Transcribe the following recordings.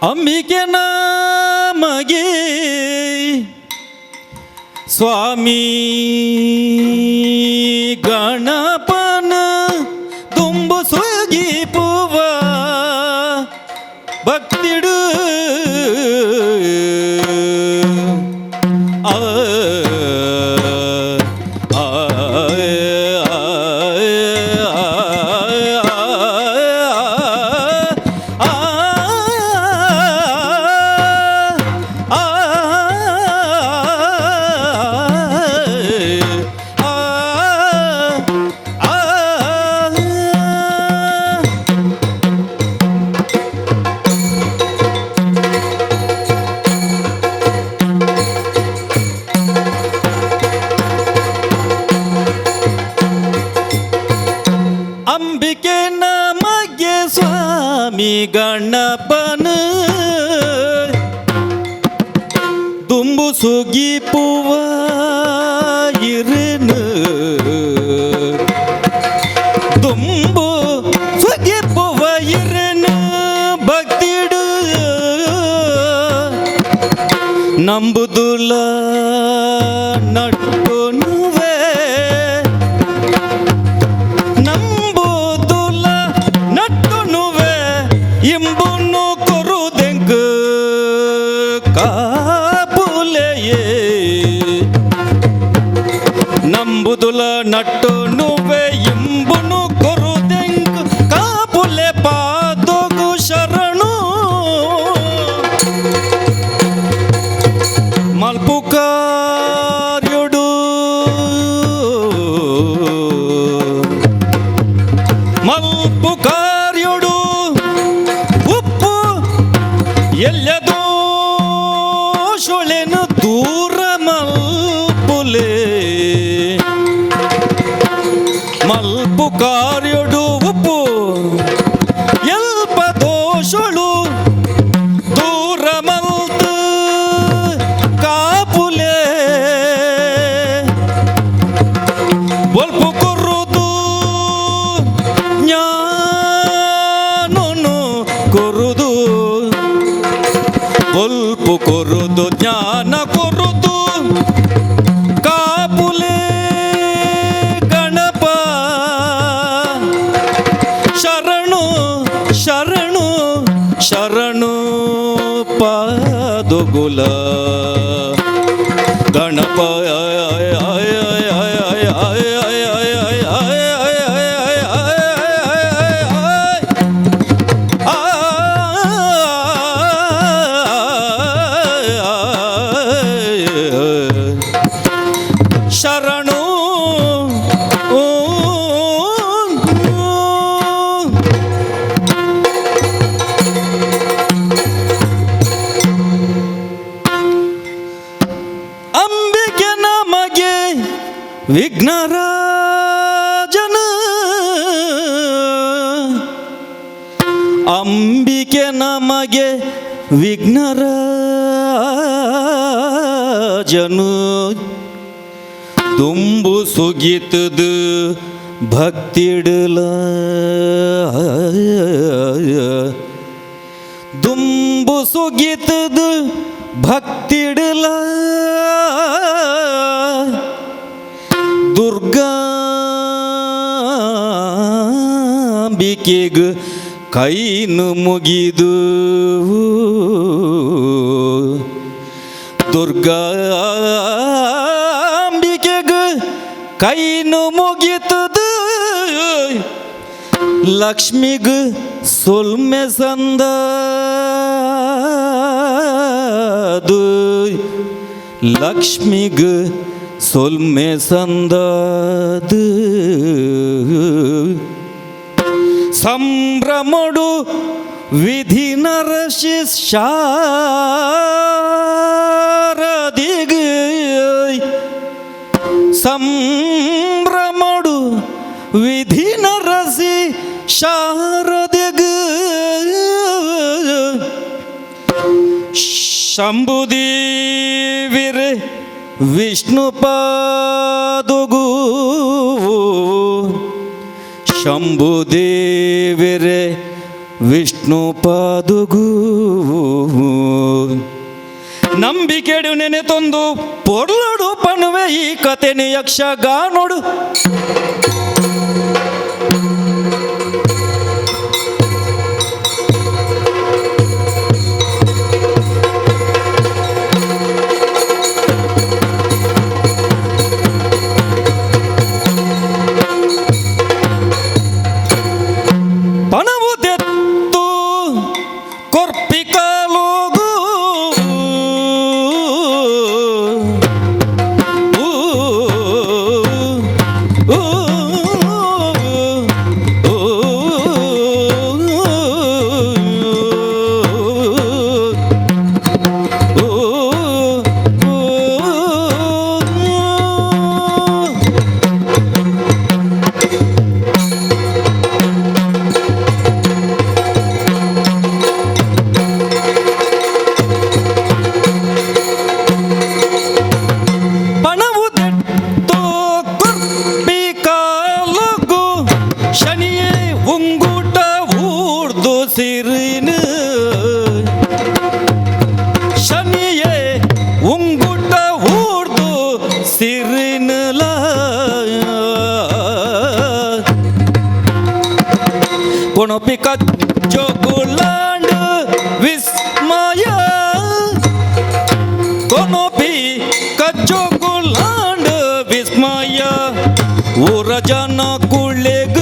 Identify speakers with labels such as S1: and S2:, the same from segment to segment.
S1: ಅಂಬಿಕೆ ನಮಗೆ ಸ್ವಾಮಿ ಗಣಪನ ತುಂಬು ಸುಗಿಪುವ ಭಕ್ತಿಡು ಅಂಬಿಕೆ ನಮಗೆ ಸ್ವಾಮಿ ಗಣಪನ ತುಂಬು ಸುಗಿಪುವ ಇರುನು ತುಂಬು ಸುಗಿಪುವ ಇರುನು ಭಕ್ತಿಡು ನಂಬುದುಲ ನಟ್ಟುನುವೆ ಇಂಬುನು ಕೊರುದೆಂಗ ಕಾಪುಲೆಯೇ ನಂಬುದುಲ ನಟ್ಟು ನುವೆ ಇಂಬುನು ಕೊರುದೆಂಗ ಕಾಪುಲೆ ಪಾದೋಗು ಶರಣು ಮಲ್ಪುಕಾರ್ಯುಡು ಮಲ್ಪುಕಾರ್ಯುಡು ಎಲ್ಲದೋ ಶೊಳೆನು ದೂರ ಮಲ್ಪುಲೆ ಮಲ್ಪು ಕಾರ್ಯೊಡು ಉಪ್ಪು ಎಲ್ಪ ದೋಷಳು ದೂರ ಮಲ್ತು ಕಾಪುಲೆ ಒಲ್ಪು ಕೊರುದು ಜ್ಞಾನನು ಕೊರುದು ಒಲ್ಪು ಕೊರುದು ಜ್ಞಾನ ಕೊರುದು ಕಾಪುಲೆ ಗಣಪ ಶರಣು ಶರಣು ಶರಣು ಪಾದುಗುಲ ಗಣಪ ಶರಣು ಅಂಬಿಕೆ ನಮಗೆ ವಿಘ್ನರಾಜನ ಅಂಬಿಕೆ ನಮಗೆ ವಿಘ್ನರಾಜನು ತುಂಬು ಸುಗಿತದ ಭಕ್ತಿಡಲ ತುಂಬು ಸುಗಿತದ ಭಕ್ತಿಡಲ ದುರ್ಗಾಂಬಿಕೆಗ ಕೈನು ಮುಗಿದು ದುರ್ಗಾಂಬಿಕೆಗ ಕೈನು ಮುಗಿತದ ಲಕ್ಷ್ಮಿಗ ಸೊಲ್ಮೆ ಸಂದದು ಲಕ್ಷ್ಮಿಗ ಸೊಲ್ಮೆ ಸಂದದು ಸಂಭ್ರಮಡು ವಿಧಿ ನರಸಿ ಶಾರದಿಗ ಸಂಭ್ರಮಡು ವಿಧಿ ನರಸಿ ಶಾರದಿಗ ಶಂಭುದೇವಿರೆ ವಿಷ್ಣು ಪಾದುಗು ಶಂಭುದೇವಿರೆ ವಿಷ್ಣು ಪಾದುಗೂ ನಂಬಿಕೆಡು ನೆನೆ ತಂದು ಪೊರ್ಲಡು ಪಣುವೆ ಈ ಕಥೆನೆ ಯಕ್ಷಗಾನೋಡು ಪಣವು ತೆತ್ತು ಕೊರ್ಪಿಕಲೋಗು ಕೊನೊಪಿ ಕಚ್ಚೋಗುಲಾಂಡ್ ವಿಸ್ಮಯ ಕೊನೊಪಿ ಕಚ್ಚೋಗುಲಾಂಡ್ ವಿಸ್ಮಯ ಊರ ಜನ ಕುಳ್ಳೆಗ್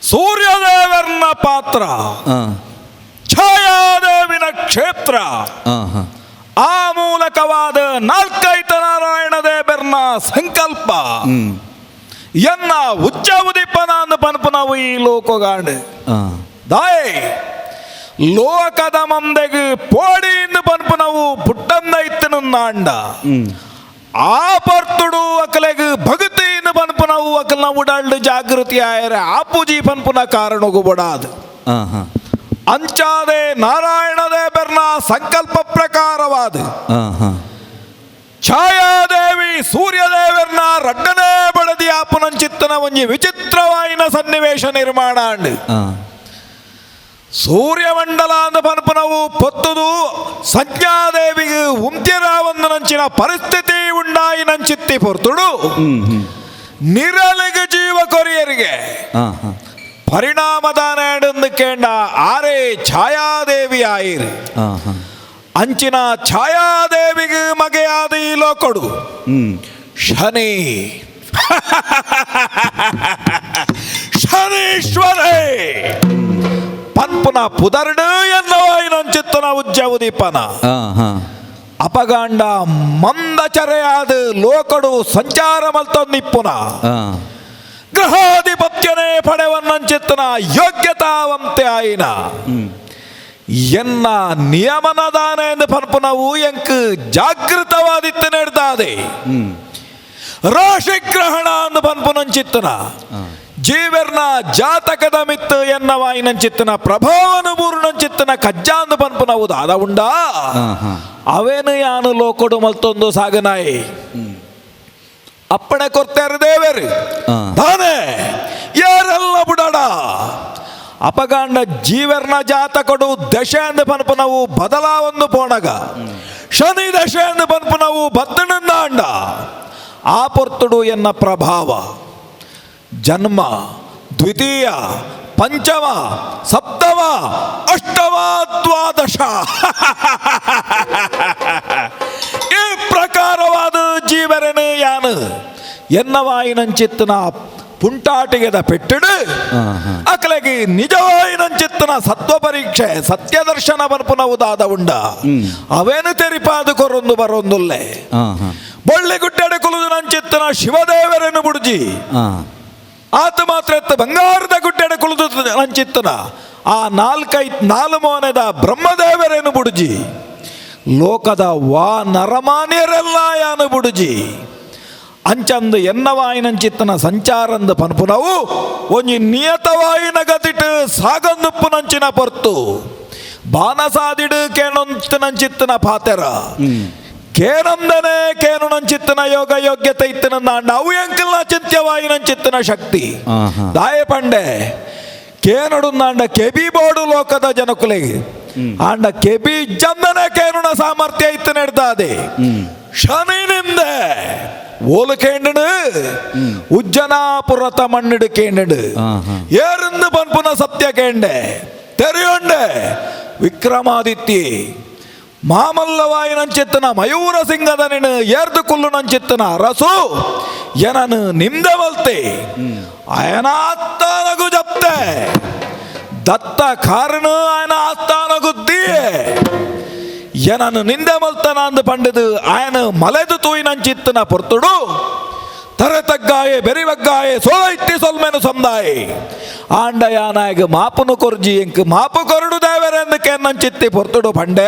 S2: ಸೂರ್ಯದೇವರನ ಪಾತ್ರ, ಛಾಯಾದೇವಿನ ಕ್ಷೇತ್ರ, ಆ ಮೂಲಕವಾದ ನಾಲ್ಕೈತ ನಾರಾಯಣ ದೇವರನ ಸಂಕಲ್ಪ ಎನ್ನ ಉಚ್ಚ ಉದಿಪ್ಪನ ಅಂದು ಪನ್ಪು ನಾವು ಈ ಲೋಕಗಾಂಡ್ ದಾಯ್ ಲೋಕದ ಮಂದೆಗೆ ಪೋಡಿ ಇಂದು ಪನ್ಪು ನಾವು ಪುಟ್ಟಂದ ಇತ್ತನು ನಾಂಡ ಆ ಪರ್ತುಡು ಅಕಲೆಗೆ ಭಗತಿಯಿಂದ ಪನ್ಪು ನಾವು ಅಕಲ್ನ ಉಡಾಳ್ದು ಜಾಗೃತಿ ಆಯರೆ ಆ ಪೂಜಿ ಪನ್ಪುನ ಕಾರಣಗೂ ಬಡಾದು ಅಂಚಾದೆ ನಾರಾಯಣ ದೇವರನ ಸಂಕಲ್ಪ ಪ್ರಕಾರವಾದ ಛಾಯಾದೇವಿ ಸೂರ್ಯದೇವರನ ರಡ್ಡನೇ ಬಡದಿ ಆಪುನಂಚಿತ್ತನ ಒಂಜಿ ವಿಚಿತ್ರವಾಯಿನ ಸನ್ನಿವೇಶ ನಿರ್ಮಾಣ ಅಂಡ್ ಸೂರ್ಯಮಂಡಲ ಅಂದ ಪನ್ಪು ನಾವು ಪೊತ್ತುದು ಸಂಜ್ಞಾದೇವಿಗೆ ಉಂತಿರಾವಂದು ನಂಚಿನ ಪರಿಸ್ಥಿತಿ ಉಂಡಾಯಿ ನಂಚಿತ್ತಿ ಪೊರ್ತುಡು ನಿರಲಿಗೆ ಜೀವ ಕೊರಿಯರಿಗೆ ಪರಿಣಾಮದಾನ ಕೇಂಡ ಆರೇ ಛಾಯಾದೇವಿ ಆಯಿರಿ ಅಂಚಿನ ಛಾಯಾದೇವಿಗೆ ಮಗೆಯಾದ ಈ ಲೋಕಡು ಶನಿ ಶನೀಶ್ವರೇ ಪನ್ಪುನ ಪುದರ್ಡು ಎನ್ನವಾಯಿನಂಚಿತ್ತನ ಉಜ್ಜವುದೀಪನ ಅಪಗಾಂಡ ಮಂದಚರೆಯಾದ ಲೋಕಡು ಸಂಚಾರ ಮಲ್ತೊಂದಿಪ್ಪುನ ಗ್ರಹಾಧಿಪತ್ಯನೇ ಪಡೆವನ್ನಂಚಿತ್ತನ ಯೋಗ್ಯತಾವಂತೆ ಆಯಿನ ಎನ್ನ ನಿಯಮನದಾನ ಎಂದು ಪನ್ಪುನವು ಎಂಕ್ ಜಾಗೃತವಾದಿತ್ತು ನೆಡ್ದಾದೆ ರಾಶಿಗ್ರಹಣ ಅಂದು ಪನ್ಪುನಂಚಿತ್ತನ ಜೀವರ್ನ ಜಾತಕದ ಮಿತ್ತು ಎನ್ನವಾಯಿನಂಚಿತ್ತನ ಪ್ರಭಾವನು ಬೂರ್ನಂಚಿತ್ತನ ಕಜ್ಜಾಂದು ಪನ್ಪುನವು ದಾದ ಉಂಡಾ ಅವೇನು ಯಾನು ಲೋಕೊಡು ಮಲ್ತೊಂದು ಸಾಗನಾಯಿ ಅಪ್ಪಣೆ ಕೊರ್ತಾರೆ ದೇವರು ತಾನೇ ಯಾರೆಲ್ಲ ಬುಡಾಡ ಅಪಗಾಂಡ ಜೀವರ್ನ ಜಾತಕಡು ದಶೆ ಅಂದು ಪನ್ಪು ನಾವು ಬದಲಾವೊಂದು ಪೋಣಗ ಶನಿ ದಶೆ ಅಂದು ಪನ್ಪು ನಾವು ಬದ್ದನಿಂದ ಅಂಡ ಆ ಪೊರ್ತುಡು ಎನ್ನ ಪ್ರಭಾವ ಜನ್ಮ ದ್ವಿತೀಯ ಪಂಚಮ ಸಪ್ತಮ ಅಷ್ಟಮ ದ್ವಾದಶ ಈ ಪ್ರಕಾರವಾದ ಜೀವರನೇ ಯಾನು ಎನ್ನವಾಯಿನಂಚಿತ್ತನ ಪುಂಟಾಟಿಗೆದ ಪೆಟ್ಟಿಡು ಅಕಲೆಗೆ ನಿಜವಾಯಿನಂಚಿತ್ತನ ಸತ್ವ ಪರೀಕ್ಷೆ ಸತ್ಯದರ್ಶನ ಪನ್ಪುನವುದಾದ ಉಂಡ ಅವೇನು ತೆರಿಪಾದು ಕೊರೊಂದು ಬರೊಂದುಲ್ಲೆ ಬೊಳ್ಳಿಗುಡ್ಡೆಡೆ ಕುಲುದು ನಂಚಿತ್ತನ ಶಿವದೇವರನ್ನು ಬುಡ್ಜಿ ಆತ ಮಾತ್ರ ಎತ್ತ ಬಂಗಾರದ ಗುಡ್ಡೆಡೆ ಕುಳಿದು ನಂಚಿತ್ತನ ಆ ನಾಲು ಮೋನೆದ ಬ್ರಹ್ಮದೇವರೇನು ಬುಡುಜಿ ಲೋಕದ ವಾ ನರಮಾನ್ಯರೆಲ್ಲ ಯಾನು ಬುಡುಜಿ ಅಂಚಂದು ಎನ್ನವಾಯಿನಂಚಿತ್ತನ ಸಂಚಾರಂದು ಪನ್ಪುನವು ಒಂಜಿ ನಿಯತವಾಯಿನ ಗತಿಟ್ ಸಾಗಂದುಪ್ಪುನಂಚಿನ ಪೊರ್ತು ಬಾನಸಾದಿಡು ಕೇಣೊಂಚಿತ್ತನ ಪಾತೆರ ಕೇನಂದನೆ ಕೇನುನಂಚಿತ್ತನ ಯೋಗ ಯೋಗ್ಯತೆ ಇತ್ತನ ನಾಂಡ ಅವು ಎಂಕಲ್ನ ಚಿಂತ್ಯವಾಯಿನಂಚಿತ್ತನ ಶಕ್ತಿ ದಾಯ ಪಂಡೆ ಕೇನಡುಂದಾಂಡ ಕೆಬಿ ಬೋಡು ಲೋಕದ ಜನಕುಲೆಗೆ ಆಂಡ ಕೆಬಿ ಜಂದನೆ ಕೇನುನ ಸಾಮರ್ಥ್ಯ ಇತ್ತು ನೆಡ್ದಾದೆ ಶನಿನಿಂದ ಓಲು ಕೇಂಡು ಉಜ್ಜನಾಪುರತ ಮಣ್ಣಿಡು ಕೇಂಡು ಏರಿಂದ ಪನ್ಪುನ ಸತ್ಯ ಕೇಂಡೆ ತೆರೆಯೊಂಡೆ ವಿಕ್ರಮಾದಿತ್ಯ ಮಾಮಲ್ಲವಾಯಿನಂಚಿತ್ತನ ಮಯೂರ ಸಿಂಗದ ನಿನ್ನ ಏರ್ದು ಕುಲ್ಲು ನಂಚಿತ್ತನ ಅರಸು ಏನನು ನಿಮ್ದೆ ಬಲ್ತೆ ಅಯನ ಆಸ್ಥಾನಗು ಜಪ್ತೆ ದತ್ತ ಕಾರಣ ಆಯನ ಆಸ್ಥಾನಗು ದಿಯೆ ಏನನು ನಿಂದೆ ಮಲ್ತನ ಅಂದು ಪಂಡಿದು ಆಯನ ಮಲೆದು ತೂಯಿನಂಚಿತ್ತನ ಪೊರ್ತುಡು ತರತಗ್ಗಾಯೆ ಬೆರಿವಗ್ಗಾಯೆ ಸೋಲೈತಿ ಸೊಲ್ಮೆನು ಸಂದಾಯಿ ಆಂಡ ಯಾನಾಗ ಮಾಪುನು ಕೊರ್ಜಿ ಎಂಕ್ ಮಾಪು ಕೊರಡು ದೇವರೆಂದು ಕೆನ್ನಂಚಿತ್ತಿ ಪೊರ್ತುಡು ಪಂಡೆ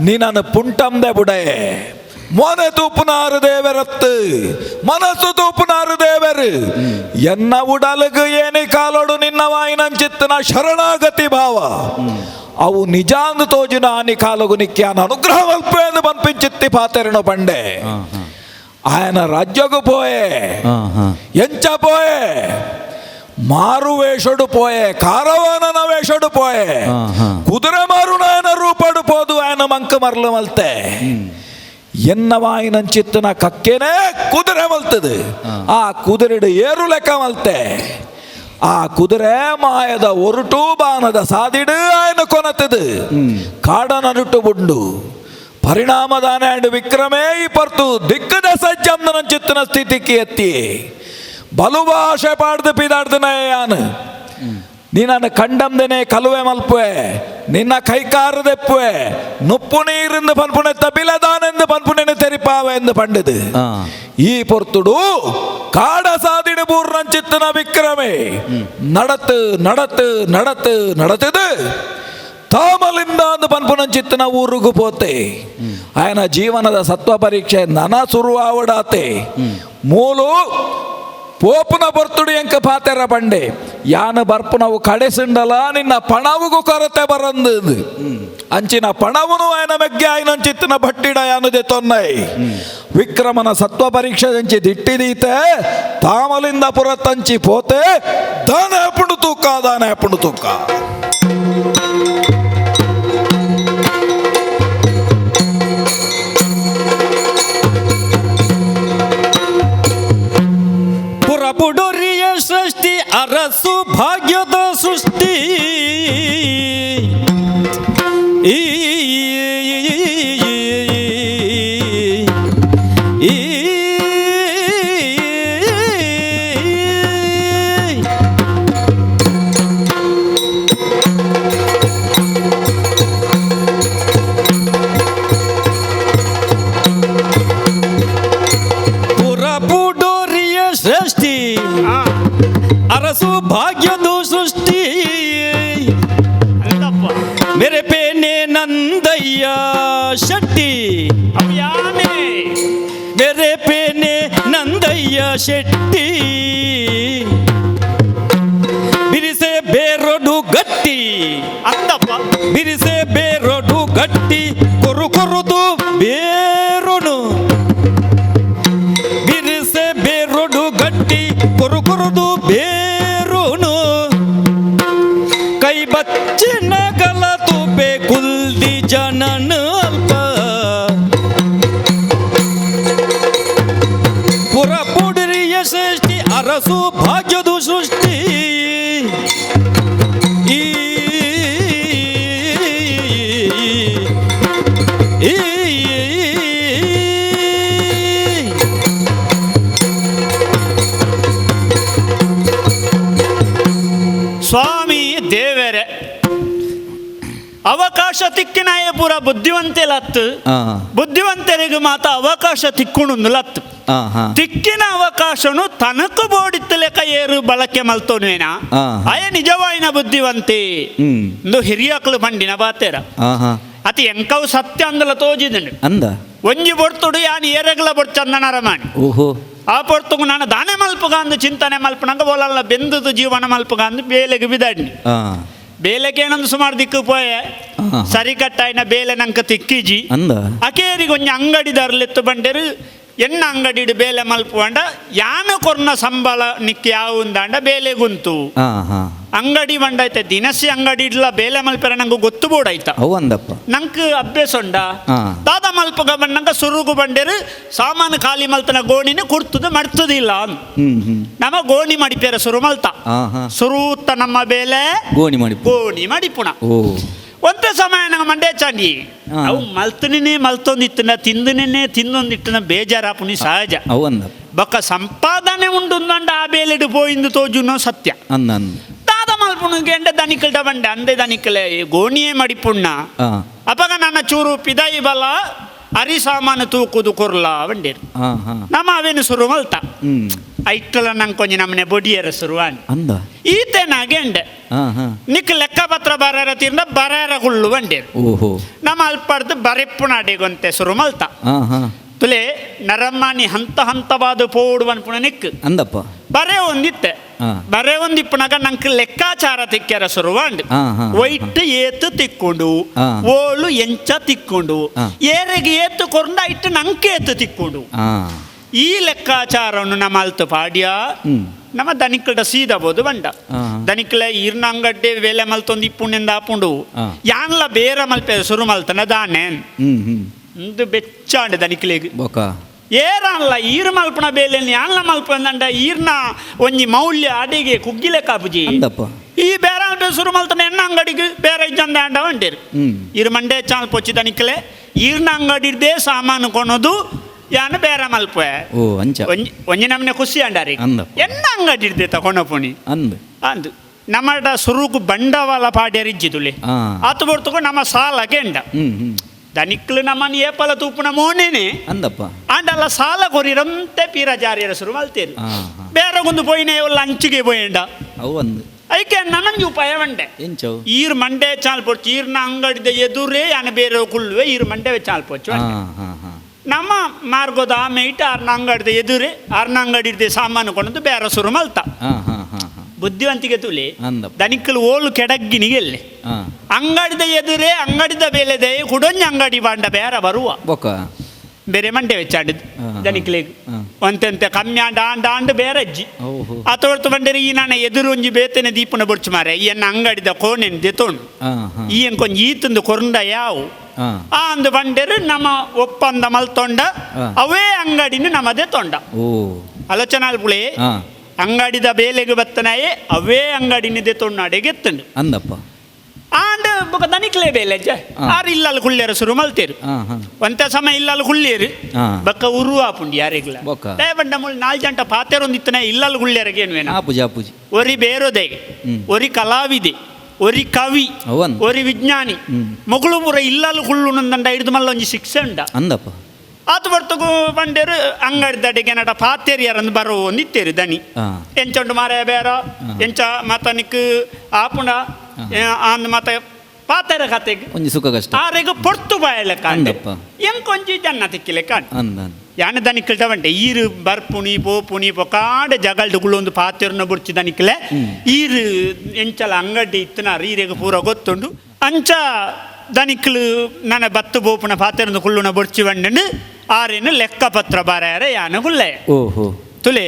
S2: ನೀನನ್ನು ಪುಂಟಂದೆ ಬುಡೆ ಮೋನೆ ತೂಪುನಾರು ದೇವರತ್ತು ಮನಸ್ಸು ತೂಪುನಾರು ದೇವರು ಎನ್ನ ಉಡಲಗು ಏನಿ ಕಾಲೋಡು ನಿನ್ನ ವಾಯಿನಂಚಿತ್ತನ ಶರಣಾಗತಿ ಭಾವ ಅವು ನಿಜಾಂದು ತೋಜುನ ಆನಿ ಕಾಲಗು ನಿಕ್ಯಾನ ಅನುಗ್ರಹ ಅಲ್ಪೇಂದು ಬನ್ಪಿಂಚಿತ್ತಿ ಪಾತೆರನು ಪಂಡೆ ఆయన రాజ్యకు పోయే ఎంచ పోయే మారు వేషడు పోయే కారవానన వేషడు పోయే కుదుರೆ మారున ఆయన రూపడు పోదు ఆయన మంక మరలు మల్తే ఎన్నవాయినంచిత్తన కక్కేనే కుదుರೆ మಲ್ತದೆ ಆ ಕುದುರೆಡು ಏರು ಲೆಕ್ಕ ಮಲ್ತೆ ಆ ಕುದುರೆ ಮಾಯದ ಒರುಟು ಬಾನದ ಸಾದಿಡು ఆయన ಕೊನತದು ಕಾಡನರುಟು ಬುಂಡು ಪರಿಣಾಮದಾನ ಅಂಡ್ ವಿಕ್ರಮೇ ಈ ಪರ್ತು ದಿಕ್ಕದ ಸಜ್ಜಂದನ ಚಿತ್ತನ ಸ್ಥಿತಿಗೆ ಎತ್ತಿ ಬಲುಭಾಷೆ ಪಾಡ್ದು ಪಿದಾಡ್ದನಯಾನು ನೀನನ್ನು ಕಂಡಂದನೆ ಕಲುವೆ ಮಲ್ಪುವೆ ನಿನ್ನ ಕೈಕಾರದೆಪ್ಪುವೆ ನುಪ್ಪು ನೀರಿಂದ ಪನ್ಪುಣೆತ್ತ ಬಿಲದಾನೆಂದು ಪನ್ಪುಣೆನ ತೆರಿಪಾವೆ ಎಂದು ಪಂಡಿದು ಈ ಪೊರ್ತುಡು ಕಾಡ ಸಾದಿಡು ಬೂರ್ನಂಚಿತ್ತನ ವಿಕ್ರಮೇ ನಡತು ನಡತು ನಡತು ನಡತದು ತಾಮಲಿಂದ ಅಂದು ಪನ್ಪುನಂಚಿತ್ತನ ಊರುಗು ಪೋತೆ ఆయన ಜೀವನದ ಸತ್ವ ಪರೀಕ್ಷೆ ನನ ಸುರುವಾವಡಾತೆ ಮೂಲು ಪೋಪುನ ಬರ್ತುಡು ಎಂಕ ಪಾತೆರ ಬಂಡೆ ಯಾನ ಬರ್ಪುನವು ಕಡೆಸಿಂಡಲ ನಿನ್ನ ಪಣವುಗೂ ಕೊರತೆ ಬರಂದು ಅಂಚಿನ ಪಣವನು ఆయన ಮೆಗ್ಗೆ ఆయనంಚಿತ್ತನ ಭಟ್ಟಿಡ ಯಾನದೆ ತೊನ್ನೈ ವಿಕ್ರಮನ ಸತ್ವ ಪರೀಕ್ಷೆ ಅಂಚಿ ದಿಟ್ಟಿದೀತೆ ತಾಮಲಿಂದ ಪುರತ್ತಂಚಿ ಪೋತೆ ದಾನ ಪುಂಡು ತೂಕ
S1: ಪುರಪುಡುರಿಯ ಸೃಷ್ಟಿ ಅರಸು ಭಾಗ್ಯದ ಸೃಷ್ಟಿ ಈ ಸೃಷ್ಟಿ ಅರಸು ಭಾಗ್ಯದು ಸೃಷ್ಟಿ ಮೇರೆ ಪೇನೆ ನಂದಯ್ಯ ಶೆಟ್ಟಿ ಮೇರೆ ಪೇನೆ ನಂದಯ್ಯ ಶೆಟ್ಟಿ ಬಿರಿಸೆ ಬೇರೊಡು ಗಟ್ಟಿ ಬಿರಿಸೆ ಬೇರೊಡು ಗಟ್ಟಿ ಕೊರು ಕೊರುದು ಬೇರೊನು ಬಿರಿಸೆ ಬೇರೊಡು ಗಟ್ಟಿ ಕೊರು ಕೊರುದು ಬೇರುನು ಕೈ ಬಚ್ಚಿನ ಗಲತು ಬೇಕುಲ್ದಿ ಜನನ ಅಲ್ಪ ಪುರಪುಡಿರಿಯ ಸೃಷ್ಟಿ ಅರಸು ಭಾಗ್ಯದು ಸೃಷ್ಟಿ
S3: ಸ್ವಾಮಿ ದೇವರೇ ಅವಕಾಶ ತಿಕ್ಕಿನಾಯ ಪೂರ ಬುದ್ಧಿವಂತೆ ಲತ್ತು ಬುದ್ಧಿವಂತರಿಗೆ ಮಾತ ಅವಕಾಶ ತಿಕ್ಕುಣು ಲತ್ತು
S1: ಹಾ ಹಾ
S3: ತಿಕ್ಕಿನ ಅವಕಾಶನು ತನಕ ಬೋಡಿತ್ತ ಲೆಕ್ಕ ಏರು ಬಳಕೆ ಮಲ್ತೋನ್ವೇನ
S1: ಹಾ.
S3: ಅಯ ನಿಜವಾಯಿನ ಬುದ್ಧಿವಂತಿ
S1: ಹ್ಮ್
S3: ಇಂದು ಹಿರಿಯಕ್ಕಳು ಬಂಡಿನ ಬಾತೇರ
S1: ಹಾ ಹಾ
S3: ಅತಿ ಎಂಕವು ಸತ್ಯ ಅಂದಲ ತೋಜಿದನು
S1: ಅಂದ
S3: ಒಂಜಿ ಬೊಡ್ತುಡು ಯಾನ್ ಏರೆಗ್ಲ ಬೊಡ್ ಚಂದನರ ಮಾಡಿ
S1: ಓಹೋ
S3: ಆ ಪೊರ್ತುಗು ನಾನು ದಾನೆ ಮಲ್ಪಗ ಅಂದು ಚಿಂತನೆ ಮಲ್ಪನಂಗ ಓಲಲ್ಲ ಬೆಂದದು ಜೀವನ ಮಲ್ಪಗ ಅಂದು ಬೇಲೆಗೆ ಬಿದಾಡಿ
S1: ಹಾ
S3: ಬೇಲೆಗೆ ಏನೊಂದು ಸುಮಾರು ದಿಕ್ಕು ಪೋಯೆ
S1: ಹಾ.
S3: ಸರಿ ಕಟ್ಟಾಯಿನ ಬೇಲೆ ನಂಕ ತಿಕ್ಕಿಜಿ
S1: ಅಂದ
S3: ಅಕೇರಿಗೆ ಒಂಜಿ ಅಂಗಡಿದಾರ್ಲೆತ್ತು ಬಂಡೇರು ಎಣ್ಣ ಅಂಗಡಿ ಬೇಲೆ ಮಲ್ಪುವಂಡ ಯಾನು ಕೊರ್ನ ಸಂಬಳ ನಿಕ್ಕಿ ಯಾವುಂದಾಂಡ ಬೇಲೆ ಗುಂತು
S1: ಹಾ ಹಾ
S3: ಅಂಗಡಿ ಬಂಡಾಯ್ತ ದಿನಸಿ ಅಂಗಡಿ ಇಡ್ಲ ಬೇಲೆ ಮಲ್ಪೆರ ನಂಗೆ ಗೊತ್ತು ಬೋಡಾಯ್ತ
S1: ಅವು ಅಂದಪ್ಪ
S3: ನಂಕ್ ಅಭ್ಯಾಸ ಉಂಡ
S1: ಹಾ.
S3: ದಾದ ಮಲ್ಪಗ ಬಂದಂಗ ಸುರುಗು ಬಂಡೇರು ಸಾಮಾನು ಖಾಲಿ ಮಲ್ತನ ಗೋಣಿನ ಕುಡ್ತದ ಮಡ್ತದಿಲ್ಲ ಅಂದ್.
S1: ಹ್ಮ್
S3: ನಮ್ಮ ಗೋಣಿ ಮಡಿಪೇರ ಸುರು ಮಲ್ತ
S1: ಹಾ ಹಾ
S3: ಸುರೂತ್ತ ನಮ್ಮ ಬೇಲೆ
S1: ಗೋಣಿ ಮಾಡಿ
S3: ಗೋಣಿ ಮಡಿಪುಣ
S1: ಓ
S3: ಒಂದೇ ಸಮಯ ನಂಗೆ ಮಂಡ್ಯ ಚಾಂಡಿ
S1: ಹಾ.
S3: ಅವು ಮಲ್ತನೇ ಮಲ್ತೊಂದಿತ್ತನ ತಿಂದೊಂದಿಟ್ಟನ ಬೇಜಾರಾಪುನಿ ಸಹಜ
S1: ಅವು ಅಂದಪ್ಪ
S3: ಬೊಕ್ಕ ಸಂಪಾದನೆ ಉಂಡು ಅಂದ ಆ ಬೇಲೆಡು ಪೋಯಿಂದು ತೋಜುನೋ ಸತ್ಯ
S1: ಅಂದ ಅಂದ
S3: ದಾದ ಮಲ್ಪುಣಿಗೆ ಎಂಡ ದನಿಕಲ್ಡ ಬಂಡೆ ಅಂದೆ ದನಿಕಲೆ ಗೋಣಿಯೇ ಮಡಿಪುಣ್ಣ
S1: ಹಾ
S3: ಅಪಗ ನನ್ನ ಚೂರು ಪಿದಾಯಿ ಬಲ ಅರಿ ಸಾಮಾನು ತೂಕುದು ಕೊರ್ಲ ಬಂಡೇರು
S1: ಹಾ ಹಾ
S3: ನಮ್ಮ ಅವೇನು ಸುರು ಮಲ್ತ
S1: ಹ್ಮ್
S3: ಐಟ್ಟಲ ನಂಗೆ ಕೊಂಚ ನಮ್ಮನೆ ಬೊಡಿಯರ ಸುರುವಾಣಿ
S1: ಅಂದ
S3: ಈತೇನಾಗೆ ಎಂಡೆ
S1: ಹಾ ಹಾ
S3: ನಿಕ್ ಲೆಕ್ಕ ಪತ್ರ ಬರಾರ ತೀರ್ನ ಬರಾರ ಗುಳ್ಳು ಬಂಡೇರು
S1: ಓಹೋ
S3: ನಮ್ಮ ಅಲ್ಪಡ್ದು ಬರೆಪ್ಪುನಾಡಿಗೊಂತೆ ಸುರು ಮಲ್ತ
S1: ಹಾ ಹಾ
S3: ತುಲೆ ನರಮ್ಮನಿ ಹಂತ ಹಂತವಾದ ಪೋಡುವನ್ ಪುಣ ನಿಕ್
S1: ಅಂದಪ್ಪ
S3: ಬರೇ ಒಂದಿತ್ತೆ
S1: ಹಾ.
S3: ಬರೇ ಒಂದಿಪ್ಪನಾಗ ನಂಗೆ ಲೆಕ್ಕಾಚಾರ ತಿಕ್ಕ್ಯಾರ ಸುರುವಾಂಡ್
S1: ಹಾ, ಹಾ.
S3: ಒಯ್ಟ್ ಏತು ತಿಕ್ಕೊಂಡು
S1: ಹಾ.
S3: ಓಳು ಎಂಚ ತಿಕ್ಕೊಂಡು
S1: ಹಾ.
S3: ಏರೆಗೆ ಏತು ಕೊರ್ಂಡ ಇಟ್ಟು ನಂಗೆ ಏತು ತಿಕ್ಕೊಂಡು
S1: ಹಾ
S3: ಈ ಲೆಕ್ಕಾಚಾರವನ್ನು ನಮ್ಮ ಅಲ್ತು ಪಾಡ್ಯ
S1: ಹ್ಮ್
S3: ನಮ್ಮ ದನಿಕಲ್ಡ ಸೀದಬೋದು ಬಂಡ
S1: ಹಾ.
S3: ದನಿಕಲ ಈರ್ನ ಅಂಗಡ್ಡೆ ವೇಲೆ ಮಲ್ತೊಂದು ಇಪ್ಪುಣ್ಣಿಂದ ಆಪುಂಡು
S1: ಹಾ.
S3: ಯಾನ್ಲ ಬೇರೆ ಮಲ್ಪೆ ಸುರು ಮಲ್ತನ ದಾನೆ
S1: ಹ್ಮ್
S3: ಒಂದು ಬೆಚ್ಚಾಂಡೆ ದನಿಕಲಿಗೆ
S1: ಬೊಕ
S3: ಏರಲ್ಲ ಈರ್ ಮಲ್ಪನ ಬೇಲೆని ಯಾನ್ಲ ಮಲ್ಪಂದಂಡ ಈರ್ನ ಒಂಜಿ ಮೌಲ್ಯ ಅಡಿಗೆ ಕುಗ್ಗಿಲೆ ಕಾಪುಜಿ
S1: ಅಂದಪ್ಪ
S3: ಈ ಬೇರೆ ಸುರು ಮಲ್ತನ ಎಣ್ಣ ಅಂಗಡಿಗೆ ಬೇರೆ ಇಜ್ಜಂದ ಅಂಡ ಅಂಡೇರು
S1: ಹ್ಮ್
S3: ಈರ್ ಮಂಡೆ ಚಾಲ್ ಪೊಚ್ಚಿ ದನಿಕಲೆ ಈರ್ನ ಅಂಗಡಿಡ್ದೇ ಸಾಮಾನು ಕೊನೋದು ಯಾನು ಬೇರೆ ಮಲ್ಪೆ
S1: ಓ ಅಂಚ
S3: ಒಂಜಿ ನಮ್ಮನೆ ಖುಷಿ ಅಂಡಾರಿ
S1: ಅಂದ.
S3: ಎಣ್ಣ ಅಂಗಡಿಡ್ದೆ ತಕೊಂಡಪುಣಿ
S1: ಅಂದ
S3: ಅಂದು ನಮ್ಮಡ ಸುರುಕು ಬಂಡವಾಳ ಪಾಡ್ಯರಿಜ್ಜಿದುಲೆ
S1: ಹಾ
S3: ಆತು ಬರ್ತುಕು ನಮ್ಮ ಸಾಲಗೆ ಎಂಡ
S1: ಹ್ಮ್
S3: ದನಿಕ್ಲು ನಮ್ಮನ್ನು ಏಪಲ ತೂಪುನ ಮೋನೇನೆ
S1: ಅಂದಪ್ಪ
S3: ಆಂಡಲ್ಲ ಸಾಲ ಕೊರಿರಂತೆ ಪೀರಜಾರಿಯರ ಶುರು ಮಲ್ತೇರು
S1: ಹಾ ಹಾ
S3: ಬೇರೆ ಒಂದು ಪೋಯಿನೇ ಒಲ್ಲ ಅಂಚಿಗೆ ಪೋಯಂಡ
S1: ಅವು ಅಂದ
S3: ಐಕೆ ನನಂಜು ಉಪಾಯ ಮಂಡೆ
S1: ಎಂಚವು
S3: ಈರ್ ಮಂಡೆ ಚಾಲ್ ಪೊಚ್ಚು ಈರ್ನ ಅಂಗಡಿದ ಎದುರೇ ಯಾನ ಬೇರೆ ಕುಳ್ಳುವೆ ಈರ್ ಮಂಡೆ ಚಾಲ್ ಪೊಚ್ಚು
S1: ಹಾ ಹಾ ಹಾ
S3: ನಮ್ಮ ಮಾರ್ಗೋದ ಆಮೇಟ್ ಆರ್ನ ಅಂಗಡಿದ ಎದುರೇ ಆರ್ನ ಅಂಗಡಿದ ಸಾಮಾನು ಕೊಂಡದ್ದು ಬೇರೆ ಶುರು ಮಲ್ತ
S1: ಹಾ ಹಾ ಹಾ ಹಾ
S3: ಬುದ್ಧಿವಂತಿಕೆ ತುಲಿ
S1: ಅಂದಪ್ಪ
S3: ದನಿಕ್ಕಲು ಓಲು ಕೆಡಗ್ಗಿನಿಗೆಲ್ಲೆ
S1: ಹಾ
S3: ಅಂಗಡಿದ ಎದುರೇ ಅಂಗಡಿದ ಬೇಲೆದೆ ಕುಡೊಂಜ ಅಂಗಡಿ ಬಾಂಡ ಬೇರೆ ಬರುವ
S1: ಬೊಕ
S3: ಬೇರೆ ಮಂಡೆ ವೆಚ್ಚಾಡಿದ್ದು
S1: ಹಾ.
S3: ದನಿಕ್ಲಿಗೆ
S1: ಹಾ.
S3: ಒಂತೆಂತೆ ಕಮ್ಮಿ ಆಂಡ ಬೇರೆ ಅಜ್ಜಿ
S1: ಓಹೋ
S3: ಅತೊಡ್ತು ಬಂದರೆ ಈ ನಾನು ಎದುರು ಒಂಜಿ ಬೇತನೆ ದೀಪನ ಬುಡ್ಚು ಮಾರೆ ಈ ಎನ್ನ ಅಂಗಡಿದ ಕೋಣೆನ್ ದೆತೋಣು
S1: ಹಾ ಹಾ
S3: ಈ ಕೊಂಚ ಈತಂದು ಕೊರಂಡ ಯಾವು
S1: ಹಾ
S3: ಆ ಅಂದು ಬಂಡೆರು ನಮ್ಮ ಒಪ್ಪಂದ ಮಲ್ತೊಂಡ
S1: ಹಾ.
S3: ಅವೇ ಅಂಗಡಿನ ನಮ್ಮದೇ ತೊಂಡ
S1: ಓ
S3: ಆಲೋಚನೆ ಅಲ್ಪುಳಿ
S1: ಹಾ
S3: ಅಂಗಡಿದ ಬೇಲೆಗೆ ಬತ್ತನಾಯೇ ಅವೇ ಅಂಗಡಿನಿದೆ ತೊಣ್ಣಾಡೆಗೆ ಎತ್ತಂಡು
S1: ಅಂದಪ್ಪ
S3: ಆಂಡ್ ಬೊಕ ದನಿಕ್ಲೆ ಬೇಲೆ ಅಜ್ಜ
S1: ಹಾ.
S3: ಆರು ಇಲ್ಲಲ್ಲಿ ಕುಳ್ಳ್ಯಾರ ಶುರು ಮಲ್ತೇರು
S1: ಹಾ ಹಾ
S3: ಒಂತ ಸಮಯ ಇಲ್ಲಲ್ಲಿ ಕುಳ್ಳಿಯರು
S1: ಹಾ.
S3: ಬಕ್ಕ ಉರು ಆಪುಂಡಿ ಯಾರಿಗ್ಲ
S1: ಬೊಕ್ಕ.
S3: ಬಂಡ ಮುಳ್ಳು 4 ಜಂಟ ಪಾತೆರೊಂದಿತ್ತನ ಇಲ್ಲಲ್ಲಿ ಕುಳ್ಳ್ಯಾರಿಗೆ ಏನ್ವೇನ
S1: ಆಪುಜಿ ಆಪುಜಿ
S3: ಒರಿ ಬೇರೋದೆ
S1: ಹ್ಮ್.
S3: ಒರಿ ಕಲಾವಿದೆ ಒರಿ ಕವಿ
S1: ಅವನ್
S3: ಒರಿ ವಿಜ್ಞಾನಿ
S1: ಹ್ಮ್.
S3: ಮೊಗಳು ಪುರ ಇಲ್ಲಲ್ಲಿ ಕುಳ್ಳು ನಂದಂಡ ಹಿಡಿದು ಮಲ್ಲ ಒಂಜಿ ಶಿಕ್ಷೆ ಉಂಡ
S1: ಅಂದಪ್ಪ
S3: ಆತು ಬರ್ತಗು ಬಂಡೇರು ಅಂಗಡಿದಡಿಗೆ ನಟ ಪಾತೆರಿಯರನ್ನು ಬರೋ ಒಂದಿತ್ತೇರು ದನಿ
S1: ಹಾ
S3: ಎಂಚುಂಡು ಮಾರ ಬೇರ ಎಂಚ ಮತನಿಕ್ ಆಪುಂಡ ಅಂದ್ ಮತ ಪಾತೆರ ಕತೆಗೆ
S1: ಒಂಜಿ ಸುಖ ಕಷ್ಟ
S3: ಆರೆಗ ಪೊರ್ತು ಬಾಯಲೆ ಕಾಂಡೆ
S1: ಅಂದಪ್ಪ.
S3: ಎಂಕೊಂಜಿ ಜನ್ನ ತಿಕ್ಕಿಲೆ ಕಾಂಡೆ
S1: ಅಂದ ಅಂದ
S3: ಯಾನ ದನಿಕ್ಕಿಲ್ಟ ಬಂಡೆ ಈರು ಬರ್ಪುಣಿ ಪೋಪುಣಿ ಪೊಕಾಂಡೆ ಜಗಲ್ಡುಗುಳೊಂದು ಪಾತೆರನ್ನ ಬುಡ್ಚಿ ದನಿಕ್ಲೆ ಈರು ಎಂಚಲ ಅಂಗಡಿ ಇತ್ತನಾರು ಈರೆಗ ಪೂರ ಗೊತ್ತುಂಡು ಅಂಚ ದನಿಕ್ಲು ನನ್ನ ಬತ್ತು ಬೋಪುನ ಪಾತೆರನ್ನ ಕುಳ್ಳುನ ಬುಡ್ಚಿ ಬಂಡು ಆರೇನು ಲೆಕ್ಕ ಪತ್ರ ಬಾರ್ಯಾರ ಯಾನ ಗುಲ್ಲೆ
S1: ಓಹೋ
S3: ತುಲೆ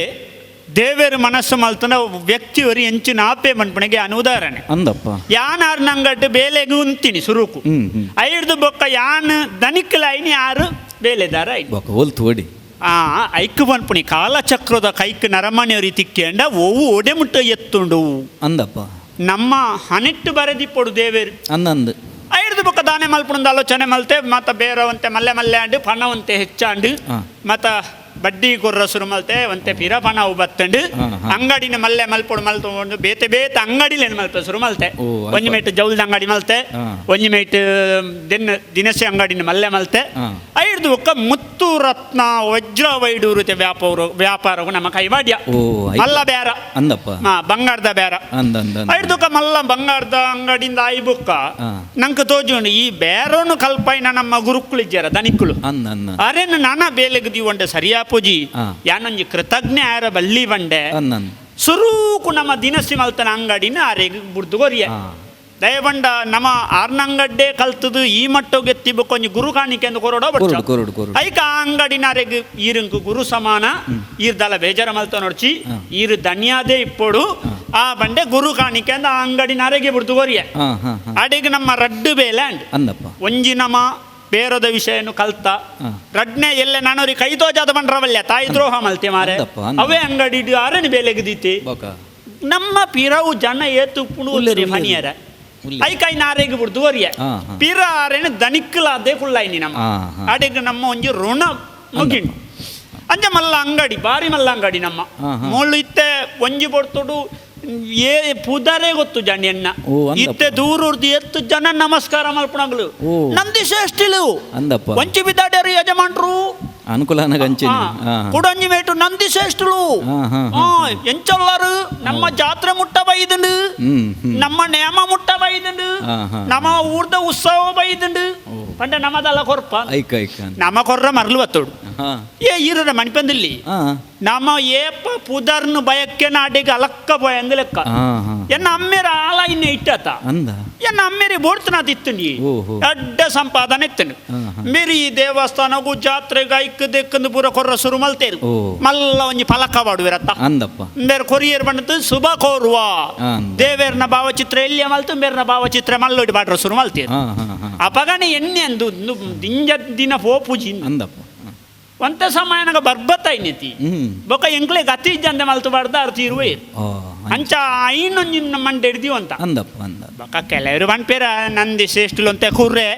S3: ದೇವೇರು ಮನಸ್ಸು ಮಲ್ತನ ವ್ಯಕ್ತಿಯವರು ಎಂಚಿನ ಆಪೆ ಮನ್ಪಣಿಗೆ ಅನು ಉದಾಹರಣೆ
S1: ಅಂದಪ್ಪ
S3: ಯಾನ್ ಆರ್ನಂಗಟ್ಟು ಬೇಲೆಗೂ ಉಂತಿನಿ ಸುರುಕು
S1: ಹ್ಮ್
S3: ಐಡ್ದು ಬೊಕ್ಕ ಯಾನ್ ದನಿಕ್ಲಾಯ್ನಿ ಯಾರು ಬೇಲೆದಾರ ಐದು
S1: ಬೊಕ ಒಲ್ತು ಓಡಿ
S3: ಐಕ್ ಬನ್ಪುಣಿ ಕಾಲಚಕ್ರದ ಕೈಕ್ ನರಮಣಿಯವ್ರಿ ತಿಕ್ಕಿಂಡ ಓವು ಒಡೆ ಮುಟ್ಟ ಎತ್ತುಂಡು
S1: ಅಂದಪ್ಪ
S3: ನಮ್ಮ ಹನೆಟ್ಟು ಬರೆದಿಪ್ಪೊಡು ದೇವೇರು
S1: ಅಂದಂದು
S3: ಐಡ್ದು ಬೊಕ್ಕ ದಾನೆ ಮಲ್ಪುಣದ ಆಲೋಚನೆ ಮಲ್ತೆ ಮತ್ತ ಬೇರವಂತೆ ಮಲ್ಲೆ ಮಲ್ಲೆ ಅಂಡು ಪಣವಂತೆ ಹೆಚ್ಚಾಂಡು
S1: ಹಾ.
S3: ಮತ್ತ ಬಡ್ಡಿ ಕೊರ್ರ ಸುರು ಮಲ್ತೆ ಒಂತೆ ಪಿರಪಣ ಅವು ಬತ್ತಂಡು ಅಂಗಡಿನ ಮಲ್ಲೆ ಮಲ್ಪೊಡು ಮಲ್ತೊಂಡು ಬೇತೆ ಬೇತೆ ಅಂಗಡಿಲೇನು ಮಲ್ಪೆ ಶುರು ಮಲ್ತೆ ಒಂಜಿ ಮೇಟ್ ಜೌಲ್ದ ಅಂಗಡಿ ಮಲ್ತೆ ಒಂಜಿ ಮೇಟ್ ದಿನಸಿ ಅಂಗಡಿನ ಮಲ್ಲೆ ಮಲ್ತೆ ಐಡ್ದು ಒಕ್ಕ ಮುತ್ತು ರತ್ನ ವಜ್ರ ವೈಡೂರತೆ ವ್ಯಾಪಾರವು ನಮ್ಮ ಕೈವಾಡ್ಯ ಮಲ್ಲ ಬೇರ
S1: ಅಂದಪ್ಪ
S3: ಬಂಗಾರದ ಬೇರ ಐಡ್ದುಕ ಮಲ್ಲ ಬಂಗಾರದ ಅಂಗಡಿಯಿಂದ ಆಯ್ಬುಕ್ಕ ನಂಗೆ ತೋಜುಂಡು ಈ ಬೇರೋನು ಕಲ್ಪೈನ ನಮ್ಮ ಗುರುಕುಳಿಜ್ಜಾರ ದನಿಕ್ಕುಳು ಅರೇನು ನಾನಾ ಬೇಲೆಗದಿ ಒಂಡೆ ಸರಿಯಾಪುಜಿ ಯಾನೊಂಜಿ ಕೃತಜ್ಞ ಆರ ಬಲ್ಲಿ ಬಂಡೆ ಸುರೂಕು ನಮ್ಮ ದಿನಸಿ ಮಲ್ತನ ಅಂಗಡಿನ ಆರೆಗ್ ಬುಡ್ದು ಗೊರಿಯ ದಯಬಂಡ ನಮ್ಮ ಆರ್ನಂಗಡ್ಡೆ ಕಲ್ತದು ಈ ಮಟ್ಟಗೆ ಎತ್ತಿಬೇಕು ಒಂಜಿ ಗುರು ಕಾಣಿಕೆ ಎಂದು ಕೊರೋಡೋ ಬಡ್ಚ ಐಕ ಆ ಅಂಗಡಿನ ಆರೆಗ್ ಈರಂಕು ಗುರು ಸಮಾನ ಈರ್ದಲ ಬೇಜಾರ ಮಲ್ತ ನೋಡ್ಚಿ ಈರು ಧನ್ಯಾದೇ ಇಪ್ಪೋಡು ಆ ಬಂಡೆ ಗುರು ಕಾಣಿಕೆ ಅಂದ ಆ ಅಂಗಡಿನ ಆರೆಗೆ ಬುಡ್ದು ಗೊರಿಯ ಅಡೆಗ್ ನಮ್ಮ ರಡ್ಡು ಬೇಲೆ ಅಂಡ್ ಒಂಜಿ ನಮ್ಮ ಬೇರದ ವಿಷಯನು ಕಲ್ತ ರಡ್ನೆ ಎಲ್ಲೆ ನಾನೋರಿ ಕೈ ತೋಜಾದ ಬಂಡ್ರವಲ್ಯ ತಾಯಿ ದ್ರೋಹ ಮಲ್ತೆ ಮಾರೆ ಅವೇ ಅಂಗಡಿ ಆರని ಬೇಲೆಗದೀತಿ ನಮ್ಮ ಪಿರವು ಜನ ಏತು ಪುಣುರಿ ಮನಿಯರ ಐಕೈ ನಾರೆಗೆ ಬಿಡ್ದು ವರಿಯ ಪಿರ ಆರೇನು ದನಿಕ್ಕಲಾದೆ ಕುಳ್ಳಾಯ್ನಿ ನಮ್ಮ ಅಡೆಗೆ ನಮ್ಮ ಒಂಜಿ ಋಣ ಮುಗಿಂಡು ಅಂಜ ಮಲ್ಲ ಅಂಗಡಿ ಬಾರಿ ಮಲ್ಲ ಅಂಗಡಿ ನಮ್ಮ ಮೊಳ್ಳು ಇತ್ತೆ ಒಂಜಿ ಬಡ್ತೊಡು ಪುದರೆ ಗೊತ್ತು ಜನ ಇತ್ತೆ ದೂರದ್ದು ಎತ್ತು ಜನ ನಮಸ್ಕಾರ ಮಲ್ಪಣಗಳು ನಂದಿ ಶ್ರೇಷ್ಠಿಲು ಒಂಚಿ ಬಿದ್ದಾಡ್ಯಾರು ಯಜಮಾನ್ರು
S1: ಅನುಕೂಲ
S3: ಕುಡಂಜಿ ಮೇಟು ನಂದಿ ಶ್ರೇಷ್ಠಳು ಎಂಚಲ್ಲಾರು ನಮ್ಮ ಜಾತ್ರೆ ಮುಟ್ಟ ಬೈದಂಡು ನಮ್ಮ ನೇಮ ಮುಟ್ಟ ಬೈದಂಡು ನಮ್ಮ ಊರ್ದ ಉತ್ಸವ ಬೈದಂಡು ಪಂಡ ನಮ್ಮದಲ್ಲ ಕೊರ್ಪ ನಮ್ಮ ಕೊರ್ರ ಮರಳು ಬತ್ತೋಡು ಈರ ಮಣಿಪಂದಿಲ್ಲಿ ನಮ್ಮ ಏಪ ಪುದರ್ನು ಬಯಕ್ಕೆ ನಾಡಿಗೆ ಅಲಕ್ಕ ಬಯ ಅಂದ ಲೆಕ್ಕ ಎನ್ನ ಅಮ್ಮೇರ ಆಲ ಇನ್ನ ಇಟ್ಟತ ಎನ್ನ ಅಮ್ಮೇರಿ ಬೋಡ್ತನ ಇತ್ತಂಡಿ ಅಡ್ಡ ಸಂಪಾದನೆ ಇತ್ತನು ಮೇರಿ ದೇವಸ್ಥಾನಗೂ ಜಾತ್ರೆಗ ಇಕ್ಕದೆಕ್ಕಂದು ಪೂರ ಕೊರ್ರ ಶುರು ಮಲ್ತೇರು ಮಲ್ಲ ಒಂಜಿ ಫಲಕ ಬಾಡುವಿರತ್ತ ಬೇರೆ ಕೊರಿಯರ್ ಬಂದದ್ದು ಶುಭ ಕೋರುವ ದೇವೇರ್ನ ಭಾವಚಿತ್ರ ಎಲ್ಲಿಯ ಮಲ್ತು ಬೇರ್ನ ಭಾವಚಿತ್ರ ಮಲ್ಲೋಡಿ ಬಾಡ್ರ ಶುರು ಮಲ್ತೇರು ಅಪಗಣಿ ಎಣ್ಣೆ ಅಂದು ದಿಂಜ ದಿನ ಪೋಪುಜಿ ಅಂದಪ್ಪ ಒಂತ ಸಮಯನಾಗ ಬರ್ಬತ್ತೈನತಿ ಬೊಕ ಎಂಕ್ಲೆ ಗತಿ ಜಂದೆ ಮಲ್ತು ಬಾಡ್ದ ಅರ್ಥ ಇರುವೆ ಅಂಚ ಐನೊಂಜಿನ ಮಂಡೆ ಹಿಡ್ದೀವ ಅಂತ ಬೊಕ ಕೆಲವರು ಬಣ್ಪೇರ ನಂದಿ ಶ್ರೇಷ್ಠಲು ಅಂತ ಕುರ್ರೆ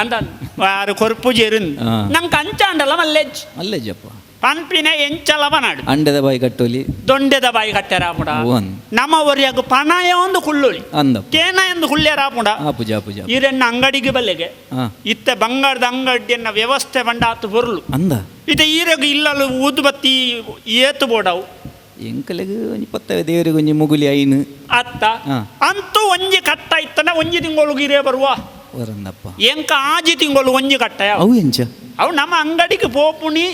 S3: ಅಂತ ಆರು ಕೊರ್ಪುಜೇರು ನಂಗೆ ಅಂಚ ಅಂಡಲ್ಲ ಮಲ್ಲೆಜ್ಜಪ್ಪ ಪನ್ಪಿನ ಎಂಚಲ ಬನಾಡು
S1: ಅಂಡದ ಬಾಯಿ ಕಟ್ಟೋಲಿ
S3: ದೊಂಡೆದ ಬಾಯಿ ಕಟ್ಟಾರ ಆಪುಡ ನಮ್ಮ ಒರಿಯಾಗ ಪಣಯ ಒಂದು ಕುಳ್ಳೋಳಿ ಕೇನ ಎಂದು ಕುಳ್ಳ್ಯಾರ ಆಪುಡ ಈರೆನ್ನ ಅಂಗಡಿಗೆ ಬಲ್ಲೆಗೆ ಇತ್ತೆ ಬಂಗಾರದ ಅಂಗಡಿಯನ್ನ ವ್ಯವಸ್ಥೆ ಬಂಡಾತು ಬೊರ್ಲು ಇತ್ತೆ ಈರೆಗ ಇಲ್ಲಲು ಊದುಬತ್ತಿ ಏತು ಬೋಡವು
S1: ಎಂಕಲೆಗ್ ಒಂಜಿ ದೇವರಿಗೆ ಒಂಜಿ ಮುಗುಲಿ ಐನು
S3: ಅತ್ತ ಅಂತೂ ಒಂಜಿ ಕಟ್ಟ ಇತ್ತನ ಒಂಜಿ ತಿಂಗಳು ಗಿರೇ ಬರುವ ಎಂಕ ಆಜಿ ತಿಂಗಳು ಒಂಜಿ ಕಟ್ಟ
S1: ಅವು ಎಂಚ
S3: ಅವು ನಮ್ಮ ಅಂಗಡಿಗೆ ಪೋಪುಣಿ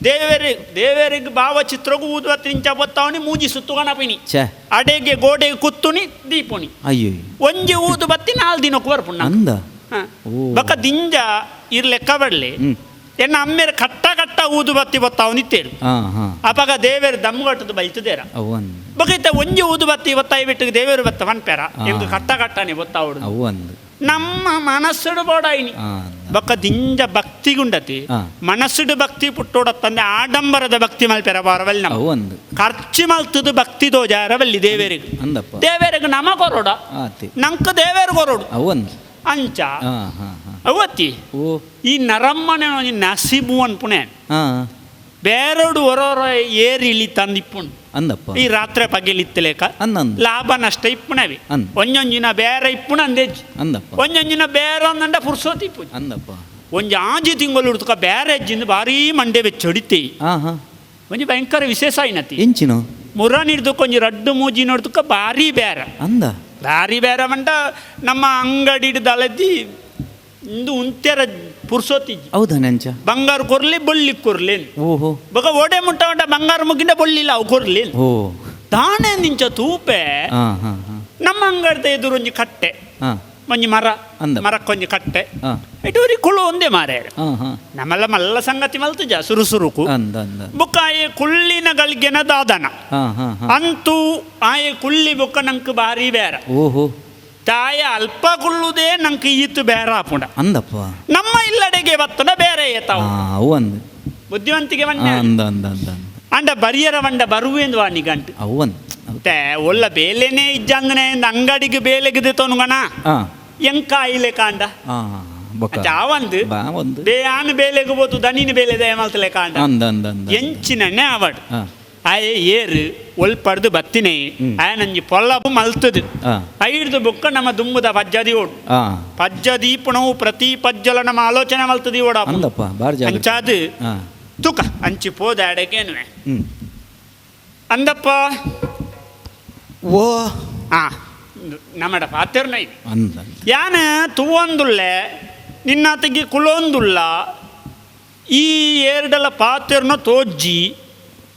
S3: ದೇವರಿಗೆ ಭಾವಚಿತ್ರಗೂ ಊದುವತ್ತಿ ಇಂಚ ಬತ್ತಾವನಿ ಮೂಜಿ ಸುತ್ತುಗಣಪಿನಿ ಅಡೆಗೆ ಗೋಡೆಗೆ ಕುತ್ತುನಿ ದೀಪುನಿ ಅಯ್ಯೋ ಒಂಜಿ ಊದು ಬತ್ತಿ 4 ದಿನಕ್ಕೂ ಬರ್ಪುಣ್ಣ ಬಕ ದಿಂಜ ಇರ್ಲೆಕ್ಕ ಬಡ್ಲಿ ಎನ್ನ ಅಮ್ಮೇರ ಕಟ್ಟ ಊದು ಬತ್ತಿ ಬತ್ತಾವನಿತ್ತೇರು ಅಪಗ ದೇವೇರು ದಮ್ಮಗಟ್ಟದು ಬೈತದೇರ ಬಕ ಇತ್ತ ಒಂಜಿ ಊದು ಬತ್ತಿ ಬತ್ತಾಯಿ ಬಿಟ್ಟು ದೇವೇರು ಬತ್ತ ಮನ್ಪೇರ ಎಂಗ ಕಟ್ಟನೆ ಬತ್ತಾವಡು ನಮ್ಮ ಮನಸ್ಸುಡು ಬೋಡಾಯಿನಿ ಬೊಕ್ಕ ದಿಂಜ ಭಕ್ತಿ ಗುಂಡತಿ ಮನಸ್ಸುಡು ಭಕ್ತಿ ಪುಟ್ಟೋಡತ್ತಂದೆ ಆಡಂಬರದ ಭಕ್ತಿ ಮಲ್ಪೆರ ಬಾರವಲ್ಲಿ ನಮ್ಮ ಖರ್ಚು ಮಲ್ತದು ಭಕ್ತಿ ದೋಜಾರವಲ್ಲಿ ದೇವೇರಿಗೆ ನಮ ಕೊರೋಡ ನಂಕ ದೇವೇರು ಕೊರೋಡು ಅಂಚ ಅವತ್ತಿ ಈ ನರಮ್ಮನೆ ನಸೀಬು ಅನ್ಪುಣೆ ಬೇರೋಡು ಹೊರೋರ ಏರಿಲಿ ತಂದಿಪ್ಪುಂಡು ಈ ರಾತ್ರಿ ಪಗಿಲಿತ್ತಲೇಕ ಲಾಭ ನಷ್ಟ ಇಪ್ಪುಣವಿ ಒಂಜೊಂಜಿನ ಬೇರೆ ಇಪ್ಪುಣ ಅಂದೇಜ್ ಒಂಜೊಂಜಿನ ಬೇರೆ ಅಂದಂಡ ಪುರ್ಸೋತಿ ಇಪ್ಪು ಒಂಜಿ ಆಜಿ ತಿಂಗಳು ಹುಡ್ತಕ ಬೇರೆ ಅಜ್ಜಿಂದ ಭಾರಿ ಮಂಡೆ ಬೆಚ್ಚ ಹೊಡಿತೆ ಒಂಜಿ ಭಯಂಕರ ವಿಶೇಷ ಐನತಿ
S1: ಎಂಚಿನ
S3: ಮುರ ನಿಡ್ದಕ್ಕೆ ಒಂಜಿ ರಡ್ಡು ಮೂಜಿ ನೋಡ್ದಕ್ಕ ಭಾರಿ ಬೇರೆ ಭಾರಿ ಬೇರೆ ಮಂಡ ನಮ್ಮ ಅಂಗಡಿ ದಳದಿ ಇಂದು ಉಂತ್ಯರ ಪುರ್ಸೋತಿ
S1: ಹೌದಾ
S3: ಬಂಗಾರ ಕೊರ್ಲಿ ಬೊಳ್ಳಿ ಕೊರ್ಲೇನ್ ಬೊಕ ಓಡೆ ಮುಟ್ಟ ಉಂಟ ಬಂಗಾರ ಮುಗಿಂದ ಬೊಳ್ಳಿಲ್ಲ ಅವು ಕೊರ್ಲೇನ್ ತಾನೇ ನಿಂಚ ತೂಪೆ ನಮ್ಮ ಅಂಗಡಿದ ಎದುರು ಒಂಜಿ ಕಟ್ಟೆ ಒಂಜಿ ಮರಕ್ಕೊಂಜಿ ಕಟ್ಟೆ ಇಟೂರಿ ಕುಳು ಒಂದೇ ಮಾರ ನಮ್ಮೆಲ್ಲ ಮಲ್ಲ ಸಂಗತಿ ಮಲ್ತುಜ ಸುರುಸುರುಕು ಬುಕ್ಕ ಆಯೆ ಕುಳ್ಳಿನ ಗಳಿಗೆನ ದಾದನ ಅಂತೂ ಆಯೆ ಕುಳ್ಳಿ ಬುಕ್ಕ ನಂಕ್ ಬಾರಿ ಬೇರ ತಾಯ ಅಲ್ಪ ಕುಳ್ಳುದೇ ನಂಗೆ ಈತು ಬೇರೆ ಆಪುಂಡ ನಮ್ಮ ಇಲ್ಲಡೆಗೆ ಬತ್ತನ ಬೇರೆ ಏತಾವ ಬುದ್ಧಿವಂತಿಗೆ ಅಂಡ ಬರಿಯರ ಬಂಡ ಬರುವೆಂದು ವಾಣಿ ಗಂಟು ಒಳ್ಳ ಬೇಲೆನೇ ಇಜ್ಜಂಗನೆ ಅಂಗಡಿಗೆ ಬೇಲೆಗಿದೆ ತೊನುಗಣ ಎಂಕ ಆಯಿಲೆ ಕಾಂಡ
S1: ಬೊಕ್ಕ
S3: ಅವಂದು
S1: ಬಾ ಒಂದು
S3: ಬೇ ಆನು ಬೇಲೆಗೆ ಹೋತು ದನಿನ ಬೇಲೆ ದಯ ಮಲ್ತಲೆ ಕಾಂಡ
S1: ಅಂದ ಅಂದ ಅಂದ
S3: ಎಂಚಿನಣ್ಣೆ ಅವಡು
S1: ಹಾ
S3: ಆಯೆ ಏರು ಒಲ್ಪಡ್ದು ಬತ್ತಿನೇ ಆಯ ನಂಜಿ ಪೊಲ್ಲಬು ಮಲ್ತದು
S1: ಹಾ
S3: ಐಡ್ದು ಬುಕ್ಕ ನಮ್ಮ ದುಂಬುದ ಪಜ್ಜದಿ ಓಡು
S1: ಹಾ
S3: ಪಜ್ಜದಿ ಪುಣವು ಪ್ರತಿ ಪಜ್ಜಲ ನಮ್ಮ ಆಲೋಚನೆ ಮಲ್ತದಿ ಓಡ
S1: ಅಂದಪ್ಪ ಬಾರ್ ಜಾಗ
S3: ಅಂಚಾದು
S1: ಹಾ
S3: ತುಕ ಅಂಚಿ ಪೋದ ಅಡಗೇನುವೆ
S1: ಹ್ಮ್
S3: ಅಂದಪ್ಪ
S1: ಓ
S3: ಆ ನಮ್ಮಡ ಪಾತೆರ್ನ ಇದು
S1: ಅಂದ
S3: ಯಾನ ತುವೊಂದುಲ್ಲೆ ನಿನ್ನತಿಗೆ ಕುಲೊಂದುಲ್ಲ ಈ ಏರ್ಡಲ ಪಾತೆರ್ನ ತೋಜ್ಜಿ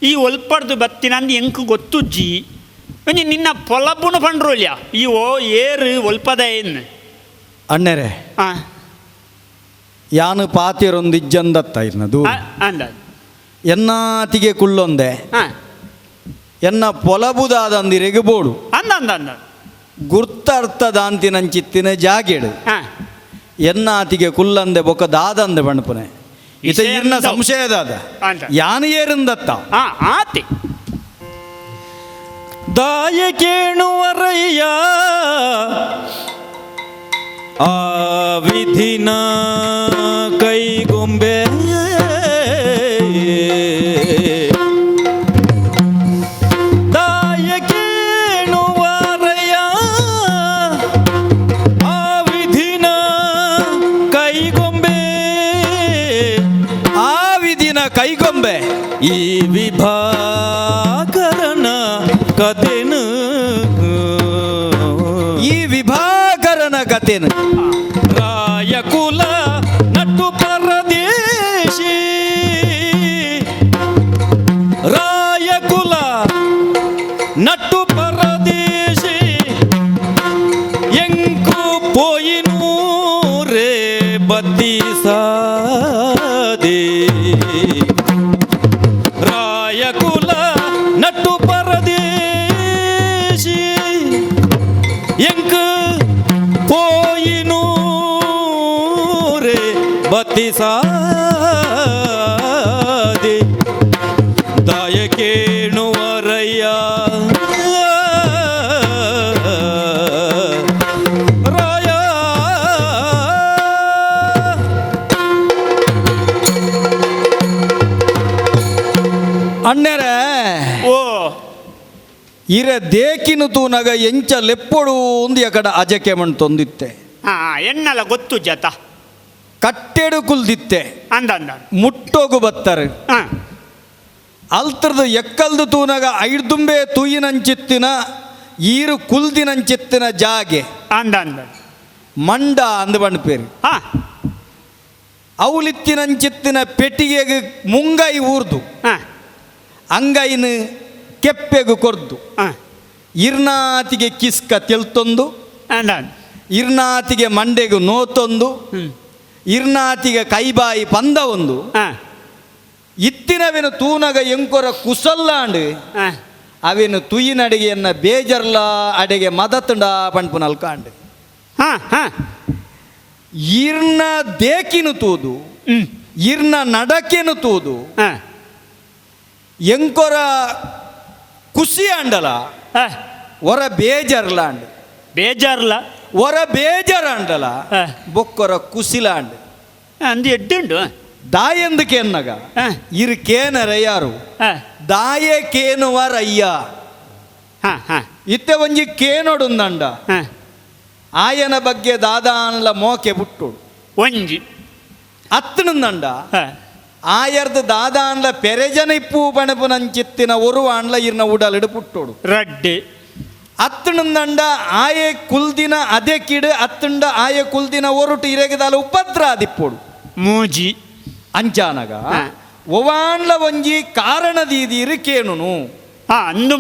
S3: ಈ ಒಲ್ಪಡ್ದು ಬತ್ತಿನಂದು ಎಂಕ್ ಗೊತ್ತುಜ್ಜಿ ಒಂಜಿ ನಿನ್ನ ಪೊಲಬ್ಬುನು ಪಂಡ್ರೋಲ್ಯ ಈ ಓ ಏರು ಒಲ್ಪದ ಏನು
S4: ಅಣ್ಣರೆ
S3: ಆ
S4: ಯಾನು ಪಾತಿರೊಂದು ಇಜ್ಜಂದತ್ತ ಇರ್ನದು
S3: ಅಂದ
S4: ಎನ್ನಾತಿಗೆ ಕುಳ್ಳೊಂದೆ
S3: ಹಾಂ
S4: ಎನ್ನ ಪೊಲಬುದಾದಂದಿರೆಗೆ ಬೋಡು
S3: ಅಂದ ಅಂದ ಅಂದ
S4: ಗುರ್ತರ್ಥದಾಂತಿನಂಚಿತ್ತಿನ ಜಾಗೆಡು
S3: ಹಾಂ
S4: ಎನ್ನಾತಿಗೆ ಕುಲ್ಲಂದೆ ಬೊಕ್ಕ ದಾದಂದೆ ಬಣ್ಪನೆ ಇತ ಇರ್ನ ಸಂಶಯದಾದ
S3: ಅಂತ
S4: ಯಾನು ಏರಿಂದತ್ತ
S3: ಹಾಂ ಆತಿ
S1: ದಾಯ ಕೇಳುವರಯ್ಯ ಆ ವಿಧಿನ ಕೈಗೊಂಬೆ ದಾಯ ಕೇಳುವರಯ್ಯ ಆ ವಿಧಿನ ಕೈಗೊಂಬೆ
S4: ಆ ವಿಧಿನ ಕೈಗೊಂಬೆ
S1: ಈ ವಿಭಾಕರಣ ಕಥೆನು
S4: ಈ ವಿಭಾಕರನ ಕಥೆನು
S1: ರಾಯಕುಲ ನಟ್ಟು ಪರದೇಶಿ ರಾಯಕುಲ ನಟ್ಟು ಪರದೇಶಿ ಎಂಕು ಪೋಯಿನೂರೇ ಬತ್ತಿಸಾದೆ ರಾಯಕುಲ ನಟ್ಟು ಪರದೇಶಿ ಎಂಕ ಪೋಯಿನೂರೇ ಬತ್ತಿಸಾದೆ ದಾಯ ಕೇಳುವರಯ್ಯ ರಾಯ
S4: ಅಣ್ಣರೆ
S3: ಓ
S4: ಇರ ದೇಕಿನು ತೂನಗ ಎಂಚ ಲೆಪ್ಪೊಡು ಒಂದು ಎಕಡ ಅಜಕೆ ಮಣ್ ತೊಂದಿತ್ತೆ
S3: ಹಾಂ ಎನ್ನಲ್ಲ ಗೊತ್ತು ಜತ
S4: ಕಟ್ಟೆಡು ಕುಲ್ದಿತ್ತೆ
S3: ಅಂದ ಅಂದ
S4: ಮುಟ್ಟೋಗು ಬತ್ತಾರೆ
S3: ಹಾಂ
S4: ಅಲ್ತರದು ಎಕ್ಕಲ್ದು ತೂನಗ ಐಡ್ದುಂಬೆ ತೂಯಿನಂಚಿತ್ತಿನ ಈರು ಕುಲ್ದಿನಂಚಿತ್ತಿನ ಜಾಗೆ
S3: ಅಂದ ಅಂದ
S4: ಮಂಡ ಅಂದು ಬಣ್ಪೇರು
S3: ಹಾಂ
S4: ಅವಲಿತ್ತಿನಂಚಿತ್ತಿನ ಪೆಟ್ಟಿಗೆಗೆ ಮುಂಗೈ ಊರ್ದು
S3: ಹಾಂ
S4: ಅಂಗೈನ ಕೆಪ್ಪೆಗು ಕೊರ್ದು
S3: ಹಾಂ
S4: ಇರ್ನಾತಿಗೆ ಕಿಸ್ಕ ತೆಲ್ತೊಂದು
S3: ಅಂದ ಅಂದ
S4: ಇರ್ನಾತಿಗೆ ಮಂಡೆಗು ನೋತೊಂದು
S3: ಹ್ಞೂ
S4: ಇರ್ನಾತಿಗೆ ಕೈಬಾಯಿ ಪಂದ ಒಂದು
S3: ಹಾಂ
S4: ಇತ್ತಿನವೆನು ತೂನಗ ಎಂಕೊರ ಕುಸಲ್ಲಾಂಡು
S3: ಹಾಂ
S4: ಅವೆನು ತುಯಿನ ಅಡಿಗೆಯನ್ನ ಬೇಜರ್ಲ ಅಡೆಗೆ ಮದತುಂಡ ಪಂಡ್ಪುನಲ್ ಕಾಂಡು
S3: ಹಾಂ ಹಾಂ
S4: ಇರ್ನ ದೇಕಿನು ತೂದು
S3: ಹ್ಞೂ
S4: ಇರ್ನ ನಡಕೆನು ತೂದು
S3: ಹಾಂ
S4: ಎಂಕೊರ ಕುಸಿ ಅಂಡಲ
S3: ಹಾಂ
S4: ಒರ ಬೇಜರ್ಲಾಂಡ್
S3: ಬೇಜಾರಲ್ಲ
S4: ಒರ ಬೇಜರ್ ಅಂಡಲ
S3: ಹಾ.
S4: ಬೊಕ್ಕೊರ ಕುಸಿಲಾಂಡ್
S3: ಅಂದು ಎಡ್ಡುಂಡು
S4: ದಾಯಂದಕ್ಕೆ ಎನ್ನಗ
S3: ಹಾಂ
S4: ಇರು ಕೇನರ ಯಾರು
S3: ಹಾಂ
S4: ದಾಯೆ ಕೇನುವರಯ್ಯ
S3: ಹಾಂ ಹಾಂ
S4: ಇತ್ತೆ ಒಂಜಿ ಕೇನೊಡುಂದಂಡ
S3: ಹಾಂ
S4: ಆಯನ ಬಗ್ಗೆ ದಾದಾನ್ಲ ಮೋಕೆ ಬುಟ್ಟು
S3: ಒಂಜಿ
S4: ಅತ್ತನಂದಂಡ
S3: ಹಾಂ
S4: ಆಯರ್ದ ದಾದಾನ್ಲ ಪೆರೆಜನ ಇಪ್ಪು ಪಣಪುನಂಚಿತ್ತಿನ ಒರು ಆಂಡ್ಲ ಇರ್ನ ಉಡಲಿಡು ಪುಟ್ಟೋಡು
S3: ರಡ್ಡು
S4: ಅತ್ತನಂದಂಡ ಆಯೆ ಕುಲ್ದಿನ ಅದೇ ಕಿಡು ಅತ್ತಂಡ ಆಯೆ ಕುಲ್ದಿನ ಒರುಟು ಇರೆಗದಾಲ ಉಪದ್ರ ದಿಪ್ಪೋಡು
S3: ಮೂಜಿ
S4: ಅಂಚಾನಗ
S3: ಹಾ.
S4: ಒವಾಂಡ್ಲ ಒಂಜಿ ಕಾರಣದೀದಿರು ಕೇನುನು
S3: ಹಾಂ ಅಂದು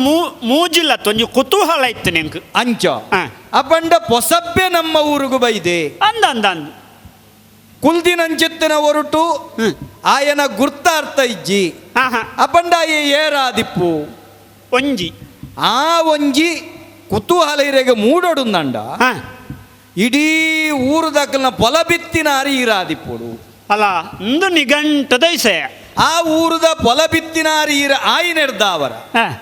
S3: ಮೂಜಿಲ್ಲ ತೊಂಜಿ ಕುತೂಹಲ ಇತ್ತು ನೆಂಕ್
S4: ಅಂಚ
S3: ಹಾ.
S4: ಅಪಂಡ ಪೊಸಬ್ಬೆ ನಮ್ಮ ಊರುಗು ಬೈದೆ
S3: ಅಂದ ಅಂದ ಅಂದು
S4: ಕುಲ್ದಿನಂಚಿತ್ತಿನ ಒರುಟು
S3: ಹ್ಮ್.
S4: ಆಯನ ಗುರ್ತಾರ್ಥ ಇಜ್ಜಿ
S3: ಹಾಂ ಹಾಂ
S4: ಅಪಂಡ ಆಯೆ ಏರಾದಿಪ್ಪು
S3: ಒಂಜಿ
S4: ಆ ಒಂಜಿ ಕುತೂಹಲ ಇರೆಗೆ ಮೂಡೊಡುಂದಂಡ
S3: ಹಾಂ
S4: ಇಡೀ ಊರು ದಕ್ಕಲ್ನ ಪೊಲ ಬಿತ್ತಿನ ಅರಿಯಿರಾದಿಪ್ಪುಡು
S3: ಅಲ್ಲ ಇಂದು ನಿಘಂಟದ ವಿಷಯ
S4: ಆ ಊರುದ ಪೊಲ ಬಿತ್ತಿನ ಅರಿಯಿರ ಆಯಿನೆಡ್ದಾವರ
S3: ಹಾಂ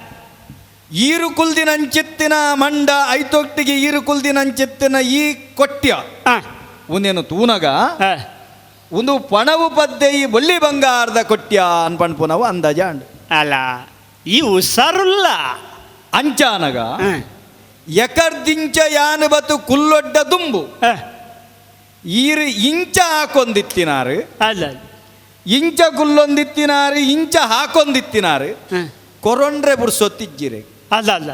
S4: ಈರು ಕುಲ್ದಿನಂಚಿತ್ತಿನ ಮಂಡ ಐತೊಟ್ಟಿಗೆ ಈರು ಕುಲ್ದಿನಂಚಿತ್ತಿನ ಈ ಕೊಟ್ಯ
S3: ಹಾಂ
S4: ಒಂದೇನು ತೂನಗ ಒಂದು ಪಣವು ಪದ್ದೆ ಈ ಬಳ್ಳಿ ಬಂಗಾರದ ಕೊಟ್ಯ ಅನ್ಪಣ್ಪು ನಾವು ಅಂದಾಜ ಅಂಡು
S3: ಅಲ್ಲ ಈ ಉಸರುಲ್ಲ
S4: ಅಂಚಾನಗ ಎಕರ್ದಿಂಚ ಯಾನು ಬತ್ತು ಕುಲ್ಲೊಡ್ಡ ದುಂಬು ಈರು ಇಂಚ ಹಾಕೊಂದಿತ್ತಿನಾರು
S3: ಅಲ್ಲ
S4: ಇಂಚ ಕುಲ್ಲೊಂದಿತ್ತಿನಾರು ಇಂಚ ಹಾಕೊಂದಿತ್ತಿನಾರು ಕೊರೊಂಡ್ರೆ ಬುಡ್ಸೊತ್ತಿಜ್ಜಿರೆ
S3: ಅಲ್ಲ ಅಲ್ಲ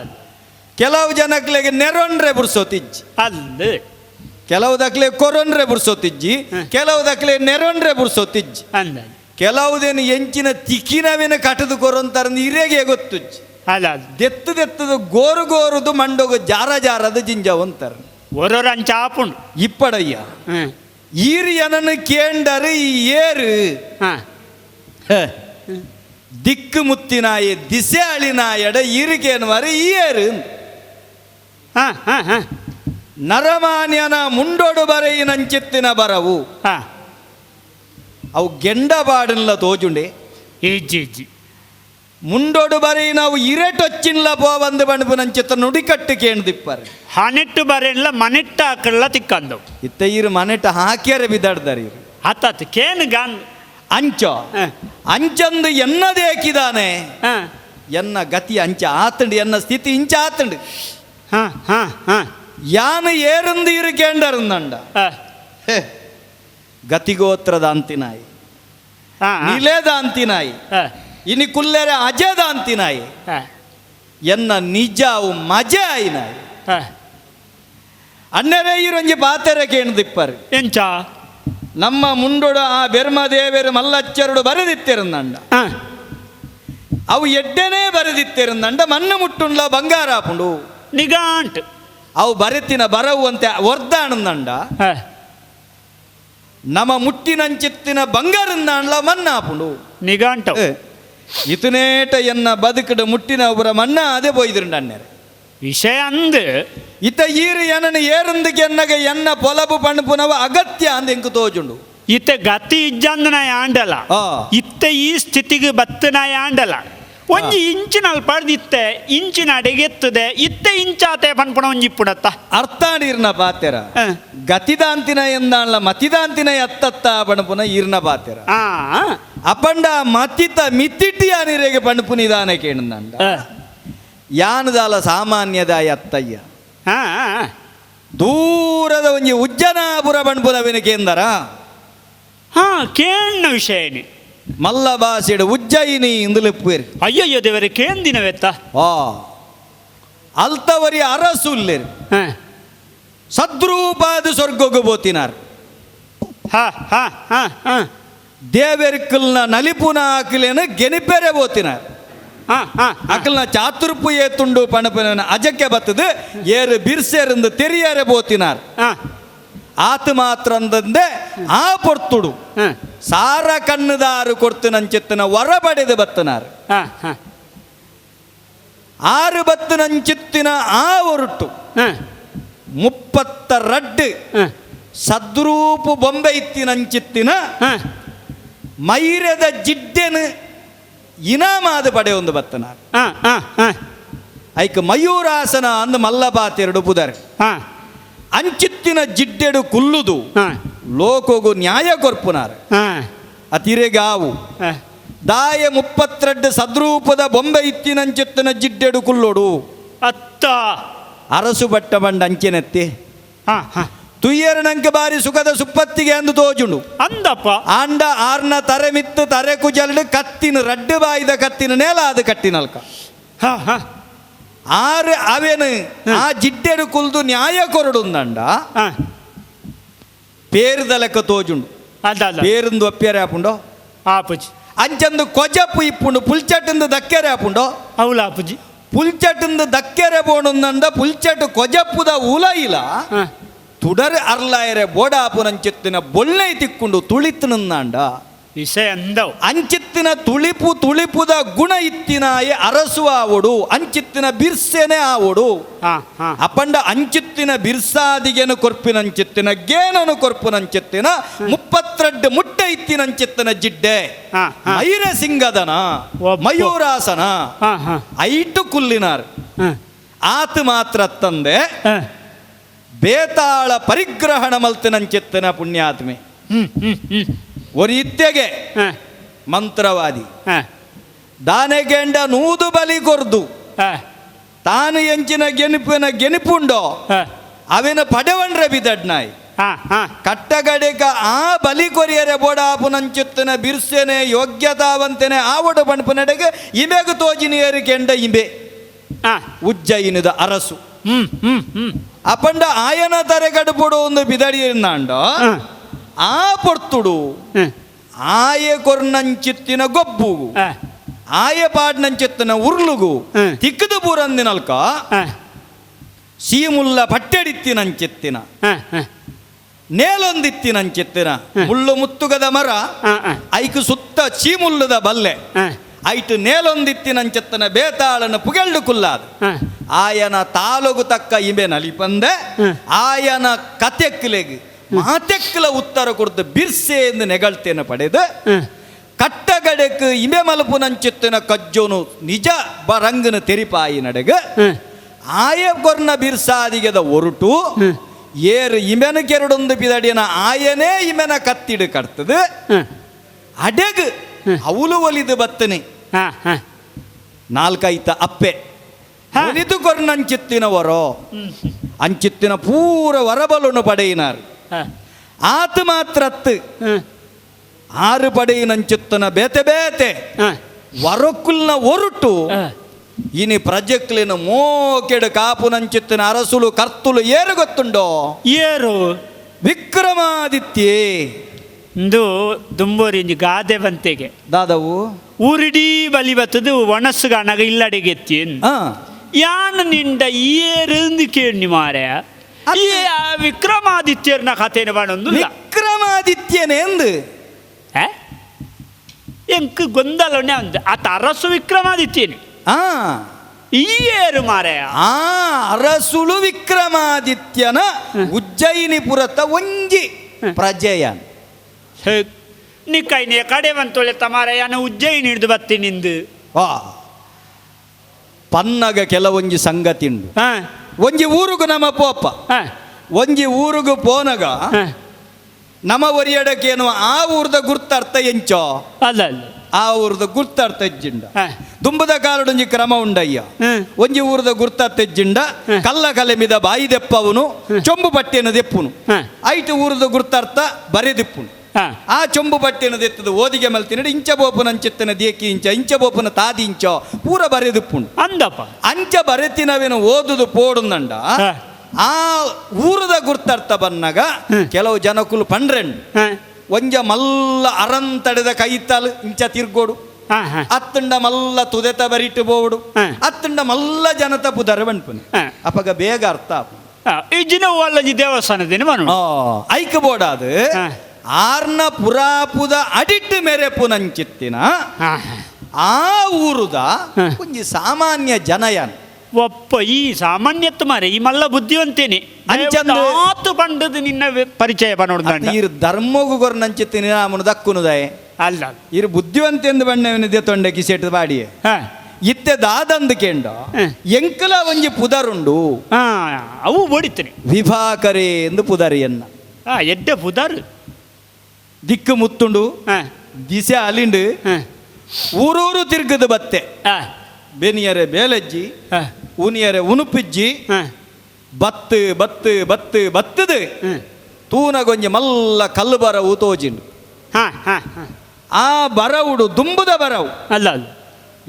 S4: ಕೆಲವು ಜನಕ್ಲೆಗೆ ನೆರೊಂಡ್ರೆ ಬುಡ್ಸೊತ್ತಿಜ್ಜಿ
S3: ಅಲ್ಲ
S4: ಕೆಲವು ದಕ್ಲೆ ಕೊರೊಂಡ್ರೆ ಬುಡ್ಸೊತ್ತಿಜ್ಜಿ ಕೆಲವು ದಕ್ಲೆ ನೆರೊಂಡ್ರೆ ಬುಡ್ಸೊತ್ತಿಜ್ಜಿ
S3: ಅಂದ
S4: ಕೆಲವುದೇನು ಎಂಚಿನ ತಿಕ್ಕಿನವಿನ ಕಟದು ಕೊರೊಂತಾರಂದು ಇರೆಗೆ ಗೊತ್ತುಜ್ಜಿ
S3: ಅಲ್ಲ
S4: ದೆತ್ತದು ಗೋರು ಗೋರುದು ಮಂಡೋಗ ಜಾರ ಜಾರದ ಜಿಂಜಾವ್ ಅಂತಾರೆ
S3: ಓರೋರು ಅಂಚ ಆಪುಂಡು
S4: ಇಪ್ಪಡಯ್ಯ ಈರು ಏನನ್ನು ಕೇಂಡರು ಈ ಏರು ದಿಕ್ಕು ಮುತ್ತಿನಾಯಿ ದಿಸೆ ಅಳಿನಾಯಡ ಈರಿಕೇನ್ವಾರು ಈ ಏರು ನರಮಾನ್ಯನ ಮುಂಡೋಡು ಬರೆಯಿನಂಚಿತ್ತಿನ ಬರವು ಅವು ಗೆಂಡಬಾಡನ್ಲ ತೋಜುಂಡೆ
S3: ಇಜ್ಜಿ ಇಜ್ಜಿ
S4: ಮುಂಡೋಡು ಬರೀ ನಾವು ಇರೆಟೊಚ್ಚಿನ್ಲ ಪೋವಂದು ಬಣ್ಪು ನಂಚಿತ್ತ ನುಡಿಕಟ್ಟು ಕೇಣ್ದಿಪ್ಪಾರೆ
S3: ಹನೆಟ್ಟು ಬರೆಲ್ಲ ಮನೆಟ್ಟ ಹಾಕಲ್ಲ ತಿಕ್ಕಂದವು
S4: ಇತ್ತ ಇರು ಮನೆಟ ಹಾಕ್ಯಾರೆ ಬಿದ್ದಾಡ್ದಾರೆ ಇರು
S3: ಹತ್ತಾತು ಕೇನು ಗಾನ್
S4: ಅಂಚ ಅಂಚಂದು ಎನ್ನದೇಕಿದಾನೆ ಎನ್ನ ಗತಿ ಅಂಚ ಆತಂಡು ಎನ್ನ ಸ್ಥಿತಿ ಇಂಚ ಆತಂಡು ಯಾನು ಏರಂದು ಇರು ಕೇಂಡರಂದಂಡ ಗತಿಗೋತ್ರದ ಅಂತಿನಾಯಿ ನಿಲೇದ ಅಂತಿನಾಯಿ ಇನಿ ಕುಲ್ಲೆರೆ ಅಜದ ಅಂತಿನಾಯಿ ಎನ್ನ ನಿಜವು ಮಜೆ ಆಯ್ನಾಯಿ ಅಣ್ಣರೇ ಇರೊಂಜಿ ಪಾತೆರೆ ಕೇಣ್ದಿಪ್ಪರು
S3: ಎಂಚ
S4: ನಮ್ಮ ಮುಂಡೋಡು ಆ ಬೆರ್ಮದೇವೇರು ಮಲ್ಲಚ್ಚರುಡು ಬರೆದಿತ್ತಿರಂದಂಡ ಅವು ಎಡ್ಡೆನೇ ಬರೆದಿತ್ತಿರಂದಂಡ ಮಣ್ಣು ಮುಟ್ಟುಂಡ್ಲ ಬಂಗಾರ ಆಪುಂಡು
S3: ನಿಗಾಂಟ್
S4: ಅವು ಬರೆತಿನ ಬರವು ಅಂತ ವರ್ದಾಣಂದಂಡ ನಮ್ಮ ಮುಟ್ಟಿನಂಚಿತ್ತಿನ ಬಂಗಾರಂದಾಣ್ಲ ಮಣ್ಣಾಪುಂಡು
S3: ನಿಗಾಂಟ
S4: ಇತನೇಟ ಎನ್ನ ಬದುಕಡ ಮುಟ್ಟಿನ ಒಬ್ಬರ ಮಣ್ಣ ಅದೇ போய்திருண்ட அண்ணர்
S3: ವಿಷಯ ಅಂದ್
S4: ಇತ ಈರು ಏನನ ಏರಂದಕ್ಕೆ ಎನ್ನಗ ಎನ್ನ ಪೊಲಬು ಪಣಪುನವ ಅಗತ್ಯ ಅಂದ ಎಂಕು ತೋಜುಂಡು
S3: ಇತ್ತೆ ಗತಿ ಇಜ್ಜಂದ ನಾ ಆಂಡಲ ಇತ್ತೆ ಈ ಸ್ಥಿತಿಗೆ ಬತ್ತನ ಆಂಡಲ ಒಂಜಿ ಇಂಚಿನಲ್ಲಿ ಪಡೆದಿತ್ತೆ ಇಂಚಿನ ಅಡೆಗೆತ್ತದೆ ಇತ್ತೆ ಇಂಚಾತೆ ಪನ್ಪುಣ ಒಂಜಿ ಪುಡತ್ತ
S4: ಅರ್ಥಾಡಿರ್ನ ಪಾತೆರ ಗತಿದಾಂತಿನ ಎಂದಾಣ್ಲ ಮತಿದಾಂತಿನ ಎತ್ತತ್ತ ಪಣಪುನ ಈರ್ನ ಪಾತೆರ ಅಪಂಡ ಮತಿತ ಮಿತಿಟಿ ಅನಿರೆಗೆ ಪಣಪುನಿದಾನೆ ಕೇಣಂದ ಯಾನದಾಲ ಸಾಮಾನ್ಯದ ಎತ್ತಯ್ಯ ದೂರದ ಒಂಜಿ ಉಜ್ಜನಾಪುರ ಪಣಪುನವಿನ ಕೇಂದರ
S3: ಕೇಣ್ಣ ವಿಷಯನಿ
S4: ಮಲ್ಲ ಭಾಷೆಡು ಉಜ್ಜಯಿನಿ ಇಂದುಲಿಪ್ಪೇರಿ
S3: ಅಯ್ಯಯ್ಯೋ ದೇವರೇ ಕೇಂದಿನವೆತ್ತ
S4: ಅಲ್ತವರಿ ಅರಸುಲ್ಲೇರು ಸದ್ರೂಪಾದ ಸ್ವರ್ಗಕ್ಕೆ ಬೋತಿನಾರ್ ದೇವೆರ್ಕಲ್ನ ನಲಿಪುನ ಆಕಲೇನ ಗೆನಿಪೆರೆ ಬೋತಿನಾರ್ ಅಕಲ್ನ ಚಾತುರ್ಪು ಏತುಂಡು ಪಣಪನ ಅಜಕ್ಕೆ ಬತ್ತದು ಏರು ಬಿರ್ಸೇರಂದು ತೆರಿಯರೆ ಬೋತಿನಾರ್ ಆತ ಮಾತ್ರ ಅಂದಂದೆ ಆ ಪೊರ್ತುಡು ಸಾರ ಕಣ್ಣುದಾರು ಕೊಡ್ತು ನಂಚಿತ್ತನ ಹೊರ ಪಡೆದು ಬತ್ತನಾರು ಆರು ಬತ್ತು ನಂಚಿತ್ತಿನ ಆ ಹೊರಟು 32 ಸದ್ರೂಪು ಬೊಂಬೆ ಇತ್ತಿನಂಚಿತ್ತಿನ ಮೈರದ ಜಿಡ್ಡೆನು ಇನಾಮಾದ ಪಡೆ ಒಂದು ಬತ್ತನಾರು ಐಕ ಮಯೂರಾಸನ ಅಂದು ಮಲ್ಲಪಾತೆರಡು ಪುದರ್ ಅಂಚಿತ್ತಿನ ಜಿಡ್ಡೆಡು ಕುಲ್ಲುದು ಲೋಕೋಗು ನ್ಯಾಯ ಕೊರ್ಪುನಾರು ಅತಿರೆಗಾವು ದಾಯ 32 ಸದ್ರೂಪದ ಬೊಂಬೆ ಇತ್ತಿನಂಚಿತ್ತಿನ ಜಿಡ್ಡೆಡು ಕುಲ್ಲೋಡು
S3: ಅತ್ತ
S4: ಅರಸು ಬಟ್ಟ ಬಂಡ ಅಂಚೆನೆತ್ತಿ ತುಯ್ಯರನಂಕ ಬಾರಿ ಸುಖದ ಸುಪ್ಪತ್ತಿಗೆ ಅಂದು ತೋಜುಂಡು
S3: ಅಂದಪ್ಪ
S4: ಆಂಡ ಆರ್ನ ತರೆ ಮಿತ್ತು ತರೆ ಕುಜಲ್ಡು ಕತ್ತಿನ ರಡ್ಡು ಬಾಯಿದ ಕತ್ತಿನ ನೇಲ ಅದು ಕಟ್ಟಿನಲ್ಕ ಆರು ಅವೇನು ಆ ಜಿಡ್ಡೆಡು ಕುಲ್ದು ನ್ಯಾಯ ಕೊರಡುಂದಂಡ ಪೇರುದ ಲೆಕ್ಕ ತೋಜುಂಡು ಪೇರುಂದು ಒಪ್ಪ್ಯಾರೆ ಆಪುಂಡೋ
S3: ಆಪುಜಿ
S4: ಅಂಚಂದು ಕೊಜಪ್ಪು ಇಪ್ಪುಂಡು ಪುಲ್ಚಟ್ಟಿಂದು ದಕ್ಕೆರೆ ಆಪುಂಡೋ
S3: ಅವಳ ಆಪುಜಿ
S4: ಪುಲ್ಚಟ್ಟಿಂದು ದಕ್ಕೆರೆ ಬೋಡುಂದಂಡ ಪುಲ್ಚಟ್ಟು ಕೊಜಪ್ಪುದ ಉಲ ಇಲ್ಲ ತುಡರ್ ಅರ್ಲಾಯರೆ ಬೋಡಾಪುನಂಚಿತ್ತಿನ ಬೊಳ್ಳೆ ತಿಕ್ಕೊಂಡು ತುಳಿತನಂದಾಂಡ
S3: ವಿಷಯ ಅಂದವು
S4: ಅಂಚಿತ್ತಿನ ತುಳಿಪುದ ಗುಣ ಇತ್ತಿನಾಯೆ ಅರಸು ಆವೋಡು ಅಂಚಿತ್ತಿನ ಬಿರ್ಸೆನೆ ಆವೋಡು ಅಪಂಡ ಅಂಚಿತ್ತಿನ ಬಿರ್ಸಾದಿಗೆನು ಕೊರ್ಪಿನಂಚಿತ್ತಿನ ಗೇನನು ಕೊರ್ಪುನಂಚಿತ್ತಿನ 32 ಮುಟ್ಟ ಇತ್ತಿನಂಚಿತ್ತಿನ ಜಿಡ್ಡೆ ಮೈರ ಸಿಂಗದನ ಮಯೂರಾಸನ ಐಟು ಕುಲ್ಲಿನಾರ್ ಆತ ಮಾತ್ರ ತಂದೆ ಬೇತಾಳ ಪರಿಗ್ರಹಣ ಮಲ್ತನಂಚಿತ್ತನ ಪುಣ್ಯಾತ್ಮೆ ஒரு ಇತ್ತೆಗೆ ಮಂತ್ರವಾದಿ ದಾನೆಗೆಂಡ ನೂದು ಬಲಿ ಕೊರ್ದು ತಾನು ಎಂಚಿನ ಗೆನಿಪುಂಡೋ ಅವಿನ ಪಡೆವಂಡ್ರೆ ಬಿದಡ್ನಾಯ್ ಕಟ್ಟಗಡೆಗ ಆ ಬಲಿ ಕೊರಿಯರೆ ಬೋಡಾಪುನಂಚುತ್ತನ ಬಿರ್ಸೆನೆ ಯೋಗ್ಯತಾವಂತೆನೆ ಆವಡು ಪಣಪನಡೆಗೆ ಇಮೆಗು ತೋಜಿನಿಯರು ಕೆಂಡ ಇಮೆ ಉಜ್ಜಯಿನದ ಅರಸು ಅಪಂಡ ಆಯನ ತರೆಗಡುಪುಡು ಒಂದು ಬಿದಡಿಯನ್ನಾಂಡ ಆ ಪೊರ್ತುಡು ಆಯ ಕೊರ್ನಂಚಿತ್ತಿನ ಗೊಬ್ಬು ಆಯ ಪಾಡ್ನಂಚಿತ್ತಿನ ಉರ್ಲುಗು ತಿಕ್ಕದು ಪೂರಂದಿನಲ್ಕ ಸೀಮುಲ್ಲ ಪಟ್ಟೆಡಿತ್ತಿನಂಚಿತ್ತಿನ ನೇಲೊಂದಿತ್ತಿನಂಚಿತ್ತಿನ ಮುಳ್ಳು ಮುತ್ತುಗದ ಮರ ಐಕು ಸುತ್ತ ಚೀಮುಲ್ಲದ ಬಲ್ಲೆ ಐಟು ನೇಲೊಂದಿತ್ತಿನಂಚಿತ್ತನ ಬೇತಾಳನ ಪುಗೆಳ್ಳು ಕುಲ್ಲಾದ ಆಯನ ತಾಲೂಗು ತಕ್ಕ ಇಮೆ ನಲಿಪಂದೆ ಆಯನ ಕತೆಕ್ಲೆಗ್ ಮಾತೆಕ್ಲ ಉತ್ತರ ಕೊಡ್ದು ಬಿರ್ಸೆ ಎಂದು ನೆಗಳ್ತೇನೆ ಪಡೆದು ಕಟ್ಟಗಡೆಕ್ ಇಮೆ ಮಲಪು ನಂಚಿತ್ತಿನ ಕಜ್ಜೋನು ನಿಜ ಬರಂಗನ ತೆರಿಪಾಯಿ ನಡೆಗ ಆಯ ಕೊರ್ನ ಬಿರ್ಸಾದಿಗೆದ ಒರುಟು ಏರು ಇಮೆನ ಕೆರಡೊಂದು ಬಿದಡಿನ ಆಯನೇ ಇಮೆನ ಕತ್ತಿಡು ಕಟ್ತದು ಅಡೆಗ್ ಅವಳು ಒಲಿದು ಬತ್ತನೆ ನಾಲ್ಕೈತ ಅಪ್ಪೆ ಒಲಿದು ಕೊರ್ನಂಚಿತ್ತಿನ ವರೋ ಅಂಚಿತ್ತಿನ ಪೂರ ವರಬಲುನು ಪಡೆಯಿನಾರು ಆತ ಮಾತ್ರತ್ತು ಆರು ಪಡೆಯಿನಂಚಿತ್ತನ ಬೇತೆ ಬೇತೆ ವರಕ್ಕುಲ್ನ ಒರುಟು ಇನಿ ಪ್ರಜೆಕ್ಲಿನ ಮೋಕೆಡು ಕಾಪುನಂಚಿತ್ತಿನ ಅರಸುಲು ಕರ್ತುಲು ಏರು ಗೊತ್ತುಂಡೋ
S3: ಏರು
S4: ವಿಕ್ರಮಾದಿತ್ಯೇ
S3: ಇಂದು ದುಂಬೋರಿಂಜಿ ಗಾದೆ ಬಂತೆಗೆ
S4: ದಾದವು
S3: ಊರಿಡೀ ಬಲಿ ಬತ್ತದು ಒಣಸುಗಾನಾಗ ಇಲ್ಲಡೆಗೆತ್ತೇನು ಯಾನು ನಿಂಡ ಏರು ಕೇಳಿ ಮಾರ ವಿಕ್ರಮಾದಿತ್ಯರ್ನ ಕಥೆನ ಬಾಣೊಂದು
S4: ವಿಕ್ರಮಾದಿತ್ಯನೇ ಎಂದು
S3: ಎಂಕ್ ಗೊಂದಲನೆ ಅಂದ ಆತ ಅರಸು ವಿಕ್ರಮಾದಿತ್ಯನೇ ಈ ಏರು ಮಾರ
S4: ಅರಸುಲು ವಿಕ್ರಮಾದಿತ್ಯನ ಉಜ್ಜಯಿನಿ ಪುರತ ಒಂಜಿ ಪ್ರಜೆಯನ್
S3: ನೀ ಕೈನೇ ಕಡೆ ಬಂತೊಳೆ ತಮಾರಯ್ಯನ ಉಜ್ಜಯಿನಿ ಹಿಡಿದು ಬತ್ತೀನಿಂದು
S4: ಪನ್ನಗ ಕೆಲವೊಂಜಿ ಸಂಗತಿ ಉಂಡು ಒಂಜಿ ಊರುಗು ನಮ್ಮ ಪೋಪ ಒಂಜಿ ಊರುಗು ಪೋನಗ ನಮ್ಮ ಒರಿಯಡಕ್ಕೇನು ಆ ಊರ್ದ ಗುರ್ತರ್ಥ ಎಂಚೋ
S3: ಅಲ್ಲ ಅಲ್ಲ
S4: ಆ ಊರ್ದ ಗುರ್ತರ್ಥ ಎಜ್ಜಿಂಡ ದುಂಬದ ಕಾಲಡೊಂಜಿ ಕ್ರಮ ಉಂಡಯ್ಯ ಒಂಜಿ ಊರ್ದ ಗುರ್ತರ್ಥ ಎಜ್ಜಿಂಡ ಕಲ್ಲ ಕಲೆಮಿದ ಬಾಯಿ ದೆಪ್ಪವನು ಚೊಂಬು ಪಟ್ಟೆನ ದೆಪ್ಪುನು ಐಟು ಊರ್ದ ಗುರ್ತರ್ಥ ಬರೆದಿಪ್ಪುನು ಆ ಚೊಂಬು ಪಟ್ಟೆನ ದೆತ್ತದು ಓದಿಗೆ ಮಲ್ತಿನಡು ಇಂಚ ಬೋಪನ ಅಂಚೆತ್ತನ ದೇಕಿ ಇಂಚ ಬೋಪನ ತಾದಿ ಇಂಚೋ ಪೂರ ಬರೆದಿಪ್ಪುನು
S3: ಅಂದಪ್ಪ
S4: ಅಂಚ ಬರೆತಿನವೇನು ಓದುದು ಪೋಡುಂದಂಡ ಆ ಊರದ ಗುರ್ತರ್ಥ ಬನ್ನಗ ಕೆಲವು ಜನಕುಲು ಪಂಡ್ರೆಂಡು ಒಂಜ ಮಲ್ಲ ಅರಂತಡೆದ ಕೈತಲ್ ಇಂಚ ತಿರ್ಗೋಡು ಅತ್ತಂಡ ಮಲ್ಲ ತುದೆತ ಬರಿಟ್ಟು ಬೋಡು ಅತ್ತಂಡ ಮಲ್ಲ ಜನತ ಪುದರ ಬಣ್ಪುನು ಅಪಗ ಬೇಗ ಅರ್ಥ
S3: ಇಜಿನ ಒಲ್ಲಜಿ ದೇವಸ್ಥಾನದೇನು ಮನು
S4: ಐಕ ಬೋಡಾದು ಆರ್ನ ಪುರಾಪುದ ಅಡಿಟ್ಟು ಮೆರೆಪುನಂಚಿತ್ತಿನ ಆ ಊರುದ ಒಂಜಿ ಸಾಮಾನ್ಯ ಜನಯನ್
S3: ಒಪ್ಪ ಈ ಸಾಮಾನ್ಯತ್ ಮಾರೆ ಈ ಮಲ್ಲ ಬುದ್ಧಿವಂತೇನೆ ಆತು ಪಂಡದು ನಿನ್ನ ಪರಿಚಯ ಪನೋಡ್ದ
S4: ಇರು ಧರ್ಮಗು ಗೊರ್ನಂಚಿತ್ತಿನ ಅವನು ದಕ್ಕುನುದಾಯ
S3: ಅಲ್ಲ
S4: ಇರು ಬುದ್ಧಿವಂತೆಂದು ಬಣ್ಣವನಿದೆ ತೊಂಡೆ ಕಿಸೆಟ್ ಬಾಡಿಯೇ ಇತ್ತೆ ದಾದಂದು ಕೇಂಡ ಎಂಕಲ ಒಂಜಿ ಪುದರುಂಡು
S3: ಅವು ಓಡಿತೇನೆ
S4: ವಿಭಾಕರೇ ಎಂದು ಪುದರಿಯನ್ನ
S3: ಎಡ್ಡೆ ಪುದರ್
S4: ದಿಕ್ಕು ಮುತ್ತುಂಡು ದಿಸೆ ಅಲಿಂಡು ಊರೂರು ತಿರ್ಗದು ಬತ್ತೆ ಬೆನಿಯರೆ ಬೇಲಜ್ಜಿ ಉನಿಯರೆ ಉನುಪಿಜ್ಜಿ ಬತ್ತು ಬತ್ತು ಬತ್ತು ಬತ್ತದು ತೂನಗೊಂಜಿ ಮಲ್ಲ ಕಲ್ಲು ಬರ ಊತೋಜಿಂಡು ಆ ಬರವುಡು ದುಂಬುದ ಬರವು
S3: ಅಲ್ಲ ಅಲ್ಲ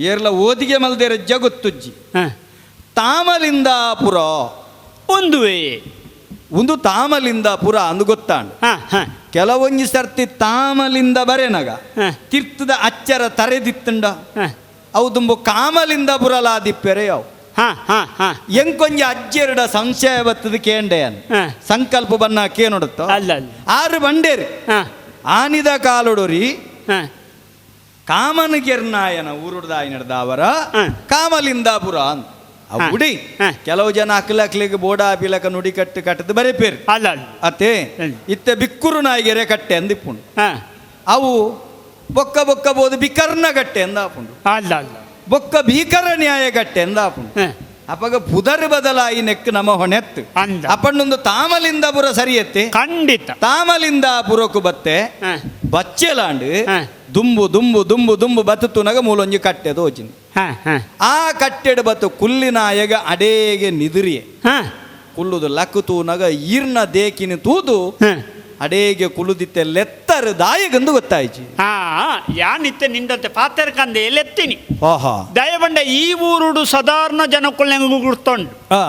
S4: ಏರ್ಲ ಓದಿಗೆ ಮಲ್ದೇರ ಜಗುತ್ತುಜ್ಜಿ ತಾಮಲಿಂದ ಪುರ ಒಂದು ತಾಮಲಿಂದ ಪುರ ಅಂದು ಗೊತ್ತಾಂಡು ಕೆಲವೊಂಜಿ ಸರ್ತಿ ತಾಮಲಿಂದ ಬರೆನಗ ತಿರ್ತದ ಅಚ್ಚರ ತರೆದಿತ್ತಂಡ ಅವು ತುಂಬ ಕಾಮಲಿಂದ ಬುರಲಾದಿಪ್ಪೆರೆ ಅವು ಎಂಕೊಂಜಿ ಅಜ್ಜೆರಡ ಸಂಶಯ ಬತ್ತದ ಕೇಂಡೆಯನ್ ಸಂಕಲ್ಪ ಬನ್ನ ಕೇನೊಡುತ್ತೋ ಆರು ಬಂಡೇರಿ ಆನಿದ ಕಾಲೊಡೊರಿ ಕಾಮನಗೆರ್ನಾಯನ ಊರುಡ್ದಾಯನಡ್ದ ಅವರ ಕಾಮಲಿಂದಾಪುರ ಅಂತ ಅವುಡಿ ಕೆಲವು ಜನ ಅಕ್ಲಕ್ಲಿಗೆ ಬೋಡ ಬಿಲಕ ನುಡಿ ಕಟ್ಟು ಕಟ್ಟದು ಬರೆಪೇರು ಅತ್ತೆ ಇತ್ತೆ ಬಿಕ್ಕುರು ನಾಯಿಗೆರೆ ಕಟ್ಟೆ ಅಂದಿಪ್ಪುಂಡು ಅವು ಬೊಕ್ಕ ಬೊಕ್ಕ ಬೋದು ಬಿಕರ್ನ ಗಟ್ಟೆ ಎಂದಾಪುಂಡು
S3: ಅಲ್ಲ ಅಲ್ಲ
S4: ಬೊಕ್ಕ ಭೀಕರ ನ್ಯಾಯ ಗಟ್ಟೆ ಎಂದಾಪುಂಡು ಅಪ್ಪಗ ಪುದರ್ ಬದಲಾಯಿ ನೆಕ್ ನಮ್ಮ ಹೊಣೆತ್ತು
S3: ಅಂದ.
S4: ಅಪ್ಪಣ್ಣೊಂದು ತಾಮಲಿಂದ ಪುರ ಸರಿಯತ್ತೆ
S3: ಖಂಡಿತ
S4: ತಾಮಲಿಂದ ಪುರಕು ಬತ್ತೆ
S3: ಹ.
S4: ಬಚ್ಚೆಲಾಂಡು
S3: ಹ.
S4: ದುಂಬು ದುಂಬು ದುಂಬು ದುಂಬು ಬತ್ತುನಗ ಮೂಲೊಂಜಿ ಕಟ್ಟೆ ತೋಚಿನಿ
S3: ಹ, ಹ,
S4: ಆ ಕಟ್ಟೆಡು ಬತ್ತು ಕುಲ್ಲಿನಾಯಗ ಅಡೇಗೆ ನಿದಿರಿಯೆ
S3: ಹ,
S4: ಕುಲ್ಲುದು ಲಕ್ಕು ತೂನಗ ಈರ್ನ ದೇಕಿನ ತೂದು
S3: ಹ.
S4: ಅಡೇಗೆ ಕುಲುದಿತ್ತೆ ಲೆತ್ತರ ದಾಯಗಂದು ಗೊತ್ತಾಯ್ಚಿ
S3: ಹಾ ಯಾನಿತ್ತೆ ನಿಂದಂತೆ ಪಾತೆರ್ ಕಂದೆ ಎಲೆತ್ತೀನಿ
S4: ಆಹಾ
S3: ದಯಬಂಡ ಈ ಊರುಡು ಸಾಧಾರಣ ಜನಕ್ಕೂ ಗುರ್ತುಂಡು
S4: ಆ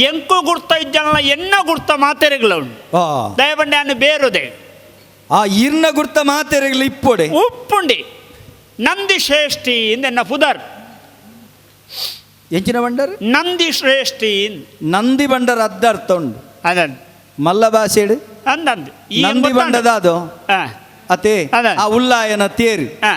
S3: ಎಂಕು ಗುರ್ತ ಇದ್ದಲ್ಲ ಎನ್ನ ಗುರ್ತ ಮಾತೆರೆಗಳ ಉಂಡು
S4: ಆ
S3: ದಯಬಂಡ ಅನ್ನು ಬೇರುದೆ
S4: ಆ ಈರ್ನ ಗುರ್ತ ಮಾತೆರೆಗಳು ಇಪ್ಪೊಡೆ
S3: ಉಪ್ಪುಂಡಿ ನಂದಿ ಶ್ರೇಷ್ಠಿ ಎಂದೆನ್ನ ಪುದರ್
S4: ಎಂಚಿನ ಬಂಡರ್
S3: ನಂದಿ ಶ್ರೇಷ್ಠಿ
S4: ನಂದಿ ಬಂಡರ ಅರ್ಥ ಉಂಡು
S3: ಅದನ್
S4: ಮಲ್ಲ ಭಾಷೆಡು
S3: ಅಂದಂದು ಈ
S4: ನಂದಿ ಬಂಡದ ಅದು
S3: ಹಾ
S4: ಅತೆ
S3: ಅದ.
S4: ಆ ಉಲ್ಲಾಯನ ತೇರು
S3: ಹಾ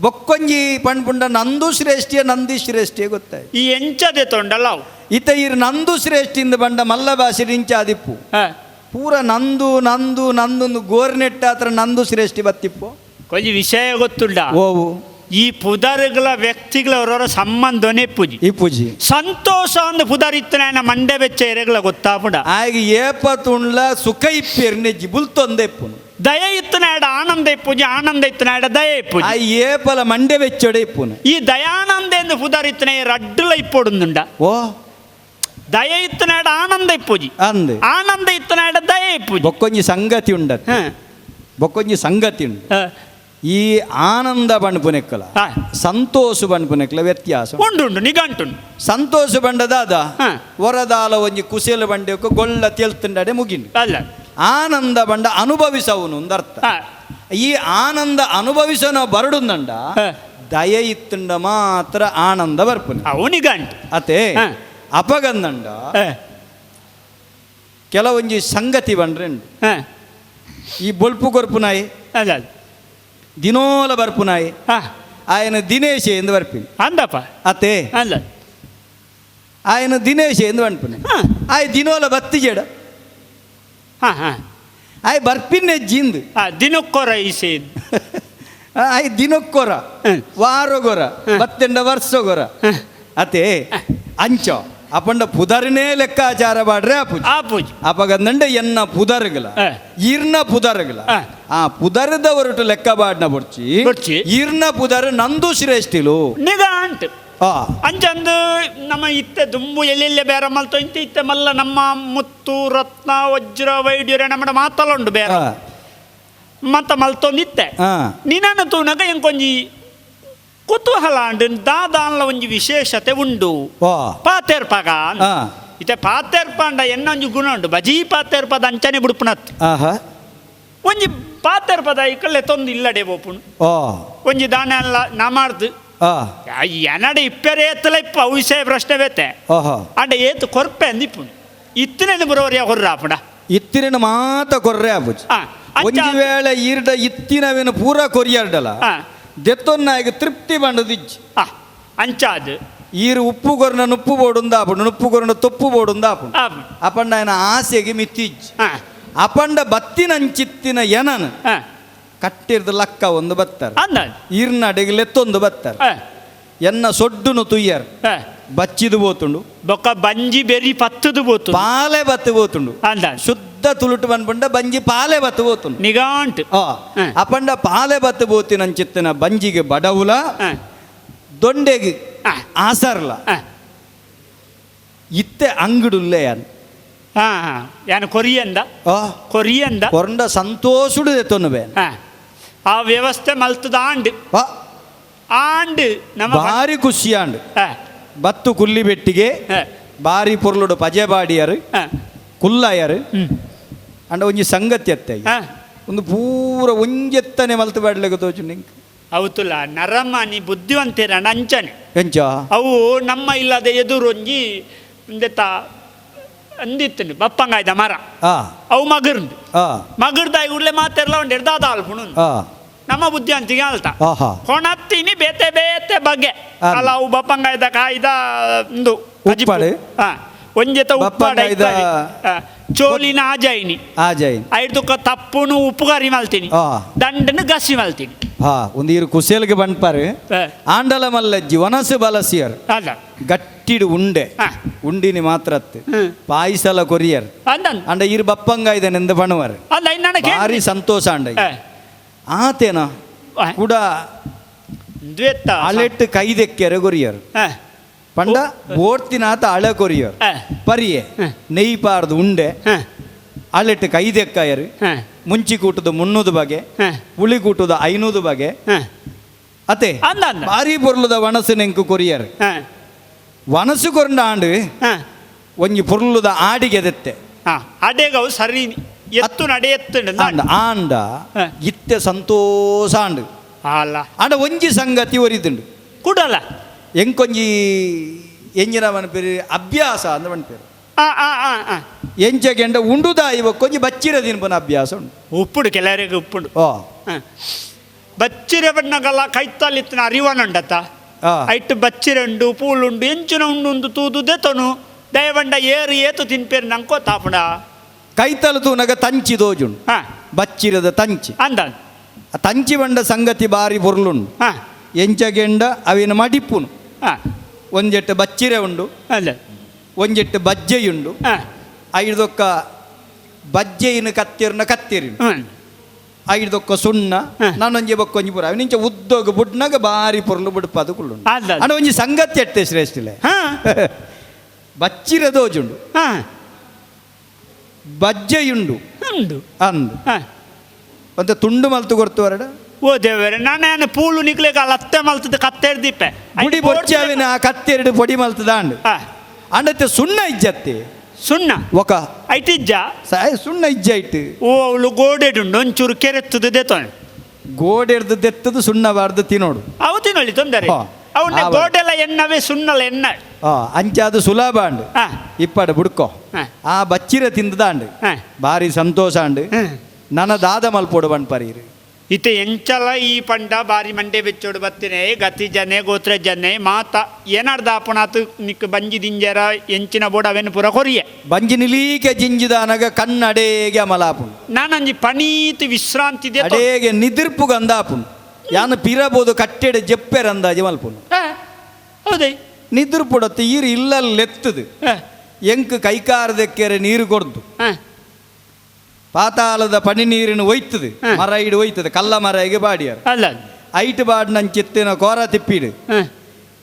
S4: ಬೊಕ್ಕೊಂಜಿ ಪಂಡ್ಪುಂಡ ನಂದು ಶ್ರೇಷ್ಠಿಯ ನಂದಿ ಶ್ರೇಷ್ಠಿಯ ಗೊತ್ತಾಯ್ತು
S3: ಈ ಎಂಚದೆ ತೊಂಡಲ್ಲ ಅವು
S4: ಈತ ಈರ್ ನಂದು ಶ್ರೇಷ್ಠಿಂದ ಬಂಡ ಮಲ್ಲ ಭಾಷೆ ಇಂಚಾದಿಪ್ಪು
S3: ಹಾ
S4: ಪೂರ ನಂದು ನಂದು ನಂದೊಂದು ಗೋರ್ನೆಟ್ಟ ಹತ್ರ ನಂದು ಶ್ರೇಷ್ಠಿ ಬತ್ತಿಪ್ಪು
S3: ಕೊಂಚ ವಿಷಯ ಗೊತ್ತುಂಡ
S4: ಓವು
S3: ಈ ಪುದರ್ಗಳ ವ್ಯಕ್ತಿಗಳ ಅವರವರ ಸಂಬಂಧನೇ ಪೂಜಿ
S4: ಈ ಪೂಜಿ
S3: ಸಂತೋಷ ಒಂದು ಪುದರ್ ಇತ್ತನ ಮಂಡೆ ಬೆಚ್ಚ ಎರೆಗಳ ಗೊತ್ತಾಪುಡ
S4: ಆಗ ಏಪ ತುಂಡ್ಲ ಸುಖ ಇಪ್ಪೇರ್ನೆ ಜಿಬುಲ್ ತೊಂದೆ ಇಪ್ಪುನು
S3: ದಯ ಇತ್ತನಾಡ ಆನಂದ ಪೂಜೆ ಆನಂದ ಇತ್ತನಾಡ ದಯ
S4: ಆ
S3: ಪೂಜೆ
S4: ಏಪಲ ಮಂಡೆ ಬೆಚ್ಚೊಡೆ ಇಪ್ಪುನು
S3: ಈ ದಯಾನಂದ ಎಂದು ಪುದರ್ ಇತ್ತನ ರಡ್ಡುಲ ಇಪ್ಪೊಡುಂದುಂಡ
S4: ಓ
S3: ದಯ ಇತ್ತನಾಡ ಆನಂದ ಪೂಜಿ
S4: ಅಂದೆ
S3: ಆನಂದ ಇತ್ತನಾಡ ದಯ ಪೂಜಿ
S4: ಬೊಕ್ಕೊಂಜಿ ಸಂಗತಿ ಉಂಡತ್
S3: ಹ,
S4: ಬೊಕ್ಕೊಂಜಿ ಸಂಗತಿ ಉಂಡು
S3: ಹ,
S4: ಈ ಆನಂದ ಬಣ್ಪುನೆಕ್ಕಲ
S3: ಹ.
S4: ಸಂತೋಷ ಬಣ್ಪುನೆಕ್ಕಲ ವ್ಯತ್ಯಾಸ
S3: ಉಂಡು ಉಂಡು ನಿಘಂಟುಂಡು
S4: ಸಂತೋಷ ಬಂಡದಾದ
S3: ಹ.
S4: ವರದಾಲ ಒಂಜಿ ಕುಸೇಲ ಬಂಡೆಕ್ಕು ಗೊಳ್ಳ ತೇಲ್ತಂಡಡೆ ಮುಗಿನು
S3: ಅಲ್ಲ
S4: ಆನಂದ ಬಂಡ ಅನುಭವಿಸವನು ಒಂದು ಅರ್ಥ
S3: ಹ,
S4: ಈ ಆನಂದ ಅನುಭವಿಸನ ಬರಡುಂದಂಡ
S3: ಹ.
S4: ದಯ ಇತ್ತಂಡ ಮಾತ್ರ ಆನಂದ ಬರ್ಪುನೆ
S3: ಅವು ನಿಘಂಟು
S4: ಅತೆ
S3: ಹ.
S4: ಅಪಗಂದಂಡ
S3: ಹ,
S4: ಕೆಲವೊಂಜಿ ಸಂಗತಿ ಬಂಡ್ರೆಂಡು
S3: ಹ,
S4: ಈ ಬೊಲ್ಪು ಕೊರ್ಪುನಾಯಿ
S3: ಅಲ್ಲ
S4: ದಿನೋಲ ಬರ್ಪುನಾಯಿ
S3: ಹ,
S4: ಆಯನ ದಿನೇಶ ಎಂದು ಬರ್ಪಿನಿ
S3: ಅಂದಪ್ಪ
S4: ಅತೆ
S3: ಅಲ್ಲ
S4: ಆಯನ ದಿನೇಶ ಎಂದು ಬಂಡ್ಪುನೆ
S3: ಹ,
S4: ಆಯ್ ದಿನೋಲ ಬತ್ತಿಜೇಡ
S3: ಹ, ಹ,
S4: ಆಯ್ ಬರ್ಪಿನ್ನೆ ಜಿಂದು
S3: ಹ, ದಿನಕ್ಕೊರ ಈಸೆ
S4: ಆಯ್ ದಿನಕ್ಕೊರ
S3: ಹ್ಮ್.
S4: ವಾರಗೊರ ಬತ್ತೆಂಡ ವರ್ಷಗೊರ ಅತೆ ಅಂಚ ಅಪಂಡ ಪುದರ್ನೇ ಲೆಕ್ಕಾಚಾರ ಬಾಡ್ರೆ ಆ ಪೂಜೆ
S3: ಆ ಪೂಜೆ
S4: ಅಪಗಂದಂಡ ಎನ್ನ ಪುದರ್ಗಲ
S3: ಹ.
S4: ಈರ್ನ ಪುದರ್ಗಲ
S3: ಹ.
S4: ಆ ಪುದರ್ದ ಹೊರಟು ಲೆಕ್ಕ ಬಾಡ್ನ ಬೊಡ್ಚಿ
S3: ಬೊಡ್ಚಿ.
S4: ಈರ್ನ ಪುದರ್ ನಂದು ಶ್ರೇಷ್ಠಿಲು
S3: ನಿಘಂಟು
S4: ಆ
S3: ಅಂಚಂದು ನಮ್ಮ ಇತ್ತೆ ದುಂಬು ಎಲ್ಲೆಲ್ಲೆ ಬೇರೆ ಮಲ್ತು ಇಂತ ಇತ್ತೆ ಮಲ್ಲ ನಮ್ಮ ಮುತ್ತು ರತ್ನ ವಜ್ರ ವೈಡ್ಯರ ನಮ್ಮ ಮಾತಲುಂಡು ಬೇರೆ
S4: ಆ,
S3: ಮತ್ತ ಮಲ್ತೊಂದಿತ್ತೆ
S4: ಆ.
S3: ನಿನ್ನ ತೂನಗ ಎಂಕೊಂಜಿ ಕುತೂಹಲ ಅಂಡು ದಾದಾನ್ಲ ಒಂಜಿ ವಿಶೇಷತೆ ಉಂಡು
S4: ಆ,
S3: ಪಾತೆರ್ಪಗ
S4: ಆ,
S3: ಇತ್ತೆ ಪಾತೆರ್ಪ ಅಂಡ ಎನ್ನೊಂಜಿ ಗುಣ ಉಂಡು ಬಜಿ ಪಾತೆರ್ಪದ ಅಂಚನೆ ಬಿಡುಪುನತ್
S4: ಆಹಾ
S3: ಒಂಜಿ ಪಾತೆರ್ಪದ ಇಕ್ಕಲ್ಲೆ ತೊಂದು ಇಲ್ಲಡೆ ಬೋಪುಣು
S4: ಆ,
S3: ಒಂಜಿ ದಾನ ಎಲ್ಲ ನಮಾರ್ದು
S4: ಆ,
S3: ಎನಡೆ ಇಪ್ಪೆರೆ ಎತ್ತಲ ಇಪ್ಪ ವಿಷಯ ಪ್ರಶ್ನೆ ಬೇತೆ
S4: ಆಹಾ
S3: ಅಂಡ ಏತು ಕೊರ್ಪೆ ಅಂದಿಪ್ಪುಣು ಇತ್ತಿನ ಬರೋರಿಯ ಹೊರ್ರಾಪುಡ
S4: ಇತ್ತಿನ ಮಾತ ಕೊರ್ರೆ ಆಪುಜಿ
S3: ಆ, ಅಂಚ-
S4: ಒಂಜಿ ವೇಳೆ ಈರ್ಡ ಇತ್ತಿನವೇನು ಪೂರ ಕೊರಿಯರ್ಡಲ
S3: ಆ,
S4: ದೆತ್ತೊನ್ನಾಗಿ ತೃಪ್ತಿ ಬಂಡದಿಜ್ಜಿ
S3: ಆ, ಅಂಚಾದು
S4: ಈರು ಉಪ್ಪು ಕೊರನ ನುಪ್ಪು ಬೋಡುಂದಾಪುಂಡು ನುಪ್ಪು ಕೊರನ ತೊಪ್ಪು ಬೋಡುಂದಾಪುಂಡು
S3: ಆ,
S4: ಅಪಂಡ ఆయన ಆಸೆಗೆ ಮಿತ್ತಿಜ್ಜಿ
S3: ಆ,
S4: ಅಪಂಡ ಬತ್ತಿನಂಚಿತ್ತಿನ ಎನನು
S3: ಆ,
S4: ಕಟ್ಟಿರ್ದು ಲಕ್ಕ ಒಂದು ಬತ್ತಾರೆ
S3: ಅಂದಾಜು
S4: ಈರ್ನ ಅಡೆಗೆ ಲೆತ್ತೊಂದು ಬತ್ತಾರೆ
S3: ಆ,
S4: ಎನ್ನ ಸೊಡ್ಡುನು ತುಯ್ಯರ್
S3: ಆ,
S4: ಬಚ್ಚಿದು ಬೋತುಂಡು
S3: ಬೊಕ್ಕ ಬಂಜಿ ಬೆರಿ ಪತ್ತದು ಬೋತು
S4: ಪಾಲೆ ಬತ್ತು ಬೋತುಂಡು
S3: ಅಂದಾಜು
S4: ಶುದ್ಧ ತುಳುಟು ಬಂದ್ಪಂಡ ಬಂಜಿ ಪಾಲೆ ಬತ್ತು ಬೋತುಂಡು
S3: ನಿಘಂಟು
S4: ಆ ಅಪಂಡ ಪಾಲೆ ಬತ್ತು ಬೋತಿನಂಚಿತ್ತಿನ ಬಂಜಿಗೆ ಬಡವುಲ
S3: ಆ,
S4: ದೊಂಡೆಗೆ
S3: ಆ,
S4: ಆಸರ್ಲ
S3: ಆ,
S4: ಇತ್ತೆ ಅಂಗಡುಲ್ಲೆ ಯಾನ್
S3: ಆ, ಆ, ಯಾನು ಕೊರಿಯಂದ
S4: ಆ
S3: ಕೊರಿಯಂದ
S4: ಕೊರಂಡ ಸಂತೋಷುಡು ಎತ್ತೊನ್ನು ಬೇನ್
S3: ಆ, ಆ ವ್ಯವಸ್ಥೆ ಮಲ್ತದ ಆಂಡು
S4: ಆ,
S3: ಆಂಡು ನಮ್ಮ
S4: ಭಾರಿ ಖುಷಿಯಾಂಡು
S3: ಆ,
S4: ಬತ್ತು ಕುಲ್ಲಿ ಬೆಟ್ಟಿಗೆ
S3: ಆ,
S4: ಬಾರಿ ಪೊರ್ಲುಡು ಪಜೆ ಬಾಡಿಯರು
S3: ಆ,
S4: ಕುಲ್ಲಾಯರು
S3: ಹ್ಮ್.
S4: ಅಂಡ ಒಂಜಿ ಸಂಗತಿ ಅತ್ತೆ
S3: ಆ,
S4: ಒಂದು ಪೂರ ಒಂಜೆತ್ತನೆ ಮಲ್ತು ಬಾಡ್ಲೆಗೆ ತೋಚು ನಿಂಗೆ
S3: ಹೌತುಲ್ಲ ನರಮ್ಮ ನೀ ಬುದ್ಧಿವಂತಿರ ಅಂಚನೆ
S4: ಎಂಚ
S3: ಅವು ನಮ್ಮ ಇಲ್ಲದೆ ಎದುರು ಒಂಜಿ ಒಂದೆತ್ತ ಅಂದಿತ್ತು ಬಪ್ಪಂಗಾಯ್ದ ಮರ
S4: ಆ
S3: ಅವು ಮಗರ್ಂದು
S4: ಆ
S3: ಮಗರ್ದಾಗಿ ಉಳ್ಳೆ ಮಾತೆರ್ಲ ಒಂದು ಎಡ್ದಾದ ಅಲ್ಪುಣು
S4: ಆ
S3: ನಮ್ಮ ಬುದ್ಧಿವಂತಿಗೆ ಅಲ್ತ
S4: ಆಹಾ
S3: ಕೊಣತ್ತೀನಿ ಬೇತೆ ಬೇತೆ ಬಗೆ
S4: ಆ.
S3: ಅಲ್ಲ ಅವು ಬಪ್ಪಂಗಾಯ್ದ ಕಾಯ್ದ ಒಂದು
S4: ಉಪ್ಪಾಡು?
S3: ಒಂಜೆತ ಉಪ್ಪಾಡ
S4: ಬಪ್ಪಂಗಾಯ್ದ
S3: ಚೋಲಿನ ಆಜಾಯಿನಿ
S4: ಆ ಜೈ
S3: ಐದು ತಪ್ಪುನು ಉಪ್ಪುಗಾರಿ ಮಲ್ತೀನಿ
S4: ಆ
S3: ದಂಡನು ಗಸಿ ಮಲ್ತೀನಿ
S4: ಹಾ ಒಂದು ಇರು ಕುಸೇಲ್ಗೆ ಬಂಡ್ಪಾರು ಆಂಡಲ ಮಲ್ಲಜ್ಜಿ ಒನಸು ಬಲಸಿಯರ್
S3: ಅಲ್ಲ
S4: ಗಟ್ಟಿಡು ಉಂಡೆ ಉಂಡಿನಿ ಮಾತ್ರ ಪಾಯಿಸಲ ಕೊರಿಯರ್
S3: ಅಂದನ್
S4: ಅಂಡ ಇರು ಬಪ್ಪಂಗ ಇದೆ ನೆಂದು ಬಣವರ್
S3: ಅಲ್ಲ ನನಗೆ
S4: ಭಾರಿ ಸಂತೋಷ ಅಂಡ ಆತೇನ ಕೂಡ
S3: ದ್ವೇತ
S4: ಅಲೆಟ್ಟು ಕೈದೆಕ್ಕೆರೆ ಕೊರಿಯರ್ ಪಂಡ ಓಡ್ತಿನಾತ ಹಳೆ ಕೊರಿಯರ್ ಪರಿಯೆ ನೆಯ್ ಪಾರ್ದು ಉಂಡೆ ಅಲೆಟ್ಟು ಕೈದೆಕ್ಕಾಯರು ಮುಂಚಿ ಕೂಟದ 300 ಬಗೆ ಹುಳಿ ಕೂಟದ 500 ಬಗೆ ಅತೆ ಭಾರಿ ಪೊರ್ಲುದ ವನಸು ನೆಂಕು ಕೊರಿಯರ್ ವನಸು ಕೊಂಡ ಆಂಡು ಒಂಜಿ ಪೊರ್ಲುದ ಆಡಿಗೆ ದೆತ್ತೆ
S3: ಅಡೆಗವು ಸರಿ ಎತ್ತು ನಡೆ ಎತ್ತು
S4: ಆಂಡ ಇತ್ತೆ ಸಂತೋಷ ಆಂಡು
S3: ಅಲ್ಲ
S4: ಆಂಡ ಒಂಜಿ ಸಂಗತಿ ಒರಿದುಂಡು
S3: ಕೂಡಲ್ಲ
S4: ಎಂಕೊಂಜಿ ಎಂಜಿನ ಮನಪೇರು ಅಭ್ಯಾಸ ಅಂದ ಮನಪೇರು ಎಂಚಗೆಂಡ ಉಂಡುದ ಇವ ಕೊಂಚ ಬಚ್ಚಿರ ದಿನಪನ ಅಭ್ಯಾಸ ಉಂಟು
S3: ಉಪ್ಪುಡು ಕೆಲವರಿಗೆ ಉಪ್ಪುಡು
S4: ಓ
S3: ಬಚ್ಚಿರ ಬಣ್ಣಗಲ್ಲ ಕೈತಲ್ಲಿತ್ತಿನ ಅರಿವನುಂಡತ್ತ ಐಟ್ ಬಚ್ಚಿರಂಡು ಪೂಳುಂಡು ಎಂಚಿನ ಉಂಡು ತೂದು ದೆತನು ದಯವಂಡ ಏರು ಏತು ತಿನ್ಪೇರು ನಂಕೋ ತಾಪುಡ
S4: ಕೈತಲು ತೂನಗ ತಂಚಿ ದೋಜುಂಡು ಬಚ್ಚಿರದ ತಂಚಿ
S3: ಅಂದ
S4: ತಂಚಿ ಬಂಡ ಸಂಗತಿ ಬಾರಿ ಬೊರ್ಲುಂಡು ಎಂಚಗೆಂಡ ಅವಿನ ಮಡಿಪುನು ಒಂಜೆಟ್ಟು ಬಚ್ಚಿರೆ ಉಂಡು
S3: ಅಲ್ಲ
S4: ಒಂಜೆಟ್ಟು ಬಜ್ಜೆಯುಂಡು ಐದೊಕ್ಕ ಬಜ್ಜೆಯಿನ ಕತ್ತಿರ್ನ ಕತ್ತಿರಿ ಐದೊಕ್ಕ ಸುಣ್ಣ ನಾನೊಂಜಿ ಬಕ್ಕೊಂಜಿ ಪುರ ಅವಿನಿಂಚ ಉದ್ದೋಗ ಬುಡ್ನಾಗ ಬಾರಿ ಪೊರ್ಲು ಬುಡ್ಪದು ಕುಳ್ಳುಂಡು ಅಣ್ಣ ಒಂಜಿ ಸಂಗತಿ ಎಟ್ಟೆ ಶ್ರೇಷ್ಠಿಲೆ ಬಚ್ಚಿರ ದೋಜುಂಡು ಬಜ್ಜೆಯುಂಡು ಅಂದು ಒಂದು ತುಂಡು ಮಲ್ತು ಕೊಡ್ತು ಹೊರಡ
S3: ಓ ದೇವರೇ ನಾನೇನು ಪೂಳು ನಿಕ್ಲಿಕ್ಕೆ ಅಲ್ಲಿ ಅತ್ತೆ ಮಲ್ತದ ಕತ್ತೆರಡು ದೀಪೆ
S4: ಗುಡಿ ಬೊಚ್ಚಾವಿನ ಆ ಕತ್ತೆರಡು ಪೊಡಿ ಮಲ್ತದ ಅಂಡು ಅಂಡತ್ತೆ ಸುಣ್ಣ ಇಜ್ಜತ್ತೆ
S3: ಸುಣ್ಣ
S4: ಒಕ
S3: ಐಟಿಜ್ಜ
S4: ಸುಣ್ಣ ಇಜ್ಜ ಐಟ್
S3: ಓ ಅವಳು ಗೋಡೆಡುಂಡು ಒಂಚೂರು ಕೆರೆತ್ತದು ದೇತೋಣೆ
S4: ಗೋಡೆಡ್ದು ದೆತ್ತದು ಸುಣ್ಣ ಬಾರ್ದು ತಿನ್ನೋಡು
S3: ಅವು ತಿನ್ನೊಳ್ಳಿ ತೊಂದರೆ ಅವನ್ನ ಗೋಡೆಲ್ಲ ಎಣ್ಣವೇ ಸುಣ್ಣಲ್ಲ ಎಣ್ಣ
S4: ಅಂಚಾದು ಸುಲಭ ಅಂಡು ಇಪ್ಪಡ ಬುಡ್ಕೋ ಆ ಬಚ್ಚಿರ ತಿಂದದ ಅಂಡು ಬಾರಿ ಸಂತೋಷ ಅಂಡು ನನ್ನ ದಾದ ಮಲ್ಪೋಡು ಬಣ್ಪರೀರಿ
S3: ಇತ್ತೆ ಎಂಚಲ ಈ ಪಂಡ ಬಾರಿ ಮಂಡೆ ಬೆಚ್ಚೋಡು ಬತ್ತಿನೇ ಗತಿ ಜನೆ ಗೋತ್ರ ಜನೆ ಮಾತ ಏನಾರ್ದ ಅಪನಾತು ನಿಕ್ ಬಂಜಿ ದಿಂಜರ ಎಂಚಿನ ಬೋಡ ಅವೆನು ಪುರ ಕೊರಿಯೆ
S4: ಬಂಜಿ ನಿಲೀಕೆ ಜಿಂಜಿದಾನಗ ಕಣ್ಣಡೇಗೆ ಅಮಲಾಪುನ್
S3: ನಾನಂಜಿ ಪಣೀತು ವಿಶ್ರಾಂತಿ
S4: ಅಡೇಗೆ ನಿದಿರ್ಪು ಗಂದಾಪುನ್ ಯಾನು ಪಿರಬೋದು ಕಟ್ಟೆಡೆ ಜೆಪ್ಪೆರ ಅಂದಾಜಿ ಮಲ್ಪುನು
S3: ಹೌದೇ
S4: ನಿದಿರ್ಪುಡತ್ತು ಈರು ಇಲ್ಲಲ್ಲಿ ಎತ್ತದು ಎಂಕ್ ಕೈಕಾರದಕ್ಕೆರೆ ನೀರು ಕೊಡ್ದು ಪಾತಾಳದ ಪನಿ ನೀರಿನ ಒಯ್ತದೆ ಮರ ಇಡು ಒಯ್ತದೆ ಕಲ್ಲ ಮರಗೆ ಬಾಡಿಯಾರ
S3: ಅಲ್ಲ
S4: ಐಟ್ ಬಾಡ್ ನನ್ ಚಿತ್ತಿನ ಕೋರ ತಿಪ್ಪಿಡು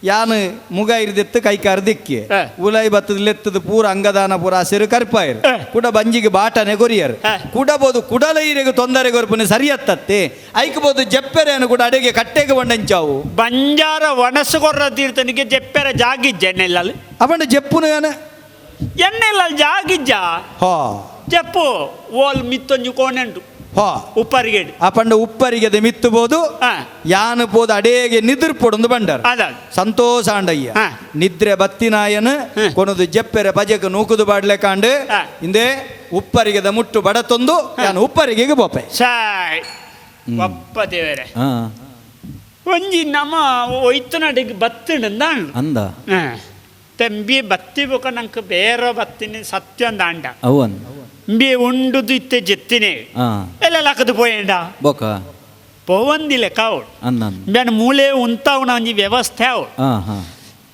S4: ಯಾನು ಮುಗ ಇರ್ದೆತ್ತು ಕೈಕಾರ ದಿಕ್ಕಿ ಉಲೈ ಬತ್ತದ ಲೆತ್ತದ ಪೂರ ಅಂಗದಾನ ಪೂರ ಹಸಿರು ಕರ್ಪಾಯರು ಕುಡ ಬಂಜಿಗೆ ಬಾಟನೆ ಕೊರಿಯರು ಕುಡಬಹುದು ಕುಡಲೈರಿಗೆ ತೊಂದರೆ ಗೊರ್ಪನೆ ಸರಿಯತ್ತತ್ತೆ ಐಕಬಹುದು ಜಪ್ಪೆರೇನು ಕೂಡ ಅಡೆಗೆ ಕಟ್ಟೆಗೆ ಬಂಡಂಚಾವು
S3: ಬಂಜಾರ ವನಸು ಕೊರ್ರ ತೀರ್ಥನಿಗೆ ಜಪ್ಪೆರ ಜಾಗಿಜ್ಜ ಎಣ್ಣೆಲ್ಲ
S4: ಅವನ ಜಪ್ಪುನು ಏನ
S3: ಎಣ್ಣೆಲ್ಲ ಜಾಗಿಜ್ಜ
S4: ಹೋ
S3: ಜಪ್ಪು ಓಲ್ ಮಿತ್ತೊಂಜು ಕೋಣೆಂಟು
S4: ಹೋ
S3: ಉಪ್ಪರಿಗೆ
S4: ಅಪಂಡ ಉಪ್ಪರಿಗೆ ಮಿತ್ತುಬೋದು ಯಾನು ಪೋದು ಅಡೇಗೆ ನಿದ್ರ ಪೊಡೊಂದು ಬಂಡಾರ ಸಂತೋಷ ಅಂಡಯ್ಯ ನಿದ್ರೆ ಬತ್ತಿನಾಯನ ಕೊನದು ಜಪ್ಪೆರೆ ಪಜಕ ನೂಕುದು ಬಾಡ್ಲೆ ಕಾಂಡು ಹಿಂದೆ ಉಪ್ಪರಿಗೆದ ಮುಟ್ಟು ಬಡತೊಂದು ಯಾನು ಉಪ್ಪರಿಗೆ ಬೋಪೆ
S3: ಸಾಯ್ ಒಪ್ಪ ದೇವರೇ ಒಂಜಿ ನಮ್ಮ ಒಯ್ತು ನಡಿಗೆ ಬತ್ತಿಂಡ
S1: ಅಂದ
S3: ತೆಂಬಿ ಬತ್ತಿ ಬೊಕ ನಂಗೆ ಬೇರೆ ಬತ್ತಿನಿ ಸತ್ಯ ಅಂದ
S1: ಅವನ್
S3: ಬಿ ಉಂಡುದು ಇತ್ತೆ ಜೆತ್ತಿನೇ ಎಲ್ಲ ಲಕ್ಕದು ಪೋಯಂಡ
S1: ಬೊಕ
S3: ಪೋವಂದಿಲ್ಲ ಕಾವಡ್
S1: ಅಂದನ್
S3: ಬೇನ ಮೂಲೆ ಉಂತಾವಣ ಒಂಜಿ ವ್ಯವಸ್ಥೆ ಅವು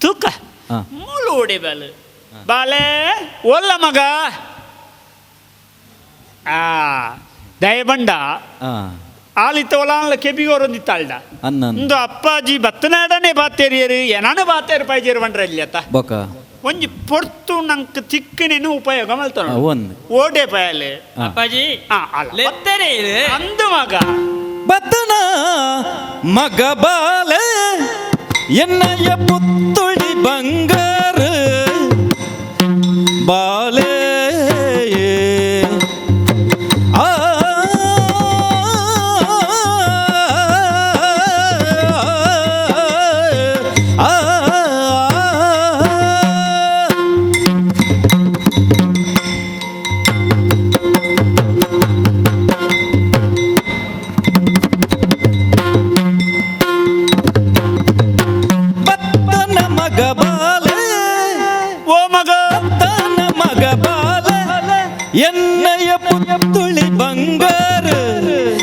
S3: ತೂಕ ಮೂಲು ಓಡಿ ಬಾಲು ಬಾಲೆ ಒಲ್ಲ ಮಗ ದಯಬಂಡ ಆಲಿತ ಒಲ ಕೆಬಿಗೋರೊಂದಿತ್ತಾಳ್ಡ ಒಂದು ಅಪ್ಪಾಜಿ ಬತ್ತನಾಡನೆ ಬಾತೇರಿಯರು ಏನಾನು ಬಾತೇರು ಪಾಯ್ಜೇರು ಬಂಡ್ರಲ್ಲಿ ಅತ್ತ
S1: ಬೊಕ
S3: ಒಂಜಿ ಪೊರ್ತು ನಂಕ್ ತಿಕ್ಕನೇನು ಉಪಯೋಗ ಮಲ್ತಾನ ಓಡೆ ಪಾಯಲೆ
S5: ಅಪ್ಪಾಜಿ
S3: ಅಂದು ಮಗ
S4: ಬತ್ತನ ಮಗ ಬಾಲೆ ಎನ್ನಯ್ಯ ಪುತ್ತುಳಿ ಬಂಗಾರ ಬಾಲೆ ಎನ್ನಯ ಪುತ್ತುಳಿ ಬಂಗಾರ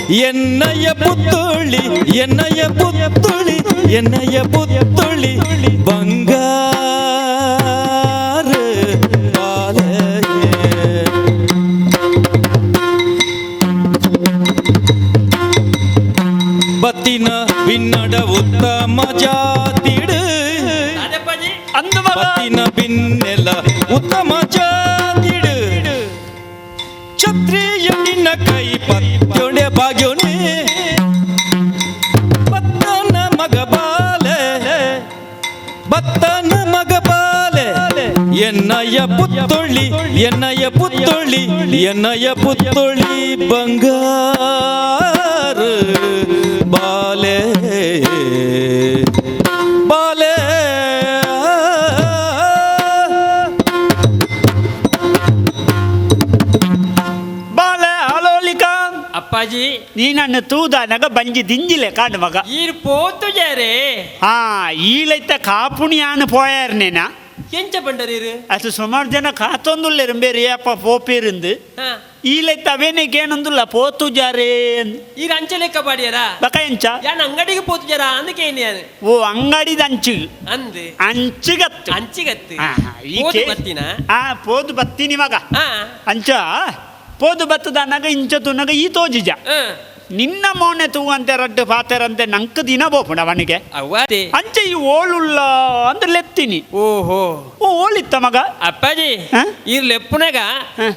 S4: ಎನ್ನಯ ಪುತ್ತುಳಿ ಎನ್ನಯ ಪುತ್ತುಳಿ ಎನ್ನಯ ಪುತ್ತುಳಿ ಬಂಗಾರ ಬಾಲೆಯೇ. ಬತ್ತಿನ ಬಿನ್ನಡ ಉತ್ತಮ ಜಾತಿಡು ಬತ್ತಿನ ಬಿನ್ನೆಲ್ಲ ಉತ್ತಮ ಜಾತಿಡು ಕ್ಷತ್ರಿಯ ನಿನ್ನ ಕೈ ಪತ್ಯೊಡೆ ಭಾಗ್ಯೋನೆ ಬತ್ತನ ಮಗ ಬಾಲೆ ಬತ್ತನ ಮಗ ಬಾಲೆ ಎನ್ನಯ ಪುತ್ತೊಳ್ಳಿ ಎನ್ನಯ ಪುತ್ತೊಳ್ಳಿ ಎನ್ನಯ ಪುತ್ತೊಳ್ಳಿ ಬಂಗಾರ ಬಾಲೆ ಬಾಲೆ.
S3: ಬಾಲೆ ಹಲೋಲಿಕ
S5: ಅಪ್ಪಾಜಿ
S3: ನೀ ನನ್ನ ತೂದಾನಾಗ ಬಂಜಿ ದಿಂಜಿಲೆ ಕಾಡು ಮಗ
S5: ಈರ್ ಪೋತು ಜಾರೆ
S3: ಹಾ ಈಲೈತ ಕಾಪುಣಿ ಆನು ಪೋಯಾರ್ನೇನಾ
S5: ಎಂಚ ಬಂಡರೀರು
S3: ಅದು ಸುಮಾರು ಜನ ಕಾತೊಂದುಲ್ಲೇರು ಬೇರೆ ಅಪ್ಪ ಪೋಪಿருந்து
S5: ಹಾ
S3: ಈಲೈತ ಅವೇನಿಗೆ ಏನೊಂದುಲ್ಲ ಪೋತು ಜಾರೇ
S5: ಈಗ ಅಂಚೆ ಲೆಕ್ಕ ಬಾಡಿಯಾರ
S3: ಬಕ ಎಂಚ
S5: ಯಾನ್ ಅಂಗಡಿಗೆ ಪೋತು ಜಾರ ಅಂದಕ್ಕೆ ಏನ್ ಯಾನು
S3: ಓ ಅಂಗಡಿದ ಅಂಚು
S5: ಅಂದ್
S3: ಅಂಚಿಗತ್ತು
S5: ಅಂಚಿಗತ್ತು
S3: ಆ, ಈ
S5: ಪೋತು
S3: ಕೇ-
S5: ಬತ್ತಿನ
S3: ಆ ಪೋದು ಬತ್ತೀನಿ ಮಗ
S5: ಹಾ
S3: ಅಂಚ ಪೋದು ಬತ್ತದನಾಗ ಇಂಚ ತುನಗ ಈ ತೋಜಿಜ
S5: ಹಾ
S3: ನಿನ್ನ ಮೋನೆ ತೂ ಅಂತೆ ರಡ್ಡು ಪಾತೆರಂತೆ ನಂಕ ದಿನ ಬೋಪುಣ ಅವನಿಗೆ
S5: ಅವ್ವಾದೆ
S3: ಅಂಚೆ ಈ ಓಳುಲ್ಲ ಅಂದ್ರೆ ಲೆತ್ತೀನಿ
S5: ಓಹೋ
S3: ಓ ಓಳಿತ್ತ ಮಗ
S5: ಅಪ್ಪಾಜಿ
S3: ಹಾ?
S5: ಈರ್ ಲೆಪ್ಪುನಾಗ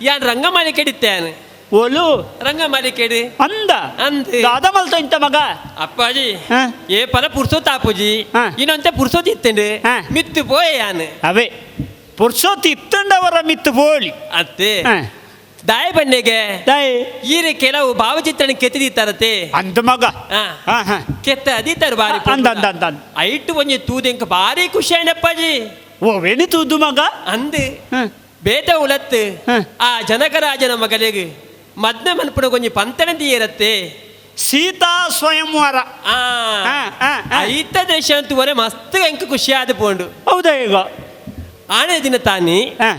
S5: ಯಾನ್ ರಂಗ ಮಾಡಿ ಕೆಡಿತ್ತಾನು
S3: ಓಲು
S5: ರಂಗ ಮಾಡಿ ಕೆಡಿ
S3: ಅಂದ
S5: ಅಂದ್
S3: ದಾದ ಮಲ್ತ ಇಂತ ಮಗ
S5: ಅಪ್ಪಾಜಿ
S3: ಹಾ?
S5: ಏ ಪಲ ಪುರ್ಸೋತ್ ಆಪುಜಿ
S3: ಹಾ.
S5: ಇನ್ನೊಂತೆ ಪುರ್ಸೋತ್ ಇತ್ತಂಡು
S3: ಹಾ.
S5: ಮಿತ್ತು ಪೋಯೆ ಯಾನು
S3: ಅವೇ ಪುರ್ಸೋತ್ ಇತ್ತಂಡವರ ಮಿತ್ತು ಬೋಳಿ
S5: ಅತ್ತೆ
S3: ಹ.
S5: ದಾಯ ಬಣ್ಣೆಗೆ
S3: ದಯೆ
S5: ಈರೆ ಕೆಲವು ಭಾವಚಿತ್ರಣ ಕೆತ್ತಿದಿತ್ತಾರತೆ
S3: ಅಂದ ಮಗ
S5: ಹಾ
S3: ಹಾ ಹಾ
S5: ಕೆತ್ತ ಅದಿತ್ತಾರ ಬಾರಿ
S3: ಅಂದ ಅಂದ ಅಂದ ಅಂದ.
S5: ಐಟು ಒಂಜಿ ತೂದೆಂಕ ಬಾರಿ ಖುಷಿ ಆಯ್ನಪ್ಪಾಜಿ
S3: ಓ ವೆನಿತುದು ಮಗ
S5: ಅಂದ್
S3: ಹ.
S5: ಬೇತ ಉಳತ್ತು
S3: ಹ.
S5: ಆ ಜನಕರಾಜನ ಮಗಲಿಗೆ ಮದ್ನ ಮನ್ಪುಣ ಕೊಂಚ ಪಂತನಂದಿ ಇರತ್ತೆ
S3: ಸೀತಾ ಸ್ವಯಂವರ
S5: ಆ
S3: ಹಾ, ಹಾ, ಹಾ.
S5: ಐತ ದೇಶ ಅಂತುವರೆ ಮಸ್ತ್ ಎಂಕ ಖುಷಿ ಆದ ಪೋಂಡು
S3: ಹೌದಾ ಈಗ
S5: ಆನೆ ದಿನ ತಾನಿ
S3: ಹಾ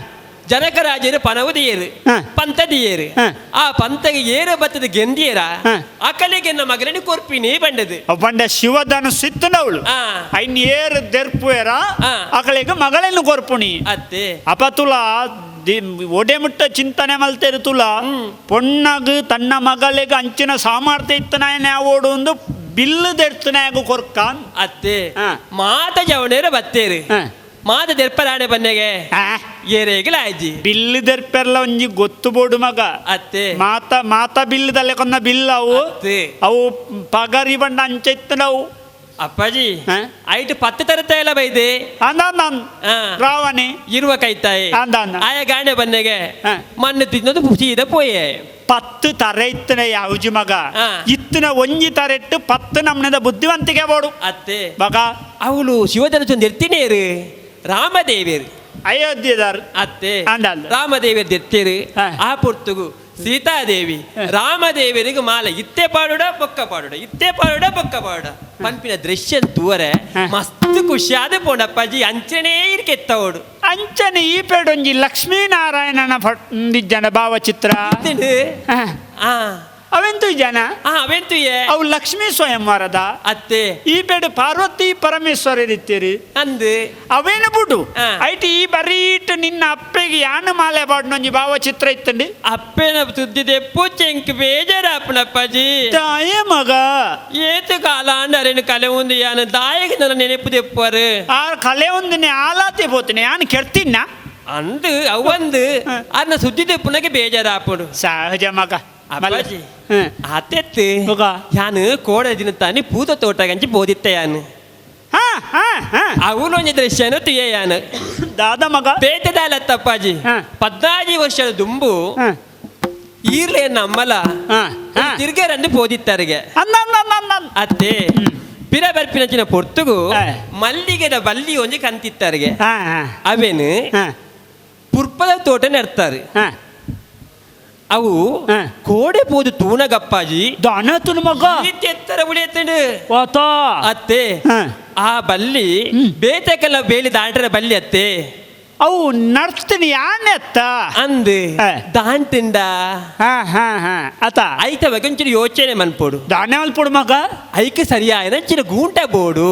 S5: ಜನಕರಾಜರು ಪನವದಿಯರು
S3: ಹ.
S5: ಪಂತದಿಯರು
S3: ಹ.
S5: ಆ ಪಂತಗೆ ಏರ ಬತ್ತದ ಗೆಂದಿಯರ
S3: ಹ.
S5: ಅಕಲಿಗೆ ನಮ್ಮ ಮಗನಿಗೆ ಕೊರ್ಪಿನಿ ಬಂಡದು
S3: ಬಂಡ ಶಿವಧನು ಸಿತ್ತನವಳು
S5: ಆ.
S3: ಐನ್ ಏರು ದೆರ್ಪುಯರ
S5: ಆ.
S3: ಅಕಳಿಗೆ ಮಗಳನ್ನು ಕೊರ್ಪುಣಿ
S5: ಅತ್ತೆ
S3: ಅಪತುಲ ಒಡೆ ಮುಟ್ಟ ಚಿಂತನೆ ಮಲ್ತೆರು ತುಲ ಪೊಣ್ಣಗ ತನ್ನ ಮಗಳಿಗೆ ಅಂಚಿನ ಸಾಮರ್ಥ್ಯ ಇತ್ತನಾಯನೆ ಓಡು ಒಂದು ಬಿಲ್ಲು ದೆರ್ತನಾಯಗು ಕೊರ್ಕಾನ್
S5: ಅತ್ತೆ
S3: ಹ.
S5: ಮಾತ ಜವಣೇರ ಬತ್ತೇರು
S3: ಹ.
S5: ಮಾತ ದೆರ್ಪರಾಣೆ ಬನ್ನೆಗೆ
S3: ಆ,
S5: ಏರೇಗಿಲ ಆಯ್ಜಿ
S3: ಬಿಲ್ಲು ದೆರ್ಪೆರ್ಲ ಒಂಜಿ ಗೊತ್ತು ಬೋಡು ಮಗ
S5: ಅತ್ತೆ
S3: ಮಾತ ಬಿಲ್ಲದಲ್ಲೇ ಕೊನ್ನ ಬಿಲ್ ಅವು
S5: ಅತ್ತೆ.
S3: ಅವು ಪಗರಿ ಬಂಡ ಅಂಚೆ ಇತ್ತನವು
S5: ಅಪ್ಪಾಜಿ
S3: ಹ?
S5: ಐಟು ಪತ್ತು ತರತ ಎಲ್ಲ ಬೈದೆ
S3: ಅಂದ
S5: ಹಾ.
S3: ರಾವಣಿ
S5: ಇರುವ ಕೈತಾಯಿ
S3: ಅಂದ ಅಂದ.
S5: ಆಯ ಗಾಣೆ ಬನ್ನೆಗೆ
S3: ಹ.
S5: ಮಣ್ಣು ತಿನ್ನೋದು ಸೀದ ಪೋಯೆ
S3: 10 ತರೆ ಇತ್ತನ ಯಾವ್ಜಿ ಮಗ
S5: ಹಾ.
S3: ಇತ್ತನ ಒಂಜಿ ತರೆಟ್ಟು 10 ನಮ್ನದ ಬುದ್ಧಿವಂತಿಕೆ ಬೋಡು
S5: ಅತ್ತೆ
S3: ಮಗ
S5: ಅವಳು ಶಿವಧನುಸೊಂದು ಎರ್ತಿನೇರು ರಾಮದೇವಿಯರು
S3: ಅಯೋಧ್ಯದಾರ್
S5: ಅತ್ತೆ
S3: ಅಂದ ಅಂದ.
S5: ರಾಮದೇವಿಯರ್ ಎತ್ತೇರು
S3: ಹ.
S5: ಆ ಪೊರ್ತುಗು ಸೀತಾದೇವಿ ರಾಮದೇವಿಯರಿಗೆ ಮಾಲ ಇತ್ತೆ ಪಾಡುಡ ಬೊಕ್ಕ ಪಾಡುಡ ಇತ್ತೆ ಪಾಡುಡ ಬೊಕ್ಕ ಪಾಡುಡ ಪಂಪಿನ ದೃಶ್ಯ ತೂವರೆ
S3: ಹ.
S5: ಮಸ್ತ್ ಖುಷಿಯಾದ ಪೋಂಡಪ್ಪಾಜಿ ಅಂಚನೆ ಇರ್ಕೆತ್ತವಡು
S3: ಅಂಚನೆ ಈ ಪೇಡೊಂಜಿ ಲಕ್ಷ್ಮೀನಾರಾಯಣನ ಜನ ಭಾವಚಿತ್ರ
S5: ಇತ್ತಂಡು
S3: ಹ.
S5: ಆ
S3: ಅವೆಂತು ಜನ
S5: ಅವೆಂತು
S3: ಅವು ಲಕ್ಷ್ಮೀ ಸ್ವಯಂವರದ
S5: ಅತ್ತೆ
S3: ಈ ಪೇಡು ಪಾರ್ವತಿ ಪರಮೇಶ್ವರರಿತ್ತೀರಿ
S5: ಅಂದು
S3: ಅವೇನು ಬಿಡು
S5: ಹ.
S3: ಐಟಿ ಈ ಬರೀಟ್ ನಿನ್ನ ಅಪ್ಪೆಗೆ ಯಾನು ಮಾಲೆ ಬಾಡ್ನೊಂಜಿ ಭಾವಚಿತ್ರ ಇತ್ತಂಡಿ
S5: ಅಪ್ಪೇನ ಸುದ್ದಿದೆ ಪೂಚೆಂಕ್ ಬೇಜಾರಪ್ಪನಪ್ಪಾಜಿ
S3: ತಾಯೇ ಮಗ
S5: ಏತು ಕಾಲ ಅಂಡರೇನು ಕಲೆ ಒಂದು ಯಾನ ದಾಯಗೆ ನನ್ನ ನೆನಪು ತೆಪ್ಪರು
S3: ಆ ಕಲೆ ಒಂದಿನ ಆಲಾತಿ ಹೋತೀನಿ ಯಾನು ಕೆಡ್ತೀನ
S5: ಅಂದು ಅವಂದು ಅದನ್ನ ಸುದ್ದಿ ತೆಪ್ಪುನಗೆ ಬೇಜಾರಾಪಡು
S3: ಸಹಜ ಮಗ
S5: ಅಪ್ಪಾಜಿ
S3: ಹ.
S5: ಅತ್ತೆತ್ತು
S3: ಹೋಗ.
S5: ಯಾನು ಕೋಡ ದಿನ ತಾನಿ ಪೂತ ತೋಟಗಂಚಿ ಬೋದಿತ್ತ ಯಾನು
S3: ಹ, ಹ, ಹ.
S5: ಅವನೊಂದು ದೃಶ್ಯನು ತುಯ್ಯ ಯಾನು
S3: ದಾದ ಮಗ
S5: ಬೇತದಾಲತ್ತಪ್ಪಾಜಿ
S3: ಹ.
S5: 14 ವರ್ಷದ ದುಂಬು
S3: ಹ,
S5: ಈರ್ಲೆ ನಮ್ಮಲ
S3: ಹ, ಹ.
S5: ತಿರ್ಗರಂದು ಬೋದಿತ್ತರಿಗೆ
S3: ಅಂದ ಅಂದ ಅಂದ ಅಂದ ಅಂದ.
S5: ಅತ್ತೆ ಪಿರ ಬರ್ಪಿನಚಿನ ಪೊರ್ತುಗು
S3: ಹ.
S5: ಮಲ್ಲಿಗೆದ ಬಲ್ಲಿ ಒಂಜಿ ಕಂತಿತ್ತರಿಗೆ
S3: ಹ, ಹ,
S5: ಅವೇನು
S3: ಹ,
S5: ಪುರ್ಪದ ತೋಟ ನೆಡ್ತಾರೆ
S3: ಹ.
S5: ಅವು
S3: ಹ.
S5: ಕೋಡೆ ಪೋದು ತೂನಗಪ್ಪಾಜಿ
S3: ದಾನ ತುನು ಮಗ
S5: ಎತ್ತರ ಉಳಿಯತ್ತಂಡು
S3: ಓತೋ
S5: ಅತ್ತೆ
S3: ಹ.
S5: ಆ ಬಲ್ಲಿ ಬೇತಕ್ಕೆಲ್ಲ ಬೇಲಿ ದಾಟರ ಬಲ್ಲಿ ಅತ್ತೆ
S3: ಅವು ನಡ್ತೀನಿ ಯಾನೆತ್ತ
S5: ಅಂದು
S3: ಹಾ.
S5: ದಾಂಟಿಂಡ
S3: ಅತ
S5: ಐತ ಒಂಚೂರು ಯೋಚನೆ ಮನ್ಪೋಡು
S3: ದಾನೆ ಮಲ್ಪುಡು ಮಗ
S5: ಐಕೆ ಸರಿಯಾದ ಅಂಚಿನ ಗೂಂಟ ಬೋಡು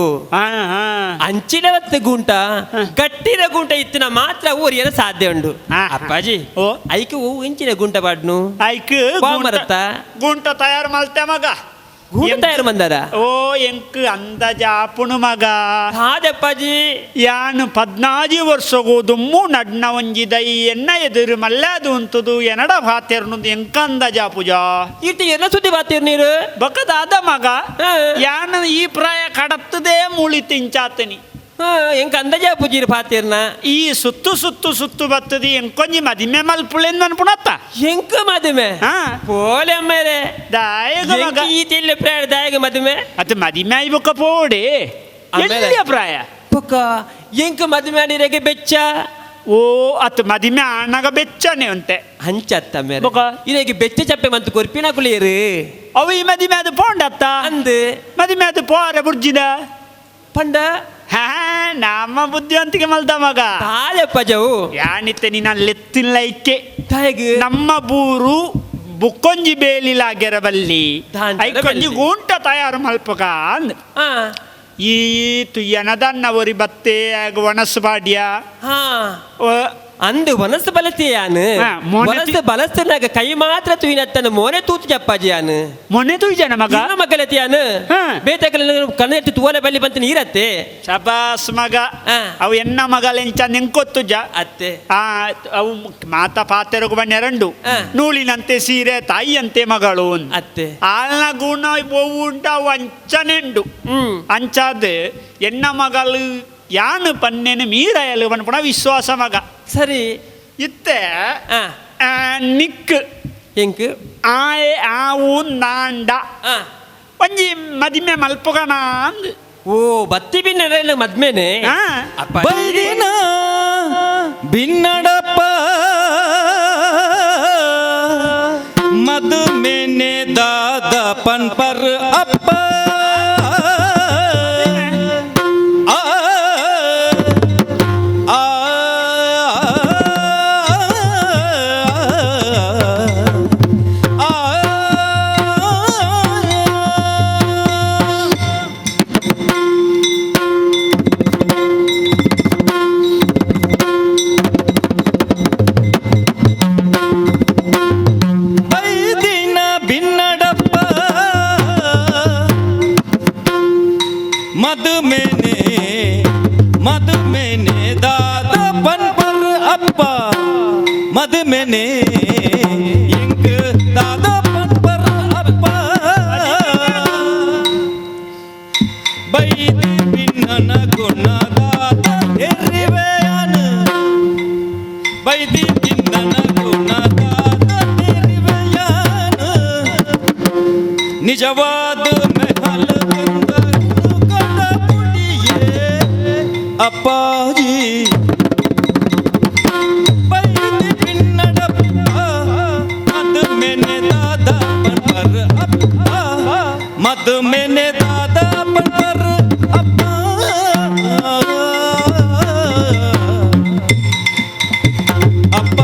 S5: ಅಂಚಿನ ಹೊತ್ತು ಗೂಂಟ ಗಟ್ಟಿನ ಗೂಂಟ ಇತ್ತಿನ ಮಾತ್ರ ಊರಿಯನ ಸಾಧ್ಯ ಉಂಡು
S3: ಹಾ.
S5: ಅಪ್ಪಾಜಿ
S3: ಓ.
S5: ಐಕೆ ಹೂ ಇಂಚಿನ ಗುಂಟ ಬಾಡ್ನು
S3: ಐಕ್
S5: ಮರತ್ತ
S3: ಗುಂಟ ತಯಾರು ಮಲ್ತೆ ಮಗ
S5: ಗೂಂಟ ತಯಾರು ಮಂದಾರ
S3: ಓ ಎಂಕ್ ಅಂದಾಜ ಆಪುಣು ಮಗ
S5: ಹಾದಪ್ಪಾಜಿ
S3: ಯಾನು 14 ವರ್ಷಗೂ ದುಮ್ಮು ನಡ್ನ ಒಂಜಿದೈ ಎನ್ನ ಎದುರು ಮಲ್ಲಾದು ಅಂತದು ಎನಡ ಭಾತಿರ್ನುದು ಎಂಕ ಅಂದಾಜ ಪೂಜಾ
S5: ಇಟ್ಟು ಎಲ್ಲ ಸುದ್ದಿ ಬಾತೀರ್ ನೀರು
S3: ಬಕದಾದ ಮಗ
S5: ಹಾ.
S3: ಯಾನು ಈ ಪ್ರಾಯ ಕಡತ್ತದೇ ಮೂಳಿ ತಿಂಚಾತನಿ
S5: ಎಂಕ ಅಂದಾಜ ಪೂಜಿರ್ ಬಾತೀರ್ನ
S3: ಈ ಸುತ್ತು ಸುತ್ತು ಸುತ್ತು ಬತ್ತದಿ ಎಂಕೊಂಜಿ ಮದಿಮೆ ಮಲ್ಪುಳೆಂದು ಅನ್ಪುಣತ್ತ
S5: ಎಂಕ ಮದುವೆ
S3: ಹಾ
S5: ಪೋಲೆ ಅಮ್ಮೇರೆ
S3: ದಾಯಗ ಮಗ
S5: ಎಂಕ ಈ ತಿಲ್ಲಿ ಪ್ರಾಯ ದಾಯಗ ಮದುವೆ
S3: ಅತ್ ಮದಿಮೆ ಆಯ್ಬಕ್ಕ ಪೋಡೆ
S5: ಆಮೇಲೆ?
S3: ಎಲ್ಲಿಯ ಪ್ರಾಯ
S5: ಪಕ್ಕ ಎಂಕ ಮದುವೆ ಆಡಿರೆಗೆ ಬೆಚ್ಚ
S3: ಓ ಅತ್ ಮದಿಮೆ ಆಣಗ ಬೆಚ್ಚನೆ ಅಂತೆ
S5: ಹಂಚತ್ತ ಮೇರೆ
S3: ಬೊಕ?
S5: ಇರೆಗೆ ಬೆಚ್ಚ ಚಪ್ಪೆ ಮಂತು ಕೊರ್ಪಿನ ಕುಳಿಯರು
S3: ಅವು ಈ ಮದಿಮೆ ಅದು ಪೋಂಡತ್ತ
S5: ಅಂದು
S3: ಮದಿಮೆ ಅದು ಪೋರೆ ಬುರ್ಜಿದ
S5: ಪಂಡ
S3: ಹಾ ನಮ್ಮ ಬುದ್ಧಿವಂತಿಕೆ ಮಲ್ದ ಮಗ
S5: ತಾಳೆಪ್ಪಜವು
S3: ಯಾನಿತ್ತೆ ನೀನ ಲೆತ್ತಿಲ್ಲ ಇಕ್ಕೆ
S5: ತಾಯಿಗೆ
S3: ನಮ್ಮ ಬೂರು ಬುಕ್ಕೊಂಜಿ ಬೇಲಿಲಾಗೆರ ಬಲ್ಲಿ
S5: ದಾಂಡಲ
S3: ಐಕೊಂಜಿ
S5: ಬಲ್ಲಿ.
S3: ಗೂಂಟ ತಯಾರು ಮಲ್ಪಗ ಅಂದ್
S5: ಹಾ
S3: ಈತು ಎನದನ್ನವರಿ ಬತ್ತೆ ಆಗ ಒಣಸು ಬಾಡ್ಯ
S5: ಹಾ ಅಂದು ವನಸ್ಸು ಬಲತಿಯಾನು
S3: ಹಾ, ಮೊನೆ
S5: ವನಸ್ಸು ಬಲಸ್ತನಾಗ ಕೈ ಮಾತ್ರ ತುಯಿನತ್ತನ ಮೋನೆ ತೂತು ಚಪ್ಪಾಜಿಯಾನು
S3: ಮೊನ್ನೆ ತುಯ್ಜನ ಮಗ
S5: ಇನ್ನ ಮಗಲತಿಯಾನು
S3: ಹಾ.
S5: ಬೇತಕಲ ಕಣ್ಣೆಟ್ಟು ತೂವಲೆ ಬಲ್ಲಿ ಬಂತ ನೀರತ್ತೆ
S3: ಶಬಾಸ್ ಮಗ
S5: ಹಾ.
S3: ಅವು ಎನ್ನ ಮಗಲೆಂಚ ನೆಂಕೊತ್ತುಜ
S5: ಅತ್ತೆ
S3: ಆ ಅವು ಮಾತ ಪಾತೆರಗು ಬಣ್ಣೆರಂಡು
S5: ಹಾ.
S3: ನೂಲಿನಂತೆ ಸೀರೆ ತಾಯಿಯಂತೆ ಮಗಳು ಅಂದ್.
S5: ಅತ್ತೆ
S3: ಆಲ್ನ ಗುಣ ಉಂಟ ಅವು ಅಂಚನೆಂಡು ಅಂಚಾದ ಎನ್ನ ಮಗಳು ಯಾನು ಪನ್ನೆನು ಮೀರಯಲು ಬನ್ಪುಣ ವಿಶ್ವಾಸ ಮಗ
S5: ಸರಿ
S3: ಇತ್ತೆ
S5: ಆ
S3: ನಿಕ್
S5: ಎಂಕ್
S3: ಆಯೆ ಆವು ನಾಂಡ
S5: ಆ
S3: ಒಂಜಿ ಮದಿಮೆ ಮಲ್ಪುಗಣ ಅಂದ್.
S5: ಓ ಬತ್ತಿ ಬಿನ್ನ ಮದ್ಮೇನೆ
S3: ಹಾ.
S5: ಅಪ್ಪ
S4: ಬೈದಿನ ಭಿನ್ನಡಪ್ಪ ಮದು ಮೇನೆ ದಾದ ಪನ್ಪರ್ ಅಪ್ಪ ಆ, ಆ, ಆ, ಬೈದಿನ ಭಿನ್ನಡಪ್ಪ ಮದು ಮೇನೆ ದಾದ ಪನ್ಪರ್ ಅಪ್ಪ ಮದು ಮೇನೆ ಇಂಕ್ ದಾದ ಪನ್ಪರ್ ಅಪ್ಪ ಬೈದಿ ಭಿನ್ನನ ಗುಣ ದಾದ ಎರಿವೆಯಾನು ಬೈದಿ ಭಿನ್ನನ ಗುಣ ದಾದ ಎರಿವೆಯಾನು ನಿಜವಾದ ಮೆಹಲ್ ಅಪ್ಪಾಜಿ ಬೈದಿ ಭಿನ್ನಡಪ್ಪ ಮದು ಮೇನೆ ದಾದ ಪನ್ಪರ್ ಅಪ್ಪ ಮದು ಮೇನೆ ದಾದ ಪನ್ಪರ್ ಅಪ್ಪ ಅಪ್ಪ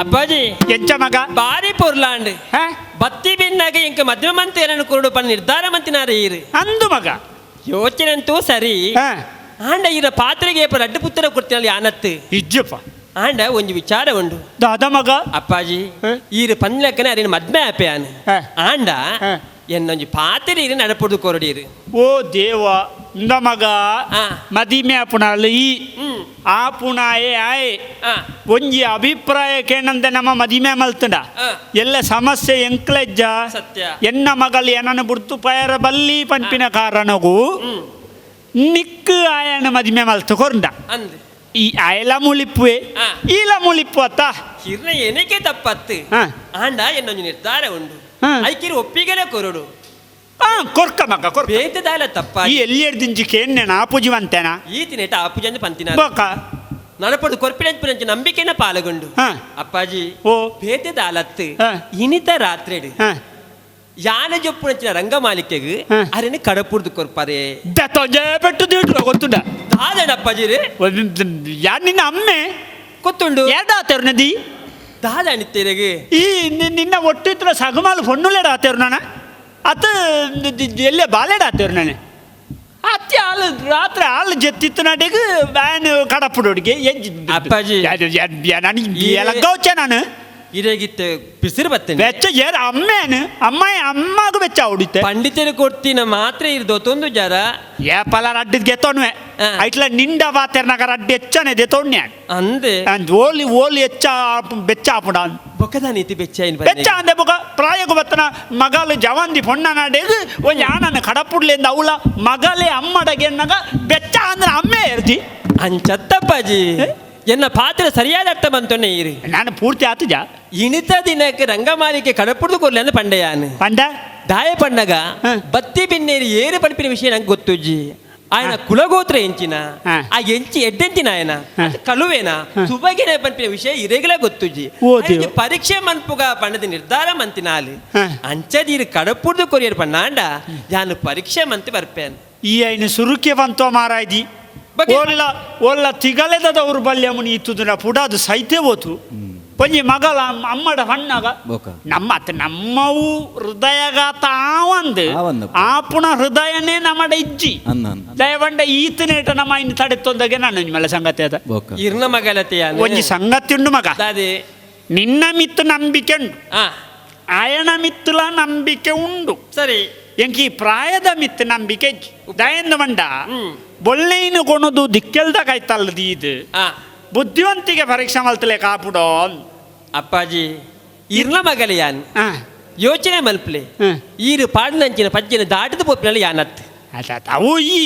S5: ಅಪ್ಪಾಜಿ
S3: ಎಂಚ ಮಗ
S5: ಬಾರಿ ಪೊರ್ಲಾಂಡ್
S3: ಹಾ?
S5: ಬತ್ತಿ ಬಿನ್ನಾಗ ಇಂಕ ಮದ್ವೆ ಮಂತ್ ಏನನ್ನು ಕೊರಡು ಪನ್ ನಿರ್ಧಾರ ಮಂತಿನಾರ ಈರು
S3: ಅಂದು ಮಗ
S5: ಯೋಚನೆ ಅಂತೂ ಸರಿ
S3: ಹಾ.
S5: ಆಂಡ ಇರ ಪಾತ್ರೆಗೆ ರಡ್ಡು ಪುತ್ರ ಕೊಡ್ತೀನಲ್ಲ ಯಾನತ್ತು
S3: ಇಜ್ಜಪ್ಪ
S5: ಆಂಡ ಒಂಜಿ ವಿಚಾರ ಉಂಡು
S3: ದಾದ ಮಗ
S5: ಅಪ್ಪಾಜಿ
S3: ಹಾ?
S5: ಈರು ಪನ್ಲೆಕ್ಕನೆ ಅರಿನ ಮದ್ಮೆ ಆಪೆಯಾನು
S3: ಹಾ.
S5: ಆಂಡ
S3: ಹಾ.
S5: ಎನ್ನೊಂಜಿ ಪಾತ್ರೆ ಇರು ನಡಪುಡು ಕೊರಡೀರು
S3: ಓ ದೇವ ಇಂದ ಮಗ
S5: ಆ.
S3: ಮದಿಮೆ ಆಪುಣಾಲು ಈ
S5: ಹ್ಮ್
S3: ಆಪುಣಾಯೆ ಆಯೆ
S5: ಆ
S3: ಒಂಜಿ ಅಭಿಪ್ರಾಯ ಕೇಳಂದೆ ನಮ್ಮ ಮದಿಮೆ ಮಲ್ತಂಡ
S5: ಆ.
S3: ಎಲ್ಲ ಸಮಸ್ಯೆ ಎಂಕ್ಲೆಜ್ಜ
S5: ಸತ್ಯ.
S3: ಎನ್ನ ಮಗಳು ಏನನ್ನು ಬುರ್ತು ಪಯರ ಬಲ್ಲಿ ಪಂಪಿನ ಕಾರಣಗೂ
S5: ಹ್ಮ್
S3: ನಿಕ್ಕು ಆಯನ ಮದಿಮೆ ಮಲ್ತು ಕೊರಂಡ
S5: ಅಂದ್
S3: ಈ ಆಯಲ ಮುಳಿಪ್ಪುವೆ
S5: ಆ.
S3: ಈಲ ಮುಳಿಪ್ಪು ಅತ್ತ
S5: ಹಿರ್ನ ಏನಕ್ಕೆ ತಪ್ಪತ್ತು
S3: ಹಾ.
S5: ಆಂಡ ಎನ್ನೊಂಜಿ ನಿರ್ಧಾರ ಉಂಡು
S3: ಹಾ.
S5: ಐಕಿರು ಒಪ್ಪಿಗೆನೆ ಕೊರಡು
S3: ಕೊರ್ಕ ಮಗ ಕೊರ್ಕ
S5: ಬೇತದಾಲ ತಪ್ಪ
S3: ಈ ಎಲ್ಲಿ ದಿಂಜಿ ಕೇಣ್ಣೆನ ಆಪುಜಿವಂತೆನ
S5: ಈತಿನೇಟ ಆಪುಜಂದು ಪಂತಿನ
S3: ಬೊಕ
S5: నడపడు కొర్పినంచి ನಂಬಿಕೆನ ಪಾಲಗೊಂಡು
S3: ಹಾ.
S5: ಅಪ್ಪಾಜಿ
S3: ಓ.
S5: ಭೇದದ ಆಲತ್ತು
S3: ಹಾ.
S5: ಇನಿತ ರಾತ್ರೆಡು
S3: ಹ.
S5: ಯಾನ ಜೊಪ್ಪುನಂಚಿನ ರಂಗಮಾಲಿಕೆಗೆ
S3: ಹಾ.
S5: ಅರೆನೆ ಕಡಪುರ್ದು ಕೊರ್ಪಾರೆ
S3: ತೊಂಜೆ ಪೆಟ್ಟು ತೀಟ್ರು ಗೊತ್ತುಂಡ
S5: ದಾದಣ ಅಪ್ಪಾಜಿ ರೇ
S3: ಯಾರು ನಿನ್ನ ಅಮ್ಮೆ
S5: ಗೊತ್ತುಂಡು
S3: ಏಡಾತೇರು ನದಿ
S5: ದಾದಣಿತ್ತೆರೆಗೆ
S3: ಈ ನಿನ್ನ ಒಟ್ಟಿತ್ರ ಸಗಮಾಲು ಪೊಣ್ಣುಲೇಡಾತೇರು ನಾನು ಅತ್ತ ಎಲ್ಲೇ ಬಾಲೆಡಾತೇರು ನಾನು ಅತ್ತೆ ಹಾಲು ರಾತ್ರಿ ಹಾಲು ಜತ್ತಿತ್ತು ನಾಟಿಗೆ ಬ್ಯಾನ್ ಕಡಪುಡೋಡಿಗೆ
S5: ಅಪ್ಪಾಜಿ.
S3: ನನಗೆ ಎಲಗೌಚೆ ನಾನು
S5: ಇರೇಗಿತ್ತೆ ಬಿಸಿರು ಬತ್ತೇನೆ
S3: വെച്ച ഏത് അമ്മയാണ് അമ്മക്ക് വെച്ച ഓടിത്തെ
S5: ಪಂಡಿತರು ಕೊಡ್ತೀನ ಮಾತ್ರ ಇರ್ದೊತ್ತೊಂದು ಜರ
S3: ಏ ಪಲಾರ ಅಡ್ಡಿದ್ ಗೆತ್ತೋಣ್ವೆ
S5: ಹಾ.
S3: ಐಟ್ಲ ನಿಂಡ ಬಾತೆರ್ನಾಗ ಅಡ್ಡಿ ಹೆಚ್ಚನೆ ದೆತ್ತೋಣ್ಯ
S5: ಅಂದೆ
S3: ಓಲಿ ಓಲಿ ಹೆಚ್ಚ ಬೆಚ್ಚ ಆಪುಡ
S5: ಬೊಕ್ಕದ ನೀತಿ ಬೆಚ್ಚ
S3: ಬೆಚ್ಚ ಅಂದೆ ಬೊಕ ಪ್ರಾಯಕ್ಕೆ ಬತ್ತನ ಮಗಲು ಜವಂದಿ ಪೊಣ್ಣ ನಾಡೇದು ಒಂಜಿ ಆನನ ಕಡಪುಡ್ಲಿಂದ ಅವಳ ಮಗಲೇ ಅಮ್ಮಡಗೆನ್ನಾಗ ಬೆಚ್ಚ ಅಂದ್ರೆ ಅಮ್ಮೆ ಇರ್ದಿ
S5: ಅಂಚತ್ತಪ್ಪಾಜಿ ಎನ್ನ ಪಾತ್ರ ಸರಿಯಾದ ಅರ್ಥ ಬಂತೊನ್ನೆ ಇರಿ
S3: ನಾನು ಪೂರ್ತಿ ಆತುಜ
S5: ಇಣಿತ ದಿನಕ್ಕೆ ರಂಗಮಾಲಿಕೆ ಕಡಪುಡ್ದು ಕೊರ್ಲಿ ಅಂದ್ರೆ ಪಂಡೆಯಾನು
S3: ಪಂಡ
S5: ದಾಯ ಪಣ್ಣಗ
S3: ಹ.
S5: ಬತ್ತಿ ಬಿನ್ನೇರಿ ಏರು ಪಡಿಪಿನ ವಿಷಯ ನಂಗೆ ಗೊತ್ತುಜ್ಜಿ ఆయన కులగోత్ర ఎంచిన
S3: ಹಾ.
S5: ಆ ಎಂಚಿ ಎಡ್ಡೆಂಚಿನ ఆయన
S3: ಹಾ.
S5: ಕಳುವೇನ ಸುಬಗಿನ ಪಂಪಿನ ವಿಷಯ ಇರೆಗ್ಲೇ ಗೊತ್ತುಜಿ
S3: ಓ ದೇವ.
S5: ఆయనకి పరీక్ష మన్పుగ పన్నది నిర్ధార మంతినాలి
S3: ಹಾ.
S5: అంచదీరు కడపుడు కొరియర్ పన్నాండ యాను పరీక్ష మంతి ಬರ್ಪೇನ್
S3: ಈ ಐನು ಸುರುಕೆ ಬಂತೋ ಮಾರಾಯ್ದಿ
S5: ಬಗ್ಗೆ-
S3: ಒಲ್ಲ ತಿಗಲೆದ ದೌರ್ಬಲ್ಯಮುನಿ ಇತ್ತುದಿನ ಪುಡಾದು ಸೈತೆ ಹೋತು ಪಂಜಿ ಮಗಲ ಅಮ್ಮಡ ಹಣ್ಣಾಗ
S1: ಬೊಕ.
S3: ನಮ್ಮವು ಹೃದಯಗಾತ ಆವಂದು
S1: ಆವಂದು.
S3: ಆಪುಣ ಹೃದಯನೇ ನಮ್ಮಡ ಇಜ್ಜಿ
S1: ಅನ್ನ
S3: ದಯವಂಡ ಈತನೇಟ ನಮ್ಮ ಇನ್ನು ತಡೆತ್ತೊಂದಾಗೆ ನಾನು ಮೇಲೆ ಸಂಗತಿ ಅದ
S1: ಬೊಕ.
S5: ಇರ್ನ ಮಗಲತೆಯ
S3: ಒಂಜಿ ಸಂಗತಿ ಉಂಡು ಮಗ
S5: ಅದೇ
S3: ನಿನ್ನ ಮಿತ್ತು ನಂಬಿಕೆ ಉಂಡು
S5: ಆ
S3: ಅಯನ ಮಿತ್ತುಲ ನಂಬಿಕೆ ಉಂಡು
S5: ಸರಿ
S3: ಎಂಕಿ ಪ್ರಾಯದ ಮಿತ್ತು ನಂಬಿಕೆ ದಯಂದು ಮಂಡ
S5: ಹ್ಮ್
S3: ಬೊಳ್ಳೆಯಿನ ಕೊಣದು ದಿಕ್ಕೆಲ್ದಾಗ ಆಯ್ತಲ್ಲದಿ ಇದು
S5: ಆ
S3: ಬುದ್ಧಿವಂತಿಗೆ ಪರೀಕ್ಷೆ ಮಲ್ತಲೆ ಕಾಪುಡೋ
S5: ಅಪ್ಪಾಜಿ ಇರ್ನ ಮಗಲ ಯಾನ್ ಯೋಚನೆ ಮಲ್ಪಲೆ
S3: ಹ.
S5: ಈರು ಪಾಡ್ನಂಚಿನ ಪಜ್ಜಿನ ದಾಟಿದ ಪೋಪಿನಲ್ಲಿ ಯಾನತ್
S3: ಅವು ಈ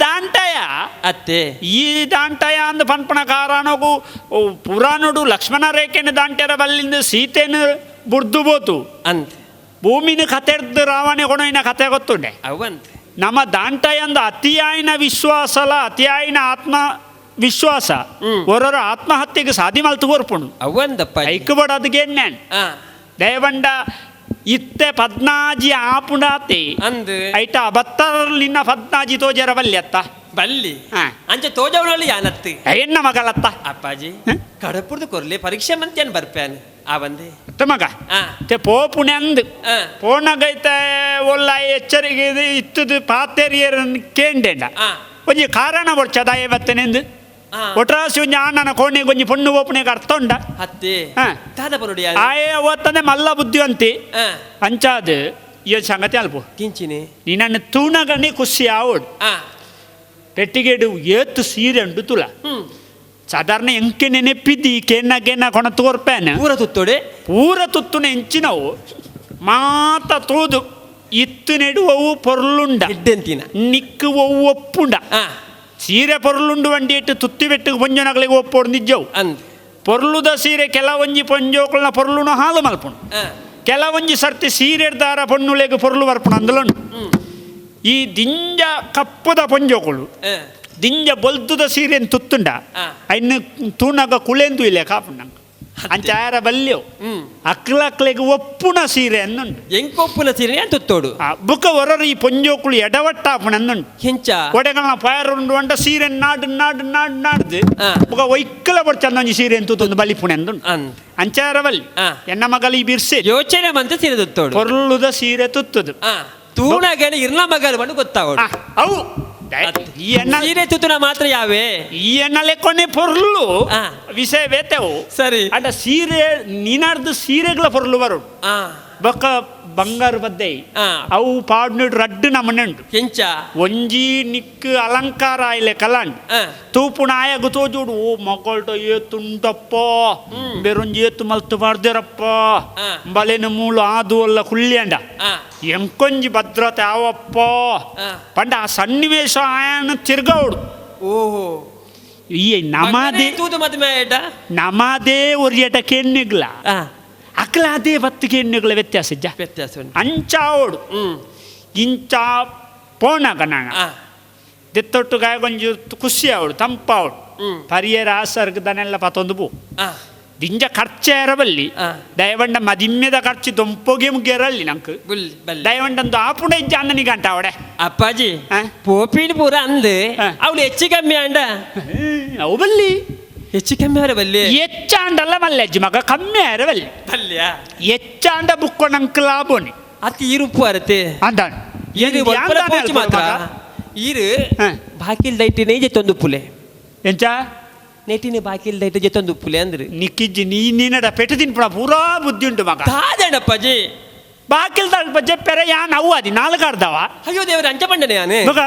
S3: ದಾಂಟಯ
S5: ಅತ್ತೆ
S3: ಈ ದಾಂಟಯ ಅಂದ ಪನ್ಪಣ ಕಾರಣಗೂ ಪುರಾಣುಡು ಲಕ್ಷ್ಮಣ ರೇಖೆನ ದಾಂಟ್ಯರ ಬಲ್ಲಿಂದ ಸೀತೆನ ಬುಡ್ದು ಬೋತು
S5: ಅಂತ
S3: ಭೂಮಿನ ಕತೆರ್ದು ರಾವಣೆ ಕೊಣೋಯಿನ ಕತೆ ಗೊತ್ತುಂಡೆ
S5: ಅವಂತ
S3: ನಮ್ಮ ದಾಂಟಯಂದ ಅತಿಯಾಯಿನ ವಿಶ್ವಾಸಲ ಅತಿಯಾಯಿನ ಆತ್ಮ ವಿಶ್ವಾಸ ಓರೋರು ಆತ್ಮಹತ್ಯೆಗೆ ಸಾಧಿ ಮಲ್ತು ಕೋರ್ಪುಣು
S5: ಅವಂದಪ್ಪ
S3: ಐಕ್ ಬಡೋದಿಗೆ ನ್ಯಾನ್
S5: ಆ
S3: ದಯವಂಡ ಇತ್ತೆ ಪದ್ನಾಜಿ ಆಪುಡಾತೆ
S5: ಅಂದ್
S3: ಐಟ ಬತ್ತರ್ಲಿನ ಪದ್ನಾಜಿ ತೋಜರ ಬಲ್ಯತ್ತ
S5: ಬಲ್ಲಿ
S3: ಹಾ.
S5: ಅಂಚೆ ತೋಜವನಲ್ಲಿ ಯಾನತ್
S3: ಎನ್ನ ಮಗಲತ್ತ
S5: ಅಪ್ಪಾಜಿ
S3: ಹ?
S5: ಕಡಪುರ್ದು ಕೊರ್ಲಿ ಪರೀಕ್ಷೆ ಮಂತ್ಯಾನ್ ಬರ್ಪ್ಯಾನ್ ಆ ಬಂದೆ
S3: ಅತ್ತ ಮಗ
S5: ಆ
S3: te ಪೋಪುಣೆ ಅಂದು
S5: ಆ
S3: ಪೋಣಗೈತೆ ಒಲ್ಲ ಎಚ್ಚರಿಕೆ ಇತ್ತದು ಪಾತೆರಿಯರನ್ನು ಕೇಂಡೆಂಡ
S5: ಆ
S3: ಒಂಜಿ ಕಾರಣ ಬರ್ಚದ ಇವತ್ತನೆಂದು
S5: ಆ
S3: ಒಟ್ರಾಸಿ ಒಂಜಿ ಆನನ ಕೋಣೆಗೆ ಒಂಜಿ ಪೊಣ್ಣು ಓಪನೆಗೆ ಅರ್ಥ ಉಂಡ
S5: ಹತ್ತೆ
S3: ಹಾ.
S5: ದಾದ ಬರೋಡಿ
S3: ಆಯೇ ಓದ್ತಂದೆ ಮಲ್ಲ ಬುದ್ಧಿವಂತಿ
S5: ಆ
S3: ಅಂಚಾದ ಈ ಸಂಗತಿ ಅಲ್ಪ
S5: ಕಿಂಚಿನಿ
S3: ನೀನನ್ನು ತೂಣಗನೆ ಖುಷಿ ಆವೋಡು
S5: ಆ
S3: ಪೆಟ್ಟಿಗೆಡು ಏತ್ತು ಸೀರೆ ಉಂಡು ತುಲ
S5: ಹ್ಮ್
S3: ಸಾಧಾರಣ ಎಂಕೆ ನೆನೆಪಿದ್ದಿ ಕೆನ್ನ ಕೊಣ ತೋರ್ಪೇನ
S5: ಪೂರ ತುತ್ತೋಡೆ
S3: ಪೂರ ತುತ್ತುನ ಎಂಚಿನವು ಮಾತ ತೂದು ಇತ್ತು ನೆಡುವವು ಪೊರ್ಲುಂಡ
S5: ಇಡ್ಡೆಂತಿನ
S3: ನಿಕ್ಕುವವು ಒಪ್ಪುಂಡ
S5: ಆ
S3: ಸೀರೆ ಪೊರ್ಲುಂಡು ಒಂಡಿ ಇಟ್ಟು ತುತ್ತಿ ಬೆಟ್ಟಿಗೆ ಪೊಂಜನಗಳಿಗೆ ಒಪ್ಪೋಡು ನಿಜ್ಜವು
S5: ಅಂದ್
S3: ಪೊರ್ಲುದ ಸೀರೆ ಕೆಲವೊಂಜಿ ಪೊಂಜೋಕುಲ್ನ ಪೊರ್ಲುನ ಹಾಲು ಮಲ್ಪುಂಡು
S5: ಆ
S3: ಕೆಲವೊಂಜಿ ಸರ್ತಿ ಸೀರೆ ದಾರ ಪೊಣ್ಣುಲೆಗೆ ಪೊರ್ಲು ಬರ್ಪುಣ ಅಂದಲುಂಡು
S5: ಹ್ಮ್
S3: ಈ ದಿಂಜ ಕಪ್ಪುದ ಪೊಂಜೋಕುಳು
S5: ಆ
S3: ದಿಂಜ ಬೊಲ್ದುದ ಸೀರೆನ್ ತುತ್ತುಂಡ
S5: ಆ.
S3: ಅನ್ನು ತೂನಗ ಕುಳೆಂದು ಇಲ್ಲ ಕಾಪುಂಡ ಅಂಚಾರ ಬಲ್ಯವು
S5: ಹ್ಮ್
S3: ಅಕ್ಲಕ್ಲೆಗೆ ಒಪ್ಪುಣ ಸೀರೆ ಅನ್ನುಂಡು
S5: ಎಂಕೊಪ್ಪುನ ಸೀರೆ ಅಂತ ತುತ್ತೋಡು
S3: ಬುಕ್ಕ ಹೊರರು ಈ ಪೊಂಜೋಕುಳು ಎಡವಟ್ಟಾಪುಣ ಅನ್ನುಂಡು
S5: ಹೆಂಚ
S3: ಒಡೆಗಳನ್ನ ಪಯರುಂಡು ಅಂಡ ಸೀರೆ ನಾಡ್ದು
S5: ಆ.
S3: ಬುಕ್ಕ ಒಯ್ಕಲ ಬರ್ಚಂದೊಂಜಿ ಸೀರೆ ಅಂತ ತುತ್ತೊಂದು ಬಲಿಪುಣೆ ಅಂದುಂಡು
S5: ಅಂದ್
S3: ಅಂಚಾರ ಬಲ್ಲಿ
S5: ಆ.
S3: ಎನ್ನ ಮಗಲಿ ಬಿರ್ಸೆ
S5: ಯೋಚನೆ ಮಂತ ಸೀರೆ ತುತ್ತೋಡು
S3: ಪೊರ್ಲುದ ಸೀರೆ ತುತ್ತದು
S5: ಆ ತೂಣಗೇನೆ ಇರ್ನ ಮಗಲ್ ಬಂದು ಗೊತ್ತಾಗೋಡು
S3: ಅವು ಈ ಎಣ್ಣ
S5: ಸೀರೆ ತುತ್ತುನ ಮಾತ್ರ ಯಾವೇ
S3: ಈ ಎಣ್ಣಲೆ ಕೊನೆ ಪೊರ್ಲು
S5: ಆ.
S3: ವಿಷಯ ಬೇತೆವು
S5: ಸರಿ
S3: ಅಂಡ ಸೀರೆ ನೀನಾಡ್ದು ಸೀರೆಗಳ ಪೊರ್ಲು ಬರೋಡು
S5: ಆ
S3: ಬೊಕ್ಕ ಬಂಗಾರ ಬದ್ದೆ
S5: ಆ
S3: ಅವು ಪಾಡ್ನುಡು ರಡ್ಡು ನಮನೆ ಉಂಟು
S5: ಹೆಂಚ
S3: ಒಂಜಿ ನಿಕ್ ಅಲಂಕಾರ ಆಯ್ಲೆ ಕಲಾಂಡ್
S5: ಆ
S3: ತೂಪುಣ ಆಯ ಗುತೋಜುಡು ಓ ಮಕ್ಕಳ್ಟ ಏತುಂಟಪ್ಪ ಬೇರೊಂಜಿ ಏತು ಮಲ್ತು ಬಾರ್ದಿರಪ್ಪ
S5: ಆ.
S3: ಬಲೆನ ಮೂಳು ಆದು ಅಲ್ಲ ಕುಳ್ಳಿಯಂಡ
S5: ಆ
S3: ಎಂಕೊಂಜಿ ಭದ್ರತೆ ಅವಪ್ಪ
S5: ಆ.
S3: ಪಂಡ ಆ ಸನ್ನಿವೇಶ ಆಯನ ತಿರ್ಗೌಡು
S5: ಓಹೋ
S3: ಈ ನಮಾದೇ
S5: ತೂದು ಮದ್ಮೆ ಏಟ
S3: ನಮಾದೇ ಒರಿಯಟ ಕೆನ್ನಿಗ್ಲ
S5: ಆ
S3: ಅಕ್ಲ ಅದೇ ಬತ್ತಿಗೆ ಎಣ್ಣೆಗಳ ವ್ಯತ್ಯಾಸ ಇಜ್ಜ
S5: ವ್ಯತ್ಯಾಸ ಉಂಟು
S3: ಅಂಚಾವೋಡು
S5: ಹ್ಮ್
S3: ಇಂಚ ಪೋಣಗ ನಾಣ
S5: ಆ
S3: ದೆತ್ತೊಟ್ಟು ಗಾಯಗೊಂಜಿ ಖುಷಿ ಆವಡು ತಂಪಾವಡು ಪರಿಯರ ಆಸರ್ಗದನೆಲ್ಲ ಪತ್ತೊಂದು ಪೂ
S5: ಆ,
S3: ದಿಂಜ ಖರ್ಚೇರಬಲ್ಲಿ
S5: ಆ.
S3: ದಯವಂಡ ಮದಿಮ್ಮೆದ ಖರ್ಚು ದೊಂಪೊಗೆ ಮುಗ್ಗೆರಲ್ಲಿ ನಂಗೆ
S5: ಬಲ್ಲೆ.
S3: ದಯವಂಡಂದು ಆಪುಣ ಇಜ್ಜ ಅನ್ನನಿಗೆ ಅಂಟ ಅವಡೆ
S5: ಅಪ್ಪಾಜಿ
S3: ಆ?
S5: ಪೋಪಿನ ಪೂರ ಅಂದು
S3: ಆ.
S5: ಅವಳು ಹೆಚ್ಚು ಕಮ್ಮಿ ಅಂಡ
S3: ಅವು ಬಲ್ಲಿ
S5: ಹೆಚ್ಚು ಕಮ್ಮಿ ಅವರ ಬಲ್ಲಿ
S3: ಹೆಚ್ಚಾಂಡಲ್ಲ ಮಲ್ಲೆಜ್ಜಿ ಮಗ ಕಮ್ಮಿ ಆರೆ ಬಲ್ಲಿ
S5: ಬಲ್ಯ
S3: ಹೆಚ್ಚಾಂಡ ಬುಕ್ಕು ನಂಗೆ ಲಾಭೋನಿ
S5: ಅತಿ ಈರುಪ್ಪು ಅರತೆ
S3: ಅಂದ
S5: ಇದು ಒಬ್ಬರ ಪೋಚಿ ಮಾತ್ರ ಈರು
S3: ಹಾ.
S5: ಬಾಕಿಲ್ ದೈಟಿನೇ ಜೆತ್ತೊಂದು ಪುಲೆ
S3: ಎಂಚ
S5: ನೆಟಿನ ಬಾಕಿಲ್ ದೈಟ ಜೆತ್ತೊಂದು ಪುಲೆ ಅಂದ್ರೆ
S3: ನಿಕ್ಕಿಜ್ಜಿ ನೀನಡ ಪೆಟ್ಟು ತಿನ್ಪುಣ ಪೂರಾ ಬುದ್ಧಿ ಉಂಟು ಮಗ
S5: ತಾದಣ್ಣಪ್ಪಾಜಿ
S3: ಬಾಕಿಲ್ದ ಜಪ್ಪೆರೆ ಯಾನ್ ಅವು ಅದಿ ನಾಲ್ಕಾರ್ದವ
S5: ಅಯ್ಯೋ ದೇವ್ರ ಅಂಚ ಪಂಡನೆ ಯಾನೆ
S3: ಮಗ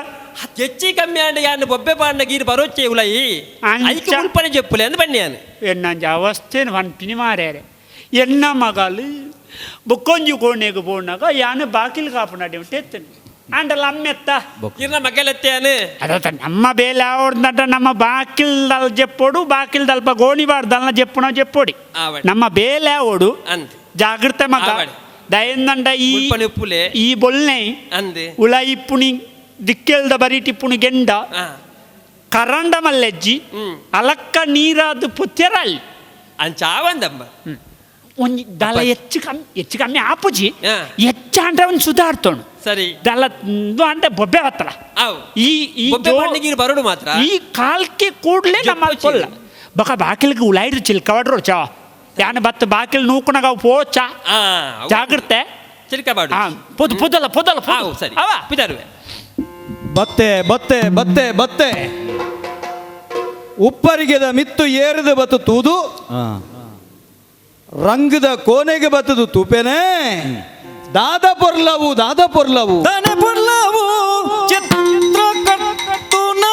S5: ಹೆಚ್ಚಿ ಕಮ್ಮಿ ಅಂಡ ಯಾನು ಬೊಬ್ಬೆ ಪಾಂಡ ಗೀರು ಬರೋಚ್ಚೆ ಉಲೈ
S3: ಅಂಚ.
S5: ಐಕೆ ಉಲ್ಪನೆ ಜಪ್ಪುಲೆ ಅಂದ್ ಬನ್ನಿ ಯಾನು
S3: ಎನ್ನಂಜ ಅವಸ್ಥೆನ ಪನ್ಪಿನಿ ಮಾರ್ಯಾರೆ ಎನ್ನ ಮಗಲು ಬುಕ್ಕೊಂಜಿ ಕೋಣೆಗೆ ಬೋಣಾಗ ಯಾನು ಬಾಕಿಲ್ ಕಾಪು ನಡಿ ಉಂಟೆತ್ತನು ಅಂಡಲ್ಲ ಅಮ್ಮೆತ್ತ
S5: ಇರ್ನ ಮಗಲತ್ತೆ ಯಾನು
S3: ಅದತ್ತ ನಮ್ಮ ಬೇಲೆ ಅವ್ರದ್ದ ನಮ್ಮ ಬಾಕಿಲ್ದಲ್ ಜೆಪ್ಪೋಡು ಬಾಕಿಲ್ದಲ್ಪ ಗೋಣಿಬಾರ್ದಲ್ಲ ಜೆಪ್ಪುಣ ಜೆಪ್ಪೋಡಿ
S5: ಆವಡ್.
S3: ನಮ್ಮ ಬೇಲೆ ಓಡು
S5: ಅಂದ್
S3: ಜಾಗೃತೆ ಮಗ
S5: ಆವಡ್.
S3: ದಯಂದಂಡ ಈ
S5: ಉಲ್ಪನೆ ಉಪ್ಪುಲೆ
S3: ಈ ಬೊಲ್ನೆ
S5: ಅಂದ್
S3: ಉಳ ಇಪ್ಪುಣಿ ದಿಕ್ಕೆಲ್ದ ಬರೀಟಿಪ್ಪುಣಿ ಗೆಂಡ
S5: ಆ,
S3: ಕರಂಡ ಮಲ್ಲೆಜ್ಜಿ
S5: ಹ್ಮ್.
S3: ಅಲಕ್ಕ ನೀರಾದು ಪುತ್ಯರಲ್ಲಿ
S5: ಅಂಚ ಆವಂದಮ್ಮ
S3: ಒಂಜಿ ದಲ ಹೆಚ್ಚು ಕಮ್ಮಿ ಆಪುಜಿ
S5: ಹಾ.
S3: ಹೆಚ್ಚಾಂಡ್ರೆ ಒಂದು ಸುಧಾರ್ತೋಣು
S5: ಸರಿ
S3: ದಲ ಅಂದ್ರೆ ಬೊಬ್ಬೆ ಬತ್ತಲ್ಲ
S5: ಅವ್
S3: ಈ ಈ
S5: ಬೊಬ್ಬೆ
S3: ಜೋ-
S5: ಪಾಂಡಗೀರು ಬರೋಡು ಮಾತ್ರ
S3: ಈ ಕಾಲ್ಕೆ ಕೂಡ್ಲೆ ನಮ್ಮ
S5: ಜಪ್ಪು
S3: ಕೊಲ್ಲ
S5: ಚೀಲ.
S3: ಬಕ ಬಾಕಿಲ್ಗೆ ಉಳಾಯ್ದು ಚಿಲ್ಕವಡ್ರು ಚಾ ಯಾನ ಬತ್ತ ಬಾಕಿಲ್ ನೂಕುನಾಗ ಅವು ಪೋಚ
S5: ಆ
S3: ಜಾಗ್ರತೆ
S5: ಚಿಲ್ಕಬಾಡು
S3: ಹಾ ಪುದಲ
S5: ಅವ್ ಸರಿ
S3: ಅವ
S5: ಪಿದಾರುವೆ
S4: ಬತ್ತೆ ಬತ್ತೆ ಬತ್ತೆ ಬತ್ತೆ ಉಪ್ಪರಿಗೆದ ಮಿತ್ತು ಏರಿದ ಬತ್ತು ತೂದು ರಂಗದ ಕೋಣೆಗೆ ಬತ್ತದು ತೂಪೆನೆ ದಾದ ಪೊರ್ಲವು ದಾನೆ ಪೊರ್ಲವು ಚಿತ್ರ ಕಟ್ಟುನ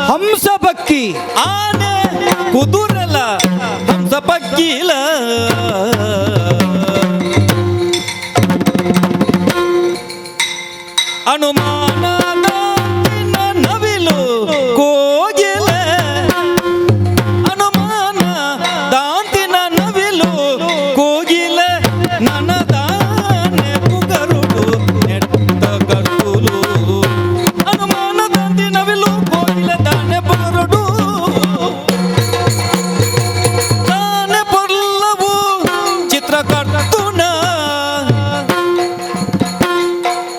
S4: ಹಂಸ ಪಕ್ಕಿ ಆನೆ ಕುದುರಲ ಹಂಸ ಪಕ್ಕಿಲ ಅನುಮಾನ ನವಿಲು ಕೋಗಿಲ ಅನುಮಾನ ದಾಂತಿನ ನವಿಲು ಕೋಗಿಲ ನನದಾನೆ ಪುಗರುಡು ನೆಟ್ಟ ಕರ್ತುಲು ಅನುಮಾನ ದಾಂತಿ ನವಿಲು ಕೋಗಿಲ ದಾನೆ ಪುಗರುಡು ದಾನೆ ಪೊರ್ಲವು ಚಿತ್ರ ಕರ್ತುನ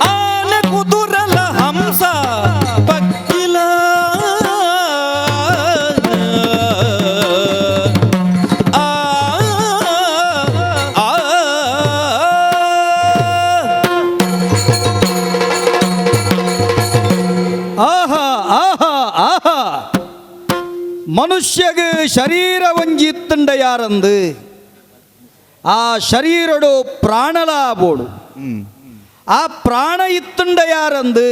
S4: ಆನೆ ಕುದುರಲ ಹಂಸ ಪಕ್ಕಿಲ ಆ ಆ ಆಹಾ ಆಹಾ ಆಹಾ ಮನುಷ್ಯಗೆ ಶರೀರ ಒಂಜಿತ್ತಂಡ ಯಾರಂದು ಆ ಶರೀರಡು ಪ್ರಾಣಲ ಬೋಡು ಆ ಪ್ರಾಣ ಇತ್ತಂಡ ಯಾರಂದು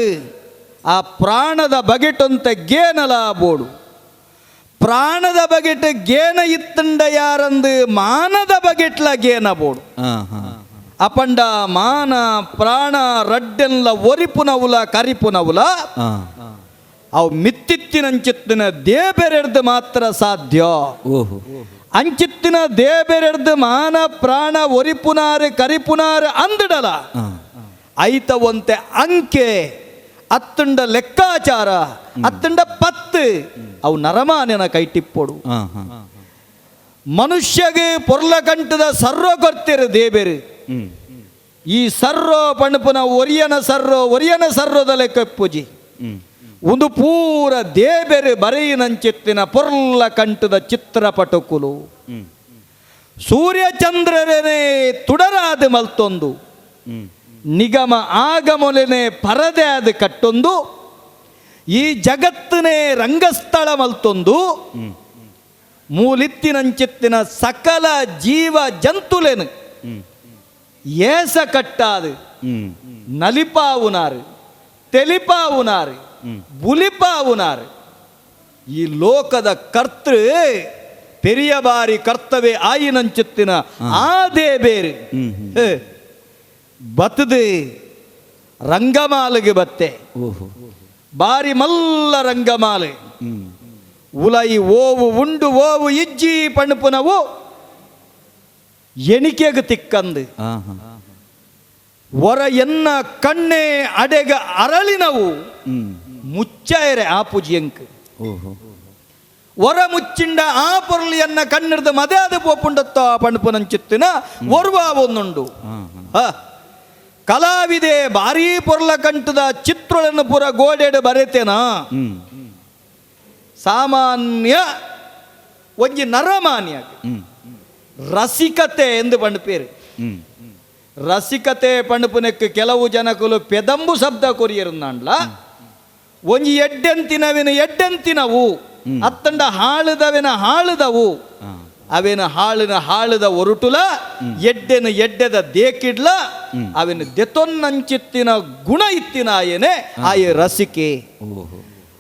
S4: ಆ ಪ್ರಾಣದ ಬಗೆಟಂತ ಗೇನಲ ಬೋಡು ಪ್ರಾಣದ ಬಗೆಟ್ ಗೇನ ಇತ್ತಂಡ ಯಾರಂದು ಮಾನದ ಬಗೆಟ್ಲ ಗೇನ ಬೋಡು ಅಪಂಡ ಮಾನ ಪ್ರಾಣ ರಡ್ಡೆಲ್ಲ ಒರಿಪುನವುಲ ಕರಿಪುನವುಲ ಅವು ಮಿತ್ತಿತ್ತಿನಂಚಿತ್ತಿನ ದೇಬೆರೆಡ್ದು ಮಾತ್ರ ಸಾಧ್ಯ
S1: ಓಹೋ
S4: ಅಂಚಿತ್ತಿನ ದೇಬೆರೆಡ್ದು ಮಾನ ಪ್ರಾಣ ಒರಿಪುನಾರು ಕರಿಪುನಾರು ಅಂದಿಡಲ ಐತವಂತೆ ಅಂಕೆ ಅತ್ತುಂಡ ಲೆಕ್ಕಾಚಾರ ಅತ್ತುಂಡ ಪತ್ತು ಅವು ನರಮಾನಿನ ಕೈಟಿಪ್ಪೊಡು ಮನುಷ್ಯಗೆ ಪೊರ್ಲ ಕಂಟದ ಸರ್ರೋ ಕೊರ್ತಿರು ದೇಬೇರು ಈ ಸರ್ರೋ ಪಣಪುನ ಒರಿಯನ ಸರ್ರೋದ ಲೆಕ್ಕ ಪೂಜಿ ಒಂದು ಪೂರ ದೇಬೆರು ಬರೆಯಿನಂಚಿತ್ತಿನ ಪೊರ್ಲ ಕಂಟದ ಚಿತ್ರಪಟಕುಲು ಸೂರ್ಯಚಂದ್ರರನೇ ತುಡರಾದ ಮಲ್ತೊಂದು ನಿಗಮ ಆಗಮೊಲೆನೆ ಪರದೆ ಆದ ಕಟ್ಟೊಂದು ಈ ಜಗತ್ತನೇ ರಂಗಸ್ಥಳ ಮಲ್ತೊಂದು ಮೂಲಿತ್ತಿನಂಚಿತ್ತಿನ ಸಕಲ ಜೀವ ಜಂತುಲೆನು ಏಸ ಕಟ್ಟಾದು ನಲಿಪಾವುನಾರು ತೆಲಿಪಾವುನಾರು ಬುಲಿಪಾವುನಾರು ಈ ಲೋಕದ ಕರ್ತೃ ಪೆರಿಯ ಬಾರಿ ಕರ್ತವೇ ಆಯಿನಂಚಿತ್ತಿನ ಆದೇ ಬೇರೆ ಬತ್ತದು ರಂಗಮಾಲೆಗೆ ಬತ್ತೆ
S1: ಓಹೋ
S4: ಬಾರಿ ಮಲ್ಲ ರಂಗಮಾಲೆ ಉಲೈ ಓವು ಉಂಡು ಓವು ಇಜ್ಜಿ ಪಣಪುನವು ಎಣಿಕೆಗೆ ತಿಕ್ಕಂದು ಹೊರ ಎನ್ನ ಕಣ್ಣೆ ಅಡೆಗ ಅರಳಿನವು ಮುಚ್ಚಾಯರೆ ಆ ಪೂಜಿಯಂಕ್
S1: ಓಹೋ
S4: ಹೊರ ಮುಚ್ಚಿಂಡ ಆ ಪೊರ್ಲಿಯನ್ನ ಕಣ್ಣಿಡ್ದು ಮದಾದ ಪೋಪುಂಡತ್ತ ಪಣಪುನಂಚಿತ್ತಿನ ಒರ್ವ ಒಂದುಂಡು ಕಲಾವಿದೆ ಭಾರೀ ಪೊರ್ಲ ಕಂಟದ ಚಿತ್ರಗಳನ್ನು ಪುರ ಗೋಡೆಡು ಬರೆತೇನ ಸಾಮಾನ್ಯ ಒಂಜಿ ನರಮಾನ್ಯ ರಸಿಕತೆ ಎಂದು ಪಂಡ್ಪೇರು ರಸಿಕತೆ ಪಂಡ್ಪುನಕ್ಕೆ ಕೆಲವು ಜನಕುಲು ಪೆದಂಬು ಶಬ್ದ ಕೊರಿಯರುಂದಾಂಡ್ಲ ಒಂಜಿ ಎಡ್ಡೆಂತಿನವು ಅತ್ತಂಡ ಹಾಳುದವೆನ ಹಾಳುದವು ಅವೇನ ಹಾಳುದ ಒರುಟುಲ ಎಡ್ಡೆದ ದೇಕಿಡ್ಲ ಅವೇನ ದೆತೊನ್ನಂಚಿತ್ತಿನ ಗುಣ ಇತ್ತಿನ ಆಯನೆ ಆಯ ರಸಿಕೆ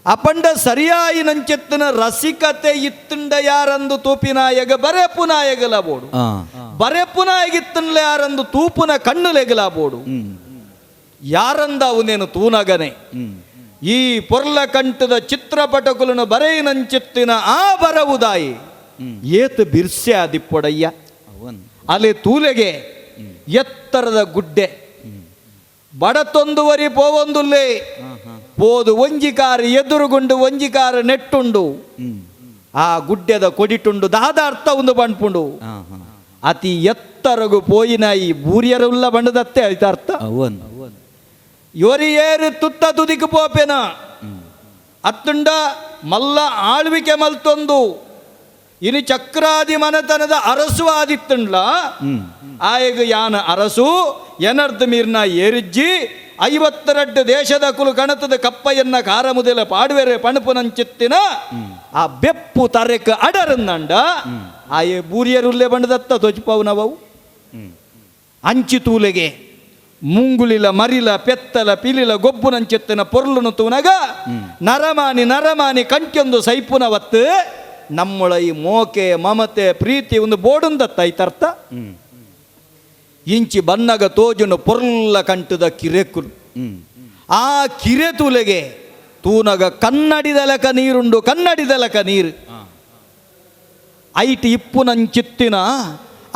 S4: ಅಪಂಡ ಸರಿಯಾಯಿ ನಂಚಿತ್ತಿನ ರಸಿಕತೆ ಇತ್ತಂಡ ಯಾರಂದು ತೂಪಿನಾಯಗ ಬರೆಪುನಾಯಗಲ ಬೋಡು ಬರೆಪುನಾಯಗಿತ್ತನ್ಲ ಯಾರಂದು ತೂಪುನ ಕಣ್ಣುಲೆಗಲ ಬೋಡು ಯಾರಂದ ಅವನೇನು ತೂನಗನೆ ಈ ಪೊರ್ಲ ಕಂಠದ ಚಿತ್ರಪಟಕುలను ಬರೆಯಿನಂಚಿತ್ತಿನ ಆ ಬರವುದಾಯಿ ಏತು ಬಿರ್ಸೆ ಆದಿಪ್ಪೊಡಯ್ಯ ಅಲೆ ತೂಲೆಗೆ ಎತ್ತರದ ಗುಡ್ಡೆ ಬಡತೊಂದುವರಿ ಪೋವೊಂದುಲ್ಲೇ ಪೋದು ಒಂಜಿಕಾರು ಎದುರುಗುಂಡು ಒಂಜಿಕಾರು ನೆಟ್ಟುಂಡು ಆ ಗುಡ್ಡೆದ ಕೊಡಿಟುಂಡು ದಾದ ಅರ್ಥ ಒಂದು ಬಣ್ಪುಂಡು ಅತಿ ಎತ್ತರಗು ಪೋಯಿನ ಈ ಬೂರಿಯರುಲ್ಲ ಬಂಡದತ್ತೆ ಆಯ್ತ ಅರ್ಥ ಇವರಿ ಏರು ತುತ್ತ ತುದಿக்கு ಪೋಪೆನ ಅತ್ತುಂಡ ಮಲ್ಲ ಆಳ್ವಿಕೆ ಮಲ್ತೊಂದು ಇನ್ನು ಚಕ್ರಾದಿ ಮನೆತನದ ಅರಸು ಆದಿತ್ತಂಡ್ಲ ಆಯಗ ಯಾನ ಅರಸು ಎನರ್ದ ಮೀರ್ನ ಏರಿಜ್ಜಿ 52 ದೇಶದ ಕುಲು ಕಣತದ ಕಪ್ಪಯ್ಯನ್ನ ಕಾರಮುದಲ ಪಾಡುವೆರೆ ಪಣಪುನಂಚಿತ್ತಿನ ಆ ಬೆಪ್ಪು ತರೆಕ ಅಡರಂದಂಡ ಆಯೆ ಬೂರಿಯರುಲ್ಲೆ ಬಂಡದತ್ತ ತೊಜ್ಪವನವವು ಅಂಚಿ ತೂಲೆಗೆ ಮುಂಗುಲಿಲ ಮರಿಲ ಪೆತ್ತಲ ಪಿಲಿಲ ಗೊಬ್ಬುನಂಚಿತ್ತಿನ ಪೊರ್ಲುನು ತೂನಗ ನರಮಾನಿ ಕಂಟ್ಯೊಂದು ಸೈಪುನವತ್ತು ನಮ್ಮೊಳ ಈ ಮೋಕೆ ಮಮತೆ ಪ್ರೀತಿ ಒಂದು ಬೋಡುಂದತ್ತ ಐತರ್ಥ ಇಂಚಿ ಬನ್ನಗ ತೋಜುನು ಪೊರ್ಲ ಕಂಟದ ಕಿರೆಕುಲು ಆ ಕಿರೆ ತೂಲೆಗೆ ತೂನಗ ಕನ್ನಡಿದಲಕ ನೀರು ಐಟಿ ಇಪ್ಪುನಂಚಿತ್ತಿನ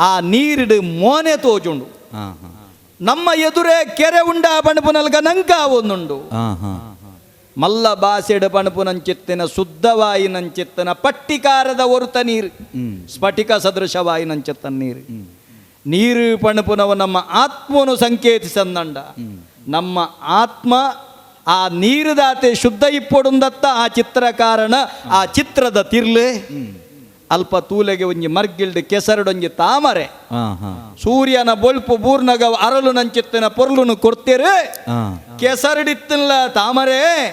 S4: ಆ ನೀರಿಡು ಮೋನೆ ತೋಜುಂಡು ನಮ್ಮ ಎದುರೇ ಕೆರೆ ಉಂಡ ಪಣಪುನಲ್ಗ ನಂಕ ಒಂದುಂಡು ಮಲ್ಲ ಬಾಸೆಡು ಪಣಪುನಂಚಿತ್ತಿನ ಶುದ್ಧವಾಯಿನಂಚಿತ್ತನ ಪಟ್ಟಿಕಾರದ ಹೊರತ ನೀರು ಸ್ಫಟಿಕ ಸದೃಶವಾಯಿನಂಚಿತ್ತನ ನೀರು ಪಣಪುನವ ನಮ್ಮ ಆತ್ಮನು ಸಂಕೇತಿಸಂದಂಡ ನಮ್ಮ ಆತ್ಮ ಆ ನೀರುದಾತೆ ಶುದ್ಧ ಇಪ್ಪೊಡುಂದತ್ತ ಆ ಚಿತ್ರಕಾರಣ ಆ ಚಿತ್ರದ ತಿರ್ಲೆ ಅಲ್ಪ ತೂಲೆಗೆ ಒಂಜಿ ಮರ್ಗಿಲ್ಡ್ ಕೆಸರಡೊಂಜಿ ತಾಮರೆ ಸೂರ್ಯನ ಬೊಳ್ಪು ಬೂರ್ನಗ ಅರಳು ನಂಚಿತ್ತಿನ ಪೊರ್ಲುನು ಕೊಡ್ತೇರೆ ಕೆಸರಡಿತ್ತಿಲ್ಲ ತಾಮರೆ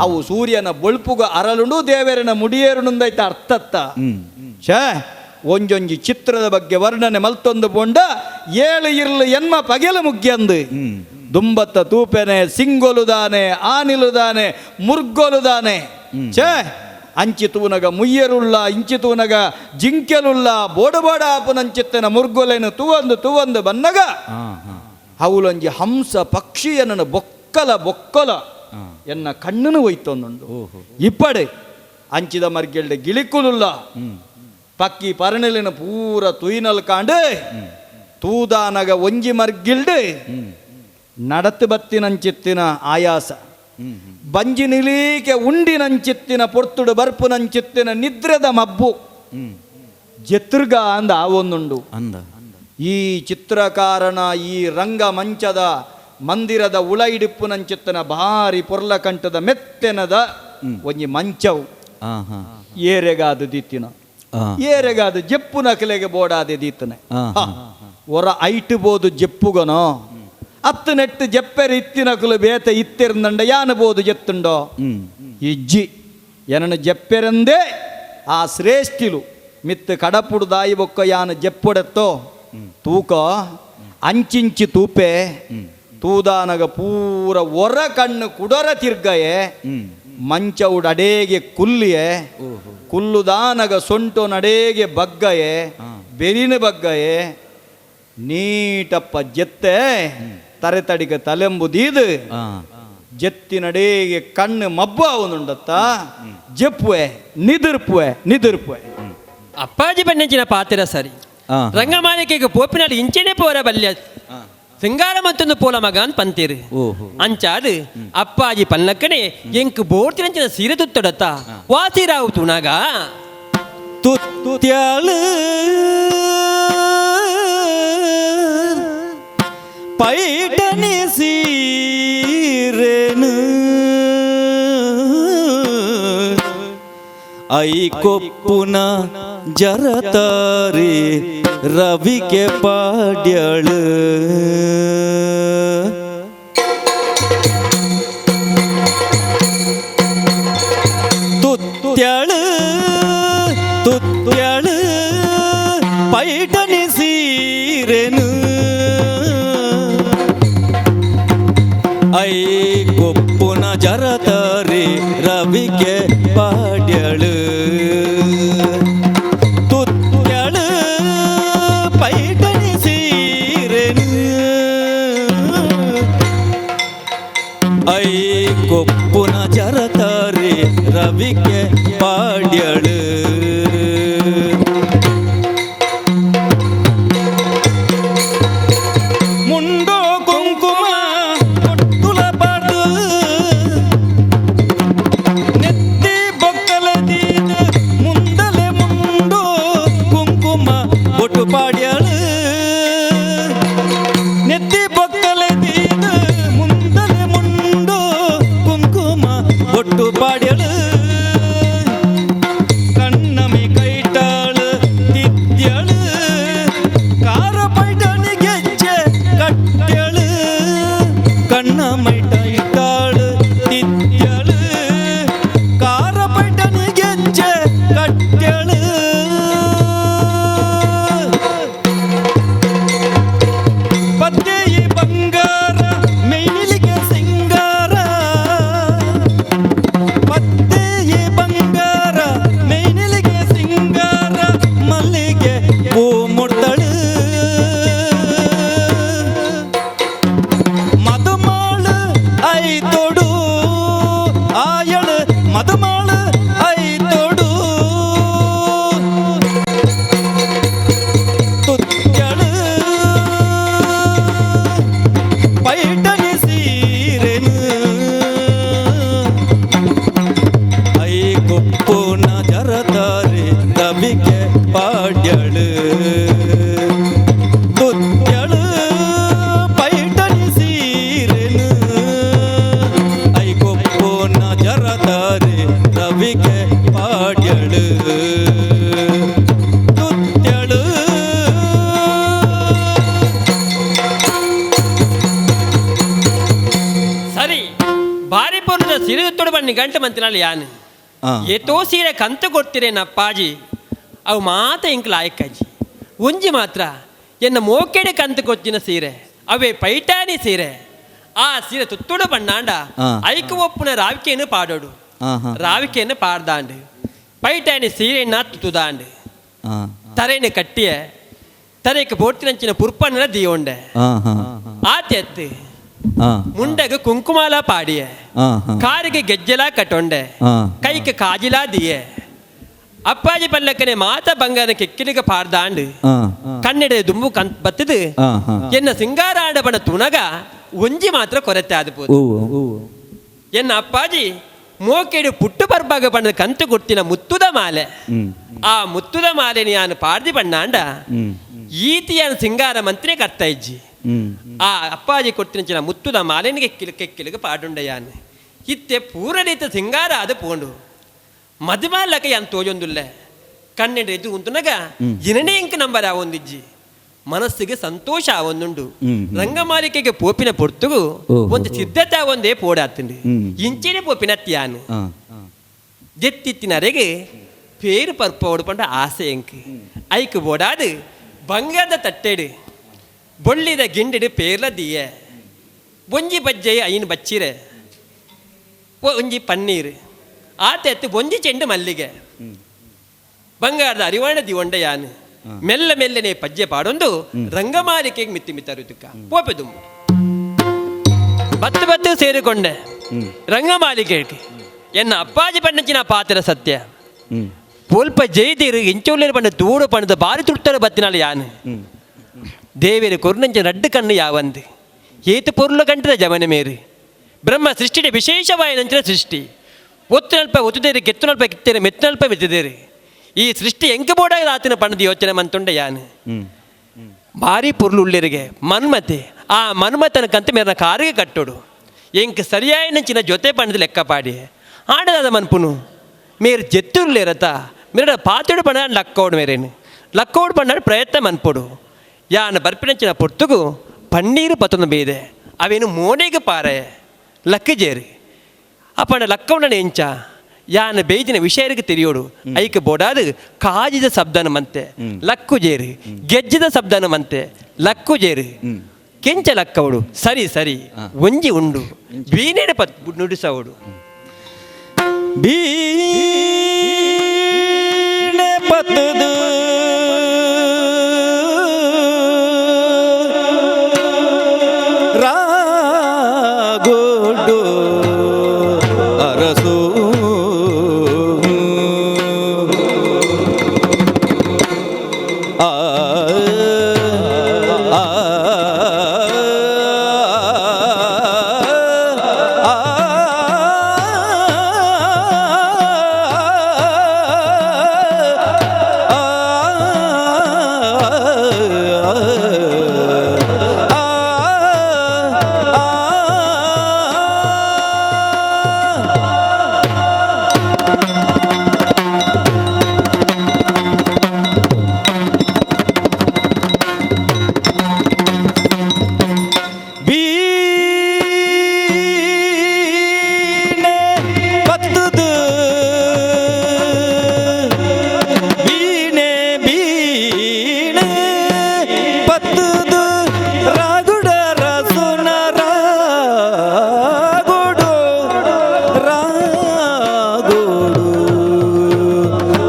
S4: ಅವು ಸೂರ್ಯನ ಬೊಳ್ಪುಗ ಅರಳುಂಡು ದೇವರನ ಮುಡಿಯೇರುನುಂದೈತ ಅರ್ಥತ್ತ ಛೇ ಒಂಜೊಂಜಿ ಚಿತ್ರದ ಬಗ್ಗೆ ವರ್ಣನೆ ಮಲ್ತೊಂದು ಬೋಂಡ 7 ಇರ್ಲು ಎನ್ಮ ಪಗೆಲು ಮುಗ್ಯಂದು ದುಂಬತ್ತ ತೂಪೆನೆ ಸಿಂಗೊಲುದಾನೆ ಆನಿಲುದಾನೆ ಮುರ್ಗೊಲುದಾನೆ ಛೇ ಅಂಚಿ ತೂನಗ ಮುಯ್ಯರುಳ್ಳ ಇಂಚಿ ತೂನಗ ಜಿಂಕೆಲುಳ್ಳ ಬೋಡಬೋಡ ಆಪುನಂಚಿತ್ತನ ಮುರ್ಗೊಲೆನು ತೂವೊಂದು ಬನ್ನಗ ಅವಳೊಂಜಿ ಹಂಸ ಪಕ್ಷಿಯನ್ನ ಬೊಕ್ಕಲ ಎನ್ನ ಕಣ್ಣನು ಒಯ್ತೊಂದುಂಡು ಇಪ್ಪಡೆ ಅಂಚಿದ ಮರ್ಗೆಲ್ಡೆ ಗಿಳಿಕುಲುಲ್ಲ ಪಕ್ಕಿ ಪರಣಲಿನ ಪೂರ ತುಯಿನಲ್ ಕಾಂಡು ತೂದಾನಗ ಒಂಜಿ ಮರ್ಗಿಲ್ಡು ನಡತು ಬತ್ತಿನಂಚಿತ್ತಿನ ಆಯಾಸ ಬಂಜಿ ನಿಲೀಕೆ ಉಂಡಿನಂಚಿತ್ತಿನ ಪೊರ್ತುಡು ಬರ್ಪುನಂಚಿತ್ತಿನ ನಿದ್ರೆದ ಮಬ್ಬು ಜತೃಗ ಅಂದ ಆವೊಂದುಂಡು ಈ ಚಿತ್ರಕಾರನ ಈ ರಂಗ ಮಂಚದ ಮಂದಿರದ ಉಳೈಡಿಪ್ಪುನಂಚಿತ್ತಿನ ಭಾರಿ ಪೊರ್ಲ ಕಂಠದ ಮೆತ್ತೆನದ ಒಂಜಿ ಮಂಚವು ಏರೆಗಾದು ದಿತ್ತಿನ ಏರೆಗಾದು ಜಪ್ಪು ನಕಲೆಗೆ ಬೋಡಾದೆ ದೀತನೆ ಹೊರ ಐಟು ಬೋದು ಜಪ್ಪುಗನೋ ಅತ್ತು ನೆಟ್ಟು ಜಪ್ಪೆರು ಇತ್ತಿನಕುಲು ಬೇತ ಇತ್ತಿರಂದಂಡ ಯಾನ ಬೋದು ಜತ್ತುಂಡೋ ಇಜ್ಜಿ ಏನನ್ನು ಜಪ್ಪೆರಂದೇ ಆ ಶ್ರೇಷ್ಠಿಲು ಮಿತ್ತು ಕಡಪುಡು ದಾಯಿ ಬೊಕ್ಕ ಯಾನ ಜಪ್ಪೊಡೆತ್ತೋ ತೂಕ ಅಂಚಿಂಚಿ ತೂಪೆ ತೂದಾನಗ ಪೂರ ಒರ ಕಣ್ಣು ಕುಡರ ತಿರ್ಗಯೆ ಮಂಚವುಡ ಅಡೇಗೆ ಕುಲ್ಲಿಯೆ ಕುಲ್ಲುದಾನಗ ಸೊಂಟು ನಡೇಗೆ ಬಗ್ಗಯೆ ಬೆರಿನ ಬಗ್ಗಯೆ ನೀಟಪ್ಪ ಜೆತ್ತೆ ತರೆತಡಿಗೆ ತಲೆಂಬುದೀದು ಜೆತ್ತಿನಡೇಗೆ ಕಣ್ಣು ಮಬ್ಬು ಅವನುಂಡತ್ತ ಜೆಪ್ಪುವೆ ನಿದಿರ್ಪುವೆ
S5: ಅಪ್ಪಾಜಿ ಬಣ್ಣಂಚಿನ ಪಾತ್ರ ಸರಿ ರಂಗಮಾಲಿಕೆಗೆ ಪೋಪಿನಲ್ಲಿ ಇಂಚೆನೆ ಪೋರ ಬಲ್ಯ ಸಿಂಗಾರ ಮತ್ತೊಂದು ಪೋಲ ಮಗ ಅಂತ ಪಂತೀರು ಅಂಚಾದು ಅಪ್ಪಾಜಿ ಪಲ್ಲಕ್ಕನೆ ಎಂಕ್ ಬೋರ್ತಿನಂಚಿನ ಸೀರೆ ತುತ್ತೊಡತ್ತ ವಾಸಿರಾವು ತುಣಗ
S1: ತುತ್ತ್ಯಾಳು ಪೈಟನಿ ಸೀರೆನು ಐ ಕೊಪ್ಪುನ ಜರತಾರಿ ರವಿಗೆ ಪಾಡ್ಯಾಳು ತುತ್ತ್ಯಾಳು ಪೈಟನಿ ಸೀರೆನು ಐ ಕೊಪ್ಪುನ ಜರತಾರಿ ರವಿಗೆ ಪಾಡ್ಯಾಳು ತುತ್ತ್ಯಾಳು ಪೈಟನಿ ಸೀರೆನು ಐ ಕೊಪ್ಪುನ ಜರತಾರಿ ರವಿಗೆ ಪಾಡ್ಯಾಳು
S5: ಗಂಟೆ ಮಂತಿನಲ್ಲಿ ಯಾನು ಏತೋ ಸೀರೆ ಕಂತು ಕೊಡ್ತೀರೇನ ಅಪ್ಪಾಜಿ ಅವು ಮಾತ ಇಂಕ್ಲ ಆಯ್ಕಜ್ಜಿ ಒಂಜಿ ಮಾತ್ರ ಎನ್ನ ಮೋಕೆಡೆ ಕಂತು ಕೊಚ್ಚಿನ ಸೀರೆ ಅವೇ ಪೈಟಾನಿ ಸೀರೆ ಆ ಸೀರೆ ತುತ್ತುಡು ಬಣ್ಣಾಂಡ ಐಕು ಒಪ್ಪುನ ರಾವಿಕೆಯನ್ನು ಪಾಡೋಡು ರಾವಿಕೆಯನ್ನು ಪಾಡ್ದಾಂಡು ಪೈಟಾನಿ ಸೀರೆಯನ್ನ ತುತ್ತುದಾಂಡು ತರೇನು ಕಟ್ಟಿಯ ತರೇಕ ಬೋರ್ತಿನಂಚಿನ ಪುರ್ಪನ್ನ ದೀಯೊಂಡೆ ಆತ್ಯತ್ತು ಮುಂಡಗ ಕುಂಕುಮಾಲ ಪಾಡಿಯೆ ಕಾರಿಗೆ ಗೆಜ್ಜೆಲ ಕಟ್ಟೊಂಡೆ ಕೈಗೆ ಕಾಜಿಲಾ ದಿಯೆ ಅಪ್ಪಾಜಿ ಪಲ್ಲಕ್ಕನೆ ಮಾತ ಬಂಗಾರ ಕೆಕ್ಕಿಲಿಗ ಪಾಡ್ದಾಂಡು ಕನ್ನಡ ದುಂಬು ಬತ್ತದು ಎನ್ನ ಸಿಂಗಾರ ಆಡಬಣ ತುಣಗ ಒಂಜಿ ಮಾತ್ರ ಕೊರತೆ ಆದಬೋದು ಎನ್ನ ಅಪ್ಪಾಜಿ ಮೋಕೆಡು ಪುಟ್ಟು ಬರ್ಬಾಗ ಬಣ್ಣದ ಕಂತು ಕೊಡ್ತಿನ ಮುತ್ತುದ ಮಾಲೆ ಆ ಮುತ್ತುದ ಮಾಲೆ ನಾನು ಪಾಡ್ದಿ ಬಣ್ಣಾಂಡ ಈತಿಯನ ಸಿಂಗಾರ ಮಂತ್ರಿ ಕರ್ತ ಇಜ್ಜಿ ಆ ಅಪ್ಪಾಜಿ ಕೊಟ್ಟಿನ ಮುತ್ತುದ ಮಾಲೆನಿಗೆ ಕೆಕ್ಕಿಲಿಗೆ ಪಾಡುಂಡಯಾನು ಇತ್ತೆ ಪೂರಡೀತ ಸಿಂಗಾರ ಅದು ಪೋಂಡು ಮದುಮಾಲಕ ಯಾನ್ ತೋಜೊಂದುಲ್ಲೆ ಕಣ್ಣೆಡೆ ಇದು ಉಂಟುನಗ ಇನನೇ ಇಂಕ ನಂಬರ್ ಆವೊಂದಿಜ್ಜಿ ಮನಸ್ಸಿಗೆ ಸಂತೋಷ ಆವೊಂದುಂಡು ರಂಗಮಾಲಿಕೆಗೆ ಪೋಪಿನ ಪೊರ್ತುಗು ಒಂದು ಸಿದ್ಧತೆ ಆವೊಂದೇ ಪೋಡಾತುಂಡು ಇಂಚಿನ ಪೋಪಿನ ತ್ಯಾನು ಜೆತ್ತಿತ್ತಿನರೆಗೆ ಪೇರು ಪರ್ಪ ಓಡ್ಪಂಡ ಆಸೆ ಎಂಕ್ ಐಕ್ ಓಡಾದು ಬಂಗಾರದ ತಟ್ಟೆಡು ಬೊಳ್ಳಿದ ಗಿಂಡಿಡು ಪೇರ್ಲ ದಿಯೆ ಒಂಜಿ ಬಜ್ಜೆ ಐನು ಬಚ್ಚಿರೆ ಒಂಜಿ ಪನ್ನೀರ್ ಆತ ಎತ್ತು ಒಂಜಿ ಚೆಂಡು ಮಲ್ಲಿಗೆ ಬಂಗಾರದ ಅರಿವಾಣ ದಿವಂಡ ಯಾನು ಮೆಲ್ಲ ಮೆಲ್ಲನೆ ಪಜ್ಜೆ ಪಾಡೊಂದು ರಂಗಮಾಲಿಕೆಗೆ ಮಿತ್ತಿ ಮಿತ್ತರುತುಕ ಪೋಪೆದು ಬತ್ತು ಬತ್ತು ಸೇರಿಕೊಂಡೆ ರಂಗಮಾಲಿಕೆಗೆ ಎನ್ನ ಅಪ್ಪಾಜಿ ಪಣ್ಣಚಿನ ಪಾತ್ರ ಸತ್ಯ ಪೋಲ್ಪ ಜೈದಿರು ಇಂಚೋಲೇರು ಪಂಡ ತೂಡು ಪಣ್ಣದ ಬಾರಿ ತುಡ್ತಾರೆ ಬತ್ತಿನಾಳು ಯಾನು ದೇವೇರು ಕೊರ್ನಂಚ ರಡ್ಡು ಕಣ್ಣು ಯಾವಂದು ಏತು ಪೊರ್ಲು ಕಂಠದ ಜಮನ ಮೇರು ಬ್ರಹ್ಮ ಸೃಷ್ಟಿಯ ವಿಶೇಷವಾದ ನಂಚಿನ ಸೃಷ್ಟಿ ಒತ್ತುನಲ್ಪ ಒತ್ತುದೇರಿ ಕೆತ್ತುನಲ್ಪ ಕಿತ್ತೇರಿ ಮೆತ್ತನಲ್ಪ ಮೆತ್ತಿದೇರಿ ಈ ಸೃಷ್ಟಿ ಎಂಕ ಬೋಡಾಗ ಆತನ ಪಣದ ಯೋಚನೆ ಮಂತುಂಡ ಯಾನು ಭಾರಿ ಪೊರ್ಲು ಉಳ್ಳಿರಿಗೆ ಮನ್ಮತೆ ಆ ಮನ್ಮತನ ಕಂತ ಮೇರನ ಕಾರಿಗೆ ಕಟ್ಟೋಡು ಎಂಕ ಸರಿಯಾಯ ನಂಚಿನ ಜೊತೆ ಪಣದ ಲೆಕ್ಕ ಪಾಡಿ ಆಡದಾದ ಮನ್ಪುನು ಮೇರು ಜೆತ್ತುರ್ಲೇರತ ಮೇರ ಪಾತೋಡು ಪಣ ಲಕ್ಕೋಡು ಮೇರೇನು ಲಕ್ಕೋಡು ಪಣ್ಣಾಡು ಪ್ರಯತ್ನ ಮನ್ಪೊಡು ಯಾನ ಬರ್ಪಿನಂಚಿನ ಪೊರ್ತುಗು ಪನ್ನೀರು ಪತ್ತೊಂದು ಬೇದೆ ಅವೇನು ಮೋನೆಗೆ ಪಾರೆ ಲಕ್ಕಜೇರಿ ಅಪ್ಪಣ ಲಕ್ಕವಣ್ಣ ಎಂಚ ಯಾನ ಬೇಯ್ದಿನ ವಿಷಯರಿಗೆ ತಿಳಿಯೋಡು ಐಕ ಬೋಡಾದು ಕಾಜಿದ ಶಬ್ದನ ಮಂತೆ ಲಕ್ಕು ಜೇರಿ ಗೆಜ್ಜದ ಶಬ್ದನ ಮಂತೆ ಲಕ್ಕು ಜೇರಿ ಕೆಂಚ ಲಕ್ಕವಡು ಸರಿ ಸರಿ ಒಂಜಿ ಉಂಡು ಬೀನೇನೆ ನುಡಿಸವಡು
S1: ಬೀಣೆ ಪತ್ತದು ರಾಗೋಡು ಅರಸು ಆ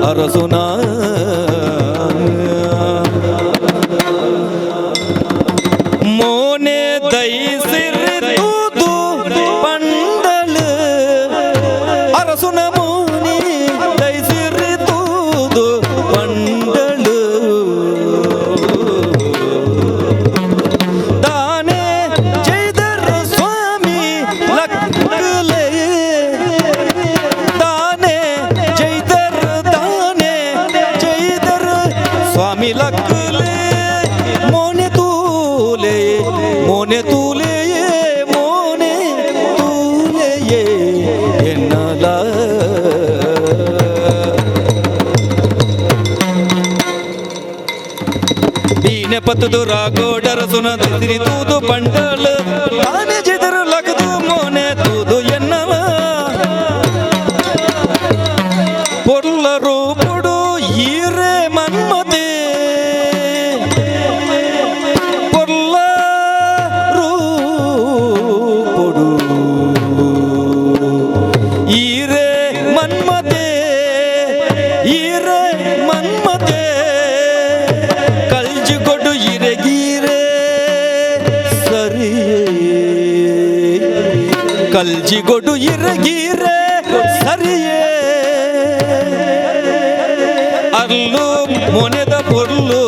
S1: ಅರಸುನಾ ಮೋನೆ ದೈಸಿರಿದು ಪಂಡಲು ಅರಸುನ ಮೋನೆ ದೈಸಿರಿದು ಪಂಡಲು ದಾನೆ ಜೈದರ ಸ್ವಾಮಿ ಲಕ್ಕಲೆ ದಾನೆ ಜೈದರ ದಾನೆ ಜೈದರ ಸ್ವಾಮಿ ಲಕ್ಕಲೆ ಮೋನೆ ತೂಲೆ ಮೋನೆ ತೂಲೆಯೇ ಮೋನೆ ತೂಲೆಯೇ ಎನ್ನಲ ದೀನೆ ಪತ್ತದು ರಾಗೋಡರ ಸುನ ತಿರಿ ತೂದು ಪಂಡಲ ಆನೆ ಜಿದರು ಲಗದು ಮೋನೆ ತೂದು ಎನ್ನವ ಪೊರ್ಲರು ಪೊಡು ಈರೆ ಮನ್ಮತೆ ಪೊರ್ಲರು ಪೊಡು ಈರೆ ಮನ್ಮತೆ ಈರೆ ಮನ್ಮತೆ ಕಲ್ಜಿಗೊಡು ಇರೆಗೀರೆ ಸರಿಯೇ ಕಲ್ಜಿಗೊಡು ಇರೆಗೀರೆ ಸರಿಯೇ ಅಲ್ಲು ಮೊನೆದ ಪೊರ್ಲು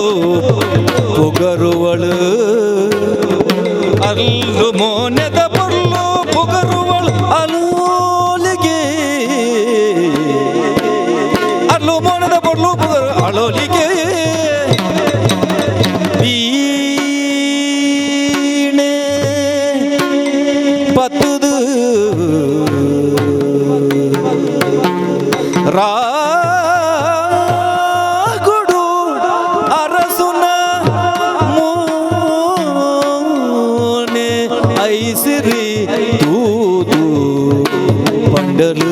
S1: ಪುಗರುವಳು ಅಲ್ಲು ಮೊನೆದ ಪೊರ್ಲು ಪುಗರುವಳು ಅಲೋಲಿಗೆ ಅಲ್ಲು ಮೊನೆದ ಪೊರ್ಲು ಪುಗರು ಅಳೋಲಿಗೆ ವೀಣೆ ಪತ್ತದು ರಾಗುಡು ಅರಸುನ ಮೋನೆ ಐಸಿರಿ ತೂದು ಪಂಡಲು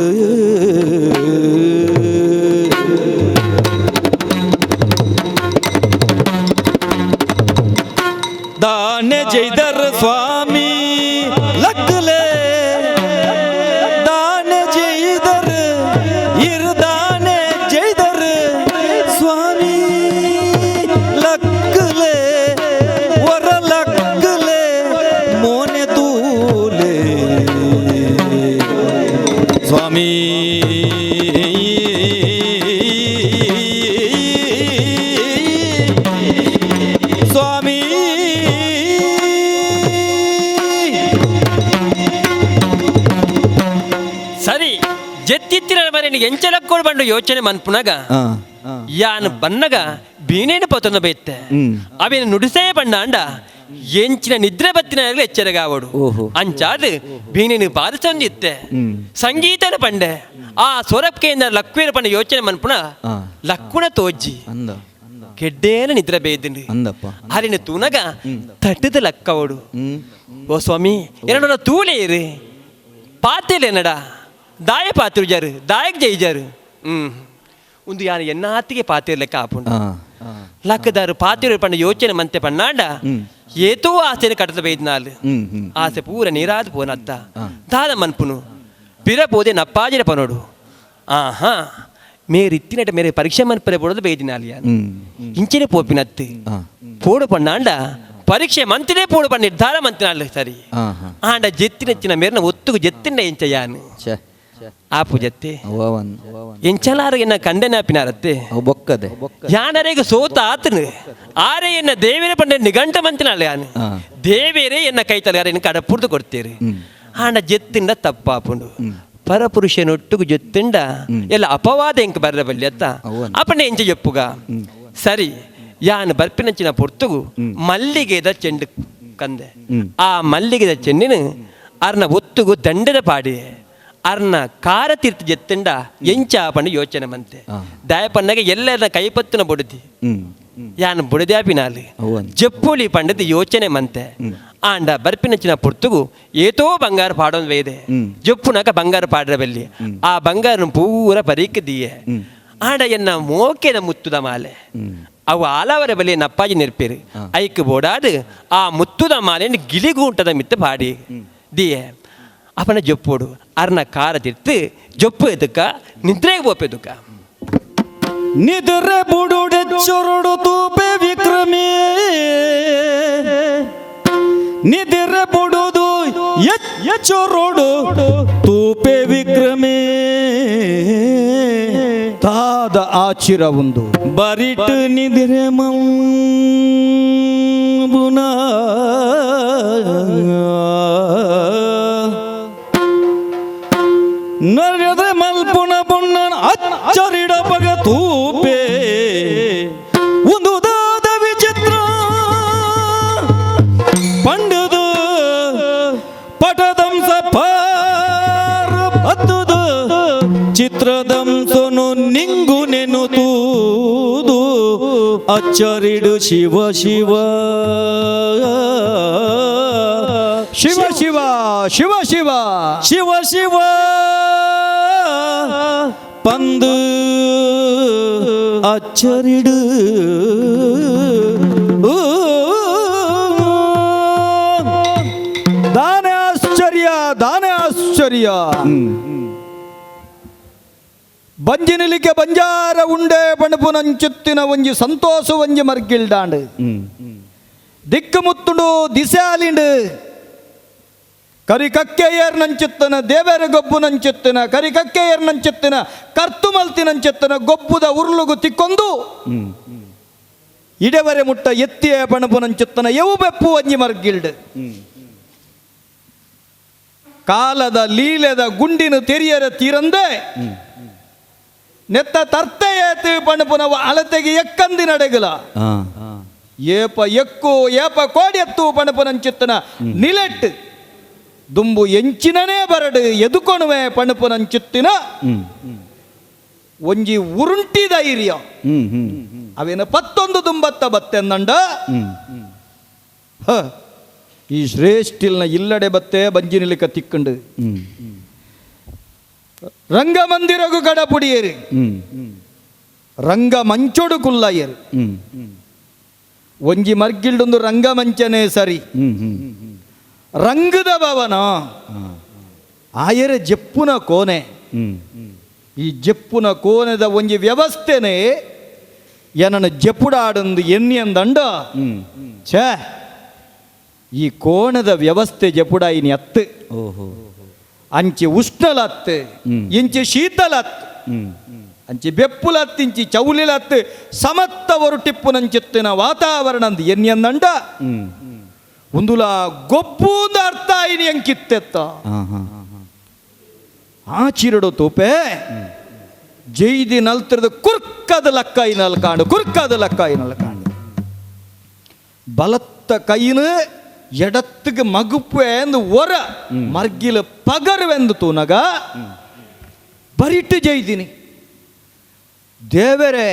S1: ದಾನೆ ಜೈದರ ಸ್ವಾಮಿ
S5: ಎತ್ತಿತ್ತಿನ ಮರೆ ಎಂಚಲಕ್ಕೋಡು ಬಂಡು ಯೋಚನೆ ಮನ್ಪುನಾಗ ಯಾನು ಬನ್ನಗ ಬೀನೇನು ಪತೊಂದ ಬೈತೆ ಅವೇನು ನುಡಿಸೇ ಬಣ್ಣ ಅಂಡ ಎಂಚಿನ ನಿದ್ರೆ ಬತ್ತಿನ ಎಚ್ಚರಗಾವಡು ಅಂಚಾದ ಬೀನೇನು ಪಾದಸಂದಿತ್ತೆ ಸಂಗೀತನ ಪಂಡೆ ಆ ಸೊರಪ್ಕೆಯಿಂದ ಲಕ್ವೇನ ಪಂಡ ಯೋಚನೆ ಮನ್ಪುನ ಲಕ್ಕುಣ ತೋಜ್ಜಿ ಕೆಡ್ಡೇನ ನಿದ್ರೆ ಬೇಯ್ದಿಂಡು ಅರಿನ ತೂನಗ ತಟ್ಟದ ಲಕ್ಕವಡು ಓ ಸ್ವಾಮಿ ಏನಡ ತೂಲೇರು ಪಾತೇಲೇನಡ ದಾಯ ಪಾತಿರುಜಾರು ದಾಯಕ್ ಜೈಜಾರು ಒಂದು ಯಾನ ಎನ್ನಾತಿಗೆ ಪಾತಿರ್ ಲೆಕ್ಕ ಆಪುಂಡು ಲಕ್ಕದಾರು ಪಾತಿರು ಪಂಡ ಯೋಚನೆ ಮಂತೆ ಪಣ್ಣಾಂಡ ಏತೋ ಆಸೆನ ಕಟ್ಟದ ಬೇಯ್ದನಾಲು ಆಸೆ ಪೂರ ನೀರಾದ ಪೋನತ್ತ ದಾದ ಮನ್ಪುನು ಬಿರ ಪೋದೆ ನಪ್ಪಾಜಿನ ಪನೋಡು ಆಹಾ ಮೇರೆ ಇತ್ತಿನಟ ಮೇರೆ ಪರೀಕ್ಷೆ ಮನ್ಪರೆ ಪೋಡೋದು ಬೇಯ್ದಿನಾಲಿಯ ಇಂಚನೆ ಪೋಪಿನತ್ತು ಪೋಡು ಪಣ್ಣಾಂಡ ಪರೀಕ್ಷೆ ಮಂತಿನೇ ಪೋಡು ಪಣ್ಣ ನಿರ್ಧಾರ ಮಂತಿನಾಳು ಸರಿ ಆಂಡ ಜೆತ್ತಿನೆಚ್ಚಿನ ಮೇರ್ನ ಒತ್ತುಗು ಜೆತ್ತಿಂಡ ಎಂಚಯಾನು ಆಪು ಜತ್ತೆ ಎಂಚಲಾರು ಎನ್ನ ಕಂಡನಾಪಿನಾರತ್ತೆ
S4: ಬೊಕ್ಕದೆ
S5: ಯಾನರೇಗ ಸೋತ ಆತನು ಆರೆ ಎನ್ನ ದೇವೇರ ಪಂಡ ನಿಗಂಟ ಮಂತಿನಾಳು ಯಾನು ದೇವೇರೇ ಎನ್ನ ಕೈತಲಾರ ಕಡ ಪುಡ್ದು ಕೊಡ್ತೇರಿ ಆಂಡ ಜೆತ್ತಿಂಡ ತಪ್ಪಾಪುಂಡು ಪರಪುರುಷನೊಟ್ಟುಗು ಜೊತ್ತಿಂಡ ಎಲ್ಲ ಅಪವಾದ ಎಂಕ ಬರಬಲ್ಲಿ ಅತ್ತ ಅಪ್ಪನೆ ಎಂಚ ಜಪ್ಪುಗ ಸರಿ ಯಾನು ಬರ್ಪಿನಂಚಿನ ಪೊರ್ತುಗು ಮಲ್ಲಿಗೆದ ಚೆಂಡು ಕಂದೆ ಆ ಮಲ್ಲಿಗೆದ ಚೆಂಡಿನ ಅರ್ನ ಒತ್ತುಗು ದಂಡದ ಪಾಡಿ ಅರ್ನ ಕಾರ ತೀರ್ಥ ಜೆತ್ತಿಂಡ ಎಂಚ ಪಂಡ ಯೋಚನೆ ಮಂತೆ ದಯಪನ್ನಗೆ ಎಲ್ಲರ ಕೈಪತ್ತಿನ ಬುಡದಿ ಯಾನು ಬುಡದ್ಯಾಪಿನಾಲಿ ಜಪ್ಪುಲಿ ಪಂಡದ ಯೋಚನೆ ಮಂತೆ ಆಂಡ ಬರ್ಪಿನಚ್ಚಿನ ಪುರ್ತುಗು ಏತೋ ಬಂಗಾರ ಪಾಡೋನ್ ವೇದೆ ಜಪ್ಪುನಾಕ ಬಂಗಾರ ಪಾಡ್ರ ಬಲ್ಲಿ ಆ ಬಂಗಾರ ಪೂರ ಪರೀಕದಿಯೆ ಆಂಡ ಎನ್ನ ಮೋಕೆದ ಮುತ್ತುದ ಮಾಲೆ ಅವು ಆಲವರ ಬಲಿ ನಪ್ಪಾಜಿ ನೆರ್ಪೇರು ಐಕ್ ಬೋಡಾದು ಆ ಮುತ್ತುದ ಮಾಲೆಯನ್ನು ಗಿಲಿಗೂಟದ ಮಿತ್ತ ಪಾಡಿ ದಿಯೆ ಅಪನ ಜಪ್ಪೋಡು ಅರ್ನ ಕಾರ ತಿರ್ತು ಜಪ್ಪು ಎದುಕ ನಿದ್ರೆಗೆ ಬೋಪೆದುಕ
S1: ನಿದ್ರೆ ಬುಡುಡೆ ಚೊರಡು ತೂಪೆ ವಿಕ್ರಮೇ ನಿದ್ರೆ ಬುಡುದು ಚೊರಡು ತೂಪೆ ವಿಕ್ರಮೇ
S4: ತಾದ ಆಚಿರ ಒಂದು
S1: ಬರಿಟ್ ನಿದ್ರೆ ಮಂಬುನ ನರ್ಯದ ಮಲ್ಪುನ ಪುಣ್ಣನ ಅಚ್ಚರಿಡ ಪಗ ತೂಪೆ ಒಂದು ದಾದ ವಿಚಿತ್ರ ಪಂಡದು ಪಟದಂಸ ಪಾರ ಹತ್ತುದು ಚಿತ್ರದಂಸನು ನಿಂಗು ನೆನುತೂದು ಅಚ್ಚರಿಡು ಶಿವ ಶಿವ
S4: ಶಿವ ಶಿವ ಶಿವ ಶಿವ
S1: ಶಿವ ಶಿವ ಪಂದು ಅಚ್ಚರಿಡು
S4: ದಾನೆ ಆಶ್ಚರ್ಯ ದಾನೆ ಆಶ್ಚರ್ಯ ಬಂಜಿನಿಲಿಕೆ ಬಂಜಾರ ಉಂಡೆ ಬಣಪು ನಂಚುತ್ತಿನ ಒಂಜಿ ಸಂತೋಷ ಒಂಜಿ ಮರ್ಗಿಲ್ಡಾಂಡು ದಿಕ್ಕು ಮುತ್ತುಂಡು ದಿಸಾಲಿಂಡು ಕರಿ ಕಕ್ಕೆಯರ್ ನಂಚುತ್ತನ ದೇವರ ಗೊಬ್ಬು ನಂಚುತ್ತನ ಕರಿ ಕಕ್ಕೆಯರ್ ನಂಚುತ್ತನ ಕರ್ತು ಮಲ್ತಿ ನಂಚುತ್ತನ ಗೊಬ್ಬುದ ಉರುಳುಗು ತಿಕ್ಕೊಂದು ಇಡವರೆ ಮುಟ್ಟ ಎತ್ತಿಯ ಬಣಪು ನಂಚುತ್ತನ ಎವು ಬೆಪ್ಪು ಒಂಜಿ ಮರ್ಗಿಲ್ಡು ಕಾಲದ ಲೀಲೆದ ಗುಂಡಿನ ತೆರಿಯರ ತೀರಂದೆ ನೆತ್ತ ತರ್ತೆ ಏತು ಪಣಪುನವ ಅಳತೆಗೆ ಎಕ್ಕಂದಿ ನಡೆಗಲ ಏಪ ಎಕ್ಕು ಏಪ ಕೋಡಿಯತ್ತು ಪಣಪುನಂಚಿತ್ತನ ನಿಲೆಟ್ ದುಂಬು ಎಂಚಿನನೇ ಬರಡು ಎದುಕೊಣುವೆ ಪಣಪುನಂಚಿತ್ತಿನ ಒಂಜಿ ಉರುಂಟಿ ಧೈರ್ಯ ಅವೇನ ಪತ್ತೊಂದು ದುಂಬತ್ತ ಬತ್ತೆಂದಂಡ ಈ ಶ್ರೇಷ್ಠಿಲ್ನ ಇಲ್ಲಡೆ ಬತ್ತೆ ಬಂಜಿನಿಲಿಕ ತಿಕ್ಕಂಡು ರಂಗಮಂದಿರಗು ಗಡಪುಡಿಯರು ರಂಗ ಮಂಚೊಡು ಕುಲ್ಲಯ್ಯರು ಒಂಜಿ ಮರ್ಗಿಲ್ಡೊಂದು ರಂಗಮಂಚನೇ ಸರಿ ರಂಗದ ಭವನ ಆಯರ ಜಪ್ಪುನ ಕೋನೆ ಈ ಜಪ್ಪುನ ಕೋನೆದ ಒಂಜಿ ವ್ಯವಸ್ಥೆನೇ ಏನನ ಜಪ್ಪುಡಾಡೊಂದು ಎಣ್ಣೆ ಅಂದಂಡ ಛೇ ಈ ಕೋಣದ ವ್ಯವಸ್ಥೆ ಜಪುಡಾಯಿನಿ ಅತ್ತು ಅಂಚಿ ಉಷ್ಣಲತ್ತು ಇಂಚಿ ಶೀತಲತ್ ಅಂಚಿ ಬೆಪ್ಪುಲತ್ ಇಂಚಿ ಚೌಲಿಲತ್ ಸಮತ್ತ ಒರುಟಿಪ್ಪು ನಂಚಿತ್ತಿನ ವಾತಾವರಣ ಅಂದ್ ಎನ್ಯಂದಂಡ ಒಂದುಲ ಗೊಬ್ಬುಂದ ಅರ್ಥ ಆಯಿನಿ ಅಂಕಿತ್ತೆತ್ತ ಆಚಿರಡು ತೂಪೆ ಜೈದಿ ನಲ್ತಿರದ ಕುರ್ಕದ ಲಕ್ಕಾಯಿನಲ್ ಕಾಂಡು ಕುರ್ಕದ ಲಕ್ಕಾಯಿನಲ್ ಕಾಂಡು ಬಲತ್ತ ಕೈನು ಎಡತ್ತಿಗೆ ಮಗುಪೆ ಎಂದು ಒರ ಮರ್ಗಿಲ ಪಗರವೆಂದು ತೂನಗ ಬರಿಟ್ಟು ಜೈದಿನಿ ದೇವರೇ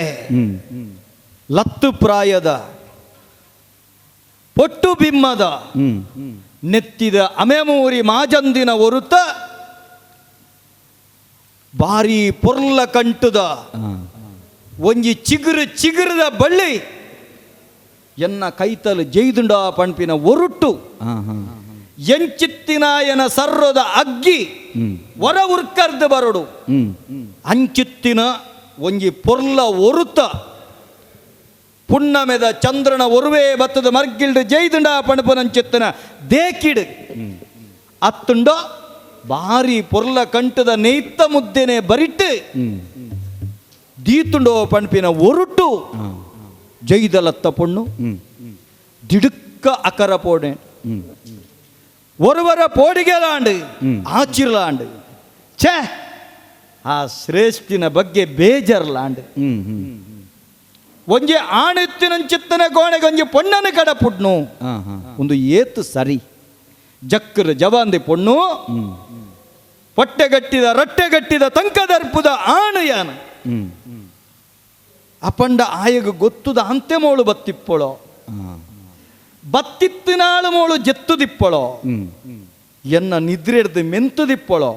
S4: ಲತ್ತು ಪ್ರಾಯದ ಪೊಟ್ಟು ಬಿಮ್ಮದ ನೆತ್ತಿದ ಅಮೆಮೂರಿ ಮಾಜಂದಿನ ಹೊರುತ ಭಾರಿ ಪೊರ್ಲ ಕಂಟುದ ಒಂಜಿ ಚಿಗುರದ ಬಳ್ಳಿ ಎನ್ನ ಕೈತಲು ಜೈದುಂಡ ಪಂಪಿನ ಒರುಟ್ಟು ಎಂಚಿತ್ತಿನಾಯನ ಸರ್ರದ ಅಗ್ಗಿ ಹೊರ ಉರ್ಕರ್ದ ಬರಡು ಅಂಚಿತ್ತಿನ ಒಂಜಿ ಪೊರ್ಲ ಒರುತ ಪುಣ್ಣಮೆದ ಚಂದ್ರನ ಒರುವೆ ಬತ್ತದ ಮರ್ಗಿಲ್ಡು ಜೈದುಂಡ ಪಣಪನಂಚಿತ್ತನ ದೇಕಿಡು ಅತ್ತುಂಡ ಭಾರಿ ಪೊರ್ಲ ಕಂಟದ ನೇಯ್ತ ಮುದ್ದೆನೆ ಬರಿಟ್ಟು ದೀತುಂಡೋ ಪಣಪಿನ ಒರುಟು ಜೈದಲತ್ತ ಪೊಣ್ಣು ದಿಡುಕ್ಕ ಅಕರ ಪೋಡೆ ಒರುವರ ಪೋಡಿಗೆಲಾಂಡು ಆಚಿರ್ಲಾಂಡು ಛೇ ಆ ಶ್ರೇಷ್ಠಿನ ಬಗ್ಗೆ ಬೇಜರ್ಲಾಂಡು ಒಂಜಿ ಆಣಿತ್ತಿನ ಚಿತ್ತನ ಗೋಣೆಗೆ ಒಂಜಿ ಪೊಣ್ಣನ ಕಡ ಪುಡ್ನು ಒಂದು ಏತು ಸರಿ ಜಕ್ಕರ ಜವಾಂದಿ ಪೊಣ್ಣು ರಟ್ಟೆಗಟ್ಟಿದ ತಂಕದರ್ಪುದ ಆಣು ಯಾನ ಅಪಂಡ ಆಯಗ ಗೊತ್ತುದ ಅಂತೆ ಮೋಳು ಬತ್ತಿಪ್ಪಳೋ ಬತ್ತಿತ್ತಿನಾಳು ಮೋಳು ಜೆತ್ತುದಿಪ್ಪಳೋ ಎನ್ನ ನಿದ್ರೆಡ್ದು ಮೆಂತುದಿಪ್ಪಳೋ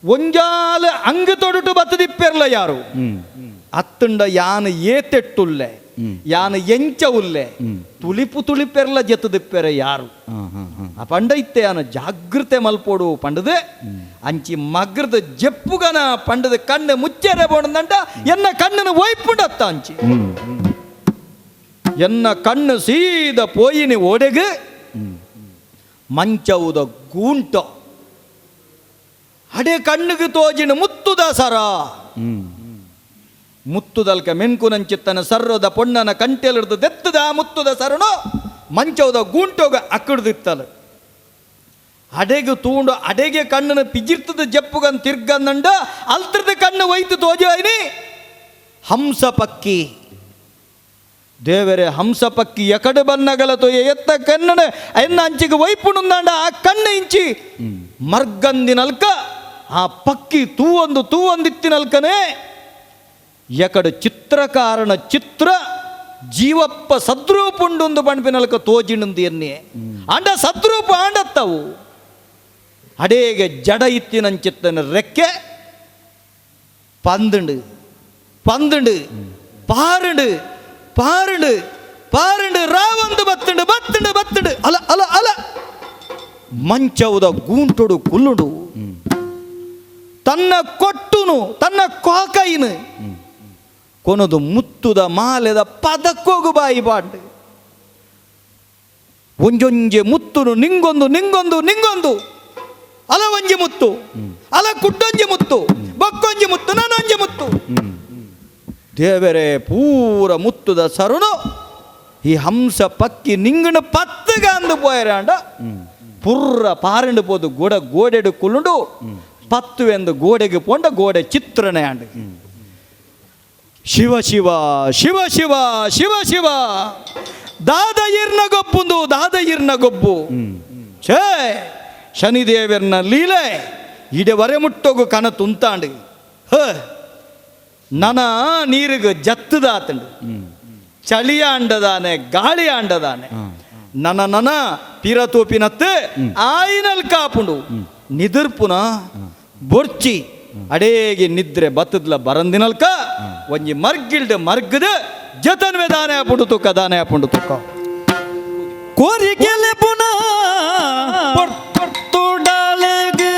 S4: ಒಂಜಾಲ ಅಂಗ ತೊಡುಟು ಬತ್ತದಿಪ್ಪೆರ್ಲ ಯಾರು ಅತ್ತುಂಡ ಯಾನ ಏತೆಟ್ಟುಲ್ಲೆ ಯಾನ ಎಂಚ ಉಲ್ಲೆ ತುಳಿಪೆರ್ಲ ಜೆತ್ತದಿಪ್ಪೆರೆ ಯಾರು ಆ ಪಂಡ ಇತ್ತೆ ಯಾನ ಜಾಗೃತೆ ಮಲ್ಪೋಡು ಪಂಡದೆ ಅಂಚಿ ಮಗ್ರದ ಜೆಪ್ಪುಗನ ಪಂಡದ ಕಣ್ಣು ಮುಚ್ಚೆರೆ ಬೋಣದಂಟ ಎನ್ನ ಕಣ್ಣನ ಒಯ್ಪುಂಡತ್ತ ಅಂಚಿ ಎನ್ನ ಕಣ್ಣು ಸೀದ ಪೋಯಿನಿ ಓಡೆಗೆ ಮಂಚವುದ ಗೂಂಟ ಅಡೆ ಕಣ್ಣಿಗೆ ತೋಜಿನ ಮುತ್ತುದ ಸರ ಮುತ್ತುದಲ್ಕ ಮೆನ್ಕುನಂಚಿತ್ತನ ಸರ್ರದ ಪೊಣ್ಣನ ಕಂಟೆಲಿಡ್ದು ದೆತ್ತದ ಮುತ್ತುದ ಸರನು ಮಂಚವುದ ಗೂಂಟೋಗ ಅಕ್ಕಡ್ದಿತ್ತಲು ಅಡೆಗೆ ತೂಂಡು ಅಡೆಗೆ ಕಣ್ಣನ ಪಿಜಿರ್ತದ ಜಪ್ಪುಗನ್ ತಿರ್ಗಂದಂಡ ಅಲ್ತ್ರದ ಕಣ್ಣು ಒಯ್ತು ತೋಜಾಯಿನಿ ಹಂಸ ಪಕ್ಕಿ ದೇವರೇ ಹಂಸ ಪಕ್ಕಿ ಎಕಡೆ ಬನ್ನಗಲ ತೋಯ ಎತ್ತ ಕನ್ನಡ ಎನ್ನ ಅಂಚಿಗೆ ವೈಪುಣುಂದಾಂಡ ಆ ಕಣ್ಣು ಇಂಚಿ ಮರ್ಗಂದಿನಲ್ಕ ಆ ಪಕ್ಕಿ ತೂವೊಂದಿತ್ತಿನಲ್ಕನೇ ಎಕಡೆ ಚಿತ್ರಕಾರಣ ಚಿತ್ರ ಜೀವಪ್ಪ ಸದ್ರೂಪುಂಡು ಪಣಪಿನಲ್ಕ ತೋಜಿಣುಂದು ಎನ್ನೆ ಅಂಡ ಸದ್ರೂಪ ಆಂಡತ್ತವು ಅಡೇಗೆ ಜಡ ಇತ್ತಿನಂಚಿತ್ತನ ರೆಕ್ಕೆ ಪಂದುಂಡು ಪಾರುಂಡು ರಾವಂದು ಬತ್ತುಂಡು ಅಲ ಮಂಚವುದ ಗೂಂಟುಡು ಕುಲ್ಲುಡು ತನ್ನ ಕೊಟ್ಟುನು ತನ್ನ ಕೋಕೈನು ಕೊನದು ಮುತ್ತುದ ಮಾಲೆದ ಪದಕ್ಕೋಗು ಬಾಯಿ ಬಾಂಡು ಒಂಜೊಂಜೆ ಮುತ್ತುನು ನಿಂಗೊಂದು ಅಲ ಒಂಜಿ ಮುತ್ತು ಅಲ ಕುಟ್ಟೊಂಜಿ ಮುತ್ತು ಬಕ್ಕೊಂಜಿ ಮುತ್ತು ನಾನೊಂಜಿ ಮುತ್ತು ದೇವರೇ ಪೂರ ಮುತ್ತುದ ಸರುನು ಈ ಹಂಸ ಪಕ್ಕಿ ನಿಂಗಣ ಪತ್ತಗ ಅಂದು ಪೋಯರಾಂಡ ಪುರ್ರ ಪಾರಂಡು ಪೋದು ಗೋಡೆಡು ಕುಲ್ಲುಂಡು ಪತ್ತು ಎಂದು ಗೋಡೆಗೆ ಪೋಂಡ ಗೋಡೆ ಚಿತ್ರನೆ ಆಂಡು ಶಿವ ಶಿವ ಶಿವ ಶಿವ ಶಿವ ಶಿವ ದಾದಯಿರ್ನ ಗೊಬ್ಬು ಛೇ ಶನಿದೇವರನ ಲೀಲೆ ಇಡೆವರೆ ಮುಟ್ಟೋಗು ಕನ ತುಂತಾಂಡು ನನ ನೀರಿಗೆ ಜತ್ತದಾತಂಡು ಚಳಿ ಆಂಡದಾನೆ ಗಾಳಿ ಆಂಡದಾನೆ ನನ ಪಿರತೋಪಿನತ್ತು ಆಯಿನಲ್ ಕಾಪುಂಡು ನಿದುರ್ಪುನ ಬೊರ್ಚಿ ಅಡೇಗೆ ನಿದ್ರೆ ಬತ್ತದ್ಲ ಬರಂದಿನಲ್ಕ ಒಂಜಿ ಮರ್ಗದ ಜತನ್ವೆ ದಾನೆ ಆಪುಂಡು ತುಕ್ಕ
S1: ಕೋರಿಕೆಲೆ ಪುನಃ ಪೊರ್ತುಡಾಲೆಗೆ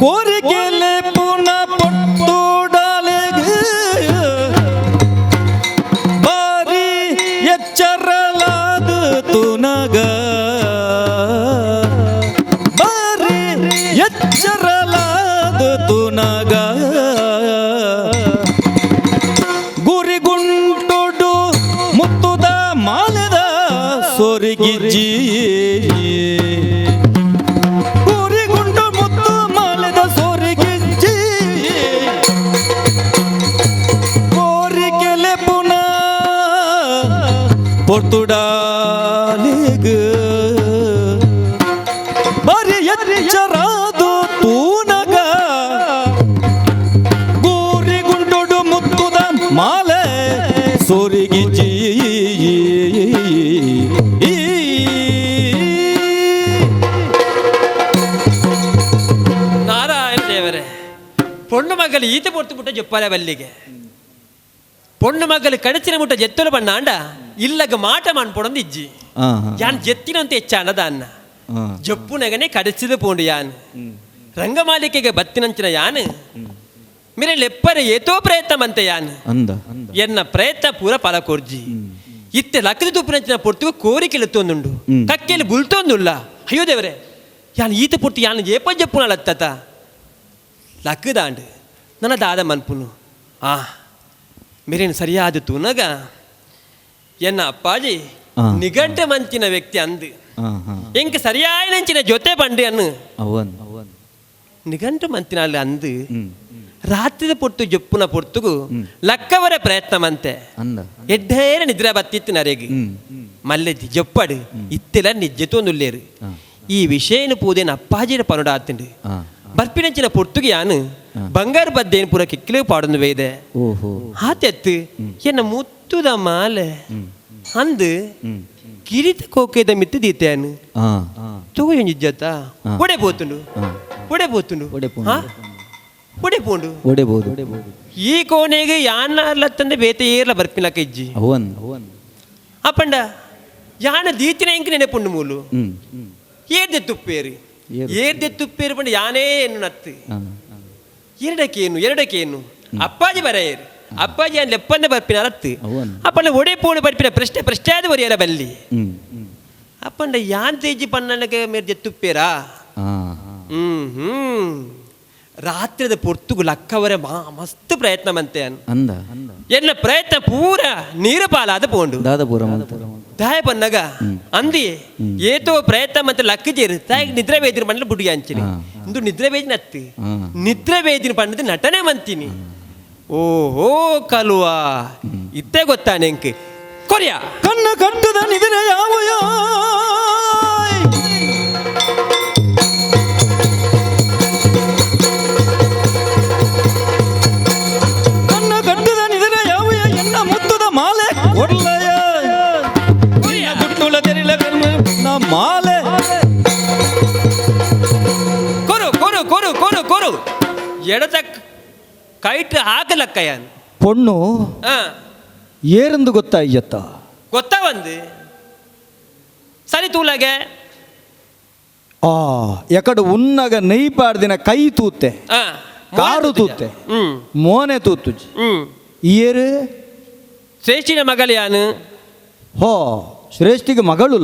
S1: ಕೋರಿಕೆಲೆ ಪುನಃ ಎಚ್ಚರಲಾದ ತುನಗ ಗುರಿಗುಂಟೊಡು ಮುತ್ತುದ ಮಾಲೆದ ಸೊರಿಗಿಜ್ಜಿ ಗುರಿಗುಂಡು ಮುತ್ತು ಮಾಲೆದ ಸೊರಿಗಿಜ್ಜಿ ಕೋರಿಕೆಲೆ ಪುನಃ ಪೊರ್ತುಡಾಲಿಗ ಬರಿ ಎಚ್ಚರಾದು ತೂನಗ ಗುರಿಗುಂಟೊಡು ಮುತ್ತುದ ಮಾಲೆ ಸೊರಿಗಿಜ್ಜಿ
S5: ನಾರಾಯಣ ದೇವರೇ, பொண்ணு மகள் ஈத்து பொறுத்து முட்ட ஜொப்பால வல்லிಗೆ பொண்ணு மகள் ಕಡಚಿನ ಮುಟ್ಟ ಜೆತ್ತಲು ಬಣ್ಣಾಂಡ ಇಲ್ಲಗ ಮಾಟ ಮಾನ್ ಪೊಡಂದು ಇಜ್ಜಿ ಯಾನ್ ಜೆತ್ತಿನಂತೆ ಹೆಚ್ಚಾನದ ಅನ್ನ ಜಪ್ಪು ನಗನೆ ಕಡಚಿದ ಪೋಂಡು ಯಾನ್ ರಂಗಮಾಲಿಕೆಗೆ ಬತ್ತಿನಂಚಿನ ಯಾನ್ ಮಿರೆ ಲೆಪ್ಪರೆ ಏತೋ ಪ್ರಯತ್ನ ಮಂತೆ ಯಾನ್ ಎನ್ನ ಪ್ರಯತ್ನ ಪೂರ ಫಲ ಕೊರ್ಜಿ ಇತ್ತೆ ಲಕ್ಕದ ತುಪ್ಪಿನಂಚಿನ ಪೊರ್ತಿಗೂ ಕೋರಿಕೆಲು ತೊಂದುಂಡು ಕಕ್ಕೆಲು ಬುಲ್ತೊಂದುಲ್ಲ. ಅಯ್ಯೋ ದೇವರೇ, ಯಾನ್ ಈತ ಪೊರ್ತಿ ಯಾನ್ ಏಪ ಜಪ್ಪುನ ಲತ್ತತ ಲಕ್ಕದಾಂಡು ನನ್ನ ದಾದ ಮನ್ಪುನು ಮಿರೇನು ಸರಿಯಾದ ತೂನಗ ಎನ್ನ ಅಪ್ಪಾಜಿ ನಿಗಂಟ ಮಂಚಿನ ವ್ಯಕ್ತಿ ಅಂದು ಎಂಕ ಸರಿಯಾಯ ನಂಚಿನ ಜೊತೆ ಬಂಡಿ ಅನ್ನು ನಿಗಂಟ ಮಂತಿನ ಅಲ್ಲಿ ಅಂದು ರಾತ್ರಿದ ಪೊಟ್ಟು ಜೊಪ್ಪುನ ಪೊರ್ತುಗು ಲಕ್ಕವರ ಪ್ರಯತ್ನ ಮಂತೆ ಎಡ್ಡೇರ ನಿದ್ರೆ ಬತ್ತಿತ್ತು ನರೆಗೆ ಮಲ್ಲೆದ್ದಿ ಜೊಪ್ಪಡು ಇತ್ತೆಲ್ಲ ನಿಜ್ಜೆತೊಂದುಲ್ಲೇರು ಈ ವಿಷಯನು ಪೂದೇನ ಅಪ್ಪಾಜಿನ ಪನುಡಾತುಂಡು ಬರ್ಪಿನಂಚಿನ ಪೊರ್ತುಗೆ ಯಾನು ಬಂಗಾರು ಬದ್ದೇನು ಪೂರ ಕಿಕ್ಕಿಲು ಪಾಡೊಂದು ವೇದೆ ಆತೆತ್ತು ಎನ್ನ ಮುತ್ತುದ ಮಾಲೆ ಅಂದು ಕಿರಿತ ಕೋಕೆದ ಮಿತ್ತು ದೀತೆಯನ್ನು ತೂಯು ನಿಜ್ಜತ ಒಡೆ ಬೋತುಂಡು ಒಡೆ ಬೋತುಂಡು ಒಡೆ ಪೋಂಡು ಈ ಕೋಣೆಗೆ ಯಾನಲ್ಲತ್ತಂದೆ ಬೇತೆ ಏರ್ಲ ಬರ್ಪಿನಕ ಇಜ್ಜಿ ಅಪ್ಪಂಡ ಯಾನ ದೀತಿನ ಎಂಕ ನೆನೆಪುಂಡು ಮೂಲು ಏರ್ದೆ ತುಪ್ಪೇರು ಪಂಡ ಯಾನೇ ಎನ್ನು ನತ್ತು ಎರಡಕ್ಕೇನು ಅಪ್ಪಾಜಿ ಬರೆಯರು ಅಪ್ಪಾಜಿ ಅಲ್ಲಿ ಎಪ್ಪಂದ ಬರ್ಪಿನ ಅರತ್ತು ಅಪ್ಪಂಡ ಒಡೆ ಪೋಣು ಬರ್ಪಿನ ಪ್ರಶ್ನೆ ಆದ ಬರೆಯಲ್ಲ ಬಲ್ಲಿ ಅಪ್ಪಂಡ ಯಾನ್ ತೇಜಿ ಪನ್ನನಗೆ ಮೇರ್ದೆ ತುಪ್ಪೇರಾ ರಾತ್ರಿದ ಪೊರ್ತುಗು ಲಕ್ಕವರೆ ಮಸ್ತ್ ಪ್ರಯತ್ನ ಮಂತೆ ಎನ್ನ ಪ್ರಯತ್ನ ಪೂರ ನೀರು ಪಾಲಾದ ಪೋಂಡು ದಾಯ ಪನ್ನಗ ಅಂದಿ ಏತೋ ಪ್ರಯತ್ನ ಮಂತೆ ಲಕ್ಕಜೇರು ತಾಯಿ ನಿದ್ರೆ ವೇದಿನ ಪಂಡ ಬುಡಿ ಅಂಚಿನಿ ಇಂದು ನಿದ್ರೆ ವೇದಿನ ಅತ್ತಿ ನಿದ್ರೆ ವೇದಿನ ಪಂಡದ ನಟನೆ ಮಂತೀನಿ ಓಹೋ ಕಲುವಾ ಇತ್ತೆ ಗೊತ್ತಾ ನೆಂಕ್ ಕೊರಿಯಾ
S1: ಕಣ್ಣ ಕಟ್ಟದ ನಿದಿನ ಯಾವಯೋ ಕಣ್ಣ ಕಟ್ಟದ ನಿದಿನ ಯಾವಯ ಎನ್ನ ಮುತ್ತುದ ಮಾಲೆ ಕೊಡ್ಲಯ ಗುಟ್ಟುಳ ತೆರಿಲ ಕಣ್ಣ ನಾ ಮಾಲೆ
S5: ಕೊರು ಎಡತ ಕೈಟ್ ಹಾಕಲಕ್ಕಯ್ಯನ್
S4: பொண்ணு ஏருந்து ಗೊತ್ತಾ ಅಯ್ಯತ್ತ
S5: ಗೊತ್ತಾ ಒಂದು ಸರಿ ತೂಲಾಗೆ
S4: ಎಕಡು ಉನ್ನಗ ನೈಪಾಡ್ದಿನ ಕೈ ತೂತೆ ಕಾರು ತೂತೆ ಮೋನೆ ತೂತುಜಿ ಏರು
S5: ಶ್ರೇಷ್ಠಿನ ಮಗಳು ಯಾನು
S4: ಹೋ ಶ್ರೇಷ್ಠಿಗೆ ಮಗಳು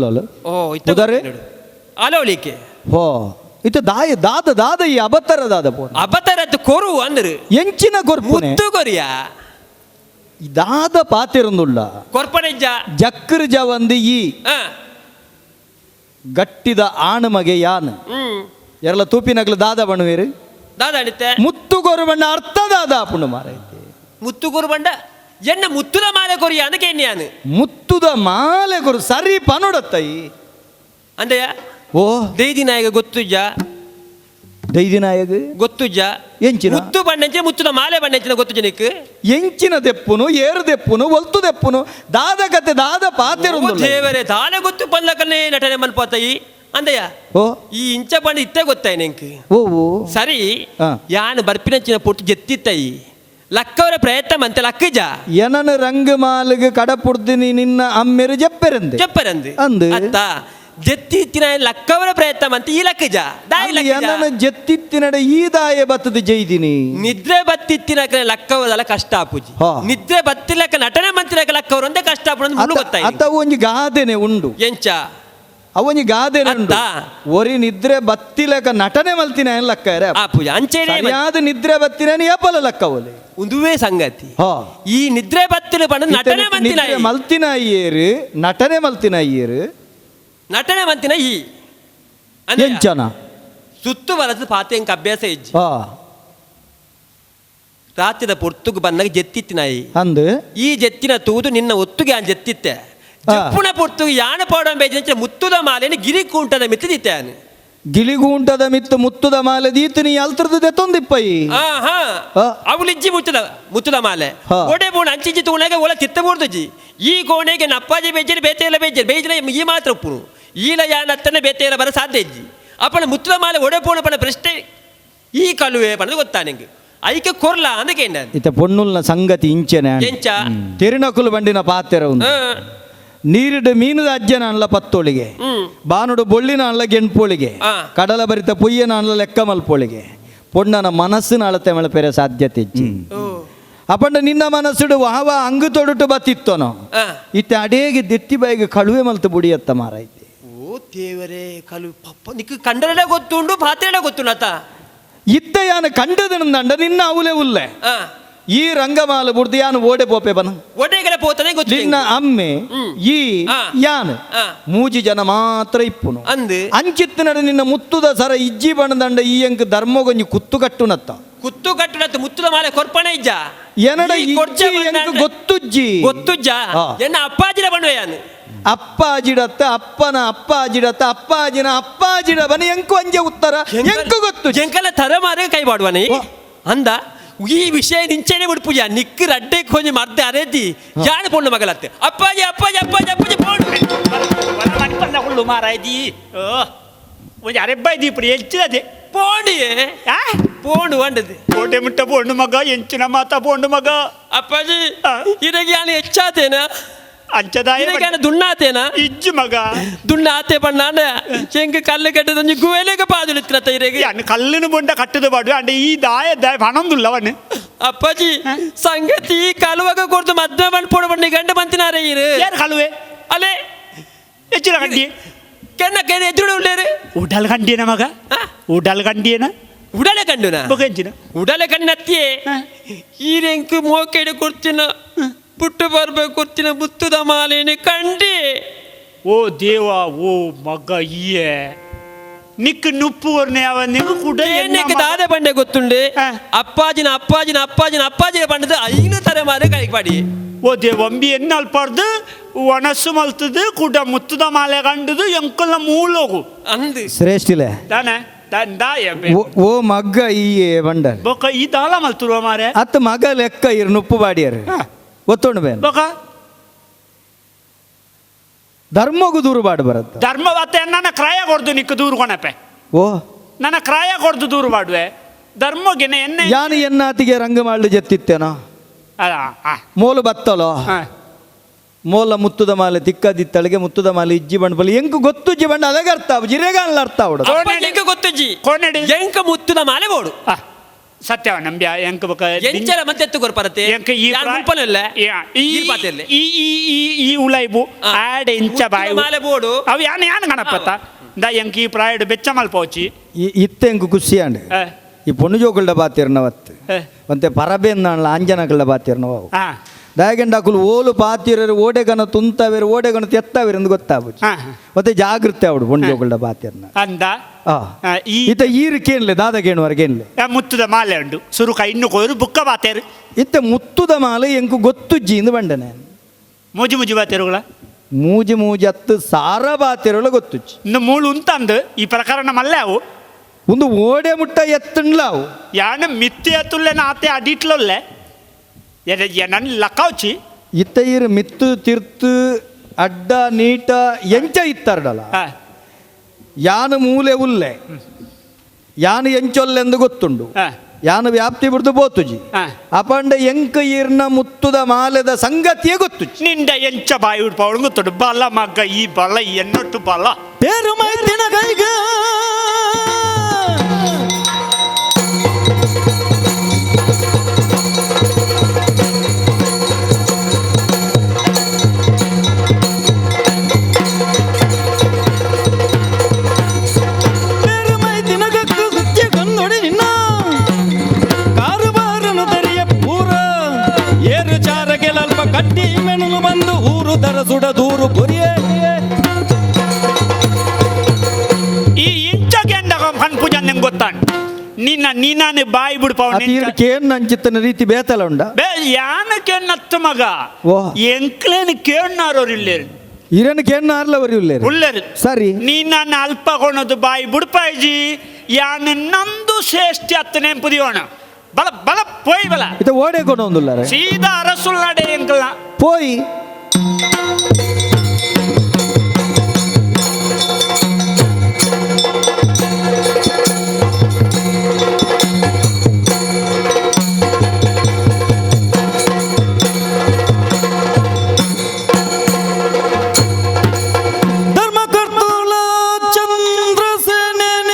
S4: ಉದಾರೆ
S5: ಅಲೋಲಿಕೆ
S4: ಹೋ ಇತ ದಾದ ಈ ಅಬತ್ತರದ್ದು
S5: ಕೊರು ಅಂದ್ರು
S4: ಎಂಚಿನ ಕೊರ್ಪುನೆ
S5: ಮುತ್ತು ಕೊರಿಯಾ
S4: ದಾದ ಪಾತಿರೊಂದುಲ್ಲ
S5: ಕೊರ್ಪನೆಜ್ಜ
S4: ಜಕ್ಕರ್ ಜವಂದಿ ಈ ಗಟ್ಟಿದ ಆಣು ಮಗೆ ಯಾನ್ ಎರಲ ತೂಪಿನಗ್ಲು ದಾದ ಬಣ್ಣವೇರು
S5: ದಾದ ಅಡಿತೆ
S4: ಮುತ್ತು ಕೊರು ಬಣ್ಣ ಅರ್ಥ ದಾದ ಪುಂಡು ಮಾರೈತೆ
S5: ಮುತ್ತು ಕೊರು ಬಂಡ ಎನ್ನ ಮುತ್ತುದ ಮಾಲೆ ಕೊರಿಯ ಅದಕ್ಕೆ ಎನ್ಯಾನು
S4: ಮುತ್ತುದ ಮಾಲೆ ಕೊರು ಸರಿ ಪನುಡತ್ತೈ
S5: ಅಂದಯ್ಯ
S4: ಓ
S5: ದೈದಿ ನಾಯಕ ಗೊತ್ತುಜ್ಜ
S4: ದೈದಿನಾಯಗ
S5: ಗೊತ್ತುಜ್ಜ
S4: ಎಂಚಿನ
S5: ಮುತ್ತು ಬಣ್ಣಂಚಿನ ಮುತ್ತುದ ಮಾಲೆ ಬಣ್ಣಂಚಿನ ಗೊತ್ತುಜ್ಜ ನಿಕ್
S4: ಎಂಚಿನ ದೆಪ್ಪುನು ಏರು ದೆಪ್ಪುನು ಒಲ್ತು ದೆಪ್ಪುನು ದಾದ ಕತೆ ದಾದ ಪಾತಿರು
S5: ದೇವರೇ ದಾಲೆ ಗೊತ್ತು ಪಲ್ಲಕನ್ನೇ ನಟನೆ ಮನ್ಪಾತಯಿ ಅಂದಯ್ಯ
S4: ಓ
S5: ಈ ಇಂಚ ಬಣ್ಣ ಇತ್ತೆ ಗೊತ್ತಾಯಿ ನೆಂಕ್
S4: ಓ
S5: ಸರಿ ಯಾನು ಬರ್ಪಿನಂಚಿನ ಪೊಟ್ಟು ಜೆತ್ತಿತ್ತಯಿ ಲಕ್ಕವರ ಪ್ರಯತ್ನ ಮಂತೆ ಲಕ್ಕಜ
S4: ಎನನ ರಂಗ ಮಾಲಿಗೆ ಕಡಪುಡ್ದಿನಿ ನಿನ್ನ ಅಮ್ಮೆರು
S5: ಜಪ್ಪರಂದು
S4: ಅಂದು
S5: ಅತ್ತ ಜೆತ್ತಿತ್ತಿನ ಲಕ್ಕವರ ಪ್ರಯತ್ನ ಮಂತೆ ಈ ಲಕ್ಕಜ
S4: ಎನನ ಜೆತ್ತಿತ್ತಿನಡೆ ಈ ದಾಯ ಬತ್ತದ ಜೈದಿನಿ
S5: ನಿದ್ರೆ ಬತ್ತಿತ್ತಿನಕ ಲಕ್ಕವದಲ್ಲ ಕಷ್ಟ ಆಪುಜಿ ನಿದ್ರೆ ಬತ್ತಿಲಕ ನಟನೆ ಮಂತಿನಕ ಲಕ್ಕವರು ಒಂದೇ ಕಷ್ಟ ಆಪುಜಿ ಗೊತ್ತಾಯಿ
S4: ಅತ್ತ ಒಂಜಿ ಗಾದೆನೆ ಉಂಡು
S5: ಎಂಚ
S4: ಅವನಿ ಗಾದೆ
S5: ಅತ್ತ?
S4: ಒರಿ ನಿದ್ರೆ ಬತ್ತಿಲಕ ನಟನೆ ಮಲ್ತಿನ ಲೆಕ್ಕ
S5: ಆ ಪೂಜೆ ಅಂಚೆನೆ
S4: ಸರಿಯಾದ ನಿದ್ರೆ ಬತ್ತಿನ ಏಪಲ ಲೆಕ್ಕ ಅವಲಿ
S5: ಉಂದುವೆ ಸಂಗತಿ
S4: ಹಾ
S5: ಈ ನಿದ್ರೆ ಬತ್ತಿಲು ಪಂಡ ನಟನೆ ಮಂತಿನ
S4: ನಿದ್ರೆ ಮಲ್ತಿನ ಅಯ್ಯೇರು ನಟನೆ ಮಲ್ತಿನ ಅಯ್ಯೇರು
S5: ನಟನೆ ಮಂತಿನ ಈ ಅಂದ್ರೆ
S4: ಎಂಚನ
S5: ಸುತ್ತು ಬರದು ಪಾತೆ ಎಂಕ ಅಭ್ಯಾಸ ಇಜ್ಜಿ
S4: ಹಾ
S5: ರಾತ್ರಿದ ಪೊರ್ತುಗು ಬಂದಾಗ ಜೆತ್ತಿತ್ತಿನಾಯಿ
S4: ಅಂದು
S5: ಈ ಜೆತ್ತಿನ ತೂದು ನಿನ್ನ ಒತ್ತುಗೆ ಆ ಜೆತ್ತಿತ್ತೆ ಜಪ್ಪುನ ಪೊರ್ತುಗು ಯಾನ ಪೌಡ ಬೇಜ ಮುತ್ತುದ ಮಾಲೆಯನ್ನು ಗಿರಿ ಕೂಂಟದ ಮಿತ್ತಿದ್ದೆ ಅವನು
S4: ಗಿಳಿಗೂಂಟದ ಮಿತ್ತು ಮುತ್ತುದ ಮಾಲೆ ದೀತು ನೀ ಅಲ್ತರದ್ದು ದೆತ್ತೊಂದಿಪ್ಪೈ
S5: ಹಾ ಅವಳಿಜ್ಜಿ ಮುತ್ತುದ ಮಾಲೆ
S4: ಹಾ.
S5: ಓಡೆ ಬೋಣ ಅಂಚಿಜ್ಜಿ ತೂಣಾಗ ಒಳ ತಿತ್ತಬೋರ್ದಜ್ಜಿ ಈ ಕೋಣೆಗೆ ನಪ್ಪಾಜಿ ಬೇಜರಿ ಬೇತೆಲ್ಲ ಬೇಜರಿ ಈ ಮಾತ್ರ ಉಪ್ಪುನು ಈಲ ಯಾನ ಅತ್ತನ ಬೇತೆಲ್ಲ ಬರ ಸಾಧ್ಯ ಇಜ್ಜಿ ಅಪ್ಪನ ಮುತ್ತುದ ಮಾಲೆ ಒಡೆ ಪೋಣ ಪಣ ಪ್ರಶ್ನೆ ಈ ಕಲುವೆ ಪಣದು ಗೊತ್ತಾ ನಿಂಗೆ ಐಕೆ ಕೊರ್ಲ ಅಂದಕ್ಕೆ
S4: ಇತ್ತ ಪೊಣ್ಣುಲ್ನ ಸಂಗತಿ ಇಂಚನೆ
S5: ಎಂಚ
S4: ತೆರಿನಕುಲು ಬಂಡಿನ ಪಾತೆರ ಉಂಟು ನೀರಿಡು ಮೀನುದ ಅಜ್ಜನ ಅನ್ಲ ಪತ್ತೋಳಿಗೆ ಬಾನುಡು ಬೊಳ್ಳಿನ ಅನ್ಲ ಗೆಣ್ಪೋಳಿಗೆ
S5: ಆ.
S4: ಕಡಲ ಭರಿತ ಪುಯ್ಯನ ಅನ್ಲ ಲೆಕ್ಕ ಮಲ್ಪೋಳಿಗೆ ಪೊಣ್ಣನ ಮನಸ್ಸಿನ ಅಳತೆ ಮಳಪೆರೆ ಸಾಧ್ಯತೆ ಇಜ್ಜಿ ಅಪಂಡ ನಿನ್ನ ಮನಸ್ಸುಡು ವಾವ ಅಂಗು ತೊಡುಟು ಬತ್ತಿತ್ತೋನೋ ಇತ್ತ ಅಡೇಗೆ ದೆತ್ತಿ ಬಾಯಿಗೆ ಕಳುವೆ ಮಲ್ತು ಬುಡಿಯತ್ತ ಮಾರೈತೆ
S5: ಓ ದೇವರೇ ಕಲು ಪಪ್ಪ ನಿಕ್ಕ ಕಂಡರಡೆ ಗೊತ್ತುಂಡು ಪಾತ್ರೆಡೆ ಗೊತ್ತುಂಡು ಆತ
S4: ಇತ್ತ ಯಾನು ಕಂಡದನಂದಂಡ ನಿನ್ನ ಅವಲೆ ಉಲ್ಲೆ ಈ ರಂಗಮಾಲ ಬುಡ್ದು ಯಾನು ಓಡೆ ಪೋಪೆ ಬನ
S5: ಒಡೆಗಲೆ ಪೋತನೆ ಗೊತ್ತು
S4: ನಿನ್ನ ಅಮ್ಮೆ ಈ
S5: ಆ.
S4: ಯಾನು
S5: ಆ.
S4: ಮೂಜಿ ಜನ ಮಾತ್ರ ಇಪ್ಪುನು
S5: ಅಂದು
S4: ಅಂಚಿತ್ತ ನಡೆ ನಿನ್ನ ಮುತ್ತುದ ಸರ ಇಜ್ಜಿ ಬಣದಂಡ ಈ ಅಂಕ ಧರ್ಮಗೊಂಜಿ ಕುತ್ತು ಕಟ್ಟುನತ್ತ
S5: ಕುತ್ತು ಕಟ್ಟುನತ್ತು ಮುತ್ತುದ ಮಾಲೆ ಕೊರ್ಪಣೆ ಇಜ್ಜ
S4: ಎನಡ
S5: ಈ
S4: ಇಜ್ಜಿ
S5: ಕೊರ್ಜ
S4: ಎಂಕ
S5: ಬಂದಾಂಡ-
S4: ಗೊತ್ತುಜ್ಜಿ
S5: ಗೊತ್ತುಜ್ಜ
S4: ಆ.
S5: ಎನ್ನ ಅಪ್ಪಾಜಿನ ಬಣ್ಣಯಾನು
S4: ಅಪ್ಪ ಅಜಿಡತ್ತ ಅಪ್ಪನ ಅಪ್ಪ ಅಜಿಡತ್ತ ಅಪ್ಪಾಜಿನ ಅಪ್ಪ ಅಜಿಡ ಬನ ಎಂಕು ಅಂಜೆ ಉತ್ತರ ಎಂಕು ಗೊತ್ತು
S5: ಜಂಕಲ ತರ ಮಾರೆ ಕೈ ಮಾಡುವನಿ
S4: ಓ.
S5: ಅಂದ ಈ ವಿಷಯ ನಿಂಚೆನೆ ಬಿಡ್ಪುಜ ನಿಕ್ಕ ರಡ್ಡೆ ಕೊಂಚ ಮರ್ದೆ ಅರೆದಿ ಜಾಣ ಪೊಣ್ಣು ಮಗಲತ್ತೆ ಅಪ್ಪಾಜಿ ಅಪ್ಪಾಜಿ ಅಪ್ಪಾಜಿ ಅಪ್ಪಾಜಿ
S3: ಹುಳ್ಳು ಮಾರಾಯ್ದಿ ಒಂದು ಅರೆಬ್ಬ ಇದ್ದೀ ಇಪ್ಪಡಿ ಹೆಚ್ಚಿದೆ
S5: ಪೋಣಿಯೇ ಪೋಣು ಅಂಡದು
S3: ಕೋಟೆ ಮುಟ್ಟ ಪೊಣ್ಣು ಮಗ ಎಂಚಿನ ಮಾತ ಪೊಣ್ಣು ಮಗ
S5: ಅಪ್ಪಾಜಿ
S3: ಆ.
S5: ಇದಕ್ಕೆ ಯಾನು ಹೆಚ್ಚಾತೇನಾ
S3: ಅಂಚದಾಯ
S5: ಇದಕ್ಕೆ ಯಾನು ದುಣ್ಣಾತೇನಾ
S3: ಇಜ್ಜು ಮಗ
S5: ದುಣ್ಣಾತೆ ಪಣ್ಣಾಂಡ ಚೆಂಕ ಕಲ್ಲು ಕಟ್ಟದೊಂದು ಗುವೆಲೆಗ ಪಾದುಲಿತ್ರತ ಇರೆಗೆ
S3: ಅನ್ನ ಕಲ್ಲಿನ ಬೊಂಡ ಕಟ್ಟದ ಬಾಡು ಅಂಡ ಈ ದಾಯ ಪಣಂದುಲ್ಲ ಅವನು
S5: ಅಪ್ಪಾಜಿ ಸಂಗತಿ ಕಲುವಾಗ ಕೊಡ್ದು ಮದ್ದ ಬಂದು ಪೋಡ ಬಣ್ಣಿ ಗಂಡ ಬಂತಿನಾರೆ ಇರು
S3: ಯಾರು ಕಳುವೆ
S5: ಅಲೆ
S3: ಹೆಚ್ಚಿನ ಗಂಡಿ
S5: ಕೆನ್ನ ಕೆನೆ ಎದುರು ಉಳ್ಳೇರು
S3: ಉಡಲ್ ಗಂಡಿಯನ ಮಗ ಉಡಲ್ ಗಂಡಿಯನ
S5: ಉಡಲೆ ಕಂಡುನಾ
S3: ಮಗ ಎಂಚಿನ
S5: ಉಡಲೆ ಕಣ್ಣಿನತ್ತಿಯೇ ಈರೆಂಕು ಮೋಕೆಡೆ ಕೊಡ್ತಿನ ಪುಟ್ಟು ಬರ್ಬೇಕು ಕೊಡ್ತಿನ ಮುತ್ತುದ ಮಾಲೇನೆ ಕಂಡಿ
S3: ಓ ದೇವ ಓ ಮಗ ಈಯೆ ನಿಕ್ ನುಪ್ಪು ವರ್ನೆ ಅವ ನಿಗ ಕೂಡ
S5: ಏನಕ್ಕೆ ದಾದೆ ಬಂಡೆ ಗೊತ್ತುಂಡೆ
S3: ಹಾ.
S5: ಅಪ್ಪಾಜಿನ ಅಪ್ಪಾಜಿನ ಅಪ್ಪಾಜಿನ ಅಪ್ಪಾಜಿನ ಬಂಡದ ಐನು ತರ ಮಾರೆ ಕಳಿಪಾಡಿ
S3: ಓ ದೇವಂಬಿ ಎನ್ನ ಅಲ್ಪಾರ್ದು ಒಣಸು ಮಲ್ತದು ಕೂಡ ಮುತ್ತದ ಮಾಲೆ ಕಂಡದು ಎಂಕಲ್ಲ ಮೂಲೋಗು
S5: ಅಂದು
S4: ಶ್ರೇಷ್ಠಿಲೆ
S3: ತಾನೆ ದಾಯ
S4: ಓ ಮಗ್ಗ ಈ ಬಂಡರ್
S3: ಬೊಕ ಈ ದಾಲ ಮಲ್ತುರುವ ಮಾರೆ
S4: ಅತ್ತ ಮಗ ಲೆಕ್ಕ ಇರು ನುಪ್ಪು ಬಾಡಿಯರು ಒತ್ತೊಂಡು ಬೇನ್
S3: ಬೊಕ
S4: ಧರ್ಮಗೂ ದೂರು ಬಾಡು ಬರುತ್ತೆ
S3: ಧರ್ಮವತ್ತೆ ನನ್ನ ಕ್ರಾಯ ಕೊಡ್ದು ನಿಕ್ಕ ದೂರು ಕೊಣಪೆ
S4: ಓ
S3: ನನ್ನ ಕ್ರಾಯ ಕೊಡ್ದು ದೂರು ಮಾಡುವೆ ಧರ್ಮಗೆನ ಎನ್ನೆ
S4: ಯಾನು ಎನ್ನಾತಿಗೆ ರಂಗ ಮಾಡ್ಲು ಜತ್ತಿತ್ತೇನೋ ಮೋಲು ಬತ್ತಲೋ ಮೋಲ ಮುತ್ತುದ ಮಾಲೆ ತಿಕ್ಕದಿತ್ತಳಿಗೆ ಮುತ್ತುದ ಮಾಲೆ ಇಜ್ಜಿ ಬಂಡ್ಬಲ್ಲಿ ಎಂಕು ಗೊತ್ತುಜ್ಜಿ ಬಂಡ ಅದಾಗ ಅರ್ಥ ಜಿರೆಗಾಲ ಅರ್ಥ ಅವಡು
S5: ಎಂಕ ಗೊತ್ತಜ್ಜಿ
S3: ಕೋಣೆಡಿ
S5: ಎಂಕ ಮುತ್ತುದ ಮಾಲೆ ಬೋಡು
S3: ಸತ್ಯ ನಂಬ್ಯ ಎಂಕ ಬಕ
S5: ಎಂಚಲ ಮತ್ತೆ ಎತ್ತು ಕೊರ್ಪರತೆ
S3: ಎಂಕ ಈ
S5: ಮುಪ್ಪನಲ್ಲ
S3: ಈ ಉಲೈಬು ಆಡ್ ಎಂಚ ಬಾಯಿ
S5: ಮಾಲೆ ಬೋಡು
S3: ಅವು ಯಾನು ಯಾನು ಗಣಪತ್ತ ದ ಎಂಕ ಈ ಪ್ರಾಯಡ್ ಬೆಚ್ಚ ಮಲ್ಪೋಚಿ
S4: ಇತ್ತೆ ಎಂಕು ಖುಷಿ ಅಂಡ್ ಈ ಪೊಣ್ಣು ಜೋಕುಲ್ಡ ಬಾತಿರ್ನವತ್ತು ಮತ್ತೆ ಪರಬೇನ್ನ ಆಂಜನಕಲ್ಡ ಬಾತಿರ್ನವ ದಾಯಗಂಡಾಕುಲು ಓಲು ಪಾತಿರರು ಓಡೆಗನ ತುಂತವೇರು ಓಡೆಗನ ತೆತ್ತವೇರು ಎಂದು ಗೊತ್ತಾಗ್ಬೋದು ಮತ್ತೆ ಜಾಗೃತಿ ಅವಡು ಪೊಣ್ಣು ಜೋಕುಲ್ಡ ಬಾತಿರ್ನ
S3: ಅಂದ
S4: ಇತ್ತ ಈರಕ್ಕೇನ್ಲೆ ದಾದಗೇಣುವರೆಗೇನ್ಲೆ
S3: ಮುತ್ತದ ಮಾಲೆ ಉಂಡು ಸುರುಕ ಇನ್ನು ಕೊಯ್ರು ಬುಕ್ಕ ಬಾತೇರು
S4: ಇತ್ತ ಮುತ್ತುದ ಮಾಲೆ ಎಂಕು ಗೊತ್ತುಜ್ಜಿ ಇಂದು ಬಂಡನೆ
S3: ಮೂಜಿ ಮುಜಿ ಬಾತೇರುಗಳ
S4: ಮೂಜಿ ಮೂಜಿ ಹತ್ತು ಸಾರ ಬಾತಿರೊಳ ಗೊತ್ತುಜ್ಜಿ
S3: ಇನ್ನು ಮೂಳು ಉಂತಂದು ಈ ಪ್ರಕರಣ ಮಲ್ಲೆ ಅವು
S4: ಒಂದು ಓಡೆ ಮುಟ್ಟ ಎತ್ತಂಡ್ಲಾವು
S3: ಯಾನ ಮಿತ್ತಿ ಎತ್ತುಲ್ಲೆ ನಾತೆ ಅಡಿಟ್ಲೊಲ್ಲೆ ನನ್ನ ಲಕ್ಕೌಚಿ
S4: ಇತ್ತ ಈರು ಮಿತ್ತು ತಿರ್ತು ಅಡ್ಡ ನೀಟ ಎಂಚ ಇತ್ತಾರಡಲ್ಲ ಯಾನು ಮೂಲೆ ಉಲ್ಲೆ ಯಾನು ಎಂಚೊಲ್ಲೆಂದು ಗೊತ್ತುಂಡು ಯಾನು ವ್ಯಾಪ್ತಿ ಬಿಡ್ದು ಬೋತುಜಿ ಅಪಂಡ ಎಂಕ ಈರ್ನ ಮುತ್ತುದ ಮಾಲೆದ ಸಂಗತಿಯೇ ಗೊತ್ತುಜಿ
S3: ನಿಂದ ಎಂಚ ಬಾಯಿ ಉಡ್ಪ ಅವಳು ಗೊತ್ತುಂಡು ಬಲ ಮಗ್ಗ ಈ ಬಲ ಎನ್ನೊಟ್ಟು ಬಲ
S4: ತೇರು ಮೈದಿನ ಕೈಗ
S1: ಪಟ್ಟಿ ಮೆಣಲು ಬಂದು ಊರು ದರಸುಡ ದೂರು ಕೊರಿಯೇ
S3: ಈ ಇಂಚಗೆ ಅಂದಾಗ ಕನ್ಪೂಜ ನಂಗೆ ಗೊತ್ತಾನು ನೀನಾನು ಬಾಯಿ ಬಿಡ್ಪಾವ
S4: ಕೇನ್ ನಂಚಿತ್ತನ ರೀತಿ ಬೇತಲ ಉಂಡ
S3: ಯಾನಕ್ಕೆ ನತ್ತು ಮಗ
S4: ಓ.
S3: ಎಂಕ್ಲೇನು ಕೇಳ್ನಾರೋರು ಇಲ್ಲೇರು
S4: ಇರನ್ನು ಕೇನ್ ಆರ್ಲವರಿ ಉಳ್ಳೇರು
S3: ಉಳ್ಳೇರು
S4: ಸರಿ
S3: ನೀನಾನು ಅಲ್ಪ ಕೊಣದು ಬಾಯಿ ಬಿಡ್ಪಾಯ್ಜಿ ಯಾನು ನಂದು ಶ್ರೇಷ್ಠ ಹತ್ತು ನೆಂಪುದಿಯೋಣ ಬಲ ಬಲ ಪೋಯ್ ಬಲ
S4: ಇತ ಓಡೆ ಕೊಡ ಒಂದುಲ್ಲಾರೆ
S3: ಸೀದಾ ಅರಸುಲ್ಲಾಡೆ ಎಂಕಲ್ಲ
S4: ಪೋಯಿ
S1: ಧರ್ಮಕರ್ತುಲ ಚಂದ್ರಸೇನೆ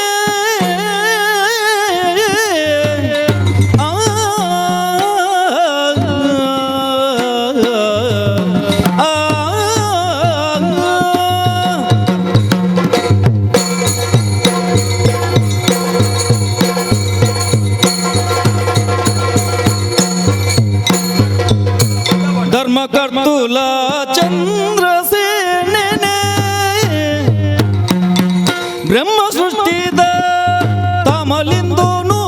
S1: ಧರ್ಮಕರ್ತುಲ ಚಂದ್ರಸೇನೆ ಬ್ರಹ್ಮ ಸೃಷ್ಟಿದ ತಮಲಿಂದೋನು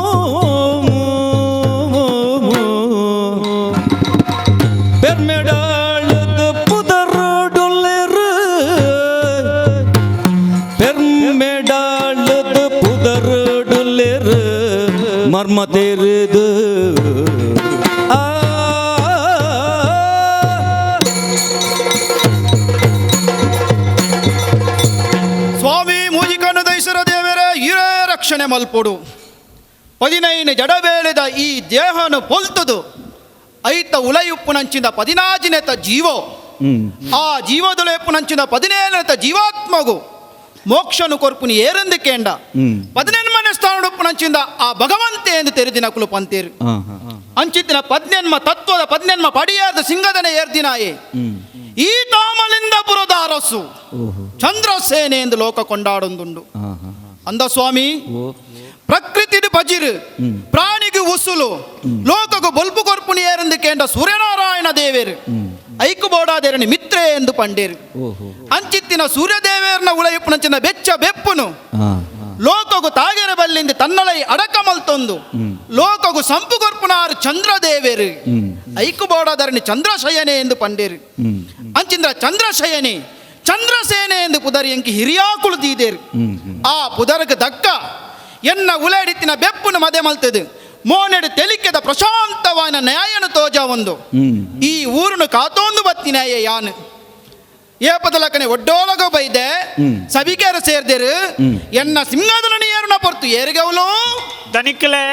S1: ಪೆರ್ಮೆಡಾಳದ ಪುದರಡುಲ್ಲೆರು ಪೆರ್ಮೆಡಾಳದ ಪುದರಡುಲ್ಲೆರು ಮರ್ಮ ತೆರೆದು
S6: ಸ್ವಾಮಿ ಮೂಜಿಕನ್ನು ದೈಸರ ದೇವರ ಹಿರೇ ರಕ್ಷಣೆ ಮಲ್ಪೊಡು 15 ಜಡಬೇಳೆದ ಈ ದೇಹನು ಪೊಲ್ತುದು ಐತ ಉಲಯುಪ್ಪು ನಂಚಿದ 14ನೆತ ಜೀವೋ ಆ ಜೀವದುಲೆಪ್ಪು ನಂಚಿದ 17ನೆತ ಜೀವಾತ್ಮಗು ಮೋಕ್ಷನು ಕೊರ್ಪುನಿ ಏರೆಂದು ಕೇಂಡ 14ನೇ ಸ್ಥಾನಡುಪ್ಪು ನಂಚಿಂದ ಆ ಭಗವಂತೆ ಎಂದು ತೆರೆದಿನ ಕುಲು ಪಂತೇರು ಅಂಚಿತ್ತಿನ 14ಮ ತತ್ವದ 14ಮ ಪಡಿಯಾದ ಸಿಂಗದನೆ ಏರ್ದಿನಾಯೇ ಈ ತಾಮಲಿಂದ ಪುರದ ಅರಸು ಚಂದ್ರಸೇನೆ ಎಂದು ಲೋಕ ಕೊಂಡಾಡೊಂದುಂಡು ಅಂದ ಸ್ವಾಮಿ ಪ್ರಕೃತಿಡು ಪಜಿರು ಪ್ರಾಣಿಗೂ ಉಸುಲು ಲೋಕಗೂ ಬೊಲ್ಪು ಕೊರ್ಪುನಿ ಏರೆಂದು ಕೇಂಡ ಸೂರ್ಯನಾರಾಯಣ ದೇವೇರು ಐಕು ಬೋಡಾದೇರನಿ ಮಿತ್ರೆ ಎಂದು ಪಂಡೇರು ಅಂಚಿತ್ತಿನ ಸೂರ್ಯದೇವೇರ್ನ ಉಳಯುಪ್ಪುನಂಚಿನ ಬೆಚ್ಚ ಬೆಪ್ಪುನು ಲೋಕಗು ತಾಗೆರ ಬಲ್ಲಿಂದ ತನ್ನಲೈ ಅಡಕ ಮಲ್ತೊಂದು ಲೋಕಗು ಸಂಪು ಕೊರ್ಪುನಾರು ಚಂದ್ರದೇವೇರು ಐಕು ಬೋಡಾದರಣಿ ಚಂದ್ರಶಯನೆ ಎಂದು ಪಂಡೇರು ಅಂಚಿಂದ್ರ ಚಂದ್ರಶಯನೆ ಚಂದ್ರಸೇನೆ ಎಂದು ಪುದರಿ ಎಂಕಿ ಹಿರಿಯಾಕುಳು ದೀದೇರು ಆ ಪುದರಗ ದಕ್ಕ ಎನ್ನ ಉಲೇಡಿತ್ತಿನ ಬೆಪ್ಪುನು ಮದೆ ಮಲ್ತದು ಮೋನೆಡು ತೆಲಿಕೆದ ಪ್ರಶಾಂತವಾದ ನ್ಯಾಯನು ತೋಜ ಒಂದು ಈ ಊರನ್ನು ಕಾತೊಂದು ಬತ್ತಿನಾಯ ಯಾನು ಏಪದಲಕನೆ ಒಡ್ಡೋಲಗ ಬೈದೆ ಸಭಿಕೇರು ಸೇರ್ದೇರು ಎನ್ನ ಸಿಂಹದಲನಿ ಏರುನ ಪೊರ್ತು ಏರಿಗವಲು
S3: ದನಿಕ್ಲೆ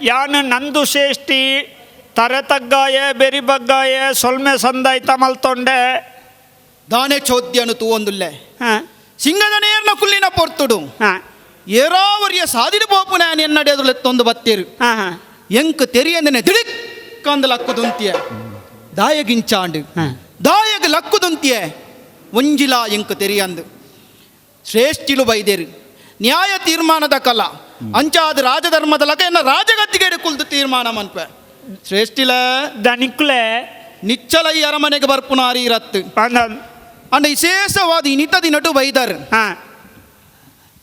S3: ಯಾನು ನಂದು ಶ್ರೇಷ್ಠಿ ತರತಗ್ಗಾಯ ಬೆರಿ ಬಗ್ಗಾಯ ಸೊಲ್ಮೆ ಸಂದಾಯ್ತ ಮಲ್ತೊಂಡೆ
S6: ದಾನೆ ಚೋದ್ಯನು ತೂವೊಂದುಲ್ಲೆ
S3: ಹಾಂ
S6: ಸಿಂಗದನೇರ್ನ ಕುಲ್ಲಿನ ಪೊರ್ತುಡು
S3: ಹಾಂ
S6: ಏರಾವರಿಯ ಸಾದಿಡು ಪೋಪು ನಾನು ಎನ್ನಡೆಯದು ಎತ್ತೊಂದು ಬತ್ತೇರು
S3: ಹಾಂ ಹಾಂ
S6: ಎಂಕ್ ತೆರಿಯಂದನೆ ದಿಡಿಕ್ಕಂದು ಲಕ್ಕುದುಂತಿಯ ದಾಯಗಿಂಚಾಂಡು ದಾಯಗ ಲಕ್ಕುದುಂತಿಯ ಒಂಜಿಲ ಎಂಕ್ ತೆರಿಯಂದು ಶ್ರೇಷ್ಠಿಲು ಬೈದೇರು ನ್ಯಾಯ ತೀರ್ಮಾನದ ಕಲ ಅಂಚಾದ ರಾಜಧರ್ಮದ ಲಕ ಎನ್ನ ರಾಜಗತ್ತಿಗೆ ಕುಲ್ದು ತೀರ್ಮಾನ ಮನ್ಪೆ ಶ್ರೇಷ್ಠಿಲ
S3: ದನಿಕ್ಲೆ
S6: ನಿಚ್ಚಲ ಈ ಅರಮನೆಗೆ ಬರ್ಪುನಾರಿ ರತ್ತು ಅಂಡ ವಿಶೇಷವಾದ ಇನಿತದಿ ನಟು ಬೈದಾರು
S3: ಹಾಂ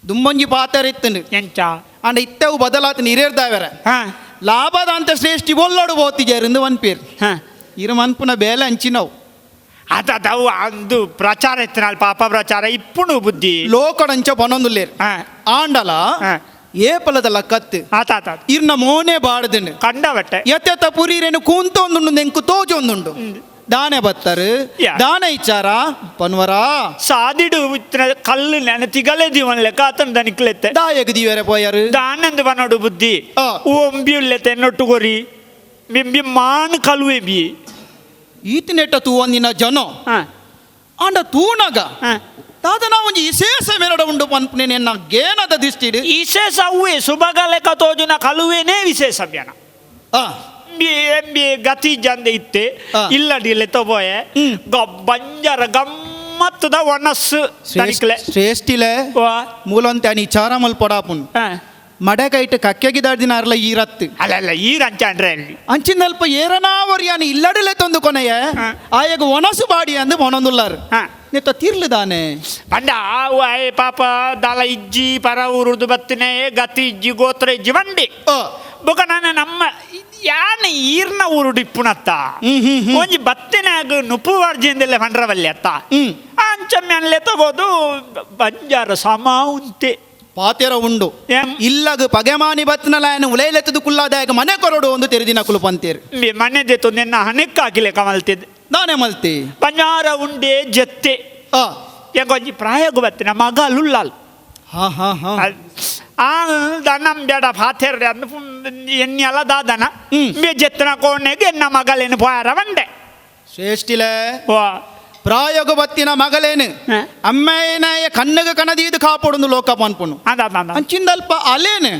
S6: ದುಂಬಂಜಿ ಪಾತರಿತ್ತನು
S3: ಎಂಚ
S6: ಅಂಡ ಇತ್ತವು ಬದಲಾತ ನೀರೇರ್ದಾವೆರ
S3: ಹಾಂ
S6: ಲಾಭದ ಅಂತ ಶ್ರೇಷ್ಠಿ ಒಲ್ಲೋಡು ಹೋತಿಜೇರಿಂದ ಒನ್ಪೇರು
S3: ಹಾಂ
S6: ಇರ ಮನ್ಪುನ ಬೇಲೆ ಹಂಚಿನವು
S3: ಅದವು ಅಂದು ಪ್ರಚಾರ ಎತ್ತಿನಾಲ್ ಪಾಪ ಪ್ರಚಾರ ಇಪ್ಪುಣು ಬುದ್ಧಿ
S6: ಲೋಕಡಂಚ ಪನೊಂದುಲ್ಲೇರು
S3: ಹಾಂ
S6: ಆಂಡಲ
S3: ಹಾಂ
S6: ಏಪಲದ ಲಕ್ಕತ್ತು
S3: ಆತ
S6: ಇರ್ನ ಮೋನೆ ಬಾಡ್ದನು
S3: ಕಂಡ ಬಟ್ಟೆ
S6: ಎತ್ತೆತ್ತ ಪುರೀರೇನು ಕೂಂತೊಂದುಂಡು ನೆಂಕು ತೋಜೊಂದುಂಡು ದಾನೆ ಬತ್ತರು
S3: ಯಾ.
S6: ದಾನೆ ಇಚ್ಚಾರ ಪನ್ವರ
S3: ಸಾದಿಡು ಇತ್ತಿನ ಕಲ್ಲು ನೆನತಿಗಲೇ ದಿವನ್ ಲೆಕ್ಕ ಆತನ ದನಿಕ್ಲೆತ್ತೆ
S6: ದಾಯಗ ದಿವರೆ ಪೋಯರು
S3: ದಾನಂದು ಬನೋಡು ಬುದ್ಧಿ
S6: ಆ.
S3: ಒಂಬಿಯುಲ್ಲೆತ್ತೆ ನೊಟ್ಟುಗೊರಿ ಬಿಂಬಿ ಮಾನ್ ಕಲುವೆ ಬಿ
S6: ಈತ ನೆಟ್ಟ ತೂವೊಂದಿನ ಜನ
S3: ಹಾಂ
S6: ಅಂಡ ತೂನಗ
S3: ಹಾಂ
S6: ತಾದನ ಒಂಜಿ ವಿಶೇಷ ಮೆರಡ ಉಂಡು ಪನ್ಪುನೆ ನೆನ್ನ ಗೇನದ ದಿಷ್ಟಿಡು
S3: ವಿಶೇಷ ಅವೇ ಸುಭಗ ಲೆಕ್ಕ ತೋಜುನ ಕಲುವೆನೇ ವಿಶೇಷ ಬ್ಯಾನ
S6: ಆ
S3: ಎಂಬಿ ಗತಿ ಜಂದೆ ಇತ್ತೆ
S6: ಆ.
S3: ಇಲ್ಲಡಿಲೆ ತಬೋಯೆ ಬಂಜರ ಗಮ್ಮತ್ತದ ಒಣಸ್ಸು ದನಿಕ್ಲೆ
S6: ಶ್ರೇಷ್ಠಿಲೆ
S3: ವಾ
S6: ಮೂಲಂತೆ ಅನಿ ಚಾರ ಮಲ್ಪಡಾಪುನ್
S3: ಹಾಂ
S6: ಮಡಕೈಟ್ ಕಕ್ಕೆಗಿದಾಡ್ದಿನಾರ್ಲ ಈ ರತ್ತು
S3: ಅಲ್ಲ ಈರ್ ಅಂಚ ಅಂದ್ರೆ ಅಲ್ಲಿ
S6: ಅಂಚಿನಲ್ಪ ಏರನಾವರಿಯಾನಿ ಇಲ್ಲಡಲೆ ತಂದು ಕೊನೆಯ ಆಯಗ ಒಣಸು ಬಾಡಿ ಅಂದು ಮೊನೊಂದುಲ್ಲಾರು
S3: ಹಾ
S6: ನಿತ್ತ ತೀರ್ಲಿದಾನೆ
S3: ಪಂಡ ಆವು ಆಯ್ ಪಾಪ ದಲ ಇಜ್ಜಿ ಪರ ಊರುದು ಬತ್ತಿನ ಗತಿ ಇಜ್ಜಿ ಗೋತ್ರ ಇಜ್ಜಿ ಬಂಡಿ ಬೊಕ ನಾನು ನಮ್ಮ ಯಾನ ಈರ್ನ ಊರು ಡಿಪ್ಪುನತ್ತ ಒಂಜಿ ಬತ್ತಿನಾಗ ನುಪ್ಪು ವರ್ಜಿಂದೆಲ್ಲ ಪಂಡ್ರವಲ್ಲಿ ಅತ್ತ ಅಂಚಮ್ಮೆನ್ಲೆ ತಗೋದು ಬಂಜಾರ ಸಮ ಉಂತೆ
S6: ಪಾತೆರ ಉಂಡು
S3: ಏನ್?
S6: ಇಲ್ಲಗ ಪಗೆಮಾನಿ ಬತ್ನಲಾಯನ ಉಲೈಲೆತ್ತದು ಕುಲ್ಲಾದಾಯಕ ಮನೆ ಕೊರಡು ಒಂದು ತೆರೆದಿನ ಕುಲು ಪಂತೇರು
S3: ಮನೆ ಜೆತ್ತು ನಿನ್ನ ಹಣಕ್ಕಾಗಿಲೆ ಕಮಲ್ತಿದ್ದೆ
S6: ನಾನೇ ಮಲ್ತಿ
S3: ಬಂಜಾರ ಉಂಡೆ ಜತ್ತೆ ಒಂಜಿ ಪ್ರಾಯಗು ಬತ್ತಿನ ಮಗ ಲುಲ್ಲಾಲ್
S6: ಹಾ ಹಾ ಹಾ
S3: ಆ ದನಂ ಬೇಡ ಪಾತೆರ್ ಎನ್ನೆಲ್ಲ ದಾದನ ಬೇ ಜೆತ್ತನ ಕೋಣೆಗೆ ಎನ್ನ ಮಗಲೇನು ಪೋಯಾರ ಬಂಡೆ
S6: ಶ್ರೇಷ್ಠಿಲೆ
S3: ಓ
S6: ಪ್ರಾಯೋಗ ಬತ್ತಿನ ಮಗಲೇನು
S3: ಹ.
S6: ಅಮ್ಮೇನಾಯ ಕಣ್ಣಗ ಕಣದೀದು ಕಾಪಾಡೊಂದು ಲೋಕ ಪನ್ಪುನು
S3: ಅದ
S6: ಅಂಚಿಂದಲ್ಪ ಅಲೇನು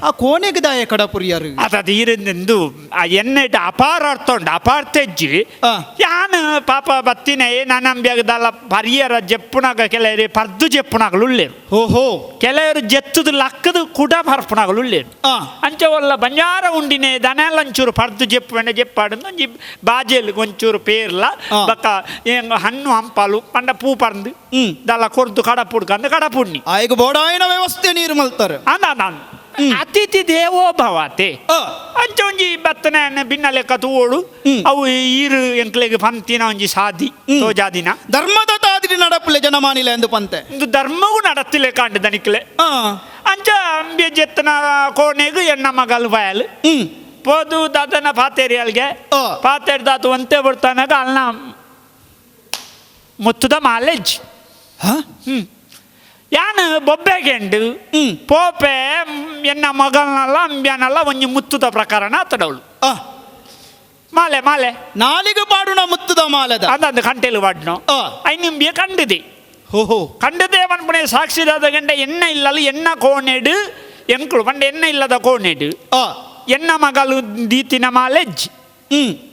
S6: ಆ ಕೋಣೆಗೆ ದಾಯ ಕಡಪುರಿಯರು
S3: ಅದ ಈರಿಂದು ಆ ಎಣ್ಣೆಟ ಅಪಾರ ಅರ್ಥ ಉಂಡು ಅಪಾರ ತೆಜ್ಜಿ
S6: ಆ.
S3: ಯಾನು ಪಾಪ ಬತ್ತಿನ ನಾನಂಬ್ಯಾಗದಲ್ಲ ಪರಿಯರ ಜಪ್ಪುನಾಗ ಕೆಲವರು ಪರ್ದು ಜಪ್ಪುನಾಗಲು ಉಳ್ಳೇರು
S6: ಓಹೋ
S3: ಕೆಲವರು ಜತ್ತದು ಲಕ್ಕದು ಕೂಡ ಪರ್ಪುನಾಗಲು ಉಳ್ಳೇರು
S6: ಆ
S3: ಅಂಚ ಒಲ್ಲ ಬಂಜಾರ ಉಂಡಿನೇ ದನೆಲ್ಲ ಒಂಚೂರು ಪರ್ದು ಜಪ್ಪು ಜಪ್ಪಾಡು ಒಂಜಿ ಬಾಜೆಲ್ ಒಂಚೂರು ಪೇರ್ಲ
S6: ಆ.
S3: ಬಕ್ಕ ಏಂಗ ಹಣ್ಣು ಹಂಪಾಲು ಪಂಡ ಪೂ ಪರ್ದು ದಲ್ಲ ಕೊರ್ದು ಕಡಪುಡ್ಕಂದು ಕಡಪುಡ್ನಿ
S6: ಆಯ್ಗ ಬೋಡಾಯಿನ ವ್ಯವಸ್ಥೆ ನೀರು ಮಲ್ತಾರೆ
S3: ಅಂದ ಅತಿಥಿ ದೇವೋ ಭವತೆ ಅಂಚ ಒಂಜಿ ಬತ್ತನ ಭಿನ್ನ ಲೆಕ್ಕ ತೂವೋಡು ಅವು ಈರು ಎಂಕ್ಲೆಗೆ ಪಂತಿನ ಒಂಜಿ ಸಾದಿ ತೋಜಾದಿನ
S6: ಧರ್ಮದ ತಾದಿರಿ ನಡಪಲೆ ಜನಮಾನಿಲ ಎಂದು ಪಂತೆ
S3: ಒಂದು ಧರ್ಮಗೂ ನಡತ್ತಿಲೆ ಕಾಂಡ ದನಿಕ್ಲೆ ಅಂಚ ಅಂಬೆ ಜೆತ್ತನ ಕೋಣೆಗೂ ಎನ್ನ ಮಗಲ್ ಬಯಲು ಪೋದು ದಾದನ ಪಾತೇರಿಯಲ್ಗೆ ಪಾತೇರಿ ದಾತು ಒಂತೆ ಬರ್ತಾನಾಗ ಅಲ್ಲ ಮುತ್ತುದ ಮಾಲೆಜ್ ಯಾನು ಬೊಬ್ಬೆಗೆಂಡು ಪೋಪೆ ಎನ್ನ ಮಗಲ್ನಲ್ಲ ಅಂಬ್ಯಾನಲ್ಲ ಒಂಜಿ ಮುತ್ತುದ ಪ್ರಕಾರನ ತಡವಳು ಮಾಲೆ ಮಾಲೆ
S6: ನಾಲಿಗೆ ಪಾಡುನ ಮುತ್ತುದ ಮಾಲದ
S3: ಅಂದಂದು ಕಂಟೆಲು ಬಾಡ್ನು ಐನಿಂಬಿಯ ಕಂಡಿದೆ
S6: ಓಹೋ
S3: ಕಂಡದೆ ಪನ್ಪುಣೆ ಸಾಕ್ಷಿದಾದ ಗಂಟೆ ಎಣ್ಣ ಇಲ್ಲಲ್ಲ ಎಣ್ಣ ಕೋಣೆಡು ಎಂಕ್ಳು ಪಂಡ ಎಣ್ಣ ಇಲ್ಲದ ಕೋಣೆಡು ಎನ್ನ ಮಗಲು ದೀತಿನ ಮಾಲೆಜ್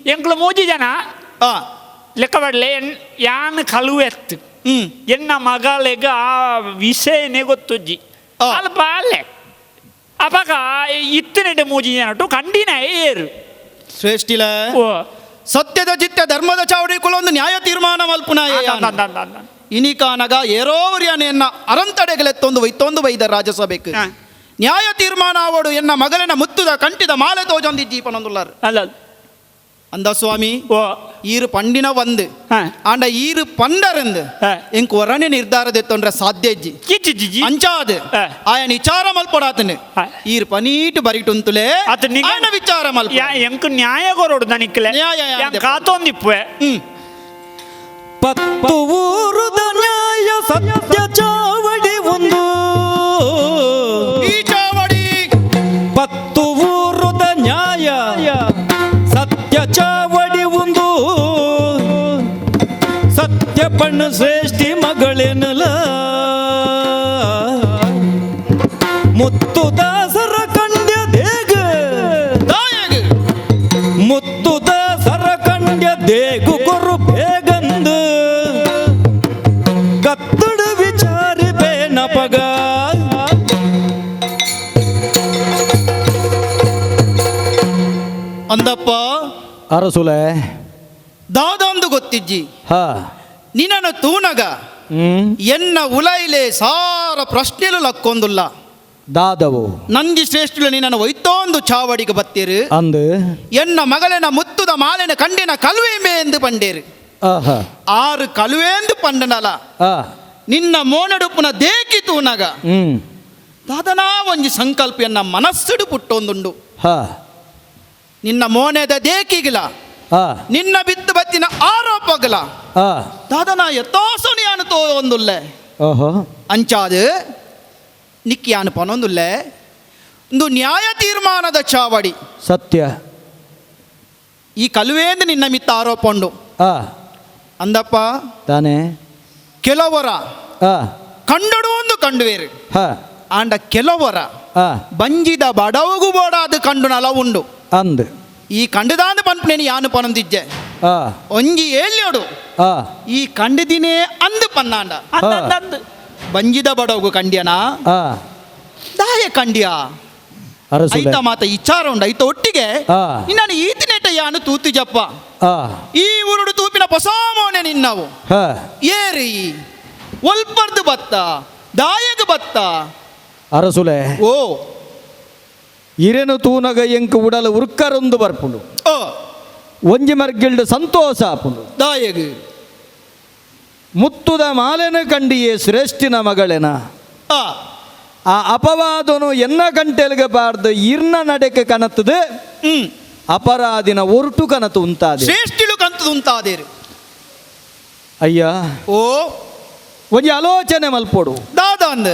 S3: ಎಂಕ್ಳು ಮೂಜಿ ಜನ ಲೆಕ್ಕ ಬಡ್ಲೆ ಯಾನ್ ಕಳುವೆತ್ತು ಎನ್ನ ಮಗಳಿಗೆ ಆ ವಿಷಯನೇ ಗೊತ್ತುಜ್ಜಿ ಅಲ್ಪ ಅಲ್ಲೇ ಅಪಕ ಇತ್ತಿನೆಡೆ ಮೂಜಿ ಜನಟು ಕಂಡಿನ ಏರು
S6: ಶ್ರೇಷ್ಠಿಲ
S3: ಓ
S6: ಸತ್ಯದ ಚಿತ್ತ ಧರ್ಮದ ಚಾವಡಿ ಕುಲೊಂದು ನ್ಯಾಯ ತೀರ್ಮಾನ ಮಲ್ಪುನಾಯ ಇನಿಕಾನಗ ಏರೋವರಿಯನೆಯನ್ನ ಅರಂತಡೆಗಳೆತ್ತೊಂದು ಒಯ್ತೊಂದು ಬೈದ ರಾಜಸಭೆಕ್ ನ್ಯಾಯ ತೀರ್ಮಾನ ಆವಡು ಎನ್ನ ಮಗಲಿನ ಮುತ್ತುದ ಕಂಟಿದ ಮಾಲೆ ತೋಜೊಂದಿ ಜೀಪನೊಂದುಲ್ಲಾರು
S3: ಅಲ್ಲ
S6: ಅಂದ ಸ್ವಾಮಿ
S3: ಓ
S6: ಈರು ಪಂಡಿನ ಒಂದು ಆಂಡ ಈರು ಪಂಡರಂದು ಎಂಕ್ ಒರಣೆ ನಿರ್ಧಾರದೆತ್ತೊಂಡ್ರೆ ಸಾಧ್ಯ ಇಜ್ಜಿ
S3: ಕಿಚ್ಚಿ
S6: ಅಂಚಾದ ಆಯನ ವಿಚಾರ ಮಲ್ಪೊಡಾತನೆ ಈರು ಪನೀಟ್ ಬರಿಟುಂತುಲೆ ಆಯನ ವಿಚಾರ ಮಲ್ಪ
S3: ಎಂಕ್ ನ್ಯಾಯ ಕೊರೋಡು ದನಿಕ್ಲೆ
S6: ನ್ಯಾಯ
S3: ಕಾತೊಂದಿಪ್ಪೆ
S1: ಪತ್ತು ಊರುದ ನ್ಯಾಯ ಸತ್ಯ ಚಾವಡಿ ಒಂದು
S6: ಈ ಚಾವಡಿ
S1: ಪತ್ತು ಊರುದ ನ್ಯಾಯ ಸತ್ಯ ಚಾವಡಿ ಒಂದು ಸತ್ಯ ಪಣ್ಣ ಶ್ರೇಷ್ಠಿ ಮಗಳೇನಲ ಮುತ್ತು ದಾಸರ ಕಂಡ್ಯ ದೇಗ ಮುತ್ತು ದಾಸರ ಕಂಡ್ಯ ದೇಗು ಕೊರು ಬೇಗಂದು ಕತ್ತಡ ವಿಚಾರಿ ಬೇನಪಗ
S6: ಅಂದಪ್ಪ
S2: ಅರಸುಲೆ
S6: ದಾದೊಂದು ಗೊತ್ತಿಜ್ಜಿ
S2: ಹಾ
S6: ನಿನ್ನನ್ನು ತೂನಗ ಎನ್ನ ಉಲೈಲೆ ಸಾರ ಪ್ರಶ್ನೆಲು ಲಕ್ಕೊಂದುಲ್ಲ
S2: ದಾದವು
S6: ನಂದಿ ಶ್ರೇಷ್ಠುಲು ನಿನ್ನನ್ನು ಒಯ್ತೊಂದು ಚಾವಡಿಗೆ ಬತ್ತೀರು
S2: ಅಂದು
S6: ಎನ್ನ ಮಗಳನ ಮುತ್ತುದ ಮಾಲೆನ ಕಂಡಿನ ಕಲುವೆಮೆ ಎಂದು ಪಂಡೇರು
S2: ಆಹಾ
S6: ಆರು ಕಲುವೆಂದು ಪಂಡನಲ
S2: ಆ
S6: ನಿನ್ನ ಮೋನಡುಪುನ ದೇಕಿ ತೂನಗ ದಾದನಾ ಒಂಜಿ ಸಂಕಲ್ಪ ಎನ್ನ ಮನಸ್ಸುಡು ಪುಟ್ಟೊಂದುಂಡು
S2: ಹಾ
S6: ನಿನ್ನ ಮೋನೆದ ದೇಕಿಗಿಲ
S2: ಆ
S6: ನಿನ್ನ ಬಿತ್ತು ಬತ್ತಿನ ಆರೋಪಗಲ
S2: ಆ
S6: ದಾದನ ಯಥಾಸುನಿಯಾನು ತೋದೊಂದುಲ್ಲೆ
S2: ಓಹೋ
S6: ಅಂಚಾದ ನಿಕ್ಕಿಯಾನು ಪನೊಂದುಲ್ಲೆ ಒಂದು ನ್ಯಾಯ ತೀರ್ಮಾನದ ಚಾವಡಿ
S2: ಸತ್ಯ
S6: ಈ ಕಲುವೆಂದು ನಿನ್ನ ಮಿತ್ತ ಆರೋಪ ಉಂಡು
S2: ಆ
S6: ಅಂದಪ್ಪ
S2: ತಾನೇ
S6: ಕೆಲವರ
S2: ಆ
S6: ಕಂಡಡು ಒಂದು ಕಂಡುವೇರು
S2: ಹಾ
S6: ಆಂಡ ಕೆಲವರ
S2: ಆ
S6: ಬಂಜಿದ ಬಡವಗು ಬೋಡಾದು ಕಂಡು ನಲ ಉಂಡು
S2: ಅಂದು
S6: ಈ ಕಂಡುದಾಂದು ಪನ್ಪನೇನು ಯಾನು ಪನೊಂದಿಜ್ಜೆ
S2: ಆ
S6: ಒಂಜಿ ಏಳ್ಯೋಡು
S2: ಆ
S6: ಈ ಕಂಡಿದಿನೇ ಅಂದು ಪನ್ನಾಂಡ
S3: ಅಂದಂದು
S6: ಬಂಜಿದ ಬಡವಗು ಕಂಡ್ಯನ
S2: ಆ
S6: ದಾಯ ಕಂಡ್ಯಾ
S4: ಅರಸುಲೆ
S6: ಐತ ಮಾತ ಇಚ್ಚಾರ ಉಂಡ ಐತ ಒಟ್ಟಿಗೆ
S4: ಆ.
S6: ನಾನು ಈತಿನೆಟ ಯಾನು ತೂತು ಜಪ್ಪ
S4: ಆ
S6: ಈ ಉರುಡು ತೂಪಿನ ಪಸಾಮೋನೆ ನಿನ್ನವು
S4: ಹ
S6: ಏರಿ ಒಲ್ಪರ್ದು ಬತ್ತ ದಾಯಗ ಬತ್ತ
S4: ಅರಸುಲೆ
S6: ಓ
S4: ಇರೆನು ತೂನಗ ಎಂಕ್ ಉಡಲ ಉರ್ಕರೊಂದು ಬರ್ಪುಂಡು
S6: ಓ
S4: ಒಂಜಿ ಮರ್ಗಿಲ್ಡ್ ಸಂತೋಷ ಆಪುಂಡು
S6: ದಾಯಗ
S4: ಮುತ್ತುದ ಮಾಲೆನ ಕಂಡಿಯೇ ಶ್ರೇಷ್ಠಿನ ಮಗಳೇನ
S6: ಆ
S4: ಆ ಅಪವಾದನು ಎನ್ನ ಗಂಟೆಲ್ಗೆ ಬಾರ್ದು ಇರ್ನ ನಡೆಕೆ ಕನತದು ಅಪರಾಧಿನ ಒರುಟು ಕನತು ಉಂತಾದೆ
S6: ಶ್ರೇಷ್ಠಿಲು ಕಂತದು ಉಂತಾದೇರು
S4: ಅಯ್ಯ
S6: ಓ
S4: ಒಂಜಿ ಆಲೋಚನೆ ಮಲ್ಪೊಡು
S6: ದಾದ ಅಂದ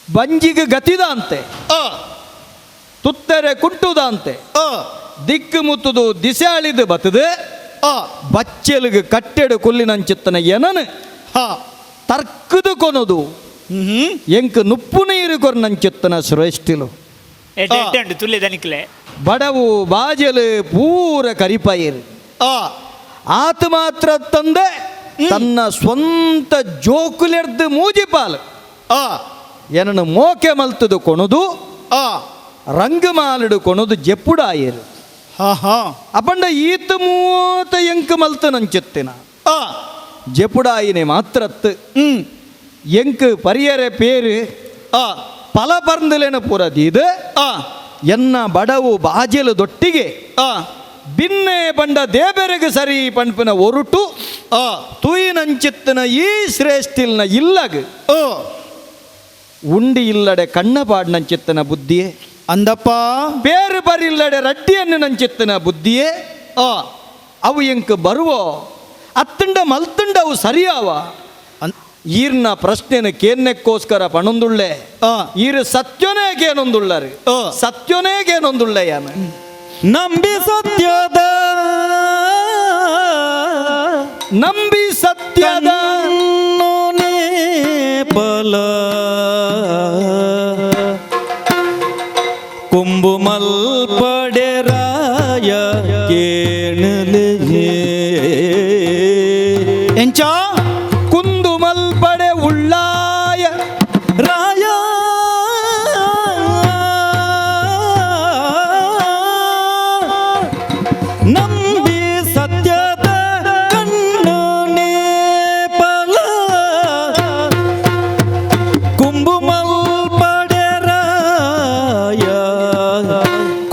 S4: ಬಂಜಿಗೆ ಗತಿದ ಅಂತೆ
S6: ಆ
S4: ತುತ್ತರೆ ಕುಟ್ಟುದ ಅಂತೆ
S6: ಆ
S4: ದಿಕ್ಕು ಮುತ್ತುದು ದಿಸಾಳಿದು ಬತ್ತದು
S6: ಆ
S4: ಬಚ್ಚೆಲ್ಗೆ ಕಟ್ಟೆಡು ಕೊಲ್ಲಿನಂಚಿತ್ತನ ಏನನು
S6: ಹಾ
S4: ತರ್ಕದು ಕೊನದು ಎಂಕ್ ನುಪ್ಪು ನೀರು ಕೊರ್ನಂಚಿತ್ತನ ಶ್ರೇಷ್ಠಿಲು
S3: ಎಡ್ಡೆ ತುಲ್ಲೆ ದನಿಕ್ಲೆ
S4: ಬಡವು ಬಾಜಲು ಪೂರ ಕರಿಪಯಿರು
S6: ಆ
S4: ಆತ ಮಾತ್ರ ತಂದೆ ತನ್ನ ಸ್ವಂತ ಜೋಕುಲೆರ್ದು ಮೂಜಿಪಾಲು
S6: ಆ
S4: ಏನನ್ನು ಮೋಕೆ ಮಲ್ತದು ಕೊಣದು
S6: ಆ
S4: ರಂಗ ಮಾಲಡು ಕೊಣದು ಜೆಪ್ಪುಡಾಯರು
S6: ಹಾ ಹಾ
S4: ಅಪಂಡ ಈತ ಮೂತ ಎಂಕ್ ಮಲ್ತು ನಂಚಿತ್ತಿನ
S6: ಆ
S4: ಜೆಪ್ಪುಡಾಯಿನೆ ಮಾತ್ರತ್ತು ಎಂಕ್ ಪರಿಯರೆ ಪೇರು
S6: ಆ
S4: ಪಲ ಪರ್ಂದಲೇನ ಪೂರದೀದು
S6: ಆ
S4: ಎನ್ನ ಬಡವು ಬಾಜಲು ದೊಟ್ಟಿಗೆ
S6: ಆ
S4: ಬಿನ್ನೆ ಬಂಡ ದೇಬೆರೆಗೆ ಸರಿ ಪಂಪಿನ ಒರುಟು
S6: ಆ
S4: ತೂಯಿನಂಚಿತ್ತಿನ ಈ ಶ್ರೇಷ್ಠಿಲ್ನ ಇಲ್ಲಗ
S6: ಓ
S4: ಉಂಡಿ ಇಲ್ಲಡೆ ಕಣ್ಣ ಪಾಡ್ನಂಚಿತ್ತನ ಬುದ್ಧಿಯೇ
S6: ಅಂದಪ್ಪ
S4: ಬೇರು ಬರಿಲ್ಲಡೆ ರಡ್ಡಿಯನ್ನು ನಂಚಿತ್ತನ ಬುದ್ಧಿಯೇ
S6: ಆ
S4: ಅವು ಎಂಕ್ ಬರುವೋ ಅತ್ತಂಡ ಮಲ್ತಂಡ ಅವು ಸರಿಯಾವ ಈರ್ನ ಪ್ರಶ್ನೆನ ಕೇನ್ನಕ್ಕೋಸ್ಕರ ಪಣೊಂದುಳ್ಳೆ
S6: ಆ
S4: ಈರು ಸತ್ಯನೇ ಕೇನೊಂದುಳ್ಳರು
S6: ಆ.
S4: ಸತ್ಯನೇ ಕೇನೊಂದುಳ್ಳೆ ಯಾನ
S1: ನಂಬಿ ಸತ್ಯದ
S4: ನಂಬಿ ಸತ್ಯದ
S1: ಕಣ್ಣೋನೇ ಬಲ ಕೊಂಬು ಮಲ್ಪಡೆರಾಯ ಕೇಳಲೆ
S6: ಎಂಚ
S4: ಕುಂದು ಮಲ್ಪಡೆ ಉಳ್ಳಾಯ
S1: ರಾಯ ನಂಬಿ ಸತ್ಯದ ಕಣ್ಣೋನೇ ಬಲ ಕೊಂಬು ಮಲ್ಪಡೆರಾಯ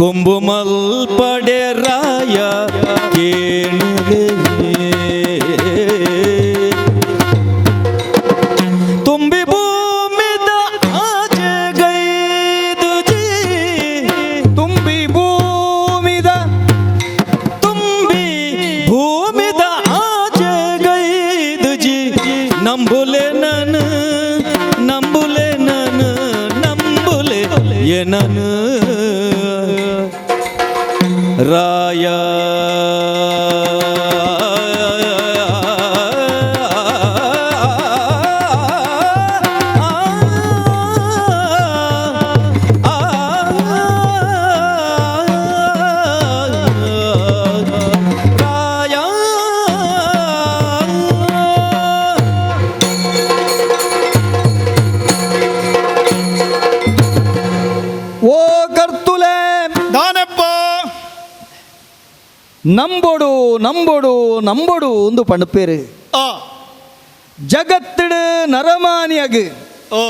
S1: ಕೊಂಬು ಮಲ್ಪಡೆರಾಯ ಕೇಳಲೆ ತುಂಬಿ ಭೂಮಿದ ಆಚೆ ಗೈದು ಜೀ
S4: ತುಂಬಿ ಭೂಮಿದ
S1: ತುಂಬಿ ಭೂಮಿದ ಆಚೆ ಗೈದು ಜಿ ನಂಬುಲೆ ನಾನು ನಂಬುಲೆ ನಾನು ನಂಬುಲೆ ಏನನು ರಾಯ
S4: ಓ ಕರ್ತುಲೆ
S6: ದಾನಪ್ಪ
S4: ನಂಬೊಡು ನಂಬೊಡು ನಂಬೊಡು ಒಂದು ಪಣಪೇರು
S6: ಆ
S4: ಜಗತ್ತಿಡು ನರಮಾನಿಯಗ್
S6: ಓ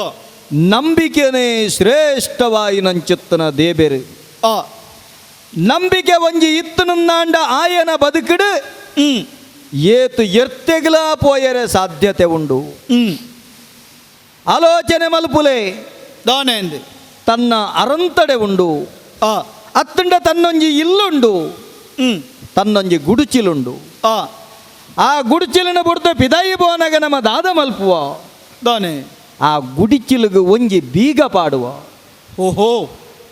S4: ನಂಬಿಕೆನೇ ಶ್ರೇಷ್ಠವಾಯಿ ನಂಚಿತ್ತನ ದೇಬೇರು
S6: ಆ
S4: ನಂಬಿಕೆ ಒಂಜಿ ಇತ್ತುನುಂದಾಂಡ ಆಯನ ಬದುಕಿಡು ಏತು ಎರ್ತೆಗ್ಲ ಪೋಯರೆ ಸಾಧ್ಯತೆ ಉಂಡು ಆಲೋಚನೆ ಮಲ್ಪುಲೆ
S6: ದಾನೆಂದು
S4: ತನ್ನ ಅರಂತಡೆ ಉಂಡು
S6: ಆ
S4: ಅತ್ತಂಡ ತನ್ನೊಂಜಿ ಇಲ್ಲುಂಡು ತನ್ನೊಂಜಿ ಗುಡುಚಿಲುಂಡು
S6: ಆ
S4: ಆ ಗುಡುಚಿಲಿನ ಬುಡ್ದು ಪಿದಾಯಿ ಬೋನಗ ನಮ್ಮ ದಾದ ಮಲ್ಪುವ
S6: ದಾನೆ
S4: ಆ ಗುಡಿಚಿಲಿಗೆ ಒಂಜಿ ಬೀಗ ಪಾಡುವ
S6: ಓಹೋ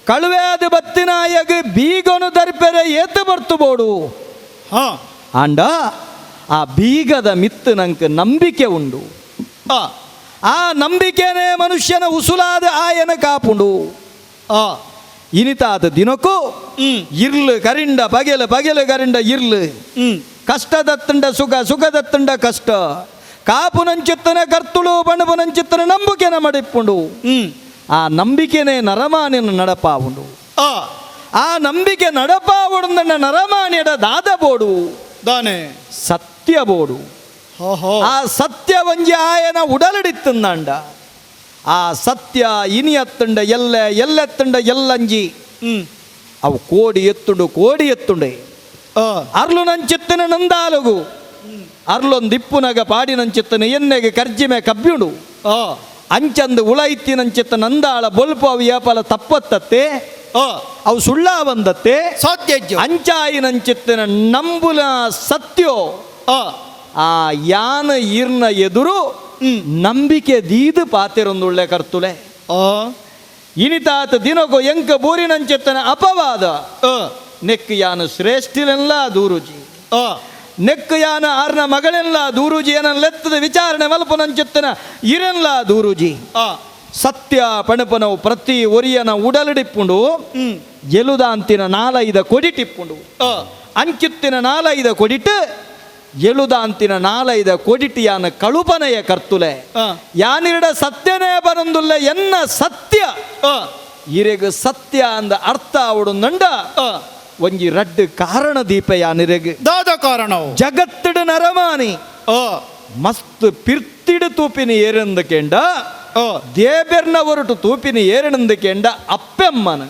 S4: ಕಳುವೆಯಾದ ಬತ್ತಿನಾಯಗ ಬೀಗನು ದರ್ಪೆರೆ ಏತು ಬರ್ತು ಬೋಡು
S6: ಹಾ
S4: ಆಂಡ ಆ ಬೀಗದ ಮಿತ್ತು ನಂಗೆ ನಂಬಿಕೆ ಉಂಡು
S6: ಆ
S4: ಆ ನಂಬಿಕೆನೇ ಮನುಷ್ಯನ ಉಸುಲಾದ ಆಯನ ಕಾಪುಂಡು
S6: ಆ
S4: ಇನಿತಾದ ದಿನಕ್ಕೂ ಇರ್ಲು ಕರಿಂಡ ಬಗೆಲು ಬಗೆಲು ಕರಿಂಡ ಇರ್ಲು ಕಷ್ಟದತ್ತಂಡ ಸುಖ ಸುಖದತ್ತಂಡ ಕಷ್ಟ ಕಾಪುನಂಚಿತ್ತನ ಕರ್ತುಳು ಪಣಪುನಂಚಿತ್ತನ ನಂಬಿಕೆನ ಮಡಿಪ್ಪುಂಡು ಆ ನಂಬಿಕೆನೇ ನರಮಾನಿನ ನಡಪಾವುಂಡು ಆ ನಂಬಿಕೆ ನಡಪಾವುಂಡ ನರಮಾನಿಯಡ ದಾದ ಬೋಡು
S6: ದಾನೆ
S4: ಸತ್ಯ ಬೋಡು ಆ ಸತ್ಯ ಒಂಜಿ ಆಯನ ಉಡಲಡಿತ್ತಂದಾಂಡ ಆ ಸತ್ಯ ಇನಿಯತ್ತುಂಡ ಎಲ್ಲೆತ್ತುಂಡ ಎಲ್ಲಂಜಿ ಅವು ಕೋಡಿ ಎತ್ತುಂಡೆ ಅರ್ಲು ನಂಚಿತ್ತನ ನಂದಾಲುಗು ಅರ್ಲೊಂದಿಪ್ಪುನಗ ಪಾಡಿನಂಚಿತ್ತನ ಎನ್ನೆಗೆ ಕರ್ಜಿಮೆ ಕಬ್ಬಿಯುಂಡು ಅಂಚಂದು ಉಳೈತಿ ನಂಚಿತ್ತ ನಂದಾಳ ಬೊಲ್ಪು ಅವು ಏಪಲ ತಪ್ಪತ್ತತ್ತೆ ಅವು ಸುಳ್ಳ ಬಂದತ್ತೆ
S6: ಸತ್ಯ
S4: ಅಂಚಾಯಿನಂಚಿತ್ತಿನ ನಂಬುಲ ಸತ್ಯೋ ಆ ಯಾನ ಈರ್ನ ಎದುರು ನಂಬಿಕೆ ದೀದು ಪಾತಿರೊಂದುಳ್ಳೆ ಕರ್ತುಲೆ ಇನಿತಾತ ದಿನಗೋ ಎಂಕ ಬೂರಿನಂಚಿತ್ತನ ಅಪವಾದ ನೆಕ್ ಯಾನು ಶ್ರೇಷ್ಠಿಲೆಲ್ಲ ದೂರುಜಿ ನೆಕ್ ಯಾನ ಆರ್ನ ಮಗಳೆಲ್ಲ ದೂರುಜಿ ಏನಲ್ಲೆತ್ತದ ವಿಚಾರಣೆ ಮಲ್ಪನಂಚಿತ್ತನ ಇರೆಲ್ಲ ದೂರುಜಿ ಸತ್ಯ ಪಣಪನವು ಪ್ರತಿ ಒರಿಯನ ಉಡಲಡಿಪ್ಪುಂಡು ಎಲುದಾಂತಿನ ನಾಲೈದ ಕೊಡಿಟಿಪ್ಪುಂಡು ಅಂಚಿತ್ತಿನ ನಾಲೈದ ಕೊಡಿಟ್ಟು ಎಳುದಾಂತಿನ ನಾಲೈದ ಕೊಡಿಟಿ ಯಾನ ಕಳುಪನೆಯ ಕರ್ತುಲೆ ಯಾನಿರಡ ಸತ್ಯನೇ ಬರಂದುಲ್ಲ ಎನ್ನ ಸತ್ಯ ಇರೆಗ ಸತ್ಯ ಅಂದ ಅರ್ಥ ಅವಡು ನಂಡ ಒಂಜಿ ರಡ್ಡು ಕಾರಣ ದೀಪ ಯಾನಿರೆಗ
S6: ದಾದ ಕಾರಣ
S4: ಜಗತ್ತಿಡ ನರಮಾನಿ ಮಸ್ತ್ ಪಿರ್ತಿಡು ತೂಪಿನ ಏರೆಂದು ಕೆಂಡ ದೇಬೆರ್ನ ಹೊರಟು ತೂಪಿನ ಏರೆಂದು ಕೆಂಡ ಅಪ್ಪೆಮ್ಮನ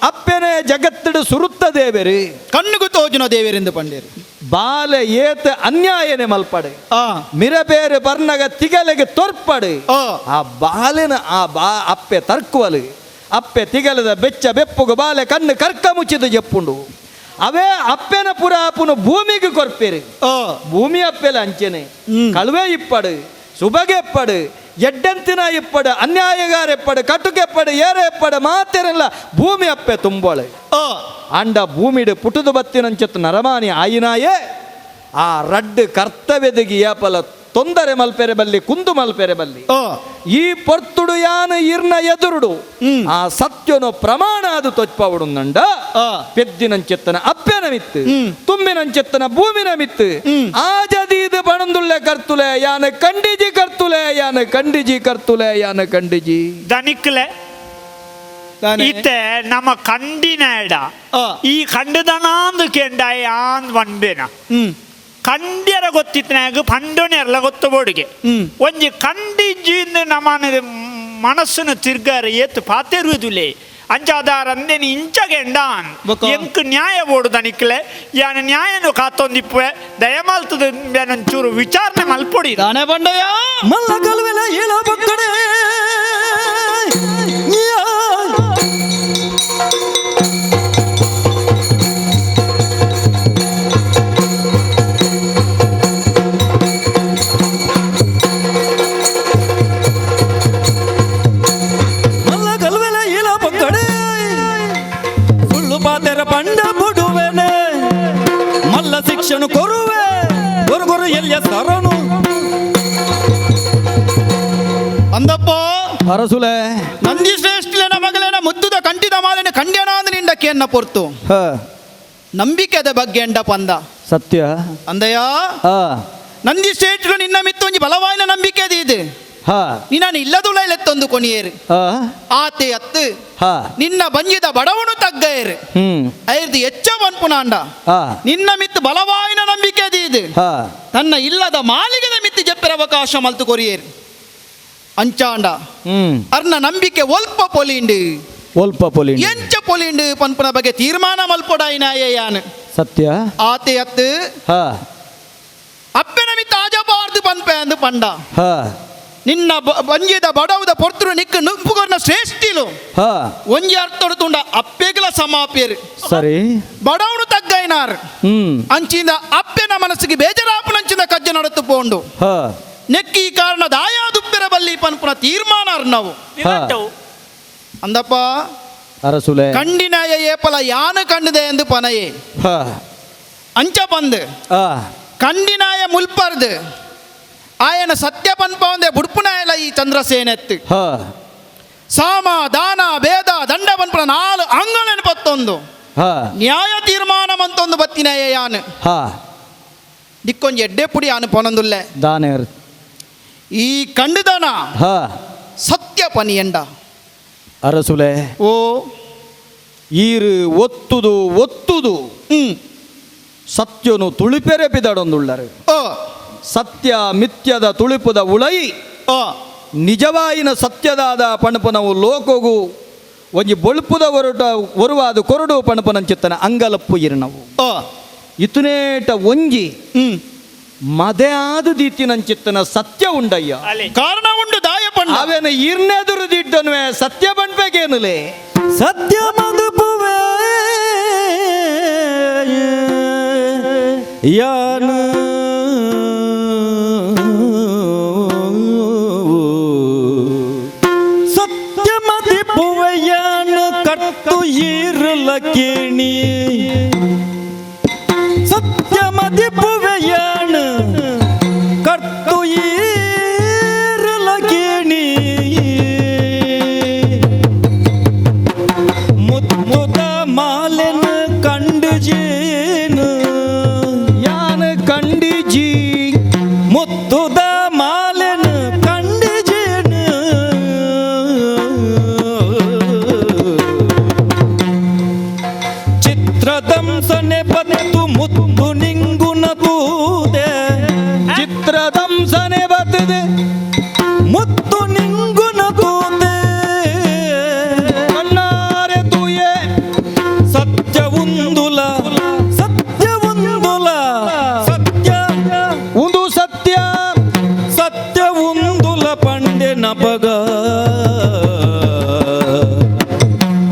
S4: ಅಪ್ಪೆನೆ ಜಗತ್ತಿಡು ಸುರುತ್ತ ದೇವೆರಿ
S6: ಕಣ್ಣುಗು ತೋಜುನ ದೇವರಿಂದ ಪಂಡೇರು
S4: ಬಾಲೆ ಏತ ಅನ್ಯಾಯನೆ ಮಲ್ಪಡೆ ಮಿರಬೇರೆ ಬರ್ನಗ ತಿಗಲೆಗೆ ತೋರ್ಪಡೆ ಆ ಬಾಲೆನ ಅಪ್ಪೆ ತರ್ಕುವಲು ಅಪ್ಪೆ ತಿಗಲದ ಬೆಚ್ಚ ಬೆಪ್ಪುಗ ಬಾಲೆ ಕಣ್ಣು ಕರ್ಕ ಮುಚ್ಚಿದ ಜಪ್ಪುಂಡು ಅವೇ ಅಪ್ಪೆನ ಪುರಾಪುನ ಭೂಮಿಗೆ ಕೊರ್ಪೇರಿ ಭೂಮಿ ಅಪ್ಪೆಲ ಅಂಚೆನೆ ಕಳುವೆ ಇಪ್ಪಡು ಸುಬಗೆಪ್ಪಡು ಎಡ್ಡಂತಿನ ಇಪ್ಪಡು ಅನ್ಯಾಯಗಾರ ಎಪ್ಪಡು ಕಟುಕೆಪ್ಪಡು ಏರೆ ಎಪ್ಪಡು ಮಾತೆರೆಲ್ಲ ಭೂಮಿ ಅಪ್ಪೆ ತುಂಬೋಳೆ ಅಂಡ ಭೂಮಿಡು ಪುಟುದು ಬತ್ತಿನಂಚತ್ತು ನರಮಾನಿ ಆಯಿನಾಯೇ ಆ ರಡ್ಡು ಕರ್ತವ್ಯದಿಗೆ ಏಪಲ ತೊಂದರೆ ಮಲ್ಪೆರೆ ಬಲ್ಲಿ ಕುಂದು ಮಲ್ಪೆರೆ ಬಲ್ಲಿ ಈ ಪೊರ್ತುಡು ಯಾನ ಇರ್ನ ಎದುರುಡು ಆ ಸತ್ಯನು ಪ್ರಮಾಣ ಅದು ತೊಚ್ಪವುಡು ನಂಡ ಪೆದ್ದಿನಂಚೆತ್ತನ ಅಪ್ಪೆನ ಮಿತ್ತು ತುಂಬಿನಂಚೆತ್ತನ ಭೂಮಿನ ಮಿತ್ತು ಆಜದೀದು ಬಣಂದುಳ್ಳೆ ಕರ್ತುಲೆ ಯಾನ ಕಂಡಿಜಿ ಕರ್ತುಲೆ ಯಾನ ಕಂಡಿಜಿ ಕರ್ತುಲೆ ಯಾನ ಕಂಡಿಜಿ
S3: ದನಿಕ್ಲೆ ಇತ್ತೆ ನಮ್ಮ ಕಂಡಿನ ಎಡ ಈ ಕಂಡದನಾಂದು ಕೆಂಡಾಯ ಆಂದ್ ಬಂದೇನ ಕಂಡ್ಯರ ಗೊತ್ತಿತ್ತನಾಗ ಪಂಡೋನೆರ್ಲ ಗೊತ್ತು ಬೋಡಿಗೆ ಒಂಜಿ ಕಂಡಿಜ್ಜಿಂದ ನಮ್ಮನ ಮನಸ್ಸನ್ನು ತಿರ್ಗಾರ ಏತ್ ಪಾತಿರುವುದಿಲ್ಲ ಅಂಚಾದಾರ ಅಂದೇನಿ ಇಂಚಗೆಂಡಾನ್ ಎಂಕ್ ನ್ಯಾಯ ಬೋಡು ದನಿಕ್ಲೆ ಯಾನ ನ್ಯಾಯನು ಕಾತೊಂದಿಪ್ಪೆ ದಯಮಾಲ್ತದ ಒಂಚೂರು ವಿಚಾರಣೆ ಮಲ್ಪೊಡಿ
S6: ದಾನೆ ಬಂಡಯ್ಯ
S1: ಮಲ್ಲ ಕಲ್ವೆಲ ಏಳ ಬಕ್ಕಡೆ ಪಂಡ ಬುಡುವೆನೆ ಮಲ್ಲ ಶಿಕ್ಷಣ ಕೊರುವೆ ಗೊರಗೊರು ಎಲ್ಲಿಯ ಸರನು
S6: ಅಂದಪ್ಪ
S4: ಅರಸುಲೆ
S6: ನಂದಿ ಶ್ರೇಷ್ಠಲೇನ ಮಗಳೇನ ಮುದ್ದುದ ಕಂಠಿದ ಮಾಲಿನ ಕಂಡ್ಯನಾಂದ ನಿಂಡ ಕೇನ್ನ ಪೊರ್ತು ನಂಬಿಕೆದ ಬಗ್ಗೆ ಎಂಡ ಪಂದ
S4: ಸತ್ಯ
S6: ಅಂದಯ್ಯ ನಂದಿ ಶ್ರೇಷ್ಠಲು ನಿನ್ನ ಮಿತ್ತು ಒಂಜಿ ಬಲವಾಯಿನ ನಂಬಿಕೆ ಅದು ನೀನು ಇಲ್ಲದುಳ ಎತ್ತೊಂದು ಕೊನಿಯೇರು ಆತೆ ಅತ್ತು ನಿನ್ನ ಬಂಜಿದ ಬಡವನು ತಗ್ಗೇರು ಐದು ಹೆಚ್ಚ ಬನ್ಪುನಾಂಡ ನಿನ್ನ ಮಿತ್ತು ಬಲವಾಯಿನ ನಂಬಿಕೆ ಅದು ತನ್ನ ಇಲ್ಲದ ಮಾಲಿಗೆದ ಮಿತ್ತು ಜಪ್ಪರ ಅವಕಾಶ ಮಲ್ತು ಕೊರಿಯೇರು ಅಂಚಾಂಡ ಅರ್ನ ನಂಬಿಕೆ ಒಲ್ಪ ಪೊಲಿಂಡು ಎಂಚ ಪೊಲಿಂಡು ಪನ್ಪುನ ಬಗ್ಗೆ ತೀರ್ಮಾನ ಮಲ್ಪೊಡಾಯಿನಾಯ ಯಾನ್
S4: ಸತ್ಯ
S6: ಆತೆ ಅತ್ತು ಅಪ್ಪೆನ ಮಿತ್ತು ಆಜಬಾರ್ದು ಪನ್ಪೆ ಅಂದು ಪಂಡ ನಿನ್ನ ಬಂಜಿದ ಬಡವದ ಪೊರ್ತರು ನಿಕ್ಕ ನುಂಪುಗರ್ನ ಶ್ರೇಷ್ಠಿಲು ಒಂಜಿ ಅರ್ಥಡು ತುಂಡ ಅಪ್ಪೆಗಳ ಸಮಾಪೇರು
S4: ಸರಿ
S6: ಬಡವನು ತಗ್ಗೈನಾರ್ ಅಂಚಿಂದ ಅಪ್ಪೆನ ಮನಸ್ಸಿಗೆ ಬೇಜಾರಾಪನಂಚಿಂದ ಕಜ್ಜ ನಡತು ಪೋಂಡು ನೆಕ್ಕಿ ಕಾರಣ ದಾಯಾದುಪ್ಪೆರ ಬಲ್ಲಿ ಪನ್ಪುನ ತೀರ್ಮಾನ ನಾವು ಅಂದಪ್ಪ
S4: ಅರಸುಲೆ
S6: ಕಂಡಿನಾಯ ಏಪಲ ಯಾನು ಕಂಡಿದೆ ಎಂದು ಪನಯೇ ಅಂಚ ಬಂದು ಕಂಡಿನಾಯ ಮುಲ್ಪರ್ದು ಆಯನ ಸತ್ಯ ಪನ್ಪವಂದೆ ಬುಡ್ಪುನಾಯಲ ಈ ಚಂದ್ರಸೇನೆತ್ತು ಸಾಮ ದಾನ ಭೇದ ದಂಡ ಪನ್ಪುನ 4 ಅಂಗಳೆನು ಪತ್ತೊಂದು ನ್ಯಾಯ ತೀರ್ಮಾನ ಮಂತೊಂದು ಬತ್ತಿನಾಯ ಯಾನು ದಿಕ್ಕೊಂಜಿ ಎಡ್ಡೆ ಪುಡಿ ಆನು ಪೊನೊಂದುಲ್ಲೆ
S4: ದಾನೆ
S6: ಈ ಕಂಡುದಾನ
S4: ಹಾ
S6: ಸತ್ಯ ಪನಿ ಎಂಡ
S4: ಅರಸುಲೆ
S6: ಓ
S4: ಈರು ಒತ್ತುದು ಒತ್ತುದು ಸತ್ಯನು ತುಳಿಪೆರೆ ಬಿದಡೊಂದುಳ್ಳರು
S6: ಓ
S4: ಸತ್ಯ ಮಿಥ್ಯದ ತುಳಿಪುದ ಉಳೈ
S6: ಓ
S4: ನಿಜವಾಯಿನ ಸತ್ಯದಾದ ಪಣಪನವು ಲೋಕಗು ಒಂಜಿ ಬೊಳುಪುದ ಒರುವಾದ ಕೊರಡು ಪಣಪನಂಚಿತ್ತನ ಅಂಗಲಪ್ಪು ಇರ್ನವು
S6: ಓ
S4: ಇತುನೇಟ ಒಂಜಿ ಮದೆ ಆದು ದೀತಿನಂಚಿತ್ತನ ಸತ್ಯ ಉಂಡಯ್ಯ
S6: ಕಾರಣ ಉಂಡು ದಾಯ ಪಂಡ
S4: ಅವೇನು ಇರ್ನೆದುರು ದಿಡ್ಡನ್ವೆ ಸತ್ಯ ಬಣ್ಬೇಕೇನುಲೆ
S1: ಸತ್ಯ ಮದುಪುವೆ ಯಾನು ಸತ್ಯ ಮದುಪುವೆ ಯಾನು ಕಟ್ಟು ಈರುಲ ಕೇಣಿ ಸತ್ಯ ಮದುಪುವೆ ಯಾನು ಕಟ್ಟು ಈರುಲ ಕೇಣಿ ಮುತ್ತುದ ಮಾಲೆನ ಕಂಡು ಜೇನು
S4: ಯಾನು ಕಂಡಿಜಿ
S1: ಮುತ್ತುದ ಮಾಲೆನ ಕಂಡು ಜೇನು ಚಿತ್ರದಂಸನೆ ಬತ್ತು ಮುತ್ತು ನಿಂಗುನ ತೂದೆ
S4: ಚಿತ್ರದಂಸನೆ ಬತ್ತದೆ
S1: ಮುತ್ತು ನಿಂಗುನ ತೂದೆ
S4: ಕಣ್ಣಾರೆ ತೂಯೆ
S1: ಸತ್ಯ ಉಂದುಲ ಸತ್ಯ ಉಂದುಲ ಸತ್ಯ
S4: ಒಂದು ಸತ್ಯ
S1: ಸತ್ಯ ಉಂದುಲ ಪಂಡೆ ನಪಗ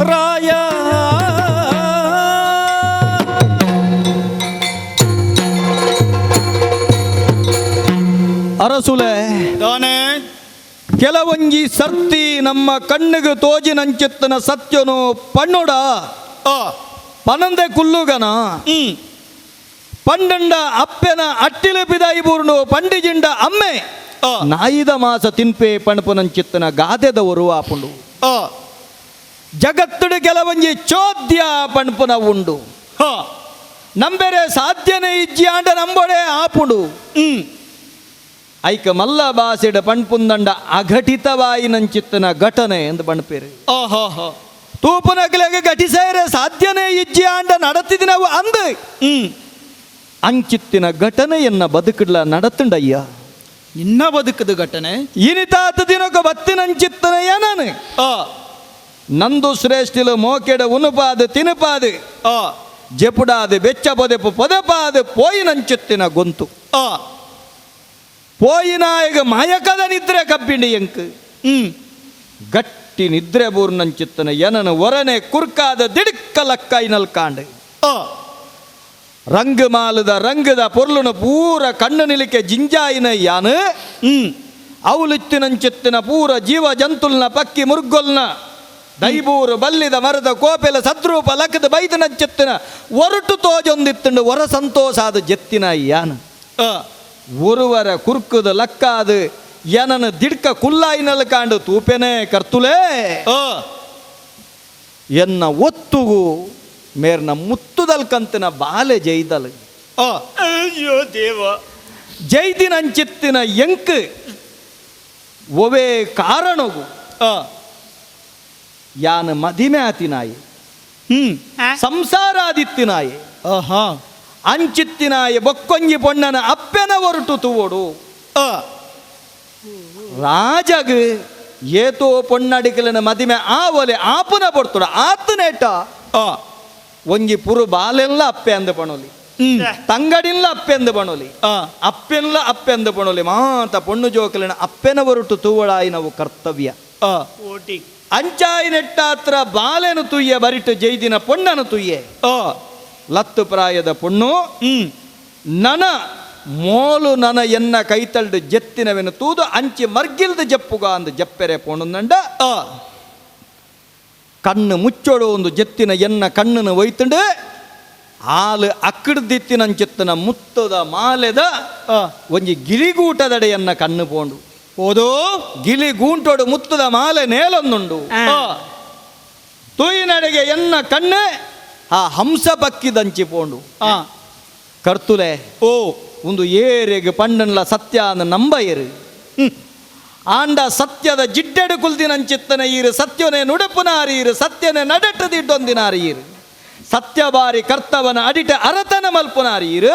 S1: ರಾಯ
S4: ಅರಸುಲೆ
S6: ದಾನೆ
S4: ಕೆಲವೊಂಜಿ ಸರ್ತಿ ನಮ್ಮ ಕಣ್ಣಿಗೆ ತೋಜಿನಂಚಿತ್ತನ ಸತ್ಯನು ಪಣ್ಣುಡ
S6: ಓ
S4: ಪನಂದೆ ಕುಲ್ಲುಗನ ಪಂಡಂಡ ಅಪ್ಪೆನ ಅಟ್ಟಿಲೆ ಪಿದಾಯಿಬೂರ್ನು ಪಂಡಿಜಿಂಡ ಅಮ್ಮೆ
S6: ಓ
S4: ನಾಯಿದ ಮಾಸ ತಿನ್ಪೆ ಪಣಪನಂಚಿತ್ತನ ಗಾದೆದವರು ಆಪುಂಡು
S6: ಓ
S4: ಜಗತ್ತುಡು ಕೆಲವೊಂಜಿ ಚೋದ್ಯ ಪಣಪನ ಉಂಡು
S6: ಹ
S4: ನಂಬೆರೆ ಸಾಧ್ಯನೇ ಇಜ್ಜಿ ಆಂಡ ನಂಬೊಡೆ ಆಪುಂಡು ಐಕ ಮಲ್ಲ ಬಾಸಿಡ ಪಣ್ಪುಂದಂಡ ಅಘಟಿತವಾಯಿನಂಚಿತ್ತನ ಘಟನೆ ಎಂದು ಬಣ್ಪೇರು
S6: ಓಹೋ
S4: ತೂಪುನಗಲೆಗೆ ಘಟಿಸೇರೆ ಸಾಧ್ಯನೇ ಇಜ್ಜಿ ಆಂಡ ನಡತಿದಿನವು ಅಂದು ಅಂಚಿತ್ತಿನ ಘಟನೆಯನ್ನ ಬದುಕಡ್ಲ ನಡತುಂಡಯ್ಯ
S6: ನಿನ್ನ ಬದುಕದ ಘಟನೆ
S4: ಇನಿತಾತ ದಿನಕ ಬತ್ತಿನಂಚಿತ್ತನ ಏನನು
S6: ಓ
S4: ನಂದು ಶ್ರೇಷ್ಠಿಲು ಮೋಕೆಡ ಉನುಪಾದ ತಿನುಪಾದ
S6: ಓ
S4: ಜಪುಡಾದ ಬೆಚ್ಚ ಪೊದೆಪು ಪೊದೆಪಾದ ಪೋಯಿನಂಚಿತ್ತಿನ ಗೊಂತು
S6: ಓ
S4: ಪೋಯಿನಾಯಗ ಮಾಯಕದ ನಿದ್ರೆ ಕಬ್ಬಿಂಡಿ ಎಂಕ್ ಗಟ್ಟಿ ನಿದ್ರೆ ಬೂರ್ನಂಚಿತ್ತನ ಏನನ ಒರನೆ ಕುರ್ಕಾದ ದಿಡುಕ್ಕ ಲಕ್ಕೈನಲ್ ಕಾಂಡ್
S6: ಓ
S4: ರಂಗ್ ಮಾಲದ ರಂಗದ ಪೊರ್ಲುನ ಪೂರ ಕಣ್ಣು ನಿಲಿಕೆ ಜಿಂಜಾಯಿನ ಯಾನು ಅವಲಿತ್ತಿನಂಚಿತ್ತಿನ ಪೂರ ಜೀವ ಜಂತುಲ್ನ ಪಕ್ಕಿ ಮುರ್ಗೊಲ್ನ ದೈಬೂರು ಬಲ್ಲಿದ ಮರದ ಕೋಪೆಲ ಸದ್ರೂಪ ಲಕ್ಕದ ಬೈದನಂಚಿತ್ತಿನ ಒರಟು ತೋಜೊಂದಿತ್ತುಂಡು ಹೊರ ಸಂತೋಷಾದ ಜೆತ್ತಿನ ಯಾನು ಒರುವರ ಕುರ್ಕುದ ಲಕ್ಕಾದು ಏನನ ದಿಡ್ಕ ಕುಲ್ಲಾಯಿನಲ್ ಕಾಂಡು ತೂಪೆನೆ ಕರ್ತುಲೇ ಎನ್ನ ಒತ್ತುಗು ಮೇರ್ನ ಮುತ್ತುದಲ್ ಕಂತಿನ ಬಾಲೆ ಜೈದಲ್
S3: ಅಯ್ಯೋ ದೇವ
S4: ಜೈದಿನಂಚಿತ್ತಿನ ಎಂಕ್ ಒವೇ ಕಾರಣಗು ಯಾನ ಮದಿಮೆ ಆತಿನಾಯಿ ಸಂಸಾರಾದಿತ್ತಿನಾಯಿ
S6: ಆಹಾ
S4: ಅಂಚಿತ್ತಿನಾಯ ಬೊಕ್ಕೊಂಜಿ ಪೊಣ್ಣನ ಅಪ್ಪೆನ ಹೊರಟು ತೂವೋಡು ರಾಜಗ್ ಏತೋ ಪೊಣ್ಣಡಿಕಲಿನ ಮದಿಮೆ ಆವಲೆ ಆಪುನ ಪಡ್ತುಡ ಆತನೇಟ ಒಂಜಿ ಪುರು ಬಾಲೆಲ್ಲ ಅಪ್ಪೆ ಅಂದ ಪಣೋಲಿ ತಂಗಡಿಲ್ಲ ಅಪ್ಪೆ ಅಂದ ಪಣೋಲಿ ಅಪ್ಪೆಲ್ಲ ಅಪ್ಪೆ ಅಂದ ಪಣೋಲಿ ಮಾತ ಪೊಣ್ಣು ಜೋಕಲಿನ ಅಪ್ಪೆನ ಹೊರಟು ತೂವಳಾಯಿನವು ಕರ್ತವ್ಯ
S3: ಓಟಿ
S4: ಅಂಚಾಯಿನೆಟ್ಟಾತ್ರ ಬಾಲೆನು ತುಯ್ಯ ಬರಿಟ್ಟು ಜೈದಿನ ಪೊಣ್ಣನು ತುಯ್ಯೆ ಲತ್ತು ಪ್ರಾಯದ ಪೊಣ್ಣು ನನ ಮೋಲು ನನ ಎನ್ನ ಕೈತಲ್ಡು ಜೆತ್ತಿನವೆನು ತೂದು ಅಂಚಿ ಮರ್ಗಿಲ್ದ ಜಪ್ಪುಗ ಅಂದು ಜಪ್ಪೆರೆ ಪೋಣುಂದಂಡ ಕಣ್ಣು ಮುಚ್ಚೋಡು ಒಂದು ಜೆತ್ತಿನ ಎನ್ನ ಕಣ್ಣನ್ನು ಒಯ್ತುಂಡು ಹಾಲು ಅಕ್ಕಡ್ದಿತ್ತಿನಂಚಿತ್ತನ ಮುತ್ತದ ಮಾಲೆದ ಒಂಜಿ ಗಿಳಿಗೂಟದಡೆಯನ್ನ ಕಣ್ಣು ಪೋಂಡು
S6: ಓದೋ
S4: ಗಿಳಿ ಗೂಂಟೋಡು ಮುತ್ತದ ಮಾಲೆ ನೇಲೊಂದುಂಡು ತೂಯಿನಡೆಗೆ ಎನ್ನ ಕಣ್ಣೆ ಆ ಹಂಸ ಬಕ್ಕಿದಂಚಿ ಪೋಂಡು ಕರ್ತುಲೆ
S6: ಓ
S4: ಒಂದು ಏರೆಗೆ ಪಂಡನ್ಲ ಸತ್ಯನ ನಂಬಯರು ಆಂಡ ಸತ್ಯದ ಜಿಡ್ಡೆಡು ಕುಲ್ದಿನಂಚಿತ್ತನ ಈರು ಸತ್ಯನೇ ನುಡುಪುನಾರೀರು ಸತ್ಯನೇ ನಡೆಟದಿಡ್ಡೊಂದಿನಾರೀರು ಸತ್ಯ ಬಾರಿ ಕರ್ತವನ ಅಡಿಟ ಅರತನ ಮಲ್ಪುನಾರೀರು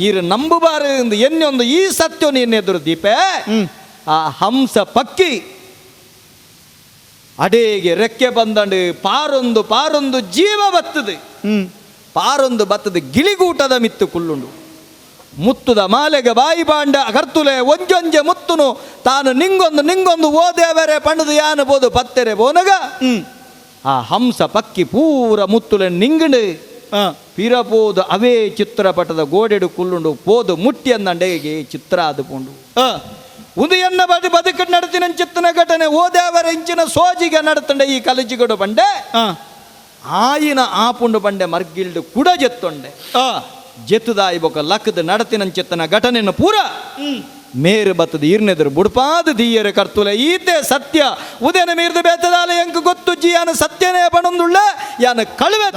S4: ಈರು ನಂಬುಬಾರು ಎಂದು ಎನ್ನೊಂದು ಈ ಸತ್ಯ ನೀನೆದುರು ದೀಪೆ ಆ ಹಂಸ ಪಕ್ಕಿ ಅಡೇಗೆ ರೆಕ್ಕೆ ಬಂದಂಡು ಪಾರೊಂದು ಜೀವ ಬತ್ತದು ಪಾರೊಂದು ಬತ್ತದು ಗಿಳಿಗೂಟದ ಮಿತ್ತು ಕುಲ್ಲುಂಡು ಮುತ್ತುದ ಮಾಲೆಗೆ ಬಾಯಿ ಬಾಂಡ ಕರ್ತುಲೆ ಒಂಜೊಂಜೆ ಮುತ್ತುನು ತಾನು ನಿಂಗೊಂದು ಓದೇವರೆ ಪಣದು ಯಾನು ಬೋದು ಪತ್ತೆರೆ ಬೋನಗ ಆ ಹಂಸ ಪಕ್ಕಿ ಪೂರ ಮುತ್ತುಲೆ ನಿಂಗಂಡು ಪಿರಪೋದು ಅವೇ ಚಿತ್ರಪಟದ ಗೋಡೆಡು ಕುಲ್ಲುಂಡು ಪೋದು ಮುಟ್ಟಿ ಅಂದಂಡೆಗೆ ಚಿತ್ರ ಆದುಕೊಂಡು ಒಂದು ಎನ್ನ ಬದುಕು ನಡತಿನ ಚಿತ್ತನ ಘಟನೆ ಓದೇವರ ಇಂಚಿನ ಸೋಜಿಗೆ ನಡತಂಡೆ ಈ ಕಲಜಿಗಡು ಬಂಡೆ ಆಯಿನ ಆಪುಂಡು ಬಂಡೆ ಮರ್ಗಿಲ್ಡು ಕುಡ ಜೆತ್ತೊಂಡೆ ಜೆತ್ತುದಾಯಿ ಬೊಕ ಲಕ್ಕದ ನಡತಿನ ಚಿತ್ತನ ಘಟನೆಯನ್ನು ಪೂರ ಮೇರು ಬತ್ತದ ಈರ್ನೆದರು ಬುಡ್ಪಾದ ದೀಯರೆ ಕರ್ತುಲೆ ಈತೆ ಸತ್ಯ ಉದಯನ ಮೀರ್ದು ಬೇತದಾಲ ಎಂಕ ಗೊತ್ತು ಜಿಯಾನ ಸತ್ಯನೇ ಬಣಂದುಳ್ಳ ಯಾನ ಕಳುವೆ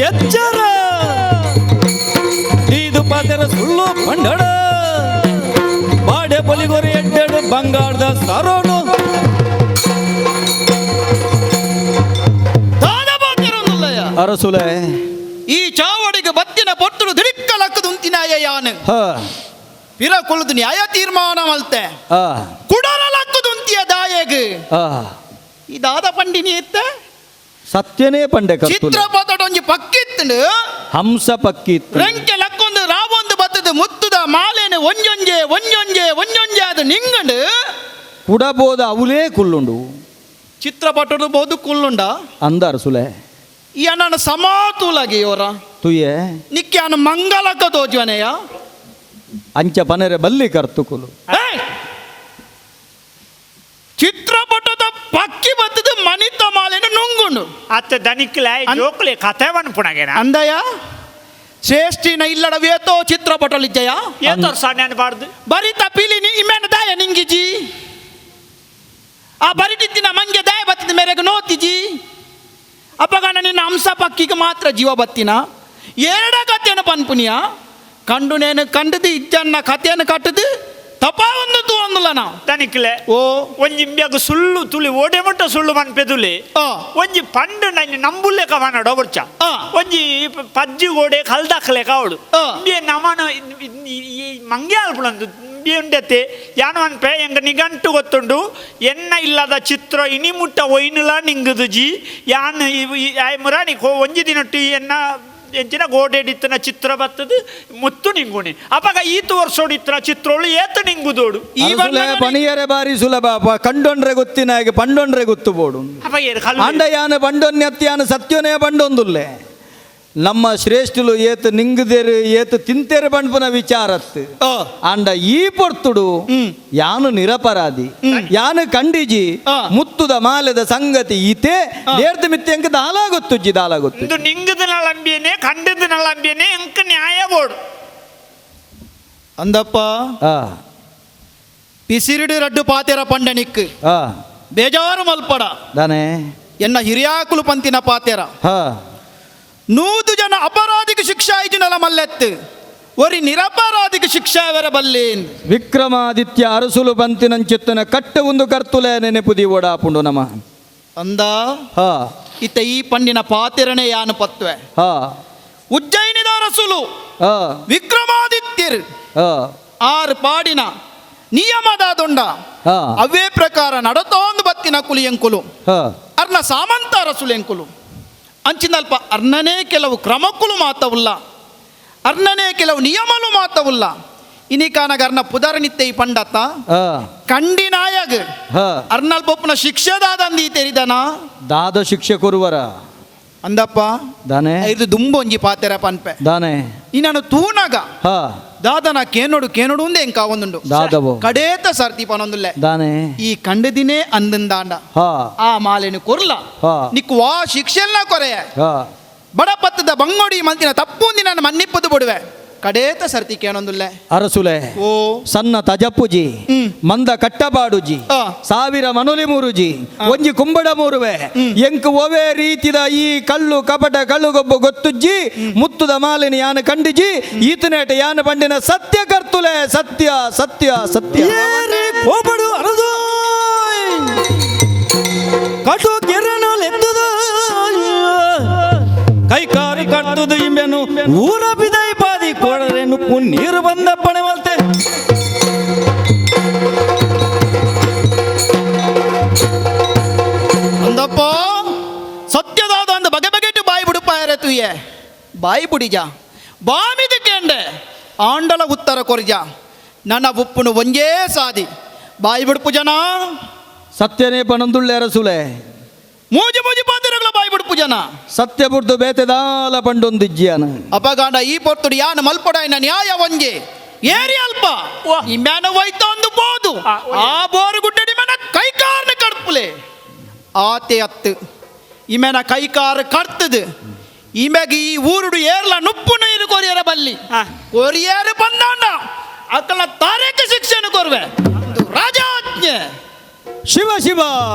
S1: ಎಚ್ಚರ ಇದು ಪಾತ್ರ ಸುಳ್ಳು ಪಂಡಡ ಬಾಡೆ ಬಲಿಗೊರೆ ಎಡ್ಡೆಡು ಬಂಗಾರದ ಸರೋನು
S4: ಅರಸುಲೆ
S6: ಈ ಚಾವಡಿಗೆ ಬತ್ತಿನ ಪೊಟ್ಟರು ದಿಡಿಕ್ಕಲಕ್ಕದು ಉಂತಿನಾಯ ಯಾನು ಪಿರ ಕೊಲ್ಲದು ನ್ಯಾಯ ತೀರ್ಮಾನ ಮಲ್ತೆ ಕುಡಲಕ್ಕದು ಉಂತಿಯ ದಾಯಗೆ ಈ ದಾದ ಪಂಡಿನಿ ಎತ್ತ
S4: ಸತ್ಯನೇ ಪಂಡೆ
S6: ಚಿತ್ರಪಟೊಂಜಿ ಪಕ್ಕಿತ್ತು
S4: ಹಂಸ ಪಕ್ಕಿತ್ತು
S6: ರೆಂಕೆ ಲಕ್ಕೊಂದು ರಾವೊಂದು ಬತ್ತದ ಮುತ್ತುದ ಮಾಲೆನೆ ಒಂಜೊಂಜೆ ಅದು ನಿಂಗಂಡು
S4: ಕುಡಬೋದ ಅವಲೇ ಕುಲ್ಲುಂಡು
S6: ಚಿತ್ರಪಟಡು ಬೋದು ಕುಲ್ಲುಂಡ
S4: ಅಂದ ಅರಸುಲೆ
S6: ಈ ಅಣ್ಣನ ಸಮಾತುಲಾಗಿ ಇವರ
S4: ತುಯೆ
S6: ನಿಕ್ಕೆ ಅನ್ನ ಮಂಗಲಕ ತೋಜುವನೆಯ
S4: ಅಂಚ ಪನರೆ ಬಲ್ಲಿ ಕರ್ತುಕುಲು
S6: ಚಿತ್ರಪಟದ ಪಕ್ಕಿ ಬತ್ತದ ಮನಿತ ಮಾಲೆನ ನುಂಗುಂಡು
S3: ಅತ್ತ ದನಿಕ್ಲೆ ಜೋಕ್ಲೆ ಕಥೆವನ್ ಪುಣಗೆನ
S6: ಅಂದಯ ಶ್ರೇಷ್ಠಿನ ಇಲ್ಲಡ ವೇತೋ ಚಿತ್ರಪಟಲಿದ್ದಯ
S3: ಏತೋರ್ ಸಾನ್ಯಾನ ಬಾರ್ದು
S6: ಬರಿತ ಪಿಲಿನಿ ಇಮೇನ ದಾಯ ನಿಂಗಿಜಿ ಆ ಬರಿಟಿದ್ದಿನ ಮಂಗೆ ದಾಯ ಬತ್ತದ ಮೇರೆಗೆ ನೋತಿಜಿ ಅಪ್ಪಗಣ ನಿನ್ನ ಹಂಸ ಪಕ್ಕಿಗೆ ಮಾತ್ರ ಜೀವ ಬತ್ತಿನ ಎರಡ ಕಥೆಯನ್ನು ಪನ್ಪುನಿಯ ಕಂಡು ನೇನು ಕಂಡದು ಇಜ್ಜನ್ನ ಕಥೆಯನ್ನು ಕಟ್ಟದು ತಪ ಒಂದು ತೂಂದುಲ ನಾವು
S3: ದನಿಕ್ಲೆ
S6: ಓ
S3: ಒಂಜಿ ಇಂಬ್ಯಾಗ ಸುಳ್ಳು ತುಳಿ ಓಡೆ ಮಟ್ಟ ಸುಳ್ಳು ಮನ್ಪೆದುಲೆ ಒಂಜಿ ಪಂಡು ನಂಗೆ ನಂಬುಲ್ಲೆ ಕವನಡ ಬರ್ಚ ಒಂಜಿ ಪಜ್ಜಿ ಗೋಡೆ ಕಲ್ದಾಕ್ಲೆ ಕಾವಡು ನಮನ ಮಂಗೆ ಅಲ್ಪುಳಂದು ಉಂಡತೆ ಯಾನು ಅನ್ಪೆ ಎಂಗ ನಿಘಂಟು ಗೊತ್ತುಂಡು ಎನ್ನ ಇಲ್ಲದ ಚಿತ್ರ ಇನಿ ಮುಟ್ಟ ಒಯ್ನುಲ ನಿಂಗುದು ಜಿ ಯಾನು ಮುರಾಣಿ ಒಂಜಿ ದಿನಟ್ಟು ಎನ್ನ ಎಂಚಿನ ಗೋಡೆಡಿತ್ತನ ಚಿತ್ರ ಬತ್ತದು ಮುತ್ತು ನಿಂಗುಣಿ ಅವಾಗ ಈತು ವರ್ಷೋಡಿತ್ತನ ಚಿತ್ರೋಳು ಏತ ನಿಂಗುದೋಡು
S4: ಪಣಿಯರೆ ಬಾರಿ ಸುಲಭ ಕಂಡೊಂಡ್ರೆ ಗೊತ್ತಿನ ಹಾಗೆ ಪಂಡೊಂಡ್ರೆ ಗೊತ್ತು ಬೋಡು ಅಂಡ ಯಾನ ಬಂಡೊನ್ಯತ್ಯಾನ ಸತ್ಯನೇ ಬಂಡೊಂದುಲ್ಲೆ ನಮ್ಮ ಶ್ರೇಷ್ಠಲು ಏತು ನಿಂಗದೇರು ಏತು ತಿಂತೇರು ಬಂಡ್ಪುನ ವಿಚಾರತ್ ಅಂಡ ಈ ಪೊರ್ತುಡು ಯಾನು ನಿರಪರಾಧಿ ಯಾನು ಕಂಡಿಜಿ ಮುತ್ತುದ ಮಾಲೆದ ಸಂಗತಿ ಈತೆ ನೇರ್ದ ಮಿತ್ತೆ ಎಂಕ ದಾಲಾಗೊತ್ತುಜ್ಜಿ ದಾಲಾಗೊತ್ತು
S3: ಇದು ನಿಂಗದ ನಳಂಬಿಯನೆ ಕಂಡದ ನಳಂಬಿಯನೆ ಎಂಕ ನ್ಯಾಯ ಬೋಡು
S6: ಅಂದಪ್ಪ ಪಿಸಿರಿಡು ರಡ್ಡು ಪಾತೆರ ಪಂಡನಿಕ್ ಬೇಜಾರು ಮಲ್ಪಡ
S4: ದಾನೆ
S6: ಎನ್ನ ಹಿರಿಯಾಕುಲು ಪಂತಿನ ಪಾತೆರ 100 ಜನ ಅಪರಾಧಿಗೆ ಶಿಕ್ಷಾ ಐಜುನಲ ಮಲ್ಲೆತ್ತು ಒರಿ ನಿರಪರಾಧಿಗೆ ಶಿಕ್ಷಾ ಅವರ ಬಲ್ಲೇನ್
S4: ವಿಕ್ರಮಾದಿತ್ಯ ಅರಸುಲು ಬಂತಿನಂಚಿತ್ತನ ಕಟ್ಟ ಒಂದು ಕರ್ತುಲೆ ನೆನೆಪುದಿ ಓಡಾಪುಂಡು ನಮ
S6: ಅಂದ ಇತ್ತ ಈ ಪಂಡಿನ ಪಾತೆರನೇ ಯಾನು ಪತ್ವೆ ಉಜ್ಜಯಿನಿದ ಅರಸುಲು ವಿಕ್ರಮಾದಿತ್ಯರು 6 ಪಾಡಿನ ನಿಯಮದ ದೊಂಡ ಅವೇ ಪ್ರಕಾರ ನಡತೋಂದು ಬತ್ತಿನ ಕುಲಿಯಂಕುಲು ಅರ್ನ ಸಾಮಂತ ಅರಸುಲು ಎಂಕುಲು ಅಂಚಿನಲ್ಪ ಅರ್ನನೇ ಕೆಲವು ಕ್ರಮಕ್ಕುಲು ಮಾತವುಲ್ಲ ಅರ್ನನೇ ಕೆಲವು ನಿಯಮಲು ಮಾತವುಲ್ಲ ಇನಿಕಾನಗರ್ನ ಪುದರನಿತ್ತೆ ಈ ಪಂಡತ್ತ ಕಂಡಿನಾಯಗ್ ಅರ್ನಲ್ ಪೊಪ್ಪನ ಶಿಕ್ಷೆದಾದಂದಿ ತೆರಿದನ
S4: ದಾದ ಶಿಕ್ಷೆ ಕೊರುವರ
S6: ಅಂದಪ್ಪ
S4: ದಾನೆ
S6: ಇದು ದುಂಬೊಂಜಿ ಪಾತೆರ ಪನ್ಪೆ
S4: ದಾನೆ
S6: ಇನ್ನನು ತೂನಗ ದಾದನ ಕೇನೋಡು ఉందే ఇంకా ಒಂದುಂಡು
S4: దాదవో
S6: ಕಡೇತ ಸರ್ತಿ ಪನೊಂದುಲ್ಲೆ
S4: దానే
S6: ಈ ಅಂದಂದಾಂಡ
S4: ಹಾ
S6: ಆ ಮಾಲೆನು ಕೊರ್ಲ
S4: ಹಾ
S6: ನಿಕ್ಕು ವಾ ಶಿಕ್ಷೆಲ್ಲ ಕೊರೆಯ
S4: ಹಾ
S6: ಬಡಪತ್ತದ ಬಂಗೋಡಿ ಮಲ್ತಿನ ತಪ್ಪುಂದಿ ನಾನು ಮನ್ನಿಪ್ಪದು ಬಿಡುವೆ ಕಡೇತ ಸರ್ತಿ ಕೇನೊಂದುಲ್ಲೆ
S4: ಅರಸುಲೆ
S6: ಓ
S4: ಸಣ್ಣ ತಜಪ್ಪುಜಿ ಮಂದ ಕಟ್ಟಬಾಡುಜಿ
S6: ಆ.
S4: ಸಾವಿರ ಮನುಲಿ ಮೂರುಜಿ ಒಂಜಿ ಕುಂಬಡ ಮೂರುವೆ ಎಂಕ್ ಒವೇ ರೀತಿದ ಈ ಕಳ್ಳು ಕಪಟ ಕಳ್ಳುಗೊಬ್ಬ ಗೊತ್ತುಜ್ಜಿ ಮುತ್ತುದ ಮಾಲಿನಿ ಯಾನ ಕಂಡಿಜಿ ಈತನೇಟ ಯಾನ ಬಂಡಿನ ಸತ್ಯ ಕರ್ತುಲೆ ಸತ್ಯ ಸತ್ಯ ಸತ್ಯ
S1: ಹೋಗ್ಬಡು ಅರದು ಕಟು ಕಿರಣಲೆತ್ತದು ಕೈ ಕಾರಿ ಕಟ್ಟುದು ಇಂಬೆನು ಊರ ಬಿದೈ ಬಾದಿ ಕೊಡರೇನು ನೀರು ಬಂದ ಪಣೆ ಮಲ್ತೆ
S6: ಅಂದಪ್ಪ ಸತ್ಯದಾದ ಒಂದು ಬಗೆ ಬಗೆಟ್ಟು ಬಾಯಿ ಬಿಡುಪ್ಪ ಯಾರತುಯೆ ಬಾಯಿ ಬುಡಿಜ ಬಾಮಿದ ಕೇಂಡೆ ಆಂಡಲ ಉತ್ತರ ಕೊರಿಜ ನನ್ನ ಉಪ್ಪುನು ಒಂಜೇ ಸಾದಿ ಬಾಯಿ ಬಿಡುಪು ಜನ
S4: ಸತ್ಯನೇ ಪನಂದುಳ್ಳೆ ಅರಸುಲೆ
S6: ಮೂಜಿ ಮೂಜಿ ಪಾತ್ರಗಳ ಬಾಯಿ ಬಿಡುಪು ಜನ
S4: ಸತ್ಯ ಬುಡ್ದು ಬೇತೆದಾಲ ಪಂಡೊಂದಿಜ್ಜಿಯನ
S6: ಅಪಗಾಂಡ ಈ ಪೊರ್ತುಡು ಯಾನ ಮಲ್ಪೊಡಾಯಿನ ನ್ಯಾಯ ಒಂಜೆ ಏರಿ ಅಲ್ಪ ಈ ಮ್ಯಾನ ವೈತ ಒಂದು ಬೋದು ಆ ಬೋರು ಗುಡ್ಡಡಿ ಮ್ಯಾನ ಕೈಕಾರ್ನ ಕಡ್ಪುಲೆ ಆತೆ ಅತ್ತು ಈ ಮ್ಯಾನ ಕೈಕಾರ ಕಡ್ತದು ಈ ಮ್ಯಾಗ ಈ ಊರುಡು ಏರ್ಲ ನುಪ್ಪು ನೀರು ಕೊರಿಯರ ಬಲ್ಲಿ ಕೊರಿಯರ ಬಂದಾಂಡ ಅಕ್ಕಳ ತಾರೇಕ ಶಿಕ್ಷೆನು ಕೊರ್ವೆ ಒಂದು ರಾಜಾಜ್ಞೆ
S4: ಶಿವ ಶಿವ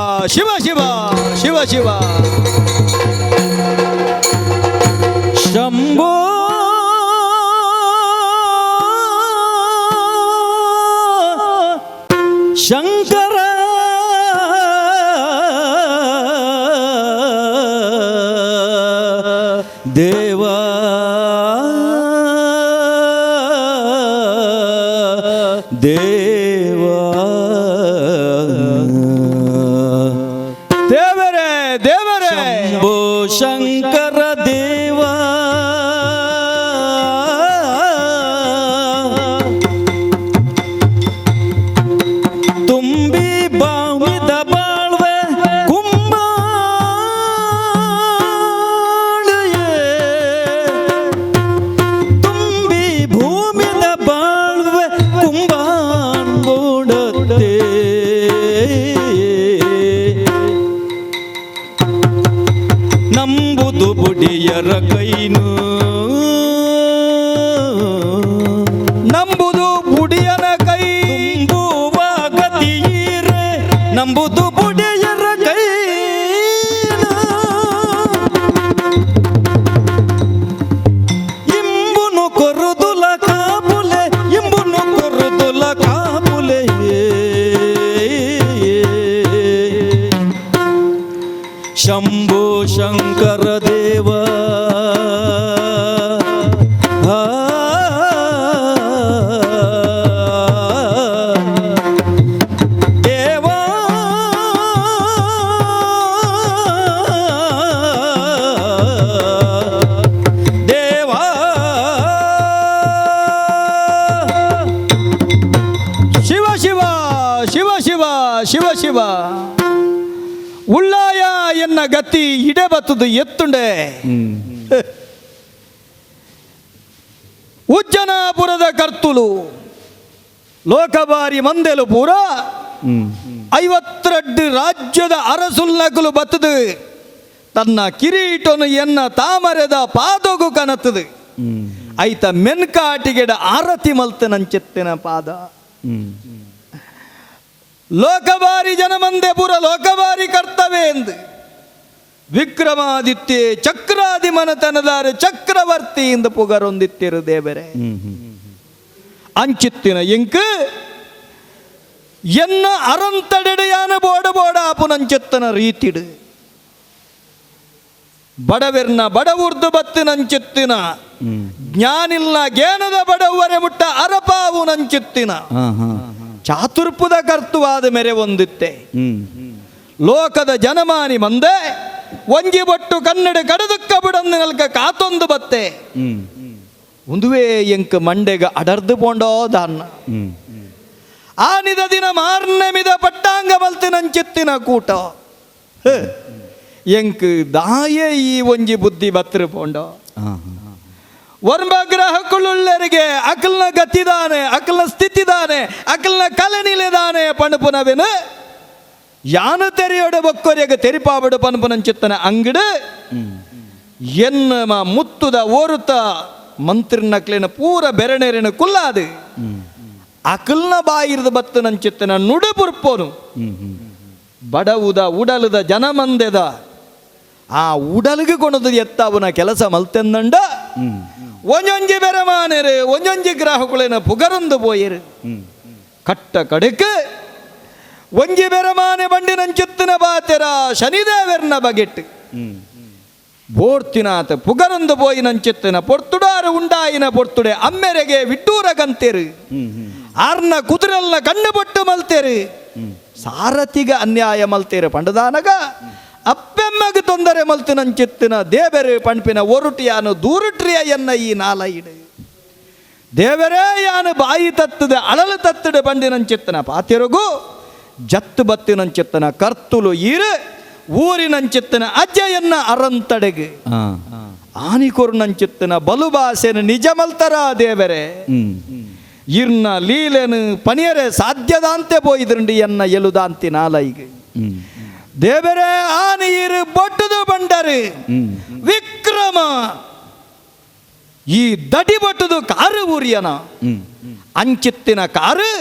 S4: ಶಿವ ಶಿವ ಶಿವ ಶಿವ
S1: ಶಂಭೋ ಶಂಕರ ದೇವಾ ದೇವಾ
S4: ದೇವರೇ ದೇವರೇ
S1: ಶಂಭೋ ಶಂಕರ ದೇವಾ ತುಂಬಿ ಬಾವಿದ ಬಾಳ್ವೆ ಕುಂಬಾಳೆಯೇ ತುಂಬಿ ಭೂಮಿದ ಬಾಳ್ವೆ ಕುಂಬಾಂಬೋಡತ್ತೆ ನಂಬುದು ಬುಡಿಯರ ಕೈನು
S4: ನಂಬುದು ಬುಡಿಯನ ಕೈ
S1: ತುಂಬುವ ಗತಿಯೀರೆ ನಂಬುದು ಬುಡಿಯರ ಕೈನು ಇಂಬುನು ಕೊರುದುಲ ಕಾಪುಲೆ ಇಂಬುನು ಕೊರುದುಲ ಕಾಪುಲೆ ಶಂಭೋ ಶಂಕರ ದೇವ ದೇವಾ ದೇವಾ
S4: ಶಿವ ಶಿವ ಶಿವ ಶಿವ ಶಿವ ಶಿವ ಉಳ್ಳಾಯ ಎನ್ನ ಗತಿ ಇಡೆ ಬತ್ತದು ಎತ್ತುಂಡೆ ಉಜ್ಜನಾಪುರದ ಕರ್ತುಲು ಲೋಕಬಾರಿ ಮಂದೆಲು ಪೂರ 52 ರಾಜ್ಯದ ಅರಸುಲ್ನಕಲು ಬತ್ತದು ತನ್ನ ಕಿರೀಟನು ಎನ್ನ ತಾಮರೆದ ಪಾದಗು ಕನತದು ಐತ ಮೆನ್ಕಾಟಿಗೆಡ ಆರತಿ ಮಲ್ತನಂಚೆತ್ತಿನ ಪಾದ ಲೋಕಬಾರಿ ಜನಮಂದೆ ಪುರ ಲೋಕಬಾರಿ ಕರ್ತವೆ ಎಂದು ವಿಕ್ರಮಾದಿತ್ಯ ಚಕ್ರಾದಿ ಮನತನದಾರ ಚಕ್ರವರ್ತಿ ಎಂದು ಪುಗರೊಂದಿತ್ತಿರು ದೇವರೇ ಅಂಚಿತ್ತಿನ ಎಂಕ್ ಎನ್ನ ಅರಂತಡೆಡೆಯಾನ ಬೋಡ ಬೋಡ ಆಪುನಂಚೆತ್ತನ ರೀತಿಡು ಬಡವೆರ್ನ ಬಡವುರ್ದು ಬತ್ತಿನಂಚೆತ್ತಿನ ಜ್ಞಾನಿಲ್ಲ ಜ್ಞಾನದ ಬಡವರೆ ಮುಟ್ಟ ಅರಪಾವು ನಂಚೆತ್ತಿನ ಚಾತುರ್ಪುದ ಕರ್ತುವಾದ ಮೇರೆ ಒಂದಿತ್ತೆ ಲೋಕದ ಜನಮಾನಿ ಮಂದೆ ಒಂಜಿ ಬೊಟ್ಟು ಕನ್ನಡ ಕಡದುಕ್ಕ ಬಿಡಂದು ನಲ್ಕ ಕಾತೊಂದು ಬತ್ತೆ ಒಂದುವೇ ಎಂಕ್ ಮಂಡೆಗ ಅಡರ್ದು ಪೋಂಡೋ ದಾನ್ನ ಆನಿದ ದಿನ ಮಾರ್ನೆ ಮಿದ ಪಟ್ಟಾಂಗ ಮಲ್ತಿನಂಚಿತ್ತಿನ ಕೂಟ ಎಂಕ್ ದಾಯೆ ಈ ಒಂಜಿ ಬುದ್ಧಿ ಬತ್ರ ಪೋಂಡೋ ವರ್ಮಗ್ರಹಕ್ಕುಳ್ಳೆರಿಗೆ ಅಕಲ್ನ ಗತಿದಾನೆ ಅಕಲ್ನ ಸ್ಥಿತಿದಾನೆ ಅಕಲ್ನ ಕಲನಿಲೆದಾನೆ ಪಣಪುನವೆನು ಯಾನು ತೆರೆಯೋಡ ಬೊಕ್ಕೊರೆಗೆ ತೆರಿಪಾಬಡು ಪಣಪುನಂಚಿತ್ತನ ಅಂಗಡು ಎನ್ನ ಮುತ್ತುದ ಓರುತ ಮಂತ್ರಿನಕ್ಲಿನ ಪೂರ ಬೆರಣೆರಿನ ಕುಲ್ಲಾದು ಅಕಲ್ನ ಬಾಯಿರ್ದು ಬತ್ತು ನಂಚಿತ್ತನ ನುಡು ಪುರ್ಪೋನು ಬಡವುದ ಉಡಲದ ಜನಮಂದೆದ ಆ ಉಡಲಿಗೆ ಕೊಣದು ಎತ್ತಾವನ ಕೆಲಸ ಮಲ್ತೆಂದಂಡ ಒಂಜೊಂಜಿ ಬೆರಮಾನೆರು ಒಂಜೊಂಜಿ ಗ್ರಾಹಕುಳೇನ ಪುಗರೊಂದು ಪೋಯಿರು ಕಟ್ಟ ಕಡೆಕ್ ಒಂಜಿ ಬೆರಮಾನೆ ಬಂಡಿನಂಚಿತ್ತಿನ ಬಾತೆರ ಶನಿದೇವರ್ನ ಬಗೆಟ್ ಬೋರ್ತಿನಾಥ ಪುಗರೊಂದು ಪೋಯಿನಂಚಿತ್ತಿನ ಪೊರ್ತುಡಾರು ಉಂಡಾಯಿನ ಪೊರ್ತುಡೆ ಅಮ್ಮೆರೆಗೆ ವಿಟ್ಟೂರ ಗಂತೆರು ಆರ್ನ ಕುದುರೆಲ್ನ ಕಣ್ಣು ಬೊಟ್ಟು ಮಲ್ತೇರು ಸಾರಥಿಗ ಅನ್ಯಾಯ ಮಲ್ತೇರು ಪಂಡದಾನಗ ಅಪ್ಪೆಮ್ಮಗ ತೊಂದರೆ ಮಲ್ತಿನಂಚಿತ್ತಿನ ದೇವರೇ ಪಂಪಿನ ಒರುಟಿಯಾನು ದೂರುಟ್ರಿಯ ಎನ್ನ ಈ ನಾಲೈಡು ದೇವರೇ ಯಾನು ಬಾಯಿ ತತ್ತದ ಅಳಲು ತತ್ತದ ಬಂಡಿನಂಚಿತ್ತನ ಪಾತಿರಗು ಜತ್ತು ಬತ್ತಿನಂಚಿತ್ತನ ಕರ್ತುಲು ಈರು ಊರಿನಂಚಿತ್ತನ ಅಜ್ಜಯನ್ನ ಅರಂತಡೆಗೆ ಆನಿಕೊರ್ನಂಚಿತ್ತನ ಬಲುಭಾಷೆನ ನಿಜ ಮಲ್ತರ ದೇವರೇ ಇರ್ನ ಲೀಲೆನು ಪನಿಯರೆ ಸಾಧ್ಯದಾಂತೆ ಪೋಯಿದ್ರಂಡಿ ಎನ್ನ ಎಲುದಾಂತಿ ನಾಲೈಗೆ ದೇವರೇ ಆನೆಯಿರು ಬೊಟ್ಟದು ಬಂಡರು ವಿಕ್ರಮ ಈ ದಡಿ ಬೊಟ್ಟದು ಕಾರು ಊರಿಯನ ಅಂಚಿತ್ತಿನ ಕಾರು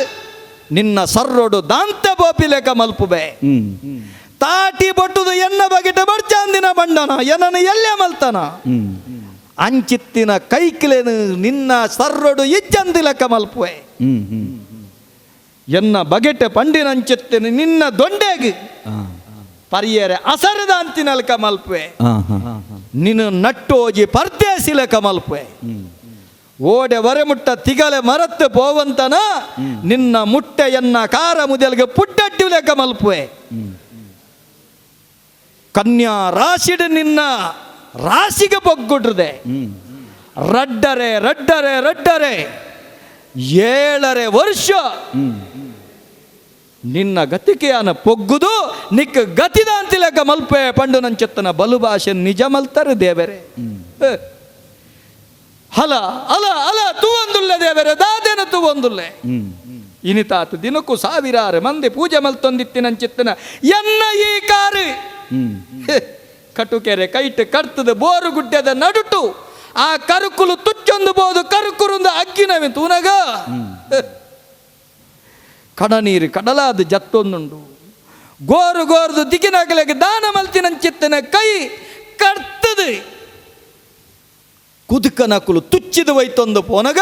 S4: ನಿನ್ನ ಸರ್ರೊಡು ದಾಂತೆ ಬೋಪಿಲೆಕ ಮಲ್ಪುಬೆ ತಾಟಿ ಬೊಟ್ಟದು ಎನ್ನ ಬಗೆಟ ಬಡ್ಚಾಂದಿನ ಬಂಡನ ಎನ್ನನು ಎಲ್ಲೇ ಮಲ್ತನ ಅಂಚಿತ್ತಿನ ಕೈಕಿಲೆನು ನಿನ್ನ ಸರ್ರೊಡು ಇಜ್ಜಂದಿಲಕ ಮಲ್ಪುವೆ ಎನ್ನ ಬಗೆಟ ಪಂಡಿನಂಚಿತ್ತಿನ ನಿನ್ನ ದೊಂಡೆಗೆ ಪರಿಯರೆ ಅಸರದ ಅಂತಿನಲ್ಕ ಮಲ್ಪುವೆ ನಿನ್ನ ನಟ್ಟೋಜಿ ಪರ್ದೇಸಿಲಕ ಮಲ್ಪುವೆ ಓಡೆ ವರೆಮುಟ್ಟ ತಿಗಲೆ ಮರತ್ತು ಪೋವಂತನ ನಿನ್ನ ಮುಟ್ಟೆಯನ್ನ ಕಾರ ಮುದಲ್ಗೆ ಪುಟ್ಟಟ್ಟು ಲೆಕ್ಕ ಮಲ್ಪುವೆ ಕನ್ಯಾ ರಾಶಿಡ್ ನಿನ್ನ ರಾಶಿಗೆ ಬೊಗ್ಗುಡ್ರದೆ ರಡ್ಡರೆ ರಡ್ಡರೆ ರಡ್ಡರೆ 7 ವರ್ಷ ನಿನ್ನ ಗತಿಕೆಯನ್ನ ಪೊಗ್ಗುದು ನಿಕ್ಕ ಗತಿದ ಅಂತಿಲಕ ಮಲ್ಪೆ ಪಂಡು ನಂಚೆತ್ತನ ಬಲು ಭಾಷೆ ನಿಜ ಮಲ್ತಾರೆ ದೇವರೇ ಹಲ ಅಲ ಅಲ ತೂವೊಂದುಲ್ಲೆ ದೇವರೇ ದಾದೇನ ತೂವೊಂದುಲ್ಲೆ ಇನಿತಾತು ದಿನಕ್ಕೂ 1000 ಮಂದಿ ಪೂಜೆ ಮಲ್ತೊಂದಿತ್ತಿನಂಚಿತ್ತನ ಎನ್ನ ಈ ಕಾರು ಕಟುಕೆರೆ ಕೈಟ್ ಕರ್ತದ ಬೋರು ಗುಡ್ಡದ ನಡುಟು ಆ ಕರುಕುಲು ತುಚ್ಚೊಂದು ಬೋದು ಕರುಕುರುಂದ ಅಗ್ಗಿನವೆ ತೂನಗ ಕಡನೀರು ಕಡಲಾದ ಜತ್ತೊಂದುಂಡು ಗೋರು ಗೋರ್ದು ದಿಗಿನಗಲೆಗೆ ದಾನ ಮಲ್ತಿನಂಚಿತ್ತನ ಕೈ ಕರ್ತದು ಕುದುಕನಕುಲು ತುಚ್ಚಿದು ವೈತೊಂದು ಪೋನಗ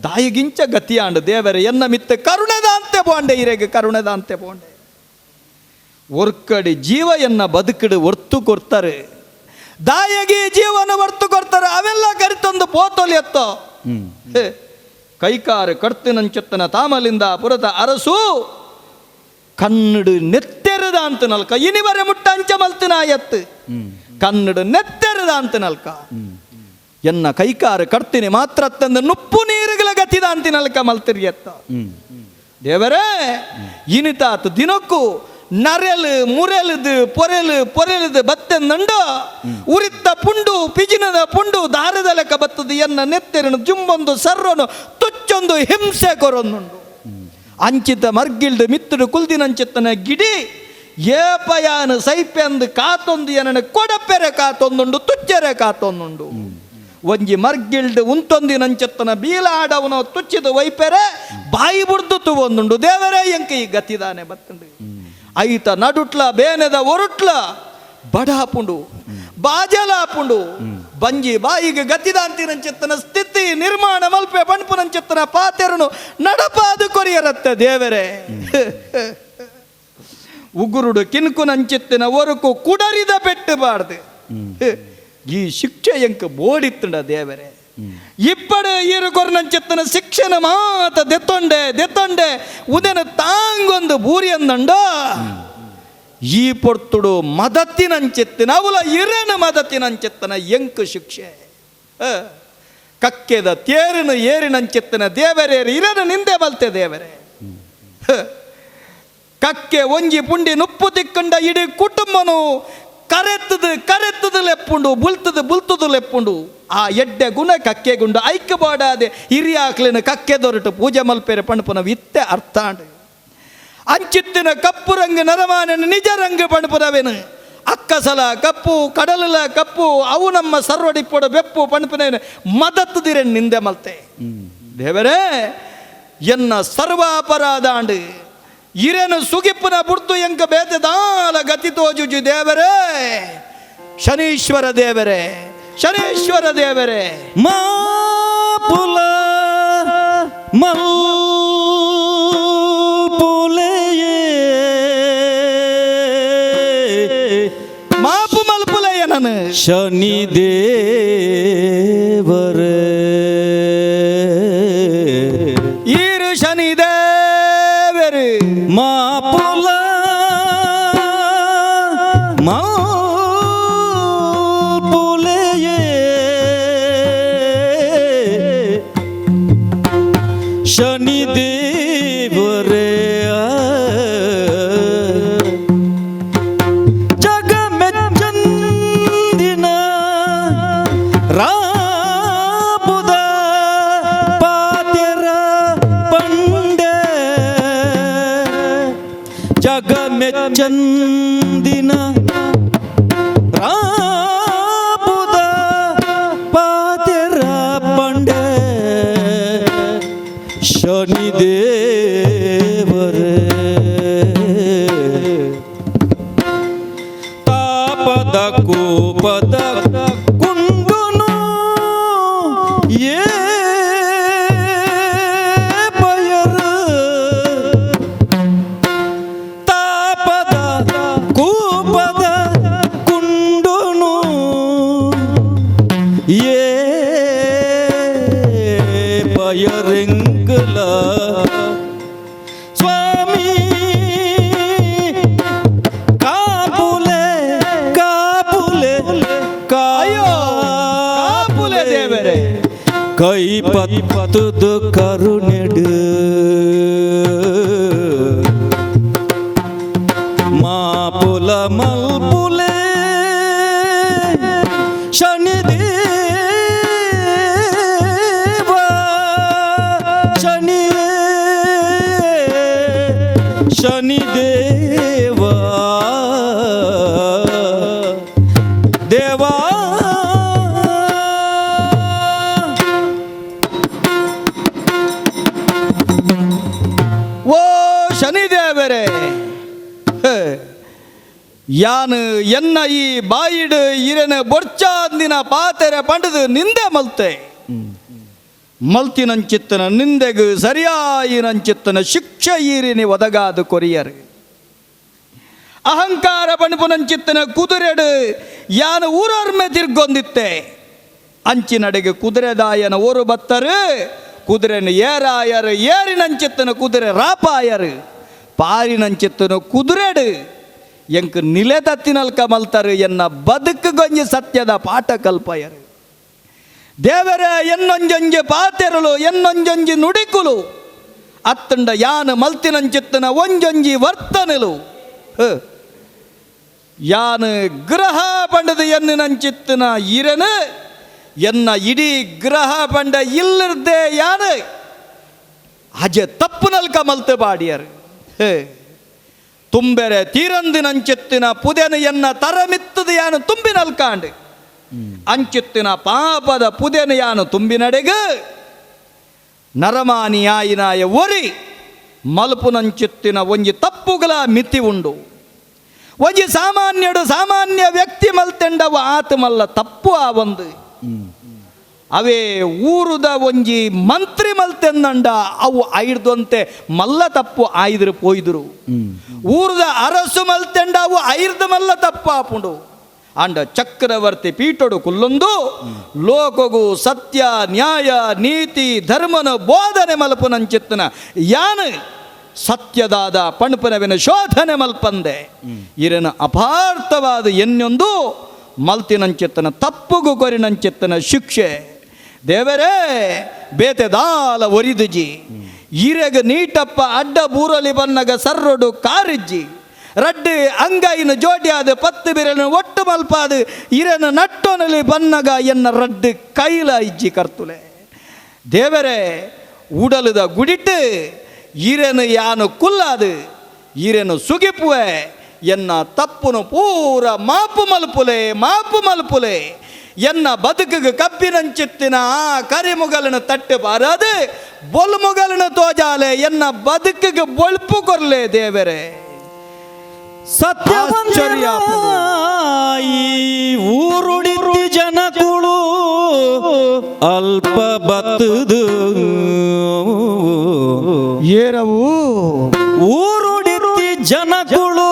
S4: ದಾಯಿಗಿಂಚ ಗತಿಯಾಂಡು ದೇವರೇ ಎನ್ನ ಮಿತ್ತ ಕರುಣೆದಾಂತೆ ಪೋಂಡೆ ಇರೆಗೆ ಕರುಣೆದಾಂತೆ ಪೋಂಡೆ ಒರ್ಕಡಿ ಜೀವ ಎನ್ನ ಬದುಕಡು ಒರ್ತು ಕೊಡ್ತಾರೆ ದಾಯಗಿ ಜೀವನ ಹೊರ್ತು ಕೊಡ್ತಾರೆ ಅವೆಲ್ಲ ಕರಿತೊಂದು ಪೋತೋಲಿ ಎತ್ತೋ ಕೈಕಾರು ಕಡ್ತಿನಂಚೆತ್ತನ ತಾಮಲಿಂದ ಪುರತ ಅರಸು ಕನ್ನಡ ನೆತ್ತೆರದ ಅಂತ ನಲ್ಕ ಇನಿವರೆ ಮುಟ್ಟ ಅಂಚ ಮಲ್ತಿನ ಎತ್ತು ಕನ್ನಡ ನೆತ್ತೆರದ ಅಂತ ನಲ್ಕ ಎನ್ನ ಕೈಕಾರು ಕಡ್ತೀನಿ ಮಾತ್ರ ತಂದು ನುಪ್ಪು ನೀರುಗಳ ಗತಿದ ಅಂತಿನಲ್ಕ ಮಲ್ತಿರಿ ಎತ್ತ ದೇವರೇ ಇನಿತಾತು ದಿನಕ್ಕೂ ನರೆಲು ಮುರೆಲದು ಪೊರೆಲದು ಬತ್ತೆಂದಂಡ ಉರಿತ್ತ ಪುಂಡು ಪಿಜಿನದ ಪುಂಡು ದಾರದ ಲೆಕ್ಕ ಬತ್ತದು ಎನ್ನ ನೆತ್ತೆರನು ಜುಂಬೊಂದು ಸರ್ರನು ತುಚ್ಚೊಂದು ಹಿಂಸೆ ಕೊರೊಂದುಂಡು ಅಂಚಿತ ಮರ್ಗಿಲ್ದು ಮಿತ್ತಡು ಕುಲ್ದಿನಂಚಿತ್ತನ ಗಿಡಿ ಏಪಯಾನು ಸೈಪೆಂದು ಕಾತೊಂದು ಏನನ ಕೊಡಪೆರೆ ಕಾತೊಂದುಂಡು ತುಚ್ಚೆರೆ ಕಾತೊಂದುಂಡು ಒಂಜಿ ಮರ್ಗಿಲ್ಡು ಉಂತೊಂದಿನಂಚಿತ್ತನ ಬೀಲಾಡವನ ತುಚ್ಚಿದ ವೈಪೆರೆ ಬಾಯಿ ಬುಡ್ದು ತುವೊಂದುಂಡು ದೇವರೇ ಎಂಕ ಈ ಗತಿದಾನೆ ಬತ್ತುಂಡು ಐತ ನಡುಟ್ಲ ಬೇನೆದ ಒರುಟ್ಲ ಬಡಾಪುಂಡು ಬಾಜಲಾಪುಂಡು ಬಂಜಿ ಬಾಯಿಗೆ ಗತಿದಾಂತಿನಂಚಿತ್ತನ ಸ್ಥಿತಿ ನಿರ್ಮಾಣ ಮಲ್ಪೆ ಪಣಪುನಂಚಿತ್ತನ ಪಾತೆರನು ನಡಪಾದು ಕೊರಿಯರತ್ತೆ ದೇವರೇ ಉಗುರುಡು ಕಿನ್ಕುನಂಚಿತ್ತಿನ ಒರುಕು ಕುಡರಿದ ಪೆಟ್ಟಬಾರ್ದು ಈ ಶಿಕ್ಷೆ ಎಂಕ ಬೋಡಿತ್ತುಂಡ ದೇವರೇ ಇಪ್ಪಡು ಈರು ಕೊರ್ನಂಚಿತ್ತನ ಶಿಕ್ಷಣ ಮಾತ ದೆತ್ತೊಂಡೆ ಉದೆನ ತಾಂಗೊಂದು ಬೂರಿ ಅಂದಂಡ ಈ ಪೊರ್ತುಡು ಮದತ್ತಿನಂಚಿತ್ತಿನ ಅವಲ ಇರೇನ ಮದತ್ತಿನಂಚಿತ್ತನ ಎಂಕು ಶಿಕ್ಷೆ ಕಕ್ಕೆದ ತೇರಿನ ಏರಿನಂಚಿತ್ತನ ದೇವರೇರಿ ಇರನ ನಿಂದೆ ಬಲ್ತೆ ದೇವರೇ ಕಕ್ಕೆ ಒಂಜಿ ಪುಂಡಿ ನುಪ್ಪು ತಿಕ್ಕಂಡ ಇಡೀ ಕುಟುಂಬನು ಕರೆತ್ತದು ಲೆಪ್ಪುಂಡು ಬುಲ್ತದು ಲೆಪ್ಪುಂಡು ಆ ಎಡ್ಡೆ ಗುಣ ಕಕ್ಕೆ ಗುಂಡು ಐಕ್ಯಬೋಡಾದೆ ಹಿರಿಯಾಕ್ಲಿನ ಕಕ್ಕೆ ದೊರಟು ಪೂಜೆ ಮಲ್ಪೇರೆ ಪಣಪುನ ವಿತ್ತೆ ಅರ್ಥಾಂಡು ಅಂಚಿತ್ತಿನ ಕಪ್ಪು ರಂಗ ನರಮಾನನ ನಿಜ ರಂಗ ಪಣಪುನವೇನು ಅಕ್ಕಸಲ ಕಪ್ಪು ಕಡಲಲ ಕಪ್ಪು ಅವು ನಮ್ಮ ಸರ್ವಡಿಪ್ಪೊಡ ಬೆಪ್ಪು ಪಣಪನೇನು ಮದತ್ತದಿರೆ ನಿಂದೆ ಮಲ್ತೆ ದೇವರೇ ಎನ್ನ ಸರ್ವ ಅಪರಾಧಾಂಡು ಇರೇನು ಸುಗಿಪ್ಪನ ಬುಡ್ತು ಎಂಕ ಬೇತೆದಾಲ ಗತಿ ತೋಜುಜು ದೇವರೇ ಶನೀಶ್ವರ ದೇವರೇ
S1: ಮಾಪುಲ ಮಲ್ಪುಲೆಯೇ
S4: ಮಾಪು ಮಲ್ಪುಲೆಯ ನಾನು
S1: ಶನಿ ದೇವರೇ
S4: ಈರು ಶನಿ ದೇವರು
S1: ಮಾಪುಲ ಮಲ್ಪುಲೆಯೇ ಶನಿ ದೇವರೇ ಜಗ ಮೆಚ್ಚಂದಿನ ರಾಬುದ ಪಾತ್ಯರ ಪಂಡೆ ಜಗ ಮೆಚ್ಚಂದಿನ ರಾಬುದ ಪಾತ್ಯರ ಪಂಡೆ ಶನಿ ದೇವರೇ ತಾಪದ ಕೋಪದ ಕುಂಡುನು ಏ ಪಯರು ತಾಪದ ಕೋಪದ ಕುಂಡುನು ಏ ಪಯರೆಂಗಲ ಸ್ವಾಮಿ ಕಾಪುಲೆ ಕಾಪುಲೆ
S4: ಕಾಪುಲೆ ದೇವರೇ
S1: ಕೈ ಪತ್ತದು ಕರುಣೆಡು ಮಾಪುಲ ಮಲ್ಪುಲೆ ಶನಿ ದೇವ ಶನಿ ದೇವ ದೇವಾ
S4: ಓ ಶನಿ ದೇವರೇ ಯಾನು ಎನ್ನ ಈ ಬಾಯಿಡು ಇರನ ಬೊರ್ಚಾಂದಿನ ಪಾತೆರೆ ಪಂಡದು ನಿಂದೆ ಮಲ್ತೆ ಮಲ್ತಿನಂಚಿತ್ತನ ನಿಂದೆಗು ಸರಿಯಾಯಿನಂಚಿತ್ತನ ಶಿಕ್ಷೆ ಈರಿನಿ ಒದಗಾದು ಕೊರಿಯರು ಅಹಂಕಾರ ಪಣಪುನಂಚಿತ್ತನ ಕುದುರೆಡು ಯಾನು ಊರರ್ಮೆ ತಿರ್ಗೊಂದಿತ್ತೆ ಅಂಚಿನಡೆಗೆ ಕುದುರೆದಾಯನ ಓರು ಬತ್ತರು ಕುದುರೆನ ಏರಾಯರು ಏರಿನಂಚಿತ್ತನ ಕುದುರೆ ರಾಪಾಯರು ಪಾರಿನಂಚಿತ್ತನ ಕುದುರೆಡು ಎಂಕ್ ನಿಲೆದತ್ತಿನಲ್ಕ ಮಲ್ತರು ಎನ್ನ ಬದುಕು ಗೊಂಜಿ ಸತ್ಯದ ಪಾಠ ಕಲ್ಪಯರು ದೇವರೇ ಎನ್ನೊಂಜೊಂಜಿ ಪಾತೆರಳು ಎನ್ನೊಂಜೊಂಜಿ ನುಡಿಕುಲು ಅತ್ತಂಡ ಯಾನು ಮಲ್ತಿನಂಚಿತ್ತನ ಒಂಜೊಂಜಿ ವರ್ತನೆಲು ಯಾನು ಗ್ರಹ ಪಂಡದು ಎನ್ನಿನಂಚಿತ್ತನ ಇರನು ಎನ್ನ ಇಡೀ ಗ್ರಹ ಪಂಡ ಇಲ್ಲರ್ದೆ ಯಾನು ಅಜೆ ತಪ್ಪು ನಲ್ಕ ಮಲ್ತು ಬಾಡಿಯರು ತುಂಬೆರೆ ತೀರಂದಿನಂಚಿತ್ತಿನ ಪುದೆನು ಎನ್ನ ತರಮಿತ್ತದು ಯಾನು ತುಂಬಿನಲ್ಕಾಂಡು ಅಂಚಿತ್ತಿನ ಪಾಪದ ಪುದೆನು ಯಾನು ತುಂಬಿನಡೆಗು ನರಮಾನಿಯಾಯಿನಾಯ ಒರಿ ಮಲ್ಪುನಂಚಿತ್ತಿನ ಒಂಜಿ ತಪ್ಪುಗಳ ಮಿತಿ ಉಂಡು ಒಂಜಿ ಸಾಮಾನ್ಯಡು ಸಾಮಾನ್ಯ ವ್ಯಕ್ತಿ ಮಲ್ತೆಂಡವ ಆತ ಮಲ್ಲ ತಪ್ಪು ಆ ಒಂದು ಅವೇ ಊರುದ ಒಂಜಿ ಮಂತ್ರಿ ಮಲ್ತೆಂದಂಡ ಅವು ಐರ್ದಂತೆ ಮಲ್ಲ ತಪ್ಪು ಆಯ್ದ್ರು ಪೋಯ್ದ್ರು ಊರುದ ಅರಸು ಮಲ್ತೆಂಡ ಅವು ಐರ್ದ ಮಲ್ಲ ತಪ್ಪು ಆಪುಂಡು ಅಂಡ ಚಕ್ರವರ್ತಿ ಪೀಠಡು ಕುಲ್ಲೊಂದು ಲೋಕಗು ಸತ್ಯ ನ್ಯಾಯ ನೀತಿ ಧರ್ಮನ ಬೋಧನೆ ಮಲ್ಪುನಂಚಿತ್ತನ ಯಾನು ಸತ್ಯದಾದ ಪಣಪನವಿನ ಶೋಧನೆ ಮಲ್ಪಂದೆ ಇರನ ಅಪಾರ್ಥವಾದ ಎನ್ನೊಂದು ಮಲ್ತಿನಂಚಿತ್ತನ ತಪ್ಪುಗು ಕೊರಿನಂಚಿತ್ತನ ಶಿಕ್ಷೆ ದೇವರೇ ಬೇತೆದಾಲ ಒರಿದುಜಿ ಇರೆಗ ನೀಟಪ್ಪ ಅಡ್ಡ ಬೂರಲಿ ಬನ್ನಗ ಸರ್ರೊಡು ಕಾರಿಜ್ಜಿ ರಡ್ಡು ಅಂಗೈನ ಜೋಡಿಯಾದ 10 ಬಿರನ ಒಟ್ಟು ಮಲ್ಪಾದು ಇರನ ನಟ್ಟೋನಲ್ಲಿ ಬನ್ನಗ ಎನ್ನ ರಡ್ಡು ಕೈಲ ಇಜ್ಜಿ ಕರ್ತುಲೆ ದೇವರೇ ಉಡಲದ ಗುಡಿಟ್ಟು ಈರೆನು ಯಾನು ಕುಲ್ಲಾದು ಈರೆನು ಸುಗಿಪುವೆ ಎನ್ನ ತಪ್ಪುನು ಪೂರ ಮಾಪು ಮಲ್ಪುಲೆ ಎನ್ನ ಬದುಕಿಗೆ ಕಬ್ಬಿನಂಚಿತ್ತಿನ ಆ ಕರಿಮುಗಲನ ತಟ್ಟು ಬಾರದು ಬೊಲ್ಮುಗಲನ ತೋಜಾಲೆ ಎನ್ನ ಬದುಕಿಗೆ ಬೊಳ್ಪು ಕೊರ್ಲೆ ದೇವರೇ
S1: ಸತ್ಯವಂತರ್ಯ ಈ ಊರುಡಿತಿ ಜನಕುಳು ಅಲ್ಪ ಬತ್ತದು
S4: ಏರವು
S1: ಊರುಡಿತಿ ಜನಕುಳು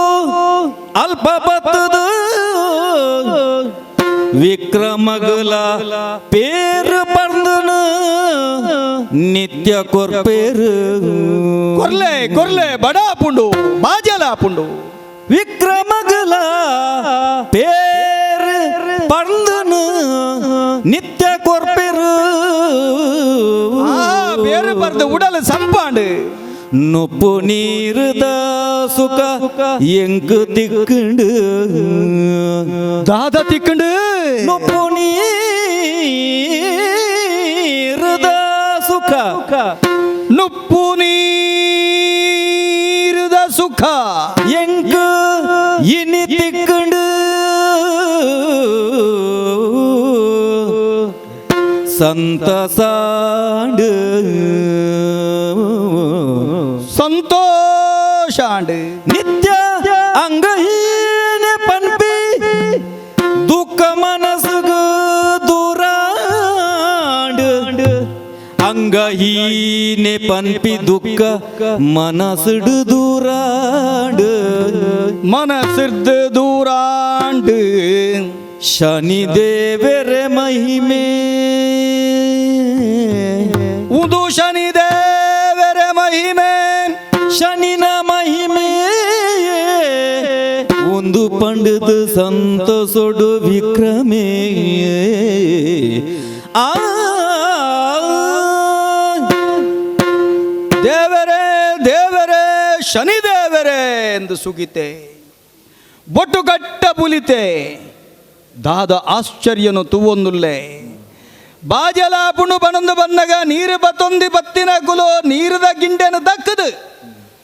S1: ಅಲ್ಪ ಬತ್ತದು ವಿಕ್ರಮಗಲ ಪೇರು ಪರ್ದನು ನಿತ್ಯ ಕೊರ್ಪೇರು
S4: ಕೊರ್ಲೆ ಬಡಾ ಪುಂಡು ಮಾಜಲ ಪುಂಡು
S1: ವಿಕ್ರಮಗಲ ಪೇರು ಪರ್ದನು ನಿತ್ಯ ಕೊರ್ಪೇರು
S4: ಬೇರೆ ಬರ್ದು ಉಡಲು ಸಂಪಾಂಡು
S1: ನೊಪ್ಪು ನೀರುದ ಸುಖ ಎಂಕ ತಿಕ್ಕಂಡು
S4: ದಾದ ತಿಕ್ಕಂಡು
S1: ನೊಪ್ಪು ನೀರುದ ಸುಖ
S4: ನುಪ್ಪು ನೀರುದ ಸುಖ
S1: ಎಂಕ ಇನಿ ತಿಕ್ಕಂಡು ಸಂತಸಾಂಡು
S4: ಸಂತೋಷಾಂಡು
S1: ನಿತ್ಯ ಅಂಗಹೀನ ಪನ್ಪಿ ದುಃಖ ಮನಸ್ಸುಗ ದೂರಾಂಡು ಅಂಗಹೀನ ಪನ್ಪಿ ದುಃಖ ಮನಸ್ಸುಡು ದೂರಾಂಡು
S4: ಮನಸ್ಸಿರ್ದು ದೂರಾಂಡು
S1: ಶನಿ ದೇವರ ಮಹಿಮೆ
S4: ಉದು ಶನಿ ದೇವರ ಮಹಿಮೆ
S1: ಶನಿನ ಮಹಿಮೆ ಒಂದು ಪಂಡಿತ ಸಂತಸೊಡು ವಿಕ್ರಮೇ ಆ
S4: ದೇವರೇ ದೇವರೇ ಶನಿ ದೇವರೇ ಎಂದು ಸುಗಿತೆ ಬೊಟ್ಟುಗಟ್ಟ ಬುಲಿತೆ ದಾದ ಆಶ್ಚರ್ಯನು ತುವೊಂದುಲ್ಲೆ ಬಾಜಲ ಪುಣು ಬಣಂದು ಬನ್ನಗ ನೀರು ಬತ್ತೊಂದಿ ಬತ್ತಿನ ಗುಲೋ ನೀರದ ಗಿಂಡೆನು ದಕ್ಕದು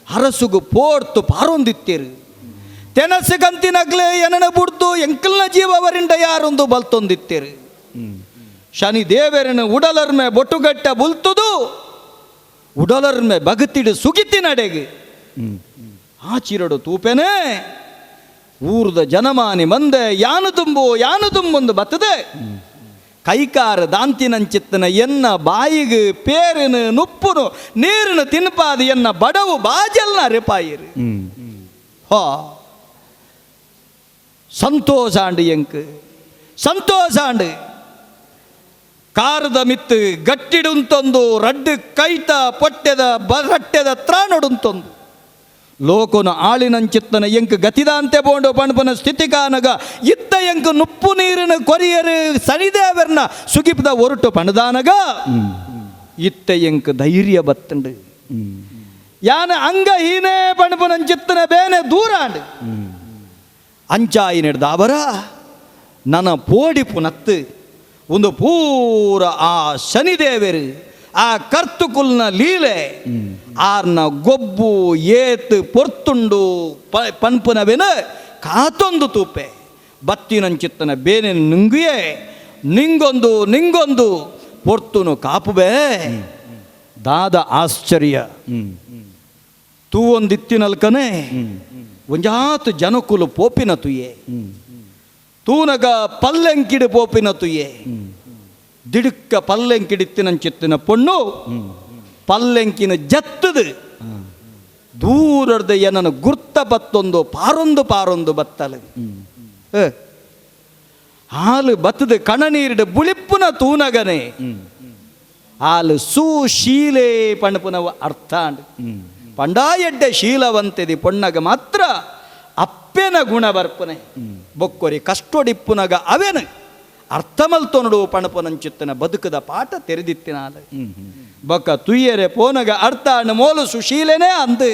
S4: ಅರಸುಗು ಪೋರ್ತು ಪಾರೊಂದಿತ್ತೀರು ತೆನಸು ಕಂತಿನಗ್ಲೆ ಎನನ ಬುಡ್ದು ಎಂಕಲ್ನ ಜೀವವರಿಂಡ ಯಾರೊಂದು ಬಲ್ತೊಂದಿತ್ತೀರು ಶನಿ ದೇವರನು ಉಡಲರ್ಮೆ ಬೊಟ್ಟುಗಟ್ಟ ಬುಲ್ತುದು ಉಡಲರ್ಮೆ ಬಗತಿಡು ಸುಗಿತಿ ನಡೆಗೆ ಆಚಿರಡು ತೂಪೆನೆ ಊರ್ದ ಜನಮಾನಿ ಮಂದೆ ಯಾನು ತುಂಬೊಂದು ಬತ್ತದೆ ಕೈಕಾರ ದಾಂತಿನಂಚಿತ್ತನ ಎನ್ನ ಬಾಯಿಗೆ ಪೇರಿನ ನುಪ್ಪುನು ನೀರಿನ ತಿನ್ಪಾದ ಎನ್ನ ಬಡವು ಬಾಜಲ್ನ ರೆಪಾಯಿರು ಹೋ ಸಂತೋಷಾಂಡು ಎಂಕು ಸಂತೋಷಾಂಡು ಕಾರದ ಮಿತ್ತು ಗಟ್ಟಿಡುಂತೊಂದು ರಡ್ಡು ಕೈತ ಪೊಟ್ಟೆದ ರಟ್ಟೆದ ತ್ರಾಣೊಡುಂತೊಂದು ಲೋಕನ ಆಳಿನಂಚಿತ್ತನ ಎಂಕ್ ಗತಿದಾಂತೆ ಬೋಂಡು ಪಣಪನ ಸ್ಥಿತಿ ಕಾನಗ ಇತ್ತ ಎಂಕ್ ನುಪ್ಪು ನೀರಿನ ಕೊರಿಯರು ಸನಿದೇವರ್ನ ಸುಗಿಪದ ಒರುಟು ಪಣದಾನಗ ಇತ್ತ ಎಂಕ್ ಧೈರ್ಯ ಬತ್ತಂಡು ಯಾನ ಅಂಗಹೀನೇ ಪಣಪನಂಚಿತ್ತನ ಬೇನೆ ದೂರಾಂಡು ಅಂಚಾಯಿ ನಡೆದ ಅವರ ನನ್ನ ಪೋಡಿ ಪುನತ್ತು ಒಂದು ಪೂರ ಆ ಶನಿದೇವರು ಆ ಕರ್ತುಕುಲ್ನ ಲೀಲೆ ಆರ್ನ ಗೊಬ್ಬು ಏತ್ ಪೊರ್ತುಂಡು ಪನ್ಪುನವೆನ ಕಾತೊಂದು ತೂಪೆ ಬತ್ತಿನಂಚಿತ್ತನ ಬೇನೆ ನುಂಗಿಯೇ ನಿಂಗೊಂದು ಪೊರ್ತುನು ಕಾಪುಬೇ ದಾದ ಆಶ್ಚರ್ಯ ತೂವೊಂದಿತ್ತಿನಲ್ಕನೆ ಒಂಜಾತು ಜನಕುಲು ಪೋಪಿನ ತುಯೆ ತೂನಗ ಪಲ್ಲೆಂಕಿಡು ಪೋಪಿನ ತುಯೆ ದಿಡುಕ್ಕ ಪಲ್ಲೆಂಕಿಡಿತ್ತಿನಂಚಿತ್ತಿನ ಪೊಣ್ಣು ಪಲ್ಲೆಂಕಿನ ಜತ್ತದು ದೂರದ ಏನನ್ನು ಗುರ್ತ ಬತ್ತೊಂದು ಪಾರೊಂದು ಬತ್ತಲು ಹಾಲು ಬತ್ತದ ಕಣನೀರಿಡ ಬುಳಿಪ್ಪುನ ತೂನಗನೆ ಹಾಲು ಸುಶೀಲೆ ಪಣಪುನವ ಅರ್ಥ ಪಂಡಾಯಡ್ಡೆ ಶೀಲವಂತೆದಿ ಪೊಣ್ಣಗ ಮಾತ್ರ ಅಪ್ಪೆನ ಗುಣ ಬರ್ಪನೆ ಬೊಕ್ಕೊರಿ ಕಷ್ಟೊಡಿಪ್ಪುನಗ ಅವೆನು ಅರ್ಥಮಲ್ತೊನಡು ಪಣಪನಂಚಿತ್ತನ ಬದುಕದ ಪಾಠ ತೆರೆದಿತ್ತಿನಾಲ ಬೊಕ್ಕ ತುಯ್ಯರೆ ಪೋನಗ ಅರ್ಥ ಮೋಲು ಸುಶೀಲೆನೇ ಅಂದು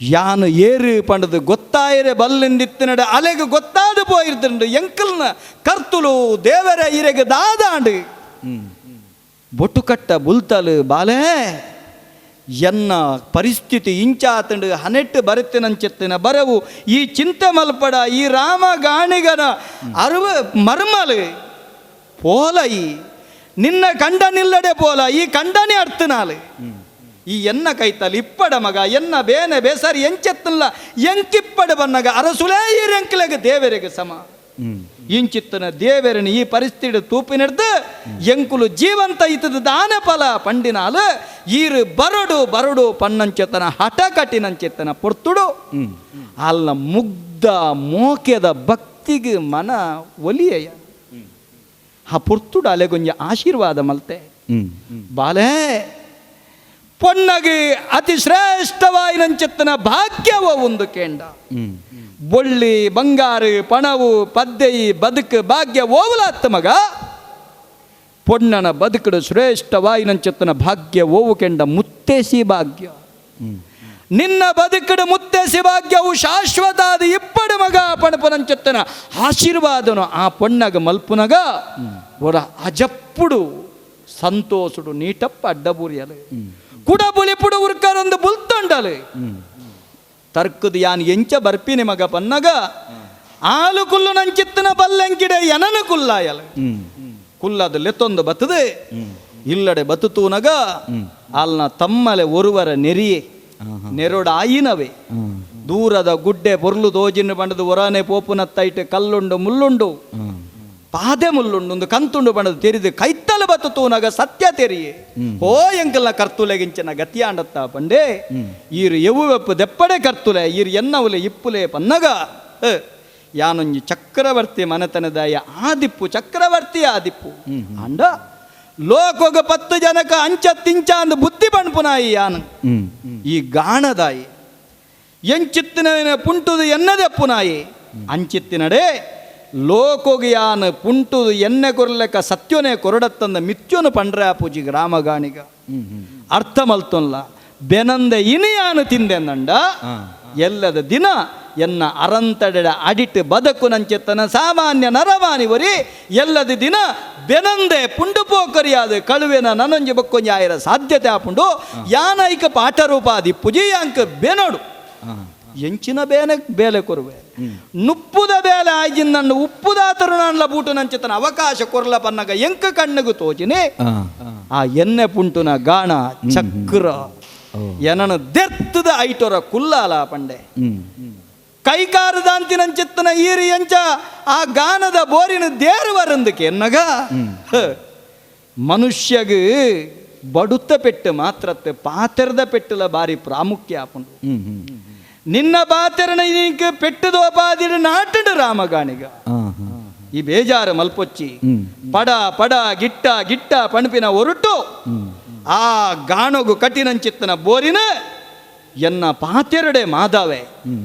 S4: ಯಾನು ಏರು ಪಂಡದು ಗೊತ್ತಾಯಿರೆ ಬಲ್ಲಿಂದಿತ್ತಿನಡೆ ಅಲೆಗೆ ಗೊತ್ತಾದು ಪೋಯಿರ್ದಂಡು ಎಂಕಲ್ನ ಕರ್ತುಲು ದೇವರ ಇರೆಗೆ ದಾದಾಂಡು ಬೊಟ್ಟು ಕಟ್ಟ ಬುಲ್ತಲು ಬಾಲೆ ಎನ್ನ ಪರಿಸ್ಥಿತಿ ಇಂಚಾತಂಡು ಹನೆಟ್ಟು ಬರುತ್ತೇನಂಚೆತ್ತಿನ ಬರವು ಈ ಚಿಂತೆ ಮಲ್ಪಡ ಈ ರಾಮ ಗಾಣಿಗನ ಅರುವ ಮರ್ಮಲು ಪೋಲ ಈ ನಿನ್ನ ಕಂಡ ನಿಲ್ಲಡೆ ಪೋಲ ಈ ಕಂಡನೇ ಅರ್ಥನಾಲು ಈ ಎನ್ನ ಕೈತಲ್ಲಿ ಇಪ್ಪಡ ಮಗ ಎನ್ನ ಬೇನೆ ಬೇಸರಿ ಎಂಚೆತ್ತಲ್ಲ ಎಂಕಿಪ್ಪಡ ಬನ್ನಗ ಅರಸುಲೇ ಈ ರೆಂಕ್ಲೆಗೆ ದೇವರಿಗೆ ಸಮ ಇಂಚಿತ್ತನ ದೇವರನ ಈ ಪರಿಸ್ಥಿತಿ ತೂಪಿನಿಡ್ದು ಎಂಕುಲು ಜೀವಂತ ಇತ್ತದ ದಾನ ಫಲ ಪಂಡಿನಾಲು ಈರು ಬರಡು ಬರಡು ಪನ್ನಂಚೆತ್ತನ ಹಠ ಕಟ್ಟಿನಂಚೆತ್ತನ ಪೊರ್ತುಡು ಅಲ್ಲ ಮುಗ್ಧ ಮೋಕೆದ ಭಕ್ತಿಗೆ ಮನ ಒಲಿಯಯ ಆ ಪೊರ್ತುಡು ಅಲೆಗೊಂಜ ಆಶೀರ್ವಾದ ಮಲ್ತೆ ಬಾಲೆ ಪೊನ್ನಗೆ ಅತಿ ಶ್ರೇಷ್ಠವಾಯಿನಂಚೆತ್ತನ ಭಾಗ್ಯವ ಒಂದು ಕೇಂಡ ಬೊಳ್ಳಿ ಬಂಗಾರು ಪಣವು ಪದ್ದೆಯಿ ಬದುಕು ಭಾಗ್ಯ ಓವುಲಾತ್ತ ಮಗ ಪೊನ್ನನ ಬದುಕಡು ಶ್ರೇಷ್ಠವಾಯಿನಂಚೆತ್ತನ ಭಾಗ್ಯ ಓವು ಕೆಂಡ ಮುತ್ತೇಸಿ ಭಾಗ್ಯ ನಿನ್ನ ಬದುಕಡು ಮುತ್ತೇಸಿ ಭಾಗ್ಯವು ಶಾಶ್ವತ ಅದು ಇಪ್ಪಡು ಮಗ ಪಣಪನಂಚೆತ್ತನ ಆಶೀರ್ವಾದನು ಆ ಪೊನ್ನಗ ಮಲ್ಪುನಗ ಒರ ಅಜಪ್ಪುಡು ಸಂತೋಷುಡು ನೀಟಪ್ಪ ಅಡ್ಡಬೂರಿಯಲು ಕುಡ ಬುಳಿಪುಡು ಉರ್ಕರೊಂದು ಬುಲ್ತೊಂಡಲು ತರ್ಕದು ಯಾನ್ ಎಂಚ ಬರ್ಪಿನಿ ಮಗ ಪನ್ನಗ ಆಲು ಕುಲ್ಲು ನಂಚಿತ್ತನ ಬಲ್ಲೆಂಕಿಡೆ ಎನನು ಕುಲ್ಲಾಯಲ ಕುಲ್ಲದ ಲೆತ್ತೊಂದು ಬತ್ತದೆ ಇಲ್ಲಡೆ ಬತ್ತುತೂನಗ ಅಲ್ನ ತಮ್ಮಲೆ ಒರುವರ ನೆರಿಯೇ ನೆರೋಡ ಆಯಿನವೇ ದೂರದ ಗುಡ್ಡೆ ಪೊರ್ಲು ದೋಜಿನ ಬಂಡದು ಒರಾನೆ ಪೋಪುನತ್ತೈಟೆ ಕಲ್ಲುಂಡು ಮುಳ್ಳುಂಡು ಪಾದೆ ಮುಳ್ಳುಂಡು ಒಂದು ಕಂತುಂಡು ಬಂಡದು ತೆರಿದು ಕೈತ್ತಲು ಬತ್ತುತೂನಗ ಸತ್ಯ ತೆರಿಯೇ ಓ ಎಂಕಲ್ನ ಕರ್ತುಲೆಗಿಂಚನ ಗತಿಯಾಂಡತ್ತ ಪಂಡೆ ಈರು ಎವ್ವೆಪ್ಪು ದೆಪ್ಪಡೆ ಕರ್ತುಲೆ ಈರು ಎನ್ನವುಲೆ ಇಪ್ಪುಲೆ ಪನ್ನಗ ಯಾನೊಂಜಿ ಚಕ್ರವರ್ತಿ ಮನೆತನದಾಯ ಆದಿಪ್ಪು ಚಕ್ರವರ್ತಿ ಆದಿಪ್ಪು ಅಂಡ ಲೋಕೋಗ 10 ಜನಕ ಅಂಚ ತಿಂಚ ಅಂದು ಬುದ್ಧಿ ಬಣ್ಪುನಾಯಿ ಯಾನ ಈ ಗಾಣದಾಯಿ ಎಂಚಿತ್ತಿನ ಪುಂಟುದು ಎನ್ನದೆಪ್ಪುನಾಯಿ ಅಂಚಿತ್ತಿನಡೆ ಲೋಕೋಗ ಯಾನ ಪುಂಟುದು ಎಣ್ಣೆ ಕೊರ್ಲೆಕ್ಕ ಸತ್ಯನೇ ಕೊರಡತ್ತಂದ ಮಿತ್ಯೋನು ಪಂಡ್ರೆ ಪೂಜಿ ಗ್ರಾಮ ಗಾಣಿಗ ಅರ್ಥ ಮಲ್ತೊಲ್ಲ ಬೆನಂದೆ ಇನಿಯಾನು ತಿಂದೆಂದಂಡ ಎಲ್ಲದ ದಿನ ಎನ್ನ ಅರಂತಡೆಡ ಅಡಿಟ್ ಬದಕು ನಂಚೆತ್ತನ ಸಾಮಾನ್ಯ ನರವಾನಿವರಿ ಎಲ್ಲದ ದಿನ ಬೆನಂದೆ ಪುಂಡು ಪೋಕರಿಯಾದ ಕಳುವೆನ ನನೊಂಜಿ ಬಕ್ಕೊಂಜಿ ಆಯರ ಸಾಧ್ಯತೆ ಆಪುಂಡು ಯಾನೈಕ ಪಾಠರೂಪಾದಿ ಪುಜಿಯಾಂಕ ಬೆನೋಡು ಎಂಚಿನ ಬೇನೆ ಬೇಲೆ ಕೊರುವೆ ನುಪ್ಪುದ ಬೇಲೆ ಆಯ್ಜಿನ ನನ್ನ ಉಪ್ಪುದ ತರುಣಾನ್ಲ ಬೂಟು ನಂಚೆತನ ಅವಕಾಶ ಕೊರ್ಲ ಪನ್ನಗ ಎಂಕ ಕಣ್ಣಗು ತೋಜಿನಿ ಆ ಎಣ್ಣೆ ಪುಂಟುನ ಗಾಣ ಚಕ್ರ ಎನನು ದೆರ್ತದ ಐಟೊರ ಕುಲ್ಲಾಲ ಪಂಡೆ ಕೈಕಾರದಾಂತಿನಂಚಿತ್ತನ ಈರಿ ಎಂಚ ಆ ಗಾನದ ಬೋರಿನ ದೇರುವರಂದಕ್ಕೆ ಎನ್ನಗ ಮನುಷ್ಯಗ ಬಡುತ್ತ ಪೆಟ್ಟು ಮಾತ್ರತ್ತೆ ಪಾತೆರದ ಪೆಟ್ಟುಲ ಬಾರಿ ಪ್ರಾಮುಖ್ಯ ಆಪುಂಡು ನಿನ್ನ ಪಾತೆರನ ಇದಕ್ಕೆ ಪೆಟ್ಟದೋಪಾದಿರ ನಾಟಡು ರಾಮಗಾಣಿಗ ಈ ಬೇಜಾರು ಮಲ್ಪೊಚ್ಚಿ ಪಡ ಪಡ ಗಿಟ್ಟ ಗಿಟ್ಟ ಪಣಪಿನ ಹೊರಟು ಆ ಗಾಣಗು ಕಟ್ಟಿನಂಚಿತ್ತನ ಬೋರಿನ ಎನ್ನ ಪಾತೆರಡೆ ಮಾದಾವೆ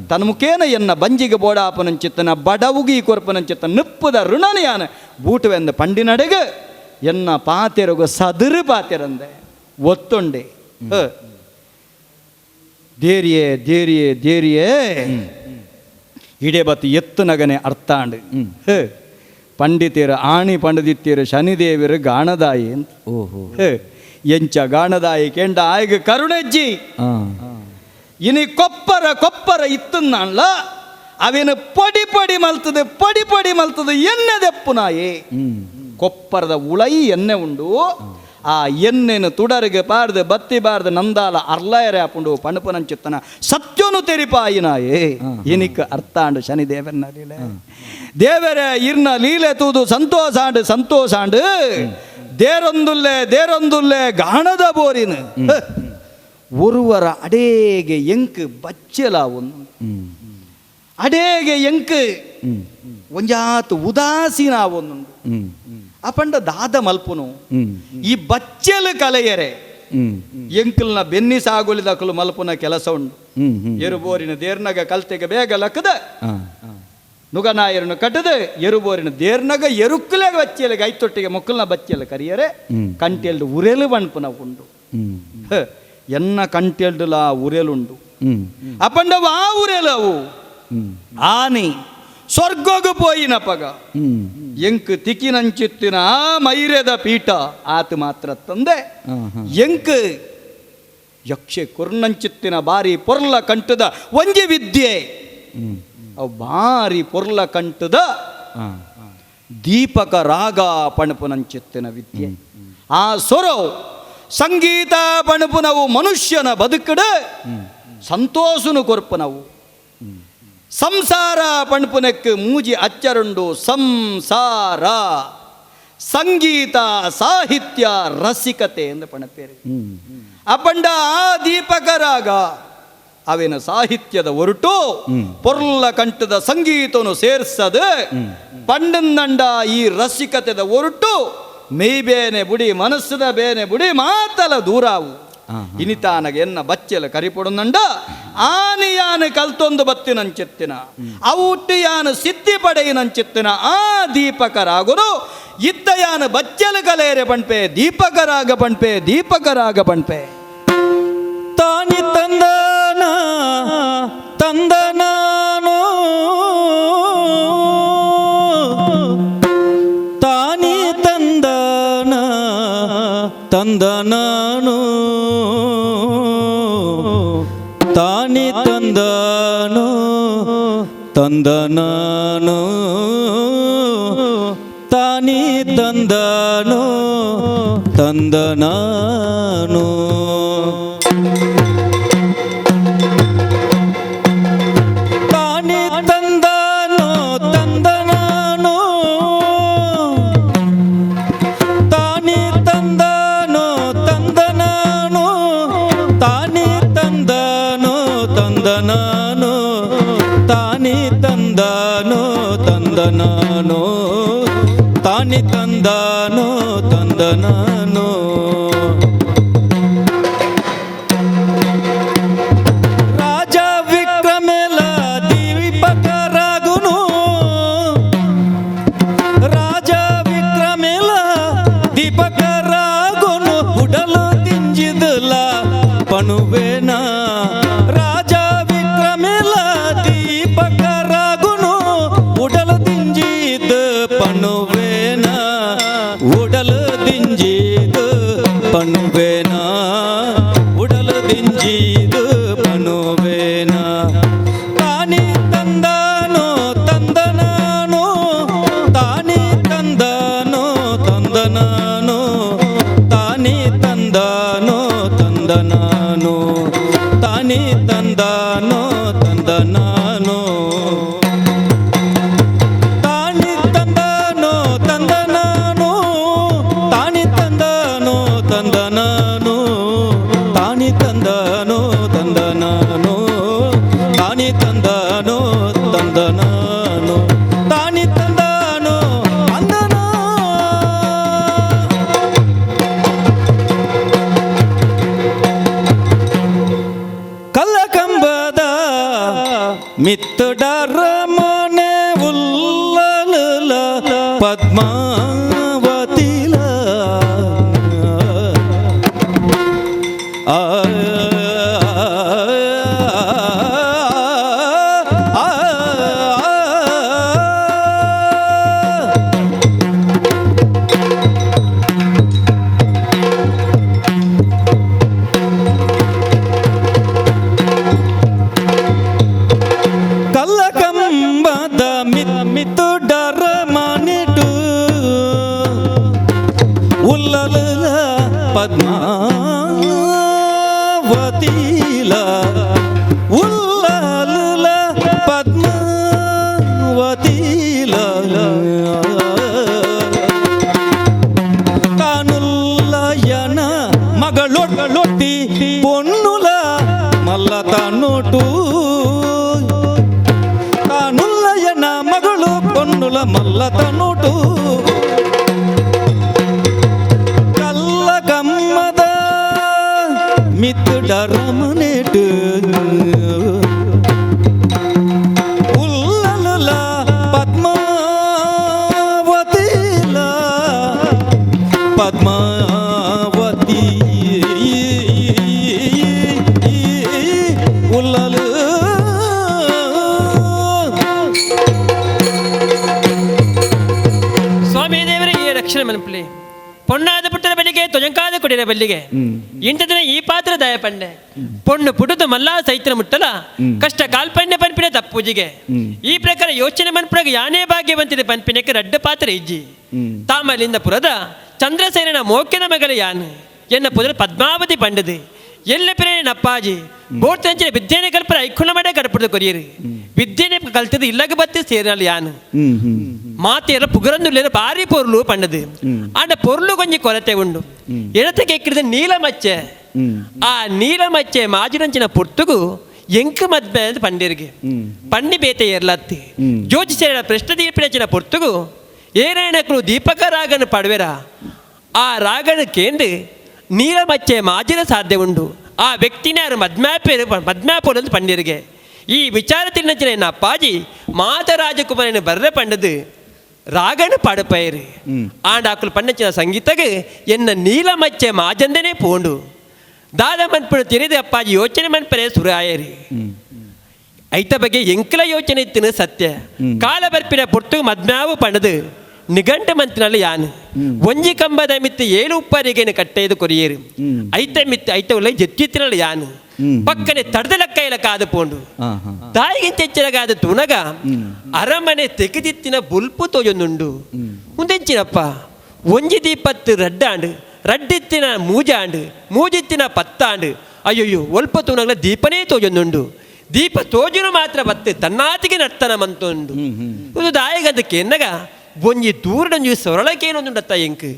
S4: ತನ್ಮುಖೇನ ಎನ್ನ ಬಂಜಿಗೆ ಬೋಡಾಪನಂಚಿತ್ತನ ಬಡವುಗಿ ಕೊರ್ಪನಂಚಿತ್ತ ನಿಪ್ಪದ ಋಣನೆಯಾನ ಬೂಟವೆಂದ ಪಂಡಿನಡೆಗೆ ಎನ್ನ ಪಾತೆರಗು ಸದುರು ಪಾತೆರಂದೆ ಒತ್ತೊಂಡೆ ದೇರಿಯೇ ದೇರಿಯೇ ದೇರಿಯೇ ಇಡೇ ಬತ್ತು ಎತ್ತು ನಗನೆ ಅರ್ಥಾಂಡು ಪಂಡಿತರು ಆಣಿ ಪಂಡಿತಿಯರು ಶನಿದೇವರು ಗಾಣದಾಯಿ ಅಂತ ಎಂಚ ಗಾಣದಾಯಿ ಕೆಂಡ ಆಯ್ಗ ಕರುಣಜ್ಜಿ ಇನಿ ಕೊಪ್ಪರ ಕೊಪ್ಪರ ಇತ್ತನ್ನಲ್ಲ ಅವೇನು ಪಡಿ ಪಡಿ ಮಲ್ತದೆ ಎಣ್ಣೆದೆಪ್ಪು ನಾಯಿ ಕೊಪ್ಪರದ ಉಳೈ ಎಣ್ಣೆ ಉಂಡು ಆ ಎಣ್ಣೆನು ತುಡರಿಗೆ ಪಾರ್ದು ಬತ್ತಿ ಬಾರ್ದು ನಂದಾಲ ಅರ್ಲಾಯರೆ ಆಪುಂಡು ಪಣಪನಂಚಿತ್ತನ ಸತ್ಯನು ತೆರಿಪಾಯಿನಾಯೇ ಇನಿಕ್ ಅರ್ಥಾಂಡು ಶನಿದೇವನ ಲೀಲೆ ದೇವರೇ ಇರ್ನ ಲೀಲೆ ತೂದು ಸಂತೋಷಾಂಡು ದೇರೊಂದುಲ್ಲೆ ಗಾಣದ ಬೋರಿನ ಒರುವರ ಅಡೇಗೆ ಎಂಕ್ ಬಚ್ಚಲ ಒಂದು ಅಡೇಗೆ ಎಂಕ್ ಒಂಜಾತು ಉದಾಸೀನ ಒಂದು ಅಪಂಡ ದಾದ ಮಲ್ಪುನು ಈ ಬಚ್ಚಲು ಕಲೆಯರೆ ಎಂಕಲ್ನ ಬೆನ್ನಿ ಸಾಗುಲಿದಕಲು ಮಲ್ಪುನ ಕೆಲಸ ಉಂಡು ಎರುಬೋರಿನ ದೇರ್ನಗ ಕಲ್ತೆಗೆ ಬೇಗ ಲಕ್ಕದ ನುಗನಾಯರನ್ನು ಕಟ್ಟದ ಎರುಬೋರಿನ ದೇರ್ನಗ ಎರುಕ್ಕಲೆ ಬಚ್ಚೆಲಿಗೆ ಐತೊಟ್ಟಿಗೆ ಮೊಕ್ಕಲ್ನ ಬಚ್ಚೆಲ ಕರಿಯರೆ ಕಂಟೆಲ್ಡು ಉರೆಲು ಬಣ್ಪುನ ಉಂಡು ಎನ್ನ ಕಂಟೆಲ್ಡುಲ ಉರೆಲುಂಡು అప్పండవు ఆ ఊరేలావు ఆని స్వర్గకు పోయిన పగ ಎಂಕ್ ತಿಕ್ಕಿನಂಚಿತ್ತಿನ ಆ ಮೈರೆದ ಪೀಠ ಆತ ಮಾತ್ರ ತಂದೆ ಎಂಕ್ ಯಕ್ಷೆ ಕುರ್ನಂಚಿತ್ತಿನ ಬಾರಿ ಪೊರ್ಲ ಕಂಠದ ಒಂಜಿ ವಿದ್ಯೆ ಅವು ಬಾರಿ ಪೊರ್ಲ ಕಂಠದ ದೀಪಕ ರಾಗ ಪಣಪುನಂಚಿತ್ತಿನ ವಿದ್ಯೆ ಆ ಸೊರವು ಸಂಗೀತ ಪಣಪುನವು ಮನುಷ್ಯನ ಬದುಕಡ ಸಂತೋಷನು ಕೊರ್ಪನವು ಸಂಸಾರ ಪಣಪುನಕ್ಕೆ ಮೂಜಿ ಅಚ್ಚರುಂಡು ಸಂಸಾರ ಸಂಗೀತ ಸಾಹಿತ್ಯ ರಸಿಕತೆ ಎಂದು ಪಣಪೇರು ಅಪ್ಪಂಡ ಆ ದೀಪಕ ರಾಗ ಅವೇನ ಸಾಹಿತ್ಯದ ಹೊರಟು ಪೊರ್ಲ ಕಂಠದ ಸಂಗೀತವನ್ನು ಸೇರ್ಸದ ಪಂಡಂದಂಡ ಈ ರಸಿಕತೆದ ಹೊರಟು ಮೇಯ್ಬೇನೆ ಬುಡಿ ಮನಸ್ಸದ ಬೇನೆ ಬುಡಿ ಮಾತಲ ದೂರಾವು ಇನಿತಾನಗೆ ಎನ್ನ ಬಚ್ಚೆಲ ಕರಿಪೊಡಂದಂಡ ಆನಿಯಾನ ಕಲ್ತೊಂದು ಬತ್ತಿನಂಚೆತ್ತಿನ ಔಟ್ಟಿಯಾನ ಸಿದ್ಧಿ ಪಡೆಯಿನಂಚೆತ್ತಿನ ಆ ದೀಪಕ ರಾಗುನು ಇದ್ದಯಾನ ಬಚ್ಚೆಲ ಕಲೇರೆ ಪಣ್ಪೆ ದೀಪಕ ರಾಗ ಪಣ್ಪೆ ದೀಪಕ ರಾಗ ಪಣ್ಪೆ
S1: ತಾನಿ ತಂದನ ತಂದನಾನೋ ತಾನಿ ತಂದನ ತಂದನಾನೋ ತಾನಿ ತಂದನೋ ತಂದನಾನೋ ತಾನಿ ತಂದನೋ ತಂದನಾನೋ ತಾನಿ ತಂದನೋ ತಂದನಾನೋ ತಾನಿ ತಂದನೋ ತಂದನಾನೋ ತಾನಿ ತಂದನೋ ತಂದನಾನೋ ತಾನಿ ತಂದನೋ ತಂದನಾನೋ ತಾನಿ ತಂದನೋ ತಂದನಾನೋ ರಾಜ ವಿಕ್ರಮೇಲ ದೀಪಕ ರಾಗುನು ರಾಜ ವಿಕ್ರಮೇಲ ದೀಪಕ ರಾಗುನು ಉಡಲು ತಿಂಜಿದಲ ಪಣುವೇನ ರಾಜ ವಿಕ್ರಮೇಲ ದೀಪಕ ರಾಗುನು ಉಡಲು ತಿಂಜಿದ ಪಣುವೇನ ಉಡಲು ದಿಂಜಿದ ಪಣುವೇನ ಉಡಲು ದಿಂಜಿದ ಪಣುವೇನ ತಾನಿ ತಂದನೋ ತಂದನಾನೋ ತಾನಿ ತಂದನೋ ತಂದನಾನೋ ತಾನಿ ತಂದನೋ ತಂದನಾನೋ ತಾನಿ ತಂದನೋ ತಂದನಾನೋ ತಾನಿ ತಂದನೋ ತಂದನಾನೋ ತಾನಿ ತಂದನೋ ತಂದನಾನೋ ತಾನಿ ತಂದನೋ ತಂದನಾನೋ ತಾನಿ ತಂದನೋ ತಂದನಾನೋ ತಾನಿ ತಂದನೋ ತಂದನೋ ಕಲ್ಲಕಂಬದ ಮಿತ್ತುಡರ ಮನೆ ಉಲ್ಲಲ ಪದ್ಮಾವತಿಲ ಆ ಕಲ್ಲಕಂಬದ ಮಿತ್ತುಡರ ಮನಿಟು ಉಲ್ಲಲ ಪದ್ಮಾವತಿಲ ಉಲ್ಲಲ ಪದ್ಮಾವತಿಲ ತಾನುಲ್ಲಯನ ಮಗಳೊಟ್ಟಿ ಪೊನ್ನುಲ ಮಲ್ಲ ತಾನೋಟು ತಾನುಲ್ಲಯನ ಮಗಳು ಪೊನ್ನುಲ ಮಲ್ಲ ತಾನೋಟು ಕಲ್ಲಕಮ್ಮದ ಮಿತ್ತುಡರ ಮನೆಟು ಉಲ್ಲಲ ಪದ್ಮಾವತಿಲ ಪದ್ಮಾವತಿ ಉಲ್ಲ
S5: ರಕ್ಷಣೆ ಮನಪಲೆ ಪೊಣ್ಣಾದ ಪುಟ್ಟದ ಬಲ್ಲಿಗೆ ತೊಜಂಕಾದ ಕೊಡಿರ ಬಲ್ಲಿಗೆ ಇಂಥ ದಿನ ಈ ಪಾತ್ರ ದಯ ಪಂಡೆ ಪೊಣ್ಣು ಪುಟದ ಮಲ್ಲ ಸೈತನ ಮುಟ್ಟಲ ಕಷ್ಟ ಕಾಲ್ಪಂಡೆ ಪನ್ಪಿನ ತಪ್ಪೂಜಿಗೆ ಈ ಪ್ರಕಾರ ಯೋಚನೆ ಮನ್ಪುರಾಗ ಯಾನೇ ಭಾಗ್ಯವಂತಿದೆ ಪನ್ಪಿನಕ್ಕೆ ರಡ್ಡ ಪಾತ್ರ ಇಜ್ಜಿ ತಾಮಲಿಂದ ಪುರದ ಚಂದ್ರಸೇನನ ಮೋಕ್ಯನ ಮಗಳ ಯಾನು ಎನ್ನ ಪುದರ ಪದ್ಮಾವತಿ ಪಂಡದು ಎಲ್ಲ ಪ್ರೇರಣೆ ಅಪ್ಪಾಜಿ ಬೋರ್ತಂಚಿನ ವಿದ್ಯೆನೆ ಕಲ್ಪರ ಐಕ್ಕುಣ ಮಾಡ ಕಡಪುರದ ಕೊರಿಯರು ವಿದ್ಯೆನೆ ಕಲ್ತದ ಇಲ್ಲಗ ಬತ್ತಿ ಸೇರಲ್ಲ ಯಾನು ಮಾತೆಲ್ಲ ಪುಗರಂದುಲ್ಲ ಭಾರಿ ಪೊರ್ಲು ಪಂಡದು ಆಂಡ ಪೊರ್ಲು ಕೊಂಚ ಕೊರತೆ ಉಂಡು ಎಡತಕ್ಕೆ ಎಕ್ಕಿಡಿದ ನೀಲಮಚ್ಚೆ ಆ ನೀಲಮಚ್ಚೆ ಮಾಜಿರಂಚಿನ ಪುರ್ತುಗು ಎಂಕ ಮದ್ಮೆ ಅಂತ ಪಂಡಿರಿಗೆ ಪಂಡಿ ಬೇತೆ ಏರ್ಲತ್ತಿ ಜೋಚಿಸಿರ ಪ್ರಶ್ನ ದೀಪಿನಚಿನ ಪುರ್ತುಗು ಏನೇನಕ್ಕಳು ದೀಪಕ ರಾಗನ ಪಡವೆರ ಆ ರಾಗನ ಕೇಂದ್ರ ನೀಲಮಚ್ಚೆ ಮಾಜಿನ ಸಾಧ್ಯ ಉಂಡು ಆ ವ್ಯಕ್ತಿನ ಯಾರು ಮದ್ಮ್ಯಾಪೋರು ಅಂತ ಪಂಡಿರಿಗೆ ಈ ವಿಚಾರ ತಿನ್ನಚಿನ ಎನ್ನ ಅಪ್ಪಾಜಿ ಮಾತ ರಾಜಕುಮಾರನ ಬರ್ರೆ ಪಂಡದು ರಾಗಣ ಪಾಡಪಯರು ಆಂಡಾಕುಲು ಪಂಡಚಿನ ಸಂಗೀತಗೆ ಎನ್ನ ನೀಲಮಚ್ಚೆ ಮಾಜಂದನೇ ಪೋಂಡು ದಾದ ಮನ್ಪುಣ ತಿರಿದು ಅಪ್ಪಾಜಿ ಯೋಚನೆ ಮನ್ಪರೆ ಸುರಾಯರಿ ಐತ ಬಗ್ಗೆ ಎಂಕಲ ಯೋಚನೆ ಇತ್ತಿನ ಸತ್ಯ ಕಾಲ ಬರ್ಪಿನ ಪುರ್ತು ಮದ್ಮ್ಯಾವು ಪಂಡದು ನಿಘಂಟ ಮಂತ್ರಿನಲ್ಲಿ ಯಾನು ಒಂಜಿ ಕಂಬದ ಮಿತ್ತು 7 ಉಪ್ಪರಿಗೇನು ಕಟ್ಟೆಯದು ಕೊರಿಯೇರು ಐತ ಮಿತ್ತು ಐತ ಒಳ್ಳೆ ಜತ್ತಿತ್ತಿನಲ್ಲಿ ಯಾನು ಪಕ್ಕನೆ ತಡದ ಲೆಕ್ಕ ಇಲ್ಲ ಕಾದು ಪೋಂಡು ತಾಯಿಗಿಂತ ಹೆಚ್ಚಿನಗಾದ ತುಣಗ ಅರಮನೆ ತೆಗೆದಿತ್ತಿನ ಬುಲ್ಪು ತೋಜೊಂದುಂಡು ಮುಂದೆಂಚಿನಪ್ಪ ಒಂಜಿ ದೀಪತ್ತು ರಡ್ಡಿತ್ತಿನ ಮೂಜಿತ್ತಿನ ಪತ್ತಾಂಡು ಅಯ್ಯಯ್ಯೋ ಒಲ್ಪ ತುಣಗಲ ದೀಪನೇ ತೋಜೊಂದುಂಡು ದೀಪ ತೋಜುನು ಮಾತ್ರ ಬತ್ತೆ ತನ್ನಾತಿಗೆ ನರ್ತನ ಮಂತೊಂಡು ಇದು ದಾಯಿಗದಕ್ಕೆ ಎನ್ನಗ ಒಂಜಿ ದೂರಡಂಜಿ ಸೊರಳಕೇನೊಂದುಂಡತ್ತ ಎಂಕ್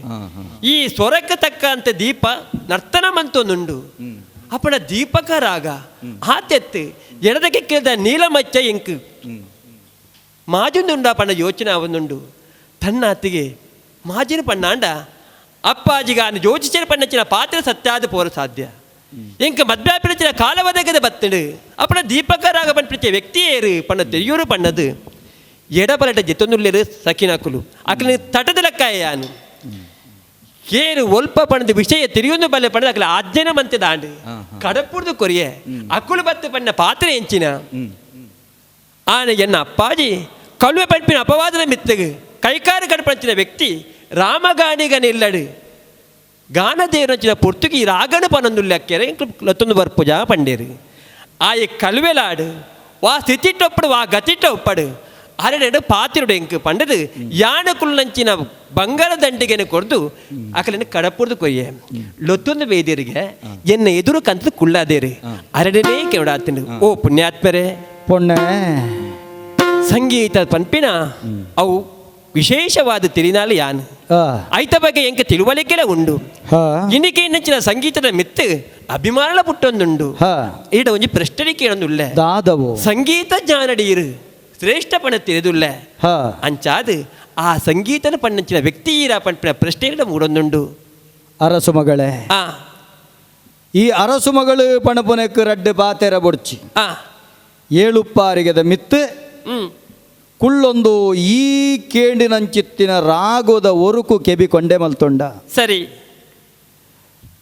S5: ಈ ಸೊರಕ್ಕೆ ತಕ್ಕಂತೆ ದೀಪ ನರ್ತನ ಮಂತೊಂದುಂಡು ಅಪ್ಪಣ ದೀಪಕ ರಾಗ ಆತೆತ್ತು ಎಡದಕ್ಕೆ ಕೇಳಿದ ನೀಲಮಚ್ಚ ಎಂಕ್ ಮಾಜುಂದುಂಡ ಪಣ್ಣ ಯೋಚನೆ ಅವನುಂಡು ತನ್ನಾತಿಗೆ ಮಾಜಿನ ಪಣ್ಣಾಂಡ ಅಪ್ಪಾಜಿಗ ಯೋಚಿಸಿನ ಪಣ್ಣಚ್ಚಿನ ಪಾತ್ರ ಸತ್ಯಾದ ಪೋರ ಸಾಧ್ಯ ಎಂಕ ಮದ್ವ್ಯಾಪಿನ ಕಾಲ ಒದಗದ ಬತ್ತಡು ಅಪ್ಪಣ ದೀಪಕ ರಾಗ ಪಣ್ಣ ವ್ಯಕ್ತಿ ಏರು ಪಣ್ಣ ತೆರಿಯೂರು ಪಣ್ಣದು ಎಡಬಲಟ ಜೆತ್ತೊಂದುಲ್ಲೇರು ಸಕಿನಾಕುಲು ಅಕ್ಲ ತಟದ ಲೆಕ್ಕ ಯಾನು ಕೇರು ಒಲ್ಪ ಪಣದ ವಿಷಯ ತಿರಿಯೊಂದು ಬಲ್ಲೆ ಪಣದ ಅಕ್ಲ ಆಜ್ಞನ ಮಂತೆ ದಾಂಡು ಕಡಪುರ್ದು ಕೊರಿಯೆ ಅಕ್ಕುಳು ಬತ್ತು ಪಣ್ಣ ಪಾತ್ರ ಎಂಚಿನ ಆನ ಎನ್ನ ಅಪ್ಪಾಜಿ ಕಳುವೆ ಪಂಪಿನ ಅಪವಾದದ ಮಿತ್ತಗು ಕೈಕಾರ ಕಡಪಂಚಿನ ವ್ಯಕ್ತಿ ರಾಮಗಾಣಿಗನ ಇಲ್ಲಡು ಗಾನದೇವರಂಚಿನ ಪುರ್ತುಗಿ ರಾಗಣ ಪನೊಂದುಲ್ಲೆಕ್ಕೆರೆ ಲತ್ತೊಂದು ಬರ್ಪುಜ ಪಂಡೇರು ಆಯ ಕಳುವೆಲಾಡು ವಾ ಸ್ಥಿತಿಟ್ಟೊಪ್ಪಡು ವಾ ಗತಿಟ್ಟ ಒಪ್ಪಡು ಅರೆಡು ಪಾತಿರುಡು ಎಂಕ್ ಪಂಡದು ಯಾಣಕುಲ್ಲಂಚಿನ ಬಂಗಾರ ದಂಡಿಗೆನೆ ಕೊರ್ದು ಅಕಲಿನ ಕಡಪುರ್ದು ಕೊಯ್ಯೆ ಲೊತ್ತೊಂದು ವೇದಿಯರಿಗೆ ಎನ್ನ ಎದುರು ಕಂತದ್ದು ಕುಳ್ಳಾದೇರಿ ಅರೆಡನೇ ಕೆವಡಾತಿಂಡು ಓ ಪುಣ್ಯಾತ್ಮರೇ
S4: ಪೊಣ್ಣೆ
S5: ಸಂಗೀತ ಪನ್ಪಿನ ಅವು ವಿಶೇಷವಾದ ತಿರಿನಾಲು ಯಾನು ಐತ ಬಗ್ಗೆ ಎಂಕ ತಿಳುವಳಿಕೆಲ ಉಂಡು ಇನ್ನಿಕೆ ನೆಂಚಿನ ಸಂಗೀತದ ಮಿತ್ತು ಅಭಿಮಾನ ಪುಟ್ಟೊಂದುಂಡು ಈಡ ಒಂಜಿ ಪ್ರಶ್ನೆ ಒಂದುಳ್ಳೆ
S4: ದಾದವು
S5: ಸಂಗೀತ ಜ್ಞಾನಡೀರು ಶ್ರೇಷ್ಠ ಪಣ ತಿಳಿದುಲ್ಲ ಅಂಚಾದು ಆ ಸಂಗೀತನ ಪಣ್ಣಂಚಿನ ವ್ಯಕ್ತಿ ಪಂಪಿನ ಪ್ರಶ್ನೆಗಳ ಮೂಡೊಂದುಂಡು
S4: ಅರಸು ಮಗಳೇ ಈ ಅರಸು ಮಗಳು ಪಣಪುನಕ್ಕೆ ರಡ್ಡು ಪಾತೆರ ಬೊಡ್ಚಿ 7 ಉಪ್ಪಾರಿಗೆದ ಮಿತ್ತು ಕುಳ್ಳೊಂದು ಈ ಕೇಂಡಿನಂಚಿತ್ತಿನ ರಾಗೋದ ಒರುಕು ಕೆಬಿಕೊಂಡೆ ಮಲ್ತೊಂಡ
S5: ಸರಿ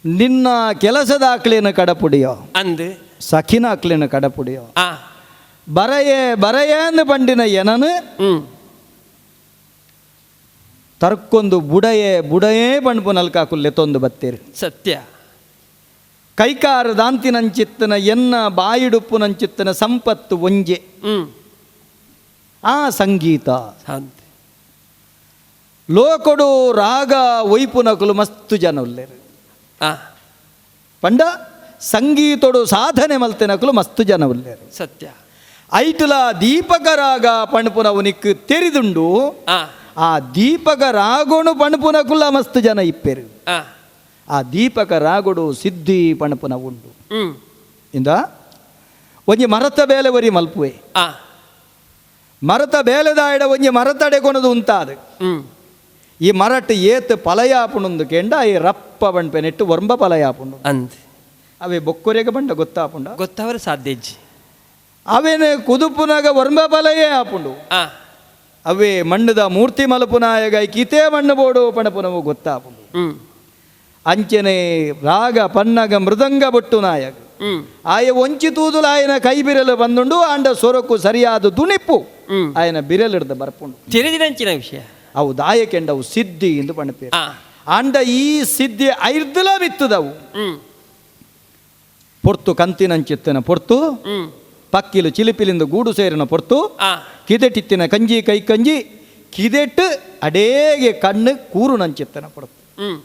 S4: ನಿನ್ನ ಕೆಲಸದ ಆಕ್ಲಿನ ಕಡಪುಡಿಯೋ
S5: ಅಂದು
S4: ಸಖಿನ ಆಕ್ಲಿನ ಕಡಪುಡಿಯೋ ಬರಯೇಂದು ಬಂಡಿನ ಏನನು ತರ್ಕೊಂದು ಬುಡಯೇ ಬಣ್ಪು ನಲ್ಕಾಕುಲ್ಲೆ ತೊಂದು ಬತ್ತೀರಿ
S5: ಸತ್ಯ
S4: ಕೈಕಾರ ದಾಂತಿನಂಚಿತ್ತನ ಎನ್ನ ಬಾಯಿಡುಪ್ಪುನಂಚಿತ್ತನ ಸಂಪತ್ತು ಒಂಜೆ ಆ ಸಂಗೀತ ಲೋಕೊಡು ರಾಗ ಒಯ್ಪುನಕುಲು ಮಸ್ತು ಜನ ಉಲ್ಲೇರು ಪಂಡ ಸಂಗೀತೊಡು ಸಾಧನೆ ಮಲ್ತೆನಕುಲು ಮಸ್ತು ಜನ ಉಲ್ಲೇರು
S5: ಸತ್ಯ
S4: ಐಟುಲ ದೀಪಕ ರಾಗ ಪಣಪುನವುನಿಕ್ ತೆರಿದುಂಡು ಆ ದೀಪಕ ರಾಗೋಣು ಪಣಪುನಕುಲ್ಲ ಮಸ್ತು ಜನ ಇಪ್ಪೆರು ಆ ದೀಪಕ ರಾಗೊಡು ಸಿದ್ಧಿ ಪಣಪುನ ಉಂಡು ಇಂದ ಒಂಜಿ ಮರತ ಬೇಲೆ ವರಿ ಮಲ್ಪುವೆ ಮರತ ಬೇಲೆದಾಯಡ ಒಂಜಿ ಮರತಡೆ ಕೊನದು ಉಂತಾದ ಈ ಮರಟ್ ಏತ್ ಪಲಯಾಪುಂಡು ಕೆಂಡ ಈ ರಪ್ಪ ಬಣ್ಪೆ ನೆಟ್ಟು ವರ್ಂಬ ಪಲಯಾಪುಂಡು
S5: ಅಂದ್
S4: ಅವೇ ಬೊಕ್ಕೊರೆಗ ಬಂಡ ಗೊತ್ತಾಪುಂಡ
S5: ಗೊತ್ತವರ ಸಾಧ್ಯಜ್ಜಿ
S4: ಅವೇನೆ ಕುದುಪುನಾಗ ವರ್ಂಬ ಪಲಯೇ ಆಪುಂಡು ಅವೇ ಮಣ್ಣದ ಮೂರ್ತಿ ಮಲಪುನಾಯಗ ಕಿತೇ ಮಣ್ಣು ಬೋಡು ಪಣಪುನವು ಗೊತ್ತಾಪುಂಡು ಅಂಚನೆ ರಾಗ ಪನ್ನಗ ಮೃದಂಗ ಬೊಟ್ಟು ನಾಯಕ ಆಯ ಒಂಚಿ ತೂದುಲು ಆಯನ ಕೈ ಬಿರಲು ಬಂದುಂಡು ಆಂಡ ಸೊರಕು ಸರಿಯಾದ ದುಣಿಪ್ಪು ಆಯನ ಬಿರಲಿಡ್ದ ಬರ್ಪುಂಡು
S5: ತಿಳಿದಿರಂಚಿನ ವಿಷಯ
S4: ಅವು ದಾಯಕೆಂಡ ಅವು ಸಿದ್ಧಿ ಎಂದು ಪಣಪೇರು
S5: ಆ
S4: ಅಂಡ ಈ ಸಿದ್ಧಿ ಐರ್ದಲ ಬಿತ್ತದವು
S5: ಹ್ಮ್
S4: ಪೊರ್ತು ಕಂತಿನಂಚಿತ್ತನ ಪೊರ್ತು
S5: ಹ್ಮ್
S4: ಪಕ್ಕಿಲು ಚಿಲಿಪಿಲಿಂದ ಗೂಡು ಸೇರಿನ ಪೊರ್ತು
S5: ಆ
S4: ಕಿದೆಟಿತ್ತಿನ ಕಂಜಿ ಕೈ ಕಂಜಿ ಕಿದೆಟ್ಟು ಅಡೇಗೆ ಕಣ್ಣು ಕೂರು ನಂಚಿತ್ತನ ಪೊರ್ತು
S5: ಹ್ಮ್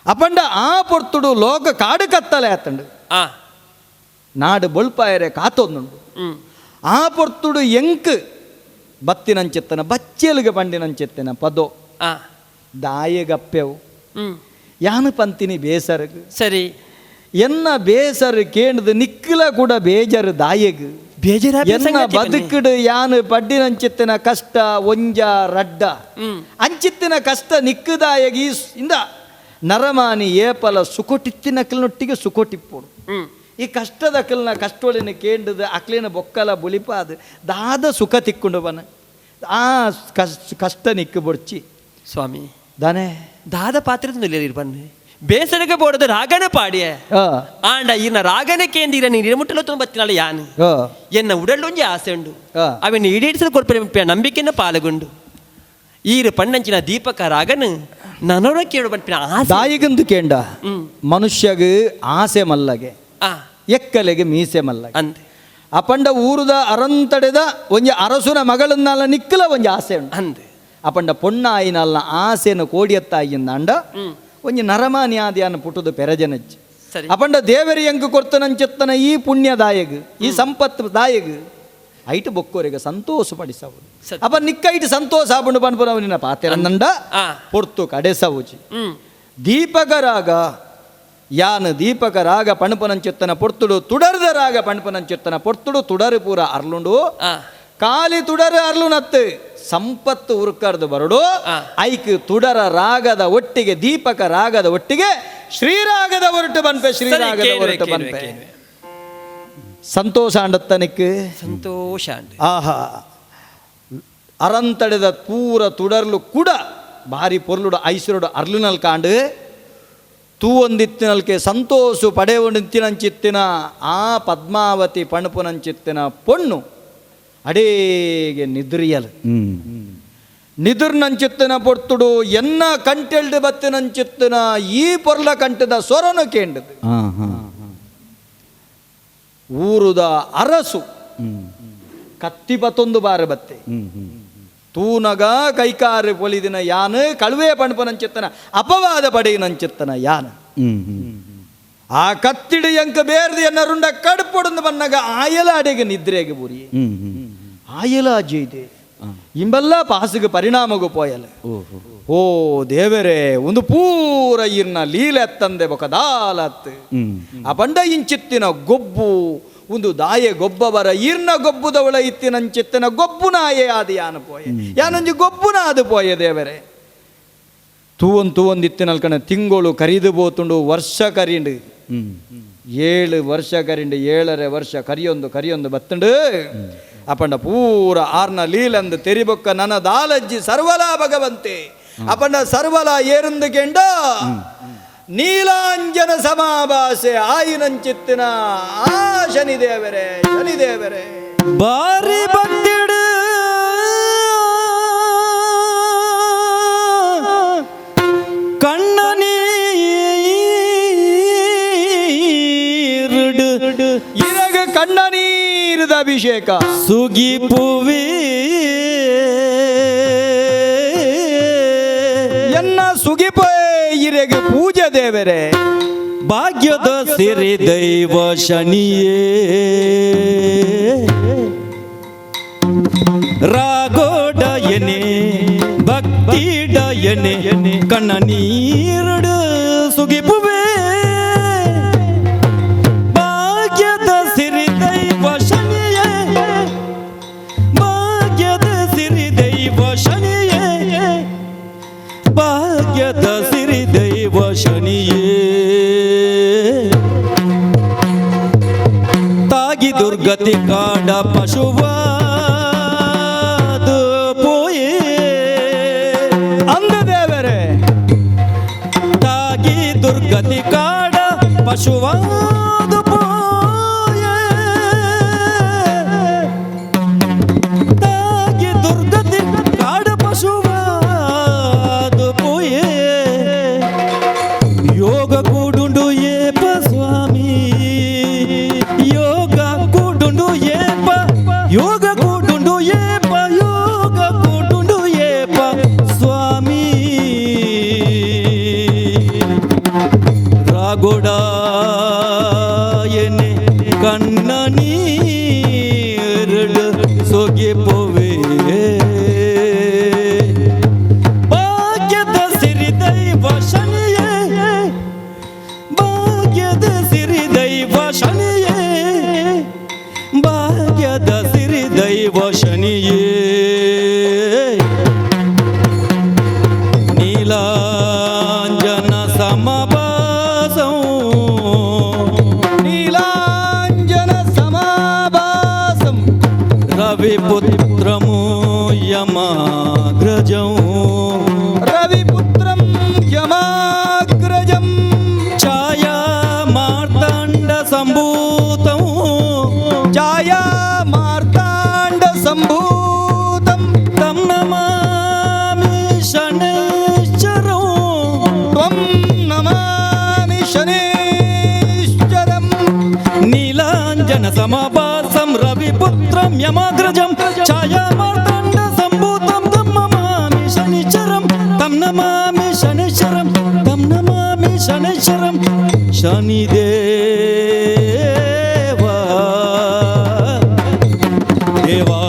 S4: ಅಪಂಡ ಆ ಪೊರ್ತುಡು ಲೋಕ ಕಾಡು ಕತ್ತಲೆ ಆತಂಡು
S5: ಆ
S4: ನಾಡು ಬೊಳ್ಪಾಯರೆ ಕಾತೊಂದುಂಡು
S5: ಹ್ಮ್
S4: ಆ ಪೊರ್ತುಡು ಎಂಕ್ ಬತ್ತಿನಂಚಿತ್ತನ ಬಚ್ಚೆಲಿಗೆ ಬಂಡಿನಂಚಿತ್ತನ ಪದೋ
S5: ಆ
S4: ದಾಯಗಪ್ಪೆವು
S5: ಹ್ಮ್
S4: ಯಾನು ಪಂತಿನಿ ಬೇಸರಗು
S5: ಸರಿ
S4: ಎನ್ನ ಬೇಸರು ಕೇಂದ್ರದ ನಿಕ್ಕಲ ಕೂಡ ಬೇಜರು ದಾಯಗು ಎನ್ನ ಬದುಕುಡು ಯಾನು ಪಡ್ಡಿನಂಚಿತ್ತಿನ ಕಷ್ಟ ಒಂಜ ರಡ್ಡ
S5: ಹ್ಮ್
S4: ಅಂಚಿತ್ತಿನ ಕಷ್ಟ ನಿಕ್ಕದಾಯಗಿ ಇಂದ ನರಮಾನಿ ಏಪಲ ಸುಕೋಟಿತ್ತಿನಕ್ಕಲಿನೊಟ್ಟಿಗೆ ಸುಕೋಟಿಪ್ಪೋಡು
S5: ಹ್ಮ್
S4: ಈ ಕಷ್ಟದ ಅಕ್ಕಲ್ನ ಕಷ್ಟೊಳಿನ ಕೇಂದ್ರದ ಅಕ್ಲಿನ ಬೊಕ್ಕಲ ಬುಳಿಪಾದ ದಾದ ಸುಖ ತಿಕ್ಕೊಂಡು ಬನ ಆ ಕಷ್ಟ ನಿಕ್ಕು ಬೊಡ್ಚಿ
S5: ಸ್ವಾಮಿ
S4: ದಾನೆ
S5: ದಾದ ಪಾತ್ರದ ಬನ್ನಿ ಬೇಸರಕ್ಕೆ ಬೋಡದ ರಾಗನ ಪಾಡಿಯ ಆಂಡ ಇನ್ನ ರಾಗನ ಕೇಂದ್ರ ನೀನು ಇರಮುಟ್ಟಲು ತೊಂಬತ್ತಿನಾಳ ಯಾನು ಎನ್ನ ಉಡಲ್ಲೊಂಜಿ ಆಸೆ ಉಂಡು ಅವನ್ನ ಈಡೇರಿಸಲು ಕೊಡ್ಪೆ ನಂಬಿಕೆನ ಪಾಲುಗೊಂಡು ಈರು ಪಣ್ಣಂಚಿನ ದೀಪಕ ರಾಗನು ನನರ ಕೇಳು ಬನ್ಪಿನ ಆಸೆ
S4: ದಾಯಿಗಂದು ಕೇಂಡ ಮನುಷ್ಯಗೆ ಆಸೆ ಮಲ್ಲಗೆ
S5: ಆ
S4: ಎಕ್ಕಲೆಗೆ ಮೀಸೆ ಮಲ್ಲಗೆ
S5: ಅಂದೆ
S4: ಅಪಂಡ ಊರುದ ಅರಂತಡೆದ ಒಂಜಿ ಅರಸುನ ಮಗಳನ್ನಲ್ಲ ನಿಕ್ಕಲ ಒಂಜಿ ಆಸೆ ಉಂಟು
S5: ಅಂದೆ
S4: ಅಪಂಡ ಪೊಣ್ಣ ಆಯಿನಲ್ಲ ಆಸೆನ ಕೋಡಿಯತ್ತಾಯಿಯಿಂದ ಅಂಡ ಒಂಜಿ ನರಮಾನಿ ಆದಿಯಾನ ಪುಟುದು ಪೆರಜನಜ್ಜಿ
S5: ಸರಿ
S4: ಅಪಂಡ ದೇವರಿ ಎಂಕು ಕೊರ್ತನಂಚೆತ್ತನ ಈ ಪುಣ್ಯದಾಯಗ್ ಈ ಸಂಪತ್ತು ದಾಯಗ್ ಐಟು ಬೊಕ್ಕೋರೆಗೆ ಸಂತೋಷ ಪಡಿಸಬಹುದು
S5: ಸರಿ.
S4: ಅಪ್ಪ ನಿಕ್ಕ ಐಟು ಸಂತೋಷ ಆಬುಂಡು ಪನ್ಪುರವನಿನ ಪಾತೆರಂದಂಡ
S5: ಆ
S4: ಪೊರ್ತು ಕಡೆಸವುಜಿ
S5: ಹ್ಮ್
S4: ದೀಪಕ ರಾಗ ಯಾನು ದೀಪಕ ರಾಗ ಪಣಪನಂಚೆತ್ತನ ಪೊರ್ತುಡು ತುಡರ್ದ ರಾಗ ಪಣಪನಂಚೆತ್ತನ ಪೊರ್ತುಡು ತುಡರು ಪೂರ ಅರ್ಲುಂಡು
S5: ಆ
S4: ಕಾಲಿ ತುಡರು ಅರ್ಲುನತ್ತು ಸಂಪತ್ತು ಉರ್ಕರ್ದು ಬರಡು ಐಕ್ ತುಡರ ರಾಗದ ಒಟ್ಟಿಗೆ ದೀಪಕ ರಾಗದ ಒಟ್ಟಿಗೆ ಶ್ರೀರಾಗದ ಹೊರಟು ಬನ್ಪೆ ಶ್ರೀರಾಗದ ಹೊರಟು ಬನ್ಪೆ ಸಂತೋಷ ಅಂಡತ್ತನಿಕ್
S5: ಸಂತೋಷ ಅಂಡೆ
S4: ಆಹಾ ಅರಂತಡೆದ ಪೂರ ತುಡರ್ಲು ಕೂಡ ಭಾರಿ ಪೊರ್ಲುಡು ಐಶ್ವರ್ಯಡು ಅರ್ಲಿನಲ್ ಕಾಂಡು ತೂವೊಂದಿತ್ತಿನಲ್ಕೆ ಸಂತೋಷು ಪಡೆಯುತ್ತಿನಂಚಿತ್ತಿನ ಆ ಪದ್ಮಾವತಿ ಪಣಪುನಂಚಿತ್ತಿನ ಪೊಣ್ಣು ಅಡೇಗೆ ನಿದ್ರಿಯಲು ನಿದುರ್ನಂಚಿತ್ತಿನ ಪೊರ್ತುಡು ಎನ್ನ ಕಂಟೆಲ್ಡು ಬತ್ತಿನಂಚಿತ್ತಿನ ಈ ಪೊರ್ಲ ಕಂಟದ ಸೊರನು ಕೇಂಡದು ಊರುದ ಅರಸು ಕತ್ತಿ ಪತ್ತೊಂದು ಬಾರ ಬತ್ತೆ ತೂನಗ ಕೈಕಾರು ಪೊಲಿದಿನ ಯಾನು ಕಳುವೆ ಪಣಪನಂಚಿತ್ತನ ಅಪವಾದ ಪಡೆಯಿನಂಚಿತ್ತನ ಯಾನು ಆ ಕತ್ತಿಡು ಎಂಕ ಬೇರ್ದು ಎನ್ನರುಂಡ ಕಡುಪೊಡಂದು ಬನ್ನಗ ಆಯಲ ಅಡೆಗೆ ನಿದ್ರೆಗೆ ಬುರಿ ಆಯಲ ಅಜ್ಜಿ ಇಂಬೆಲ್ಲ ಪಾಸಿಗೆ ಪರಿಣಾಮಗೂ ಪೋಯಲ್ಲ ಓ ದೇವರೇ ಒಂದು ಪೂರ ಇರ್ನ ಲೀಲೆತ್ತಂದೆ ಬೊಕದಾಲತ್ ಆ ಬಂಡ ಇಂಚಿತ್ತಿನ ಗೊಬ್ಬು ಒಂದು ದಾಯೆ ಗೊಬ್ಬವರ ಈರ್ನ ಗೊಬ್ಬುದವಳ ಇತ್ತಿನಂಚಿತ್ತಿನ ಗೊಬ್ಬು ನಾಯೇ ಆದ ಯಾನು ಪೋಯೆ ಯಾನೊಂಜಿ ಗೊಬ್ಬುನ ಅದು ಪೋಯೆ ದೇವರೇ ತೂವೊಂದು ಇತ್ತಿನಲ್ಕಣ ತಿಂಗಳು ಕರಿದು ಬೋತುಂಡು ವರ್ಷ ಕರಿಂಡು 7 ವರ್ಷ ಕರಿಂಡು 7ರೆ ವರ್ಷ ಕರಿಯೊಂದು ಬತ್ತುಂಡು ಅಪಂಡ ಪೂರ ಆರ್ನ ಲೀಲಂದು ತೆರಿಬೊಕ್ಕ ನನ್ನ ದಾಲಜ್ಜಿ ಸರ್ವಲ ಭಗವಂತೆ ಅಪಂಡ ಸರ್ವಲ ಏರುಂದು ಕೆಂಡ ನೀಲಾಂಜನ ಸಮಾಭಾಸೆ ಆಯಿನಂಚಿತ್ತಿನ ಆ ಶನಿದೇವರೇ
S1: ಬಾರಿ ಬಂದಿಡು ಕಣ್ಣ ನೀರುಡು
S4: ಇರಗ ಕಣ್ಣ ನೀರದ ಅಭಿಷೇಕ
S1: ಸುಗಿ ಪೂವಿ
S4: ಎನ್ನ ಸುಗಿಪ ಇರೆಗೆ ಪೂಜೆ ದೇವರೇ
S1: ಭಾಗ್ಯದ ಸಿರಿ ದೈವ ಶನಿಯೇ ರಾಗೋಡಯನೆ ಭಕ್ತಿಡಯನೆ ಕಣ್ಣ ನೀರುಡು ಸುಗಿಪುವೆ ಭಾಗ್ಯದ ಸಿರಿ ದೈವ ಶನಿಯೇ ಭಾಗ್ಯದ ಸಿರಿ ದೈವ ಶನಿಯೇ ಭಾಗ್ಯದ ಸಿರಿ ದೈವ ಶನಿಯೇ ತಾಗಿ ದುರ್ಗತಿ ಕಾಡ ಪಶುವಾದು ಪೋಯೇ
S4: ಅಂದ ದೇವರೇ
S1: ತಾಗಿ ದುರ್ಗತಿ ಕಾಡ ಪಶುವಾದು ಪೋಯೇ ತಾಗಿ ದುರ್ಗತಿ ಕಾಡ ಪಶುವಾದು ಗೊಡಾಯನೆ ಕಣ್ಣ ನೀರಳು ಸೊಗೆ ಪೋವೆ ಭಾಗ್ಯದ ಸಿರಿ ದೈವ ಶನಿಯೇ ಭಾಗ್ಯದ ಸಿರಿ ದೈವ ಶನಿಯೇ ಭಾಗ್ಯದ ಸಿರಿ ದೈವ ಶನಿಯೇ ನೀಲಾಂಜನ ಸಮಭಾಸಂ
S4: ನೀಲಾಂಜನ ಸಮಾಭಾಸಂ
S1: ರವಿಪುತ್ರಮು ಯಮಾಗ್ರಜಂ
S4: ರವಿಪುತ್ರಂ ಯಮಾಗ್ರಜಂ
S1: ಛಾಯಾ ಮಾರ್ತಾಂಡ ಸಂಭೂತಂ
S4: ಛಾಯಾ ಮಾರ್ತಾಂಡ ಸಂಭೂತಂ
S1: ತಂ ನಮಾಮಿ ಶನೈಶ್ಚರಂ
S4: ತ್ವಂ ನಮಾಮಿ ಶನೇಶ್ವರಂ
S1: ನೀಲಾಂಜನ ಸಮಭಾಸಂ ರವಿಪುತ್ರಂ ಯಮಾಗ್ರಜಂ ಛಾಯಾ ಮಾರ್ತಾಂಡ ಸಂಭೂತಂ ತಂ ನಮಾಮಿ ಶನಿಶ್ಚರಂ ತಂ ನಮಾಮಿ ಶನಿಶ್ಚರಂ ತಂ ನಮಾಮಿ ಶನಿಶ್ಚರಂ ಶನಿದೇವಾ ದೇವಾ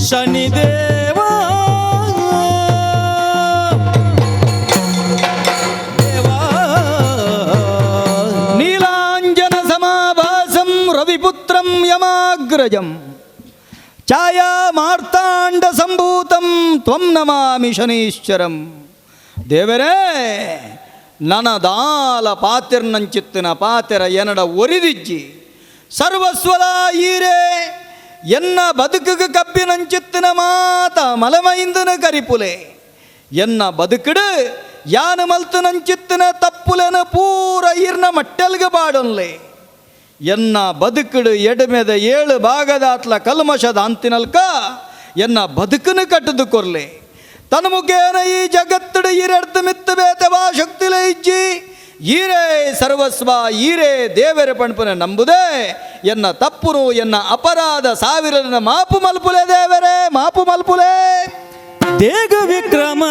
S1: ಶನಿದೇವ
S4: ನೀಲಾಂಜನ ಸಮಾಭಾಸಂ ರವಿಪುತ್ರಂ ಯಮಾಗ್ರಜಂ ಛಾಯಾ ಮಾರ್ತಾಂಡ ಸಂಭೂತಂ ತ್ವಂ ನಮಾಮಿ ಶನೀಶ್ವರಂ ದೇವರೇ ನನದಾಲ ಪಾತಿರ್ನಂಚಿತ್ತಿನ ಪಾತಿರ ಎನಡ ಒರಿದಿಜ್ಜಿ ಸರ್ವಸ್ವದ ಈರೇ ಎನ್ನ ಬದುಕುಗ ಕಬ್ಬಿನಂಚಿತ್ತಿನ ಮಾತ ಮಲಮೈಂದನ ಕರಿಪುಲೆ ಎನ್ನ ಬದುಕುಡು ಯಾನ ಮಲ್ತನಂಚಿತ್ತಿನ ತಪ್ಪುಲೆನ ಪೂರ ಈರ್ನ ಮಟ್ಟೆಲ್ಗ ಬಾಡೊನ್ಲೆ ಎನ್ನ ಬದುಕುಡು ಎಡಮೆದ 7 ಭಾಗದಾತ್ಲ ಕಲ್ಮಶದ ಅಂತಿನಲ್ಕ ಎನ್ನ ಬದುಕನ್ನು ಕಟ್ಟದು ಕೊರ್ಲೆ ತನ್ನ ಮುಖೇನ ಈ ಜಗತ್ತುಡು ಈರೆಡ್ದು ಮಿತ್ತು ಬೇತವಾ ಶಕ್ತಿಲೆ ಇಜ್ಜಿ ಈರೇ ಸರ್ವಸ್ವ ಈರೇ ದೇವರ ಪಣಪನ ನಂಬುದೇ ಎನ್ನ ತಪ್ಪುನು ಎನ್ನ ಅಪರಾಧ ಸಾವಿರನ ಮಾಪು ಮಲ್ಪುಲೆ ದೇವರೇ ಮಾಪು ಮಲ್ಪುಲೆ
S1: ದೇಗ ವಿಕ್ರಮ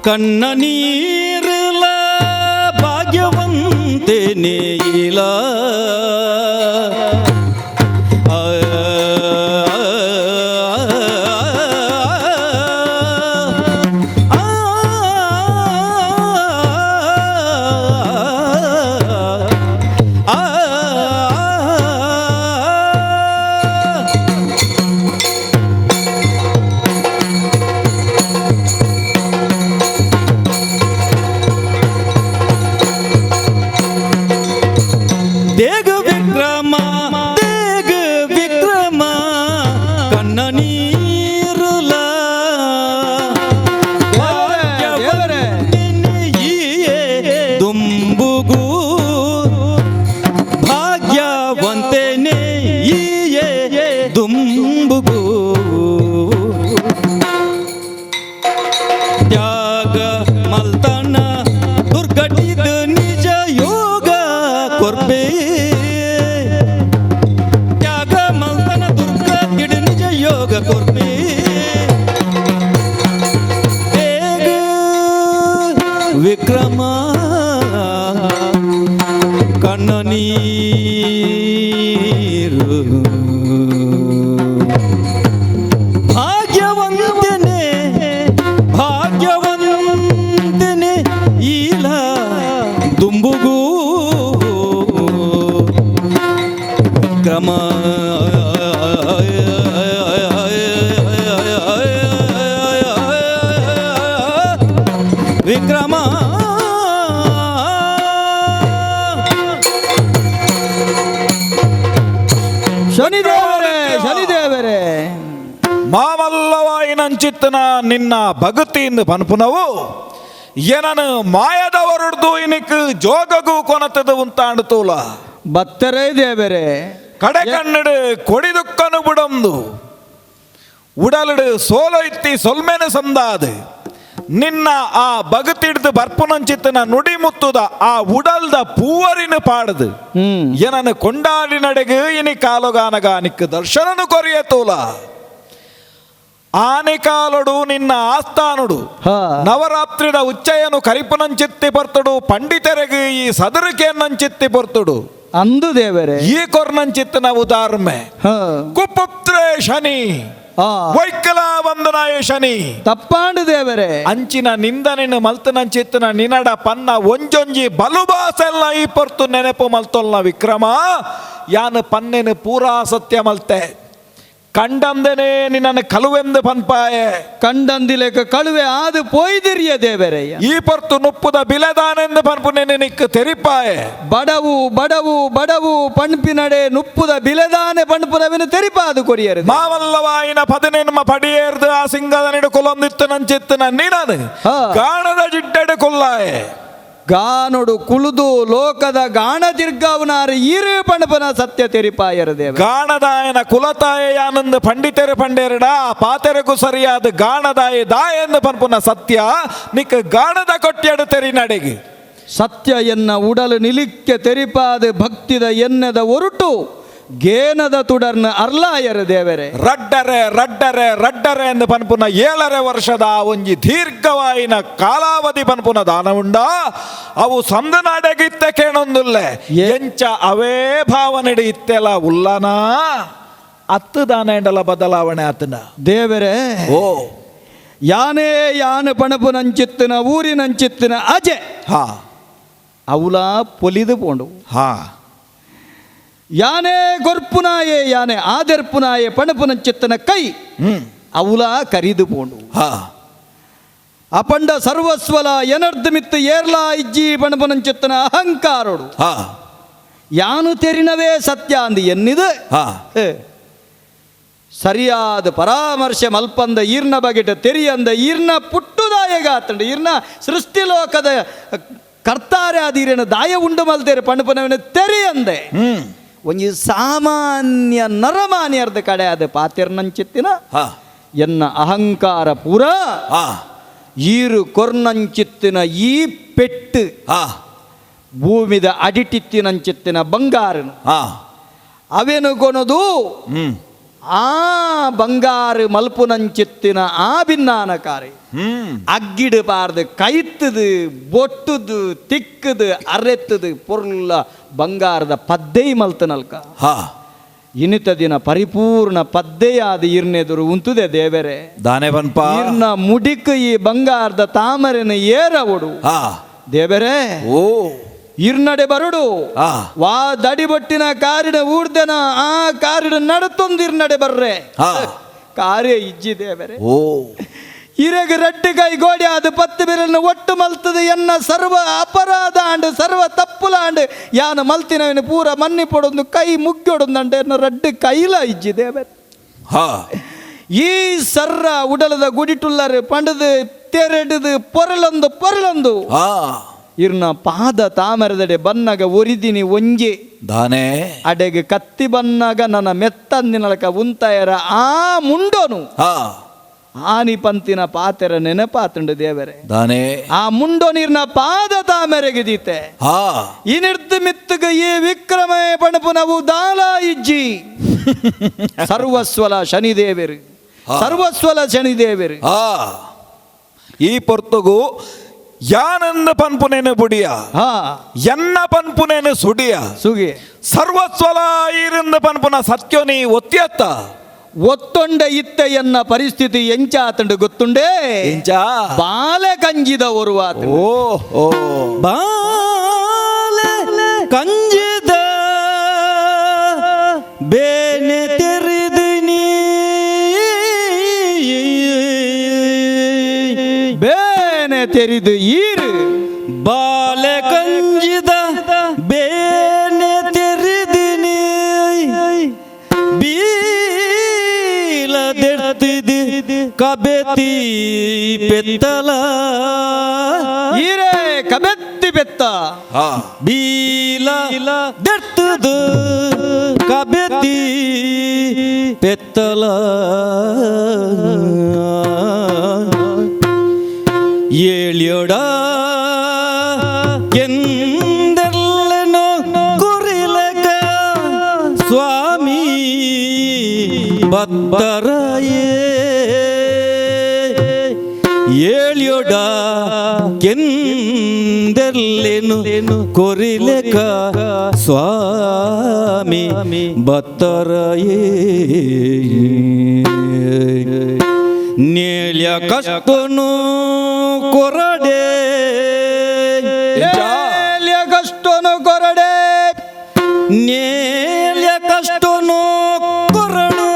S1: ಕಣ್ಣ ನೀರಲ ಭಾಗ್ಯವಂತೆ ನೀಲ ದೇಗ ವಿಕ್ರಮ ಕಣ್ಣ ನೀರುಲ ದುಂಬುಗು ಭಾಗ್ಯವಂತೆನೆ ಈಯೇ ದುಂಬುಗು ತ್ಯಾಗ ಮಲ್ತನ ದುರ್ಗಟಿದ ನಿಜ ಯೋಗ ಕೊರ್ಬೆ ತ್ಯಾಗ ಮಲ್ತನ ದುರ್ಗಟಿಡ ನಿಜ ಯೋಗ ಕೊರ್ಬೆ ದೇಗ ವಿಕ್ರಮ ಕಣ್ಣ ನೀರು ಭಾಗ್ಯವಂತನೆ ಈಲ ದುಂಬುಗೂ ಕ್ರಮ ವಿಕ್ರಮ
S4: ಶನಿದೇವರೇ ಶನಿದೇವರೇ
S2: ಮಾಮಲ್ಲವಾಯಿನಂಚಿತ್ತನ ನಿನ್ನ ಭಗತಿಯಿಂದ ಪನ್ಪುನವು ಏನನು ಮಾಯದವರದ್ದು ಇನಿಕ್ ಜೋಗಗೂ ಕೊನತದು ಉಂತಾಂಡು ತೂಲ
S4: ಬತ್ತರೇ ದೇವರೇ
S2: ಕಡೆ ಕಣ್ಣಡು ಕೊಡಿದುಕ್ಕನು ಬಿಡಂದು ಉಡಲಡು ಸೋಲು ಇತ್ತಿ ಸೊಲ್ಮೆನು ಸಂದಾದು ನಿನ್ನ ಆ ಬಗತಿಡ್ದು ಬರ್ಪುನಂಚಿತ್ತನ ನುಡಿ ಮುತ್ತುದ ಆ ಉಡಲ್ದ ಪೂವರಿನ ಪಾಡದು ಏನನು ಕೊಂಡಾಡಿ ನಡೆಗು ಇನಿ ಕಾಲುಗಾನಗಾನಿಕ್ ದರ್ಶನನು ಕೊರಿಯತೂಲ ಆನೆಕಾಲುಡು ನಿನ್ನ ಆಸ್ಥಾನುಡು ನವರಾತ್ರಿದ ಉಚ್ಚಯನು ಕರಿಪುನಂಚಿತ್ತಿ ಬರ್ತಡು ಪಂಡಿತರೆಗೆ ಈ ಸದರಿಕೆಯನ್ನಂಚಿತ್ತಿ ಬರ್ತಡು
S4: ಅಂದು ದೇವರೇ
S2: ಈ ಕೊರ್ನಂಚಿತ್ತನ ಉದಾರ್ಮೆ ಕುಪುತ್ರೇ ಶನಿ ವೈಕಲ ವಂದನಾಯ ಶನಿ
S4: ತಪ್ಪಾಂಡು ದೇವರೇ
S2: ಅಂಚಿನ ನಿಂದನಿನ ಮಲ್ತನಂಚಿತ್ತನ ನಿನಡ ಪನ್ನ ಒಂಜೊಂಜಿ ಬಲುಬಾಸೆಲ್ಲ ಈ ಪೊರ್ತು ನೆನಪು ಮಲ್ತೊಲ್ನ ವಿಕ್ರಮ ಯಾನು ಪನ್ನೆನು ಪೂರಾ ಸತ್ಯ ಮಲ್ತೆ ಕಂಡಂದನೆ ನಿನ್ನ ಕಳುವೆಂದು ಪನ್ಪಾಯೆ
S4: ಕಂಡಂದಿಲೆಕ ಕಳುವೆ ಆದು ಪೋಯ್ದಿರಿಯ ದೇವರೇ
S2: ಈ ಪೊರ್ತು ನುಪ್ಪುದ ಬಿಲೆದಾನೆಂದು ಪನ್ಪುನೆನೆ ನಿಕ್ಕು ತೆರಿಪಾಯೆ
S4: ಬಡವು ಬಡವು ಬಡವು ಪಣ್ಪಿನಡೆ ನುಪ್ಪುದ ಬಿಲೆದಾನೆ ಪಣ್ಪುನವೆನು ತೆರಿಪಾದು ಕೊರಿಯರು
S2: ಮಾವಲ್ಲವಾಯಿನ ಪದನೆನ್ಮ ಪಡಿಯೇರ್ದು ಆ ಸಿಂಗದ ನಿಡು ಕೊಲ್ಲೊಂದಿತ್ತು ನಂಚಿತ್ತನ ನಿನನು ಗಾಣದ ಜಿಡ್ಡೆಡು ಕೊಲ್ಲಾಯೆ
S4: ಗಾನೊಡು ಕುಳುದು ಲೋಕದ ಗಾಣ ದೀರ್ಘವನಾರು ಈರು ಪಣಪನ ಸತ್ಯ ತೆರಿಪಾಯರು ದೇವ
S2: ಗಾಣದಾಯನ ಕುಲತಾಯ ಯಾನಂದು ಪಂಡಿತರು ಪಂಡೇರಡ ಪಾತೆರೆಗೂ ಸರಿಯಾದ ಗಾಣದಾಯ ದಾಯಂದು ಪನ್ಪುನ ಸತ್ಯ ನಿಕ್ ಗಾಣದ ಕೊಟ್ಟಿಯಡು ತೆರಿ ನಡೆಗೆ
S4: ಸತ್ಯ ಎನ್ನ ಉಡಲು ನಿಲಿಕ್ಕೆ ತೆರಿಪಾದ ಭಕ್ತಿದ ಎನ್ನದ ಒರುಟು ಗೇನದ ತುಡರ್ನ ಅರ್ಲಾಯರು ದೇವರೇ
S2: ರಡ್ಡರೆ ರಡ್ಡರೆ ರಡ್ಡರೆ ಎಂದು ಪನ್ಪುನ 7 ವರ್ಷದ ಒಂಜಿ ದೀರ್ಘವಾಯಿನ ಕಾಲಾವಧಿ ಪನ್ಪುನ ದಾನವುಂಡ ಅವು ಸಂದ ನಾಡೆಗಿತ್ತೆ ಕೇಳೊಂದುಲ್ಲೆ ಎಂಚ ಅವೇ ಭಾವನೆಡಿ ಇತ್ತೆಲ ಉಲ್ಲನ ಅತ್ತು ದಾನ ಎಂಡಲ ಬದಲಾವಣೆ ಆತನ
S4: ದೇವರೇ
S2: ಓ
S4: ಯಾನೇ ಯಾನ ಪಣಪುನಂಚಿತ್ತಿನ ಊರಿನಂಚಿತ್ತಿನ ಅಜೆ
S2: ಹಾ
S4: ಅವಲ ಪೊಲಿದು ಪೋಂಡು
S2: ಹಾ
S4: ಯಾನೇ ಗೊರ್ಪುನಾಯೆ ಯಾನೆ ಆದರ್ಪುನಾಯೆ ಪಣಪುನಂಚಿತ್ತನ ಕೈ ಅವಲ ಕರಿದು ಪೋಂಡು
S2: ಹಾ
S4: ಅಪಂಡ ಸರ್ವಸ್ವಲ ಎನರ್ಧ ಮಿತ್ತು ಏರ್ಲಾ ಇಜ್ಜಿ ಪಣಪುನಂಚಿತ್ತನ ಅಹಂಕಾರೋಡು
S2: ಹಾ
S4: ಯಾನು ತೆರಿನವೇ ಸತ್ಯ ಅಂದು ಎನ್ನಿದು
S2: ಹಾ
S4: ಸರಿಯಾದ ಪರಾಮರ್ಶೆ ಮಲ್ಪಂದ ಈರ್ನ ಬಗೆಟ ತೆರಿಯಂದ ಈರ್ನ ಪುಟ್ಟುದಾಯಗಾತಂಡು ಈರ್ನ ಸೃಷ್ಟಿ ಲೋಕದ ಕರ್ತಾರೆ ಆದೀರೇನ ದಾಯ ಉಂಡು ಮಲ್ತೇರೆ ಪಣಪನವನ ತೆರಿಯಂದೆ ಒಂಜಿ ಸಾಮಾನ್ಯ ನರಮಾನ್ಯರ್ದ ಕಡೆ ಅದು ಪಾತಿರ್ನಂಚಿತ್ತಿನ ಎನ್ನ ಅಹಂಕಾರ ಪೂರ ಈರು ಕೊರ್ನಂಚಿತ್ತಿನ ಈ ಪೆಟ್ಟು ಭೂಮಿದ ಅಡಿಟಿತ್ತಿನಂಚಿತ್ತಿನ ಬಂಗಾರನು ಅವೇನು ಕೊನದು ಆ ಬಂಗಾರು ಮಲ್ಪುನಂಚಿತ್ತಿನ ಆ ಭಿನ್ನಾನಕಾರಿ ಅಗ್ಗಿಡು ಪಾರ್ದು ಕೈತ್ತದು ಬೊಟ್ಟುದು ತಿಕ್ಕದು ಅರೆತ್ತದು ಪೊರ್ಲ ಬಂಗಾರದ ಪದ್ದೆ ಮಲ್ತನಲ್ಕ ಇನಿತ ದಿನ ಪರಿಪೂರ್ಣ ಪದ್ದೆಯಾದ ಇರ್ನೆದುರು ಉಂತುದೆ ದೇವರೇ
S2: ದಾನೆ ಬನ್ಪ
S4: ಇರ್ನ ಮುಡಿಕ್ ಈ ಬಂಗಾರದ ತಾಮರೆನ ಏರವಡು ದೇವರೇ
S2: ಓ
S4: ಇರ್ನಡೆ ಬರುಡು ವಾ ದಡಿಬೊಟ್ಟಿನ ಕಾರಿನ ಊರ್ದೆನ ಆ ಕಾರಿನ ನಡತೊಂದಿರ್ನಡೆ ಬರ್ರೆ ಕಾರ್ಯ ಇಜ್ಜಿ ದೇವರೇ
S2: ಓ
S4: ಇರೆಗೆ ರಡ್ಡು ಕೈ ಗೋಡಿ ಅದು 10 ಬೆರಳನ್ನು ಒಟ್ಟು ಮಲ್ತದು ಎನ್ನ ಸರ್ವ ಅಪರಾಧ ಆಂಡು ಸರ್ವ ತಪ್ಪುಲಾಂಡು ಯಾನ ಮಲ್ತಿನವನು ಪೂರ ಮನ್ನಿ ಪಡೊಂದು ಕೈ ಮುಗ್ಗೊಡೊಂದಂಡೆ ಎನ್ನ ರಡ್ಡು ಕೈಲ ಇಜ್ಜಿ ದೇವರೇ ಈ ಸರ್ರ ಉಡಲದ ಗುಡಿಟುಲ್ಲರು ಪಂಡದು ತೆರೆಡದು ಪೊರಲೊಂದು ಇರ್ನ ಪಾದ ತಾಮರದಡೆ ಬನ್ನಗ ಒರಿದಿನಿ ಒಂಜಿ
S2: ದಾನೆ
S4: ಅಡೆಗೆ ಕತ್ತಿ ಬನ್ನಗ ನನ್ನ ಮೆತ್ತಂದಿನಲಕ ಉಂತಾಯರ ಆ ಮುಂಡೋನು ಆನಿ ಪಂತಿನ ಪಾತೆರ ನೆನಪಾತುಂಡು ದೇವರೇ
S2: ದಾನೆ
S4: ಆ ಮುಂಡೋ ನೀರ್ನ ಪಾದ ತಾಮರೆಗಿದೀತೆ ಈ ನಿರ್ದ ಮಿತ್ತಗ ಈ ವಿಕ್ರಮೇ ಪಣಪುನವು ದಾಲ ಇಜ್ಜಿ ಸರ್ವಸ್ವಲ ಶನಿದೇವರು ಸರ್ವಸ್ವಲ ಶನಿದೇವರು
S2: ಈ ಪೊರ್ತುಗು ಯಾನಂದ ಪನ್ಪುನೇನು ಬುಡಿಯ ಎನ್ನ ಪನ್ಪುನೇನು ಸುಡಿಯ
S4: ಸುಗಿ
S2: ಸರ್ವಸ್ವಲ ಈರಿಂದ ಪನ್ಪುನ ಸತ್ಯೋನಿ ಒತ್ತಿಯತ್ತ
S4: ಒತ್ತೊಂಡ ಇತ್ತ ಎನ್ನ ಪರಿಸ್ಥಿತಿ ಎಂಚ ಆತಂಡು ಗೊತ್ತುಂಡೇ
S2: ಎಂಚ
S4: ಬಾಲೆ ಕಂಜಿದ ಒರುವ
S2: ಓ
S1: ಬಾಲೆ ಕಂಜಿದ ಬೇನೆ ತೆರೆದು ನೀ
S4: ಬೇನೆ ತೆರೆದು ಈರು
S1: ಬಾಲೆ ಕಂಜಿದ ಬೇನೆ ತೆರೆದಿನಿ ಬೀಲದೆಡ್ತಿದಿ ಕಬೆತಿ ಪೆತ್ತಲ
S4: ಕಬೆತ್ತಿ ಬೆತ್ತ
S2: ಹಾ
S1: ಬೀಲ ದೆರ್ತದು ಕಬೆತ್ತಿ ಪೆತ್ತಲ ಏಳ್ಯೋಡ ಎಂದೆಲ್ಲನೋ ಕುರಿಲಕ ಸ್ವಾಮಿ ಬತ್ತರಾಯೇ ಏಳ್ಯೋಡ ಕೆಂದೆಲ್ಲೆನು ಕೊರಿಲೆಕ ಸ್ವಾಮಿ ಬತ್ತರಾಯೇ ನೇಳ್ಯ ಕಷ್ಟನು ಕೊರಡೆ
S4: ಕಷ್ಟನು ಕೊರಡೆ
S1: ನೇಳ್ಯ ಕಷ್ಟನು ಕೊರಡೆ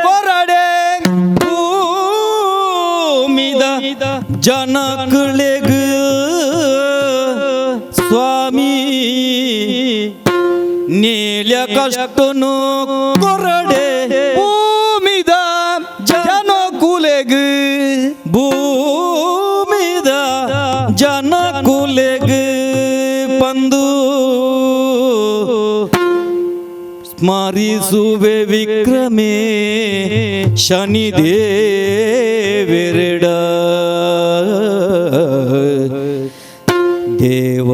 S4: ಕೊರಡೆ
S1: ಭೂಮಿದ ಜನಕಳೆಗ ಸ್ವಾಮಿ ನೇಳ್ಯ ಕಷ್ಟನು ಕೊರಡೆ
S4: ಭೂಮಿದ ಜನ ಕೂಲೆಗ್
S1: ಭೂಮಿದ ಜನ ಕುಲೆಗ ಬಂದು ಸ್ಮರಿಸುವೆ ವಿಕ್ರಮೇ ಶನಿದೇವೆರಡ ದೇವ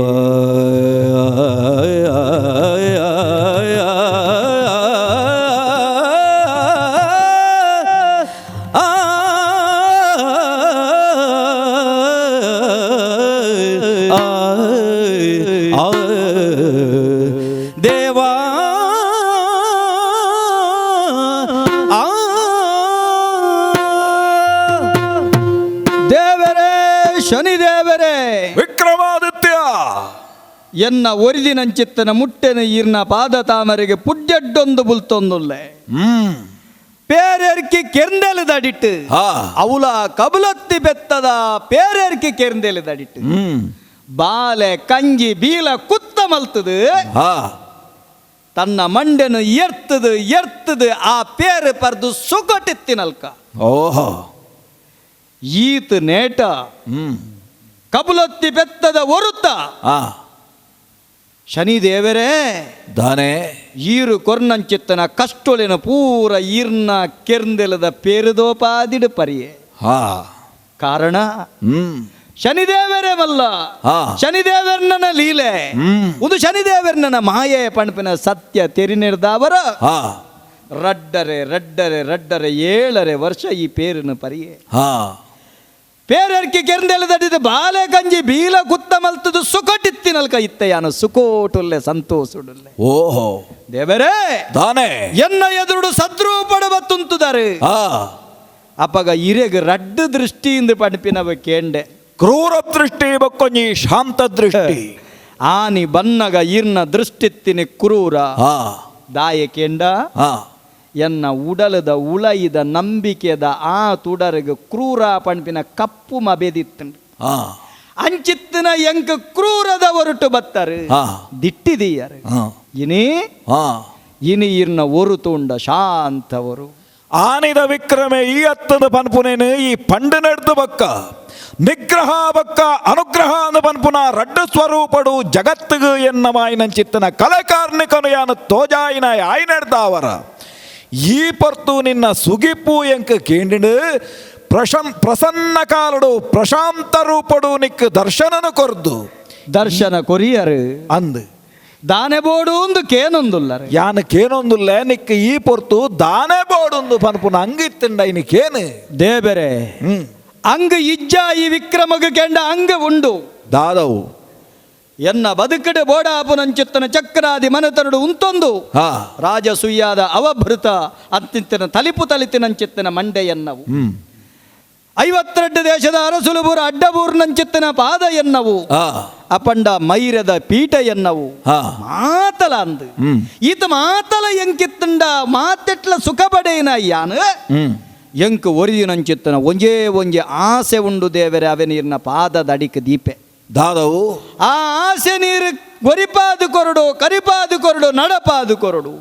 S1: ದೇವಾ
S4: ದೇವರೇ ಶನಿದೇವರೇ
S2: ವಿಕ್ರಮಾದಿತ್ಯ
S4: ಎನ್ನ ಒರಿಜಿನಂಚಿತ್ತನ ಮುಟ್ಟೆನ ಈರ್ನ ಪಾದ ತಾಮರೆಗೆ ಪುಡ್ಯಡ್ಡೊಂದು ಬುಲ್ತೊಂದುಲ್ಲೆ ಪೇರೆರ್ಕಿ ಕೆರ್ಂದೆಲೆದಡಿಟ್ಟು
S2: ಹಾ
S4: ಅವಲ ಕಬಲತ್ತಿ ಬೆತ್ತದ ಪೇರೆರ್ಕಿ ಕೆರ್ಂದೆಲೆದಡಿಟ್ಟು ಬಾಲೆ ಕಂಜಿ ಬೀಲ ಕುತ್ತ ಮಲ್ತದು
S2: ಹಾ
S4: ತನ್ನ ಮಂಡೆನು ಎರ್ತದು ಆ ಪೇರು ಪರ್ದು ಸುಗಟಿತ್ತಿನಲ್ಕ
S2: ಓಹೋ
S4: ಈತ ನೇಟ ಕಬಲತ್ತಿ ಬೆತ್ತದ ಒರುತ್ತ
S2: ಹಾ
S4: ಶನಿದೇವರೇ
S2: ದಾನೆ
S4: ಈರು ಕೊರ್ನಂಚಿತ್ತನ ಕಷ್ಟೊಲಿನ ಪೂರ ಈರ್ನ ಕೆರ್ಂದೆಲದ ಪೇರುದೋಪಾದಿಡು ಪರಿಯೆ
S2: ಹಾ
S4: ಕಾರಣ ಶನಿದೇವರೇ ಮಲ್ಲ
S2: ಹಾ.
S4: ಶನಿದೇವರ್ನನ ಲೀಲೆ ಒಂದು ಶನಿದೇವರ್ನನ ಮಾಯೆ ಪಣಪಿನ ಸತ್ಯ ತೆರಿನಿರ್ದವರ
S2: ಹಾ
S4: ರಡ್ಡರೆ ರಡ್ಡರೆ ರಡ್ಡರೆ 7 ವರ್ಷ ಈ ಪೇರಿನ ಪರಿಯೆ
S2: ಹಾ
S4: ಪೇರರ್ಕಿ ಕೆರ್ಂದೆಲೆದಡಿದ ಬಾಲೆ ಕಂಜಿ ಬೀಲ ಕುತ್ತ ಮಲ್ತದು ಸುಖಟಿತ್ತಿನಲ್ಕ ಇತ್ತಯಾನು ಸುಕೋಟುಲ್ಲೆ ಸಂತೋಷುಡುಲ್ಲೆ
S2: ಓಹೋ
S4: ದೇವರೇ
S2: ದಾನೆ
S4: ಎನ್ನ ಎದುರುಡು ಸದ್ರೂಪಡ ಬತ್ತುಂತುದಾರೆ
S2: ಹಾ
S4: ಅಪ್ಪಗ ಇರೆಗ್ ರಡ್ಡು ದೃಷ್ಟಿಯಿಂದ ಪಣಪಿನವ ಕೇಂಡೆ
S2: ಕ್ರೂರ ದೃಷ್ಟಿ ಬಕ್ಕೊಂಜಿ ಶಾಂತ ದೃಷ್ಟಿ
S4: ಆನಿ ಬನ್ನಗ ಈರ್ನ ದೃಷ್ಟಿತ್ತಿನಿ ಕ್ರೂರ
S2: ಹಾ
S4: ದಾಯ ಕೇಂಡ
S2: ಹಾ
S4: ಎನ್ನ ಉಡಲದ ಉಳೈದ ನಂಬಿಕೆದ ಆ ತುಡರಿಗೆ ಕ್ರೂರ ಪಣಪಿನ ಕಪ್ಪು ಮಬೆದಿತ್ತಂಡು
S2: ಹಾ
S4: ಅಂಚಿತ್ತಿನ ಎಂಕ ಕ್ರೂರದ ಹೊರಟು ಬತ್ತಾರೆ
S2: ಹಾ
S4: ದಿಟ್ಟಿದೀಯರು
S2: ಹಾ
S4: ಇನಿ
S2: ಹಾ
S4: ಇನಿ ಇರ್ನ ಒರು ತುಂಡ ಶಾಂತವರು
S2: ಆನಿದ ವಿಕ್ರಮೆ ಈ ಹತ್ತದ ಪನ್ಪುನೇನು ಈ ಪಂಡು ನಡೆದು ಬಕ್ಕ ನಿಗ್ರಹ ಬಕ್ಕ ಅನುಗ್ರಹ ಅಂದ ಪನ್ಪುನ ರಡ್ಡು ಸ್ವರೂಪಡು ಜಗತ್ತಿಗು ಎನ್ನ ಮಾಯಿನಂಚಿತ್ತನ ಕಲೆ ಕಾರ್ಮಿಕನು ಯಾನು ತೋಜಾಯಿನ ಆಯ್ ನಡೆದವರ ಈ ಪರ್ತು ನಿನ್ನ ಸುಗಿಪು ಎಂಕ ಕೇಂಡಿಡು ಪ್ರಸನ್ನ ಕಾಲಡು ಪ್ರಶಾಂತ ರೂಪಡು ನಿಕ್ ದರ್ಶನನು ಕೊರ್ದು
S4: ದರ್ಶನ ಕೊರಿಯರು
S2: ಅಂದು
S4: ದಾನೆ ಬೋಡು ಒಂದು ಕೇನೊಂದುಲ್ಲರು
S2: ಯಾನಕ್ಕೇನೊಂದುಲ್ಲ ನಿಕ್ಕ ಈ ಪೊರ್ತು ದಾನೆ ಬೋಡೊಂದು ಪನ್ಪುನ ಅಂಗಿತ್ತಂಡ ಇನಿಕೇನು
S4: ದೇವರೇ ಅಂಗ ಇಜ್ಜ ಈ ವಿಕ್ರಮಗ ಕೆಂಡ ಅಂಗ ಉಂಡು
S2: ದಾದವು
S4: ಎನ್ನ ಬದುಕಡೆ ಬೋಡಾಪುನಂಚಿತ್ತನ ಚಕ್ರಾದಿ ಮನೆತರಡು ಉಂತೊಂದು
S2: ಹಾ
S4: ರಾಜಸುಯ್ಯಾದ ಅವಭೃತ ಅಂತಿಂತಿನ ತಲಿಪು ತಲಿತಿನಂಚಿತ್ತನ ಮಂಡೆ ಎನ್ನವು 52 ದೇಶದ ಅರಸುಲುಬುರ ಅಡ್ಡಬೂರ್ನಂಚಿತ್ತನ ಪಾದ ಎನ್ನವು
S2: ಹಾ
S4: ಅಪಂಡ ಮೈರದ ಪೀಠ ಎನ್ನವು
S2: ಹಾ
S4: ಮಾತಲ ಅಂದು ಈತ ಮಾತಲ ಎಂಕಿತ್ತಂಡ ಮಾತೆಟ್ಲ ಸುಖ ಬಡೇನ ಯಾನು ಎಂಕ್ ಒರಿದಿನಂಚಿತ್ತನ ಒಂಜೇ ಆಸೆ ಉಂಡು ದೇವರೇ ಅವೆ ನೀರಿನ ಪಾದದ ಅಡಿಕ ದೀಪೆ
S2: ದಾದವು
S4: ಆ ಆಸೆ ನೀರು ಗೊರಿಪಾದು ಕೊರಡು ಕರಿಪಾದು ಕೊರಡು ನಡಪಾದು ಕೊರಡು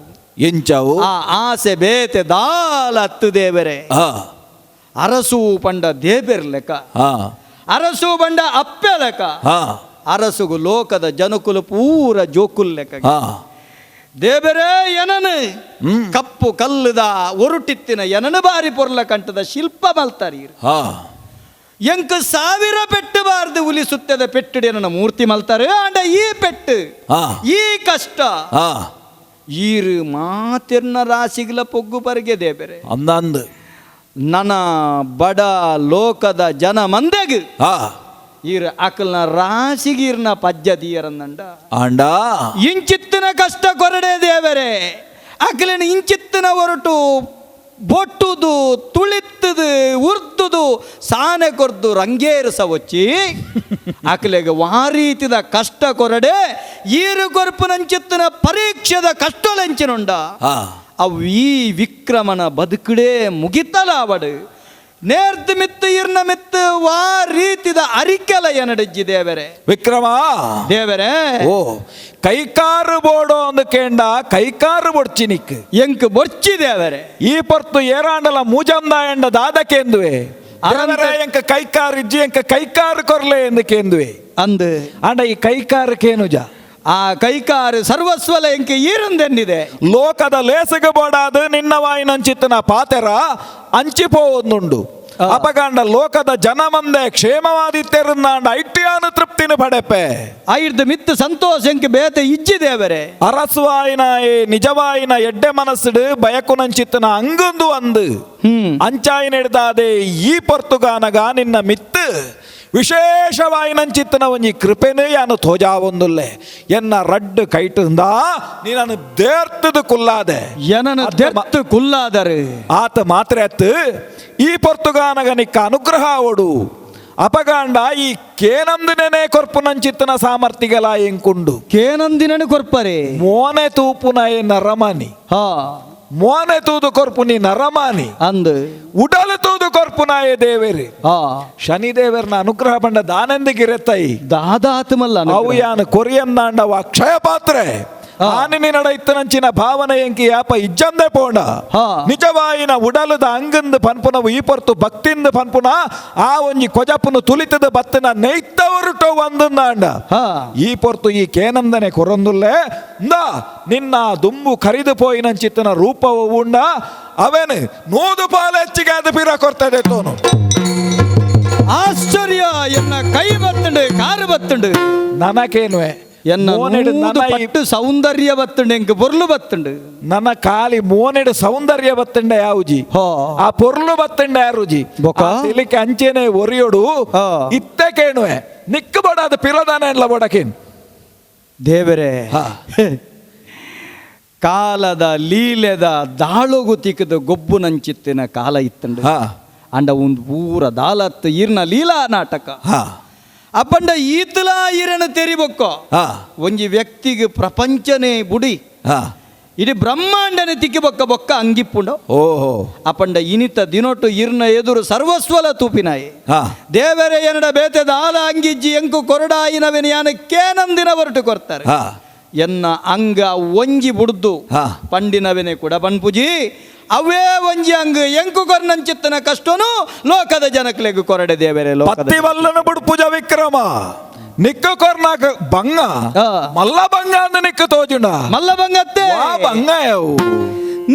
S2: ಎಂಚಾವು
S4: ಆ ಆಸೆ ಬೇತೆ ದಾಲ ಹತ್ತು ದೇವರೇ
S2: ಹಾ
S4: ಅರಸು ಪಂಡ ದೇಬೆರ್ ಲೆಕ್ಕ
S2: ಹಾ
S4: ಅರಸು ಬಂಡ ಅಪ್ಪೆ ಲೆಕ್ಕ
S2: ಹಾ
S4: ಅರಸುಗು ಲೋಕದ ಜನಕುಲು ಪೂರ ಜೋಕುಲ್ ಲೆಕ್ಕ
S2: ಹಾ
S4: ದೇವರೇ ಎನನು ಕಪ್ಪು ಕಲ್ಲುದ ಒರುಟಿತ್ತಿನ ಎನನು ಬಾರಿ ಪೊರ್ಲ ಕಂಠದ ಶಿಲ್ಪ ಮಲ್ತಾರಿ
S2: ಹಾ
S4: ಎಂಕ್ ಸಾವಿರ ಪೆಟ್ಟು ಬಾರ್ದು ಉಲಿಸುತ್ತದೆ ಪೆಟ್ಟು ನನ್ನ ಮೂರ್ತಿ ಮಲ್ತಾರೆ ಆಂಡ ಈ ಪೆಟ್ಟು
S2: ಹಾ
S4: ಈ ಕಷ್ಟ
S2: ಹಾ
S4: ಈರು ಮಾತಿರ್ನ ರಾಶಿಗಳ ಪೊಗ್ಗು ಪರಿಗೆ ದೇವರೇ
S2: ಅಂದಂದು
S4: ನನ್ನ ಬಡ ಲೋಕದ ಜನ ಮಂದೆಗ್
S2: ಹಾ
S4: ಈರ್ ಅಕಲ್ನ ರಾಶಿಗೀರ್ನ ಪಜ್ಜದೀಯರನ್ನಂಡ
S2: ಆಂಡ
S4: ಇಂಚಿತ್ತಿನ ಕಷ್ಟ ಕೊರಡೆ ದೇವರೇ ಅಕಲಿನ ಇಂಚಿತ್ತಿನ ಹೊರಟು ಬೊಟ್ಟುದು ತುಳಿತ್ತದು ಉರ್ದುದು ಸಾನೆ ಕೊರ್ದು ರಂಗೇರಿಸ ಒಚ್ಚಿ ಅಕಲೆಗೆ ವಾರೀತಿದ ಕಷ್ಟ ಕೊರಡೆ ಈರು ಕೊರ್ಪು ನಂಚಿತ್ತಿನ ಪರೀಕ್ಷೆದ ಕಷ್ಟಲೆಂಚಿನುಂಡ
S2: ಹಾ
S4: ಅವು ಈ ವಿಕ್ರಮನ ಬದುಕಡೇ ಮುಗಿತಲಾವಡು ನೇರ್ದು ಮಿತ್ತು ಇರ್ನ ಮಿತ್ತು ವಾ ರೀತಿದ ಅರಿಕೆಲ ಏನಡಜ್ಜಿ ದೇವರೇ
S2: ವಿಕ್ರಮ
S4: ದೇವರೇ
S2: ಓ ಕೈಕಾರು ಬೋಡೋ ಅಂದು ಕೇಂಡ ಕೈಕಾರು ಬೊಡ್ಚಿ ನಿಕ್
S4: ಎಂಕ್ ಬೊರ್ಚಿ ದೇವರೇ
S2: ಈ ಪರ್ತು ಏರಾಂಡಲ ಮೂಜಂದ ಎಂಡ ದಾದಕೇಂದುವೆ ಎಂಕ ಕೈಕಾರು ಇಜ್ಜಿ ಎಂಕ ಕೈಕಾರು ಕೊರ್ಲೆ ಎಂದು ಕೇಂದುವೆ
S4: ಅಂದು
S2: ಆಂಡ ಈ ಕೈಕಾರು ಕೇನುಜ
S4: ಆ ಕೈಕಾರು ಸರ್ವಸ್ವಲ ಎಂಕೆ ಈರಂದೆಂದಿದೆ
S2: ಲೋಕದ ಲೇಸಗ ಬೋಡಾದು ನಿನ್ನ ವಾಯಿನಂಚಿತ್ತನ ಪಾತೆರ ಅಂಚಿಪೋವೊಂದುಂಡು ಅಪಗಾಂಡ ಲೋಕದ ಜನ ಮಂದೆ ಕ್ಷೇಮವಾದಿತ್ಯರನ್ನಾಂಡ ಐಟ್ಯಾನು ತೃಪ್ತಿನ ಪಡೆಪೆ
S4: ಐರ್ದು ಮಿತ್ತು ಸಂತೋಷ ಎಂಕೆ ಬೇತೆ ಇಜ್ಜಿ ದೇವರೇ
S2: ಅರಸುವಾಯಿನ ನಿಜವಾಯಿನ ಎಡ್ಡೆ ಮನಸ್ಸುಡು ಬಯಕುನಂಚಿತ್ತನ ಅಂಗುಂದು ಅಂದು ಅಂಚಾಯಿನ ಹಿಡ್ದಾದೆ ಈ ಪೊರ್ತುಗಾನಗ ನಿನ್ನ ಮಿತ್ತು ವಿಶೇಷವಾಗಿ ನಂಚಿತ್ತನ ಒಂಜಿ ಕೃಪೆನೇ ಯಾನು ತೋಜಾವೊಂದುಲ್ಲೆ ಎನ್ನ ರಡ್ಡು ಕೈಟಿಂದ ನೀನು ದೇರ್ತದು ಕುಲ್ಲಾದೆ
S4: ಏನನ ದೆರ್ತು ಕುಲ್ಲಾದರು
S2: ಆತ ಮಾತ್ರ ಎತ್ತು ಈ ಪೊರ್ತುಗಾನಗ ನಿಕ್ಕ ಅನುಗ್ರಹ ಓಡು ಅಪಗಾಂಡ ಈ ಕೇನಂದಿನೇ ಕೊರ್ಪು ನಂಚಿತ್ತನ ಸಾಮರ್ಥ್ಯಗಲ ಎಂಕುಂಡು
S4: ಕೇನಂದಿನನು ಕೊರ್ಪರೆ
S2: ಮೋನೆ ತೂಪುನ ಏ ನರಮನಿ
S4: ಹಾ
S2: ಮೋನೆ ತೂದು ಕೊರ್ಪು ನೀ ನರಮಾನಿ
S4: ಅಂದು
S2: ಉಡಲು ತೂದು ಕೊರ್ಪು ನಾಯೇ ದೇವೇರಿ
S4: ಹಾ
S2: ಶನಿ ದೇವರನ ಅನುಗ್ರಹ ಬಂಡ ದಾನಂದಿಗಿರತ್ತೈ
S4: ದಾದಾತ್ಮಲ್ಲ
S2: ಅವು ಯಾನು ಕೊರಿಯಂದಾಂಡವ ಅಕ್ಷಯ ಪಾತ್ರೆ ಆನಿನಿ ನಡ ಇತ್ತನಂಚಿನ ಭಾವನೆ ಎಂಕಿ ಯಾಪ ಇಜ್ಜಂದೆ ಪೋಂಡ
S4: ಹಾ.
S2: ನಿಜವಾಯಿನ ಉಡಲದ ಅಂಗಂದು ಪನ್ಪುನವು ಈ ಪೊರ್ತು ಭಕ್ತಿಂದ ಪನ್ಪುನ ಆ ಒಂಜಿ ಕೊಜಪುನು ತುಲಿತದ ಬತ್ತನ ನೈತ್ತವರುಟೋ ಒಂದಂದಾಂಡ
S4: ಹಾ
S2: ಈ ಪೊರ್ತು ಈ ಕೇನಂದನೆ ಕೊರೊಂದುಲ್ಲೆ ನಿನ್ನ ದುಂಬು ಕರಿದು ಪೋಯಿನಂಚಿತ್ತನ ರೂಪವು ಉಂಡ ಅವೇನು ನೂದು ಪಾಲ ಹೆಚ್ಚಿಗೆ ಅದು ಪಿರ ಕೊರ್ತದೆ ತೋನು
S4: ಆಶ್ಚರ್ಯ ಎನ್ನ ಕೈ ಬತ್ತುಂಡು ಕಾರು ಬತ್ತುಂಡು
S2: ನನಗೇನುವೆ
S4: ಎನ್ನ ನೂದು ಪಟ್ಟು ಸೌಂದರ್ಯ ಬತ್ತುಂಡು ಎಂಕ್ ಬೊರ್ಲು ಬತ್ತುಂಡು
S2: ನನ್ನ ಕಾಲಿ ಮೋನೆಡು ಸೌಂದರ್ಯ ಬತ್ತಂಡ ಯಾವುಜಿ
S4: ಹೋ
S2: ಆ ಪೊರ್ಲು ಬತ್ತಂಡ ಯಾರುಜಿ
S4: ಬೊಕ?
S2: ತಿಲಿಕ್ಕೆ ಅಂಚೆನೆ ಒರಿಯೋಡು
S4: ಹಾ.
S2: ಇತ್ತೆ ಕೇಣುವೆ ನಿಕ್ಕ ಬಡಾದ ಪಿರದಾನ ಎಲ್ಲ ಬಡಕೇನ್
S4: ದೇವರೇ
S2: ಹಾ.
S4: ಕಾಲದ ಲೀಲೆದ ದಾಳುಗು ತಿಕ್ಕದ ಗೊಬ್ಬು ನಂಚಿತ್ತಿನ ಕಾಲ ಇತ್ತಂಡು
S2: ಹಾ
S4: ಅಂಡ ಒಂದು ಪೂರ ದಾಲತ್ತು ಈರ್ನ ಲೀಲಾ ನಾಟಕ
S2: ಹಾ
S4: ಅಪ್ಪಂಡ ಈತಲಾ ಈರನ ತೆರಿಬೊಕ್ಕ
S2: ಹಾ
S4: ಒಂಜಿ ವ್ಯಕ್ತಿಗೆ ಪ್ರಪಂಚನೇ ಬುಡಿ
S2: ಹಾ
S4: ಇಡೀ ಬ್ರಹ್ಮಾಂಡನೆ ತಿಕ್ಕಿ ಬೊಕ್ಕ ಬೊಕ್ಕ ಅಂಗಿಪ್ಪುಂಡು
S2: ಓಹೋ
S4: ಅಪ್ಪಂಡ ಇನಿತ ದಿನೊಟ್ಟು ಈರ್ನ ಎದುರು ಸರ್ವಸ್ವಲ ತೂಪಿನಾಯಿ
S2: ಹಾ
S4: ದೇವರೇ ಎನ್ನಡ ಬೇತೆದ ಆಲ ಅಂಗಿಜ್ಜಿ ಎಂಕು ಕೊರಡಾಯಿನವೆನ ಯಾನ ಕೇನಂದಿನ ಹೊರಟು ಕೊರ್ತಾರೆ
S2: ಹಾ
S4: ಎನ್ನ ಅಂಗ ಒಂಜಿ ಬುಡ್ದು
S2: ಹಾ.
S4: ಪಂಡಿನವೆನೆ ಕೂಡ ಬನ್ಪುಜಿ ಅವೇ ಒಂಜಿ ಅಂಗ ಎಂಕು ಕೊರ್ನಂಚಿತ್ತನ ಕಷ್ಟನು ಲೋಕದ ಜನಕ್ಲೆಗು ಕೊರಡೆ ದೇವರೇ ಲೋಕದ
S2: ಪತ್ತಿವಲ್ಲನ ಬುಡ್ಪುಜ ವಿಕ್ರಮ ನಿಕ್ಕ ಕೊರ್ನಾಕ ಬಂಗ
S4: ಹಾ.
S2: ಮಲ್ಲ ಬಂಗ ಅಂದ ನಿಕ್ಕ ತೋಜುಂಡ
S4: ಮಲ್ಲ ಬಂಗತ್ತೆ
S2: ವಾ ಬಂಗ ಯಾವು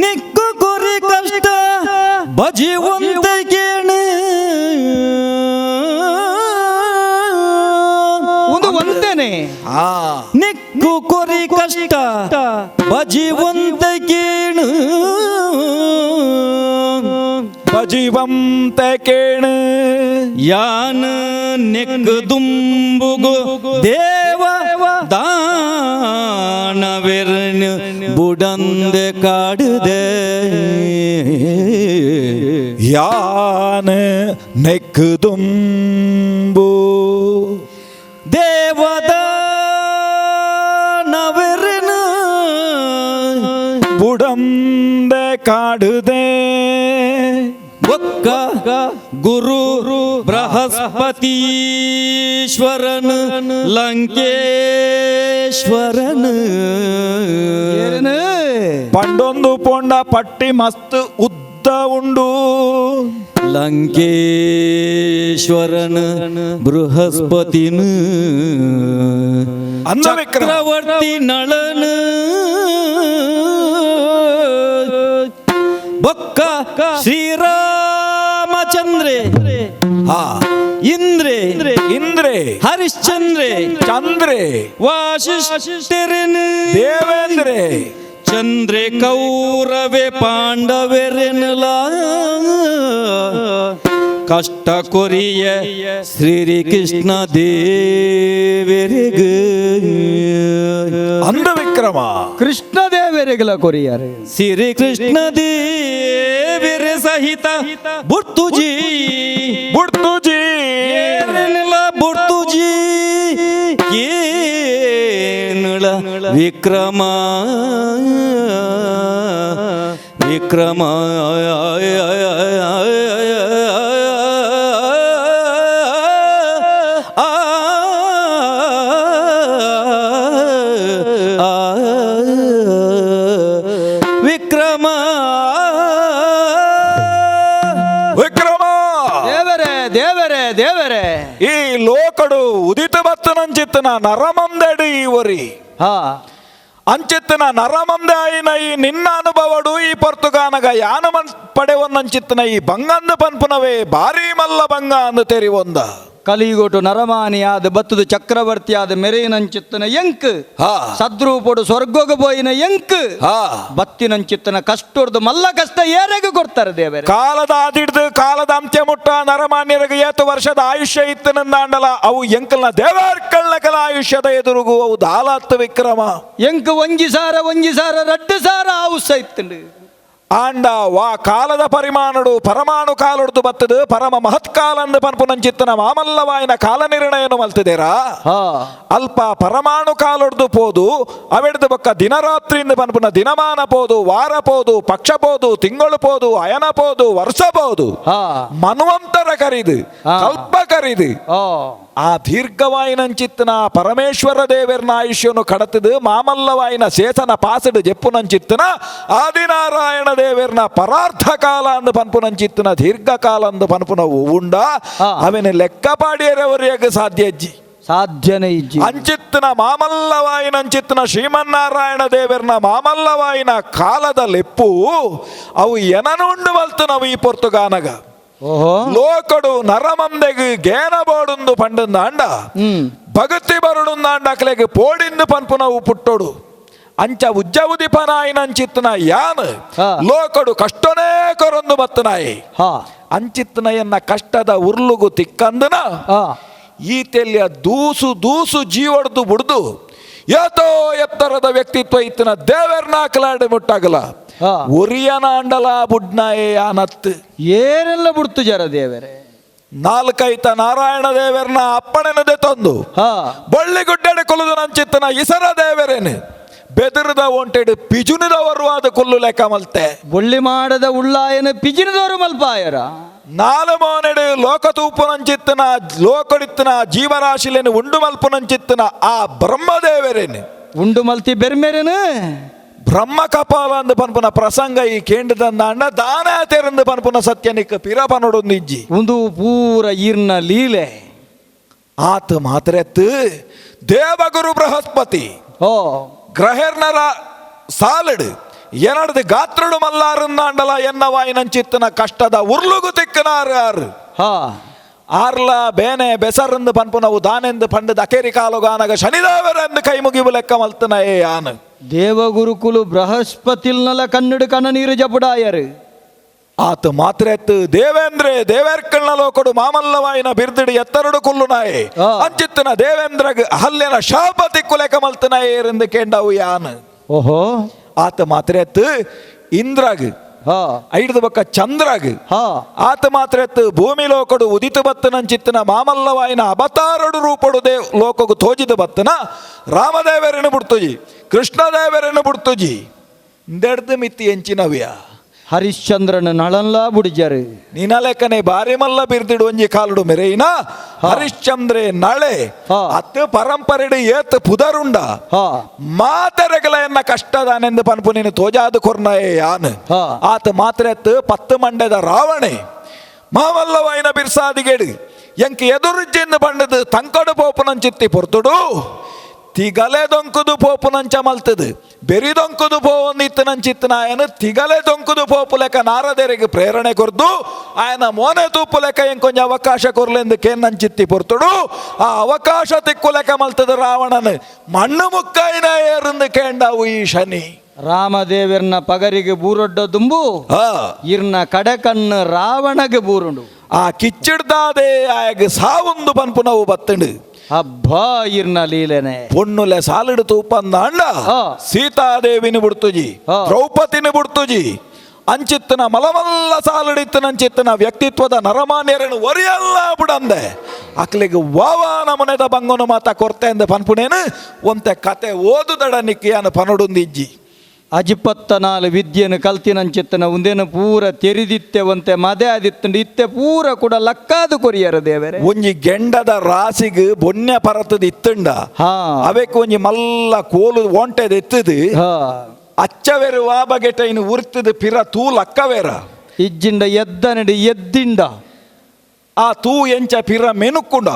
S1: ನಿಕ್ಕು ಕೊರಿ ಕಷ್ಟ ಬಜಿವಂತ ಕೇಣು
S4: ಒಂದು ಒಂದೇನೆ
S2: ಹಾ
S1: ನಿಕ್ಕು ಕೊರಿ ಕಷ್ಟ ಬಜಿವಂತ ಕೇಣು
S2: ಬಜಿವಂತ ಕೇಣು
S1: ಯಾನ ನೆಕ್ಕು ದುಂಬುಗು ದೇವ ದಾನವೆರನು ಬುಡಂದೆ ಕಾಡುದೆ
S2: ಯಾನ ನೆಕ್ಕುದುಂಬು
S1: ದೇವದಾನವೆರನು
S2: ಬುಡಂದೆ ಕಾಡುದೆ
S1: ಒಕ್ಕ ಗುರು ಬೃಹಸ್ಪತೀಶ್ವರನ್ ಲಂಕೇಶ್ವರನ್
S4: ಏನೇನು?
S2: ಪಂಡೊಂದು ಪೊಂಡ ಪಟ್ಟಿ ಮಸ್ತ್ ಉದ್ದ ಉಂಡು
S1: ಲಂಕೇಶ್ವರನ ಬೃಹಸ್ಪತಿನ
S2: ಅಂಧವಿಕ್ರಮ.
S1: ಚಕ್ರವರ್ತಿ ನಳನ ಬೊಕ್ಕ ಶ್ರೀರಾಮಚಂದ್ರೆ
S2: ಹಾ
S1: ಇಂದ್ರೆ
S2: ಇಂದ್ರೆ
S1: ಹರಿಶ್ಚಂದ್ರೆ
S2: ಚಂದ್ರೆ
S1: ವಾಸಿಷ್ಠರನ
S2: ದೇವೇಂದ್ರೆ
S1: ಚಂದ್ರೆ ಕೌರವೆ ಪಾಂಡವರೆನಲ ಕಷ್ಟ ಕೊರಿಯ ಶ್ರೀಕೃಷ್ಣ ದೇವರಿಗೆ
S2: ಅಂಧವಿಕ್ರಮ
S4: ಕೃಷ್ಣದೇವರಿಗಳ ಕೊರಿಯಾರೆ
S1: ಶ್ರೀಕೃಷ್ಣ ದೇವರ ಸಹಿತ ಬುರ್ತುಜಿ
S2: ಬುಡ್ತುಜಿ
S1: ಏನೆಲ್ಲ ಬುರ್ತುಜಿ ಏನುಳ ವಿಕ್ರಮ ವಿಕ್ರಮ ವಿಕ್ರಮ
S2: ವಿಕ್ರಮ
S4: ದೇವರೇ ದೇವರೇ ದೇವರೇ
S2: ಈ ಲೋಕಡು ಉದಿತ ಬತ್ತನಂಚಿತ್ತನ ನರಮಂದಡಿ ಇವರಿ
S4: ಹಾ
S2: ಅಂಚಿತ್ತನ ನರಮಂದೆ ಆಯಿನ ಈ ನಿನ್ನ ಅನುಭವಡು ಈ ಪೊರ್ತುಗಾನಗ ಯಾನ ಪಡೆವನ್ನಂಚಿತ್ತನ ಈ ಬಂಗಂದ ಪನ್ಪುನವೇ ಭಾರಿ ಮಲ್ಲ ಬಂಗ ಅಂದು ತೆರಿ ಒಂದ
S4: ಕಲಿಗೋಟು ನರಮಾನಿಯಾದ ಬತ್ತದು ಚಕ್ರವರ್ತಿಯಾದ ಮೆರೆಯನಂಚಿತ್ತನ ಎಂಕ್
S2: ಹಾ
S4: ಸದ್ರೂಪಡು ಸ್ವರ್ಗೋಗ ಬೋಯಿನ ಎಂಕ್
S2: ಹಾ
S4: ಬತ್ತಿನಂಚಿತ್ತನ ಕಷ್ಟೋರ್ದು ಮಲ್ಲ ಕಷ್ಟ ಏರೆಗೆ ಕೊಡ್ತಾರೆ ದೇವರೇ
S2: ಕಾಲದ ಆದಿಡ್ದು ಕಾಲದ ಅಂತ್ಯ ಮುಟ್ಟ ನರಮಾನ್ಯರಿಗೆ 8 ವರ್ಷದ ಆಯುಷ್ಯ ಇತ್ತನಂದ ಅಂಡಲ ಅವು ಎಂಕಲ್ನ ದೇವರ್ಕಳ್ನಕಲ ಆಯುಷ್ಯದ ಎದುರುಗು ಅವು ದಾಲತ್ತು ವಿಕ್ರಮ
S4: ಎಂಕ್ ಒಂಜಿ ಸಾರ 2 ಸಾರ ಆವುಸ ಇತ್ತಂಡು
S2: ಆಂಡ ವಾ ಕಾಲದ ಪರಿಮಾಣಡು ಪರಮಾಣು ಕಾಲೊಡ್ದು ಬತ್ತದು ಪರಮ ಮಹತ್ಕಾಲ ಅಂದು ಪನ್ಪುನಂಚಿತ್ತನ ಮಾಮಲ್ಲವಾಯಿನ ಕಾಲ ನಿರ್ಣಯನು ಮಲ್ತಿದೇರಾ
S4: ಹಾ
S2: ಅಲ್ಪ ಪರಮಾಣು ಕಾಲೊಡ್ದು ಪೋದು ಅವೆಡ್ದು ಬೊಕ್ಕ ದಿನರಾತ್ರಿಯಿಂದ ಪನ್ಪುನ ದಿನಮಾನ ಪೋದು ವಾರ ಪೋದು ಪಕ್ಷ ಪೋದು ತಿಂಗಳು ಪೋದು ಅಯನ ಪೋದು ವರ್ಷ ಪೋದು
S4: ಹಾ
S2: ಮನ್ವಂತರ ಕರಿದು
S4: ಹಾ.
S2: ಕಲ್ಪ ಕರಿದು
S4: ಓ
S2: ಆ ದೀರ್ಘವಾಯಿನಂಚಿತ್ತನ ಪರಮೇಶ್ವರ ದೇವರನ ಆಯುಷ್ಯನು ಕಡತದು ಮಾಮಲ್ಲವಾಯಿನ ಶೇಷನ ಪಾಸಡು ಜೆಪ್ಪುನಂಚಿತ್ತನ ಆದಿನಾರಾಯಣ ದೇವರನ ಪರಾರ್ಥ ಕಾಲ ಅಂದು ಪನ್ಪುನಂಚಿತ್ತನ ದೀರ್ಘಕಾಲ ಅಂದು ಪನ್ಪುನ ಉಂಡ
S4: ಹಾ.
S2: ಅವನ ಲೆಕ್ಕ ಪಾಡಿಯರವರೆಗೆ ಸಾಧ್ಯ ಅಜ್ಜಿ
S4: ಸಾಧ್ಯನೇ ಇಜ್ಜಿ
S2: ಅಂಚಿತ್ತನ ಮಾಮಲ್ಲವಾಯಿನ ಅಂಚಿತ್ತನ ಶ್ರೀಮನ್ನಾರಾಯಣ ದೇವರನ ಮಾಮಲ್ಲವಾಯಿನ ಕಾಲದ ಲೆಪ್ಪು ಅವು ಎನನುಂಡು ಮಲ್ತು ನಾವು ಈ ಪೊರ್ತುಗಾನಗ
S4: ಓಹೋ
S2: ಲೋಕಡು ನರಮಂದೆಗ್ ಗೇನ ಬೋಡುಂದು ಪಂಡಂದ ಅಂಡ ಭಗತಿ ಬರುಡುಂದ ಅಂಡಕ್ಲೆಗ್ ಪೋಡಿಂದು ಪನ್ಪುನವು ಪುಟ್ಟೋಡು ಅಂಚ ಉಜ್ಜವುದಿ ಪನಾಯಿನಂಚಿತ್ತನ ಯಾನ್
S4: ಹಾ.
S2: ಲೋಕಡು ಕಷ್ಟನೇ ಕೊರೊಂದು ಬತ್ತನಾಯಿ
S4: ಹಾ
S2: ಅಂಚಿತ್ತನ ಎನ್ನ ಕಷ್ಟದ ಉರ್ಲುಗು ತಿಕ್ಕಂದನ
S4: ಹಾ
S2: ಈ ತೆಲ್ಯ ದೂಸು ದೂಸು ಜೀವಡ್ದು ಬುಡ್ದು ಏತೋ ಎತ್ತರದ ವ್ಯಕ್ತಿತ್ವ ಇತ್ತನ ದೇವರ್ನ ಕಲಾಡಿ ಮುಟ್ಟಾಗಲ
S4: ಹಾ.
S2: ಒರಿಯನ ಅಂಡಲ ಬುಡ್ನಾಯೇ ಆನತ್
S4: ಏನೆಲ್ಲ ಬಿಡ್ತು ಜರ ದೇವರೇ
S2: ನಾಲ್ಕೈತ ನಾರಾಯಣ ದೇವರನ ಅಪ್ಪಣೆನದೆ ತಂದು
S4: ಹಾ
S2: ಬಳ್ಳಿಗುಡ್ಡೆಡೆ ಕೊಲ್ಲುದು ನಂಚಿತ್ತನ ಇಸರ ದೇವರೇನು ಬೆದರದ ಒಂಟೆಡು ಪಿಜುನಿದವರು ಆದ ಕೊಲ್ಲು ಲೆಕ್ಕ ಮಲ್ತೆ
S4: ಬೊಳ್ಳಿ ಮಾಡದ ಉಳ್ಳಾಯನ ಪಿಜಿನದವರು ಮಲ್ಪಾಯರ
S2: ನಾಲು ಮೋನೆಡು ಲೋಕತೂಪುನಂಚಿತ್ತನ ಲೋಕಡಿತ್ತನ ಜೀವರಾಶಿಲೇನು ಉಂಡು ಮಲ್ಪುನಂಚಿತ್ತನ ಆ ಬ್ರಹ್ಮದೇವರೇನು
S4: ಉಂಡು ಮಲ್ತಿ ಬೆರ್ಮೆರೆನು
S2: ಬ್ರಹ್ಮ ಕಪಾಲ ಅಂದು ಪನ್ಪುನ ಪ್ರಸಂಗ ಈ ಕೇಂದ್ರದಂದ ಅಣ್ಣ ದಾನ ತೆರಂದು ಪನ್ಪುನ ಸತ್ಯನಿಕ್ ಪಿರಪನೊಡೊಂದು ಇಜ್ಜಿ
S4: ಒಂದು ಪೂರ ಈರ್ನ ಲೀಲೆ
S2: ಆತ ಮಾತ್ರೆತ್ತು ದೇವಗುರು ಬೃಹಸ್ಪತಿ
S4: ಓ
S2: ಗ್ರಹರ್ನರ ಸಾಲಡು ಎನಡ್ದು ಗಾತ್ರಡು ಮಲ್ಲಾರನ್ನ ಅಂಡಲ ಎನ್ನವಾಯಿನಂಚಿತ್ತನ ಕಷ್ಟದ ಉರ್ಲುಗು ತಿಕ್ಕನಾರು
S4: ಹಾ
S2: ಆರ್ಲ ಬೇನೆ ಬೆಸರಂದು ಪನ್ಪುನವು ದಾನೆಂದು ಪಂಡದ ಅಕೇರಿ ಕಾಲುಗಾನಗ ಶನಿದೇವರೆಂದು ಕೈ ಮುಗಿಬು ಲೆಕ್ಕ ಮಲ್ತನ ಏ ಆನ್
S4: ದೇವಗುರುಕುಲು ಬೃಹಸ್ಪತಿಲ್ನಲ ಕನ್ನಡು ಕಣ ನೀರು ಜಪುಡಾಯರು
S2: ಆತ ಮಾತ್ರೆತ್ತು ದೇವೇಂದ್ರೆ ದೇವೇರ್ಕಳ್ನ ಲೋಕಡು ಮಾಮಲ್ಲವಾಯಿನ ಬಿರ್ದಿಡಿ ಎತ್ತರಡು ಕುಲ್ಲು ನಾಯೆ
S4: ಆ.
S2: ಅಂಚಿತ್ತನ ದೇವೇಂದ್ರಗ್ ಹಲ್ಲೆನ ಶಾಪತಿ ಕುಲೆಕ ಮಲ್ತನಾಯೇರೆಂದು ಕೇಂಡವು ಯಾನ್
S4: ಓಹೋ
S2: ಆತ ಮಾತ್ರೆತ್ತು ಇಂದ್ರಗ್
S4: ಹಾ
S2: ಐಡ್ದ ಬಕ್ಕ ಚಂದ್ರಗ್
S4: ಹಾ
S2: ಆತ ಮಾತ್ರೆತ್ತು ಭೂಮಿ ಲೋಕಡು ಉದಿತು ಬತ್ತನಂಚಿತ್ತನ ಮಾಮಲ್ಲವಾಯಿನ ಅವತಾರಡು ರೂಪಡು ಲೋಕಗು ತೋಜಿದ ಬತ್ತನ ರಾಮದೇವರನ್ನು ಬಿಡ್ತುಜಿ ಕೃಷ್ಣದೇವರನ್ನು ಬಿಡ್ತುಜಿ ಇಂದೆಡ್ದು ಮಿತ್ತಿ ಎಂಚಿನವ್ಯ
S4: ಹರಿಶ್ಚಂದ್ರನ ನಳನ್ಲ ಬುಡಿಜರು
S2: ನಿನ ಲೆಕ್ಕನೆ ಬಾರಿ ಮಲ್ಲ ಬಿರ್ದಿಡು ಒಂಜಿ ಕಾಲುಡು ಮೆರೆಯಿನ ಹರಿಶ್ಚಂದ್ರೆ ನಳೆ
S4: ಹಾ.
S2: ಅತ್ತು ಪರಂಪರೆಡು ಏತ್ ಪುದರುಂಡ
S4: ಹಾ
S2: ಮಾತೆರೆಗಲ ಎನ್ನ ಕಷ್ಟದಾನೆಂದು ಪನ್ಪು ನೀನು ತೋಜಾದು ಕೊರ್ನಯೇ ಯಾನ್
S4: ಹಾ.
S2: ಆತ ಮಾತ್ರೆತ್ತು 10 ಮಂಡ್ಯದ ರಾವಣೆ ಮಾವಲ್ಲವಾಯಿನ ಬಿರ್ಸಾದಿಗೇಡು ಎಂಕ್ ಎದುರಿಜ್ಜಿಂದ ಬಂಡದು ತಂಕಡು ಪೋಪುನಂಚಿತ್ತಿ ಪೊರ್ತುಡು ತಿಗಲೆ ದೊಂಕುದು ಪೋಪುನಂಚ ಮಲ್ತದು ಬೆರಿದೊಂಕುದು ಪೋವೊಂದಿತ್ತನಂಚಿತ್ತನ ಆಯನ ತಿಗಲೆ ದೊಂಕುದು ಪೋಪು ಲೆಕ್ಕ ನಾರದೇರಿಗೆ ಪ್ರೇರಣೆ ಕೊರ್ದು ಆಯನ ಮೋನೆ ತೂಪು ಲೆಕ್ಕ ಎಂಕೊಂಜ ಅವಕಾಶ ಕೊರ್ಲೆಂದು ಕೇನ್ನಂಚಿತ್ತಿ ಪೊರ್ತುಡು ಆ ಅವಕಾಶ ತಿಕ್ಕು ಲೆಕ್ಕ ಮಲ್ತದು ರಾವಣನ ಮಣ್ಣು ಮುಕ್ಕಾಯಿನ ಏರಂದು ಕೇಂಡವು ಈ ಶನಿ
S4: ರಾಮದೇವರ್ನ ಪಗರಿಗೆ ಬೂರೊಡ್ಡ ದುಂಬು ಇರ್ನ ಕಡೆಕಣ್ಣು ರಾವಣಗೆ ಬೂರುಂಡು
S2: ಆ ಕಿಚ್ಚಿಡ್ದಾದೆ ಆಯಗ ಸಾವೊಂದು ಪನ್ಪುನವು ಬತ್ತಂಡು
S4: ಹಬ್ಬ ಇರ್ನ ಲೀಲೆನೆ
S2: ಪೊಣ್ಣುಲೆ ಸಾಲಿಡು ತೂಪಂದ ಅಂಡ ಸೀತಾದೇವಿನಿ ಬಿಡ್ತುಜಿ ದ್ರೌಪದಿನಿ ಬಿಡ್ತುಜಿ ಅಂಚಿತ್ತನ ಮಲಮಲ್ಲ ಸಾಲಿಡಿತ್ತನಂಚಿತ್ತನ ವ್ಯಕ್ತಿತ್ವದ ನರಮಾನ್ಯರನ್ನು ಒರಿಯಲ್ಲ ಬಿಡಂದೆ ಅಕ್ಲಿಗೆ ವಾವಾ ನಮನೆದ ಬಂಗನು ಮಾತ ಕೊರ್ತೆ ಅಂದ ಪನ್ಪುನೇನು ಒಂತೆ ಕತೆ ಓದುದಡ ನಿಕ್ಕಿಯಾನ ಪನಡುಂದಿಜ್ಜಿ
S4: ಅಜಿಪತ್ತನಾಲು ವಿದ್ಯೆನು ಕಲ್ತಿನಂಚಿತ್ತನ ಒಂದೇನು ಪೂರ ತೆರಿದಿತ್ತೆವಂತೆ ಮದೆ ಆದಿತ್ತಂಡು ಇತ್ತೆ ಪೂರ ಕೂಡ ಲಕ್ಕಾದು ಕೊರಿಯರ ದೇವರೇ
S2: ಒಂಜಿ ಗೆಂಡದ ರಾಸಿಗೆ ಬೊನ್ನೆ ಪರತದ ಇತ್ತಂಡ ಅವಕ್ಕೆ ಒಂಜಿ ಮಲ್ಲ ಕೋಲು ಒಂಟೆದ ಎತ್ತದು ಅಚ್ಚವೇರು ವಾ ಬಗೆಟ ಇನ್ನು ಉರ್ತದ ಪಿರ ತೂ ಲಕ್ಕವೇರ
S4: ಇಜ್ಜಿಂಡ ಎದ್ದನಡಿ ಎದ್ದಿಂಡ
S2: ಆ ತೂ ಎಂಚ ಪಿರ ಮೆನುಕುಂಡ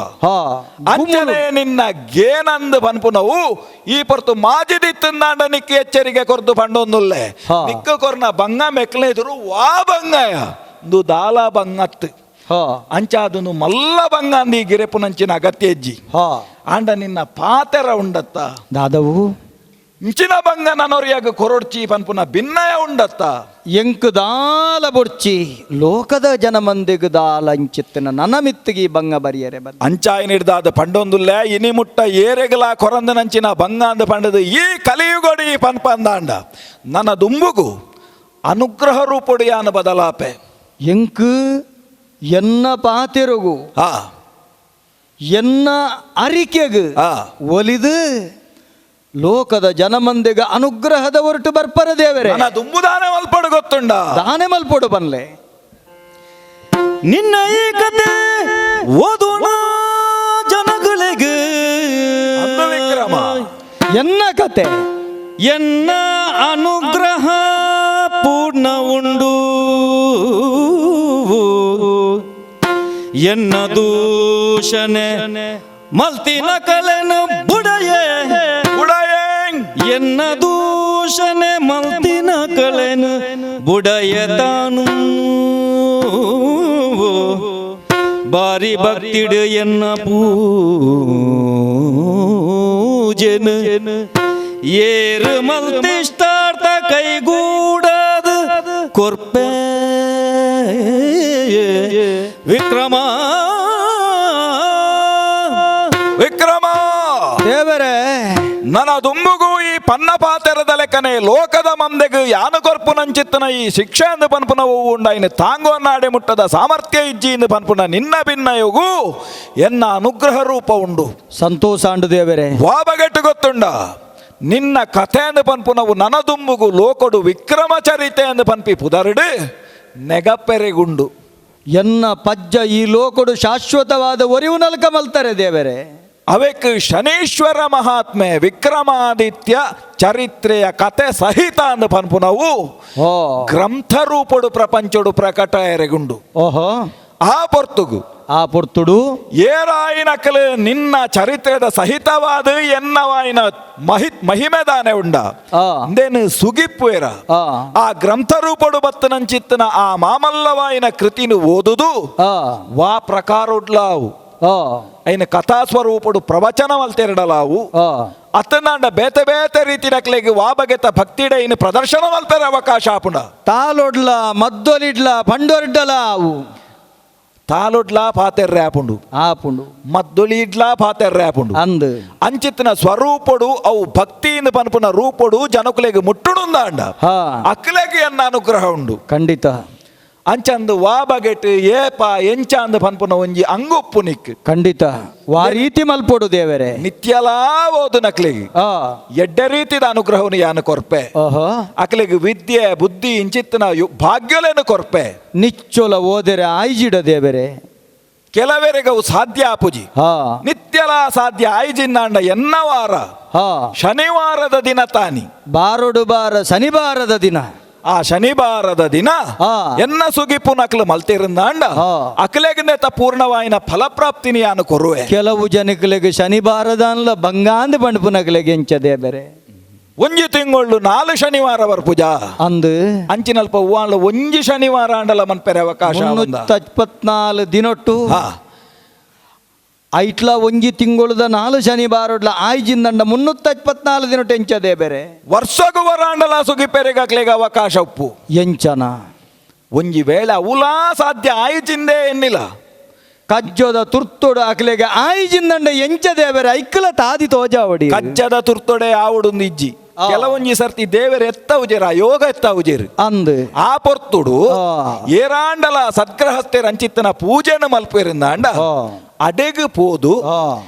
S2: ಅಂಚನೆ ನಿನ್ನ ಗೇನಂದು ಪನ್ಪುನವು ಈ ಪೊರ್ತು ಮಾಜಿದಿತ್ತಂದಾಂಡ ನಿಕ್ಕಿ ಎಚ್ಚರಿಕೆ ಕೊರ್ದು ಪಂಡೊಂದುಲ್ಲೆ ನಿಕ್ಕ ಕೊರ್ನ ಬಂಗ ಮೆಕ್ಲೆದ್ರು ವಾ ಬಂಗಾಯ ದು ದಾಲ ಬಂಗತ್ತು ಅಂಚ ಅದನ್ನು ಮಲ್ಲ ಬಂಗ ಅಂದಿ ಗಿರೆಪುನಂಚಿನ ಅಗತ್ಯ ಎಜ್ಜಿ ಆಂಡ ನಿನ್ನ ಪಾತೆರ ಉಂಡತ್ತ
S4: ದಾದವು
S2: ಇಂಚಿನ ಬಂಗ ನನ್ನೊರಿಯಾಗ ಕೊರೊಡ್ಚಿ ಪನ್ಪುನ ಭಿನ್ನಯ ಉಂಡತ್ತ
S4: ಎಂಕ್ ದಾಲ ಬೊಡ್ಚಿ ಲೋಕದ ಜನ ಮಂದಿಗೆ ದಾಲ ಅಂಚಿತ್ತನ ನನ್ನ ಮಿತ್ತಿಗೆ ಬಂಗ ಬರಿಯರೆ ಬಂದ
S2: ಅಂಚಾಯಿನ ಹಿಡ್ದಾದ ಪಂಡೊಂದುಲ್ಲೆ ಇನಿ ಮುಟ್ಟ ಏರೆಗಲ ಕೊರಂದನಂಚಿನ ಬಂಗ ಅಂದ ಪಂಡದು ಈ ಕಲಿಯುಗೊಡಿ ಪನ್ಪಂದಾಂಡ ನನ್ನ ದುಂಬುಗು ಅನುಗ್ರಹ ರೂಪೊಡಿಯಾನ ಬದಲಾಪೆ
S4: ಎಂಕ್ ಎನ್ನ ಪಾತೆರುಗು ಎನ್ನ ಅರಿಕೆಗು ಒಲಿದು ಲೋಕದ ಜನಮಂದಿಗ ಅನುಗ್ರಹದ ಹೊರಟು ಬರ್ಪರ ದೇವರೇ
S2: ದುಂಬುದಾನೆ ಮಲ್ಪಡು ಗೊತ್ತುಂಡ
S4: ದಾನೆ ಮಲ್ಪಡು ಬನ್ಲೆ
S1: ನಿನ್ನ ಈ ಕತೆ ಓದೋಣ ಜನಗಳಿಗೆ
S2: ವಿಕ್ರಮ
S4: ಎನ್ನ ಕತೆ
S1: ಎನ್ನ ಅನುಗ್ರಹ ಪೂರ್ಣ ಉಂಡು ಎನ್ನ ದೂಷಣೆ ಮಲ್ತಿನ ಕಲೆನು ಬುಡಯೇ ಎನ್ನ ದೂಷಣೆ ಮಲ್ತಿನ ಕಲೆನು ಬುಡಯ ತಾನು ಬಾರಿ ಭಕ್ತಿಡು ಎನ್ನ ಪೂಜೆನು ಏರು ಮಲ್ತಿಷ್ಟಾರ್ಥ ಕೈಗೂಡದು ಕೊರ್ಪೆ ವಿಕ್ರಮ
S2: ವಿಕ್ರಮ
S4: ದೇವರೇ
S2: ನನ್ನ ದುಂಬುಗೂ ಈ ಪನ್ನ ಪಾತೆರದ ಲೆಕ್ಕನೆ ಲೋಕದ ಮಂದೆಗೂ ಯಾನು ಕೊರ್ಪುನಂಚಿತ್ತನ ಈ ಶಿಕ್ಷೆ ಎಂದು ಪನ್ಪುನವು ಉಂಡ ಇನ್ನು ತಾಂಗೋನಾಡೆ ಮುಟ್ಟದ ಸಾಮರ್ಥ್ಯ ಇಜ್ಜಿ ಎಂದು ಪನ್ಪುನ ನಿನ್ನ ಭಿನ್ನಯುಗೂ ಎನ್ನ ಅನುಗ್ರಹ ರೂಪ ಉಂಡು
S4: ಸಂತೋಷ ಅಂಡು ದೇವರೇ
S2: ವಾಬಗೆಟ್ಟು ಗೊತ್ತುಂಡ ನಿನ್ನ ಕಥೆ ಎಂದು ಪನ್ಪುನವು ನನ್ನ ದುಂಬುಗೂ ಲೋಕಡು ವಿಕ್ರಮ ಚರಿತೆ ಎಂದು ಪನ್ಪಿ ಪುದರ್ಡು ನೆಗಪೆರೆಗುಂಡು
S4: ಎನ್ನ ಪಜ್ಜ ಈ ಲೋಕಡು ಶಾಶ್ವತವಾದ ಒರಿವು ನಲ್ಕ ಮಲ್ತಾರೆ ದೇವರೇ
S2: ಅವಕ್ಕೆ ಶನೀಶ್ವರ ಮಹಾತ್ಮೆ ವಿಕ್ರಮಾದಿತ್ಯ ಚರಿತ್ರೆಯ ಕತೆ ಸಹಿತ ಅಂದ ಪನ್ಪುನವು ಗ್ರಂಥ ರೂಪಡು ಪ್ರಪಂಚಡು ಪ್ರಕಟ ಎರೆಗುಂಡು
S4: ಓಹೋ
S2: ಆ ಪೊರ್ತುಗು
S4: ಆ ಪೊರ್ತುಡು
S2: ಏರಾಯಿನಕಲು ನಿನ್ನ ಚರಿತ್ರೆದ ಸಹಿತವಾದ ಎನ್ನವಾಯಿನ ಮಹಿಮೆದಾನೆ ಉಂಡ ಅಂದೇನು ಸುಗಿಪ್ಪುವೆರ ಆ ಗ್ರಂಥ ರೂಪಡು ಬತ್ತನಂಚಿತ್ತನ ಆ ಮಾಮಲ್ಲವಾಯಿನ ಕೃತಿನು ಓದುದು ವಾ ಪ್ರಕಾರ ಉಡ್ಲಾವು ಐನ ಕಥಾ ಸ್ವರೂಪಡು ಪ್ರವಚನ ಮಲ್ತೆರಡಲಾವು ಅತ್ತನಾಂಡ ಬೇತೆ ಬೇತೆ ರೀತಿ ನಕ್ಲೆಗೆ ವಾ ಬಗೆತ ಭಕ್ತಿಡ ಇನ್ನು ಪ್ರದರ್ಶನ ಮಲ್ಪೆರ ಅವಕಾಶ ಆಪುಂಡ
S4: ತಾಲೊಡ್ಲ ಮದ್ದೊಲಿಡ್ಲ ಪಂಡೊರ್ಡಲ ಅವು
S2: ತಾಲೊಡ್ಲಾ ಪಾತೆರ್ರೆ ಆಪುಂಡು
S4: ಆಪುಂಡು
S2: ಮದ್ದೊಲಿಡ್ಲಾ ಪಾತೆರ್ರೆ ಆಪುಂಡು
S4: ಅಂದು
S2: ಅಂಚಿತ್ತಿನ ಸ್ವರೂಪಡು ಅವು ಭಕ್ತಿಯಿಂದ ಪನ್ಪುನ ರೂಪಡು ಜನಕುಲೆಗೆ ಮುಟ್ಟುಡುಂದಾಂಡ ಅಕ್ಲೆಗೆ ಎನ್ನ ಅನುಗ್ರಹ ಉಂಡು
S4: ಖಂಡಿತ
S2: ಅಂಚಂದು ವಾ ಬಗೆಟ್ ಏಪ ಎಂಚ ಅಂದ ಪನ್ಪುನ ಒಂಜಿ ಅಂಗೊಪ್ಪು ನಿಕ್
S4: ಖಂಡಿತ ವಾ ರೀತಿ ಮಲ್ಪೊಡು ದೇವರೇ
S2: ನಿತ್ಯಲಾ ಓದು ನಕ್ಲಿಗೆ ಎಡ್ಡ ರೀತಿದ ಅನುಗ್ರಹವನ್ನು ಯಾನು ಕೊರ್ಪೆ ಅಕ್ಲಿಗೆ ವಿದ್ಯೆ ಬುದ್ಧಿ ಇಂಚಿತ್ತಿನ ಭಾಗ್ಯಲೇನು ಕೊರ್ಪೆ
S4: ನಿಚ್ಚೊಲ ಓದೆರೆ ಆಯ್ಜಿಡ ದೇವರೇ
S2: ಕೆಲವರೆಗವು ಸಾಧ್ಯ ಆಪುಜಿ ನಿತ್ಯಲ ಸಾಧ್ಯ ಆಯ್ಜಿನ್ನಾಂಡ ಎನ್ನವಾರ ಶನಿವಾರದ ದಿನ ತಾನಿ
S4: ಬಾರೊಡು ಬಾರ ಶನಿವಾರದ ದಿನ
S2: ಆ ಶನಿವಾರದ ದಿನ
S4: ಆ.
S2: ಎನ್ನ ಸುಗಿಪು ನಕಲು ಮಲ್ತಿರಂದಾಂಡ
S4: ಆ.
S2: ಅಕಲೆಗಿಂದ ಫೂರ್ಣವಾಯಿನ ಫಲಪ್ರಾಪ್ತಿನಿ ಯಾನು ಕೊರುವೆ
S4: ಕೆಲವು ಜನಗಳಿಗೆ ಶನಿವಾರದ ಅನ್ಲ ಬಂಗಾಂದ ಬಂಡ್ಪುನಗಳಿಗೆ ಎಂಚದೇ ಬೇರೆ
S2: ಒಂಜಿ ತಿಂಗಳು 4 ಶನಿವಾರ ಬರ್ಪುಜಾ
S4: ಅಂದು
S2: ಅಂಚಿನಲ್ಪ ಹೂವಾಂಡ್ಲ ಒಂಜಿ ಶನಿವಾರ ಅಂಡಲ ಮನ್ಪೆರೆ ಅವಕಾಶ ಆವಂದ.
S4: 374 ದಿನೊಟ್ಟು
S2: ಹಾ
S4: ಐಟ್ಲ ಒಂಜಿ ತಿಂಗಳದ 4 ಶನಿವಾರಡ್ಲ ಆಯ್ಜಿಂದಂಡ 374 ದಿನೊಟ್ಟು ಎಂಚದೇ ಬೇರೆ
S2: ವರ್ಷಗೂ ವರಾಂಡಲ ಸುಗಿಪೆರೆಗಾಕ್ಲೆಗೆ ಅವಕಾಶ ಉಪ್ಪು
S4: ಎಂಚನ
S2: ಒಂಜಿ ವೇಳೆ ಅವಲಾ ಸಾಧ್ಯ ಆಯ್ಚಿಂದೇ ಎನ್ನಿಲ್ಲ
S4: ಕಜ್ಜೋದ ತುರ್ತೋಡು ಅಕ್ಲೆಗೆ ಆಯ್ಜಿಂದಂಡ ಎಂಚದೇ ಬೇರೆ ಐಕ್ಕಲ ತಾದಿ ತೋಜಾವಡಿ
S2: ಕಜ್ಜದ ತುರ್ತೊಡೆ ಆವುಡೊಂದು ಇಜ್ಜಿ
S4: ಆ.
S2: ಕೆಲವೊಂಜಿ ಸರ್ತಿ ದೇವರ ಎತ್ತ ಉಜೇರ ಯೋಗ ಎತ್ತ ಉಜೇರು
S4: ಅಂದು
S2: ಆ ಪೊರ್ತುಡು
S4: ಆ.
S2: ಏರಾಂಡಲ ಸದ್ಗ್ರಹಸ್ಥೆ ರಂಚಿತ್ತನ ಪೂಜೆನ ಮಲ್ಪೇರಿಂದ ಅಂಡ
S4: ಆ.
S2: ಅಡೆಗು ಪೋದು
S4: ಆ.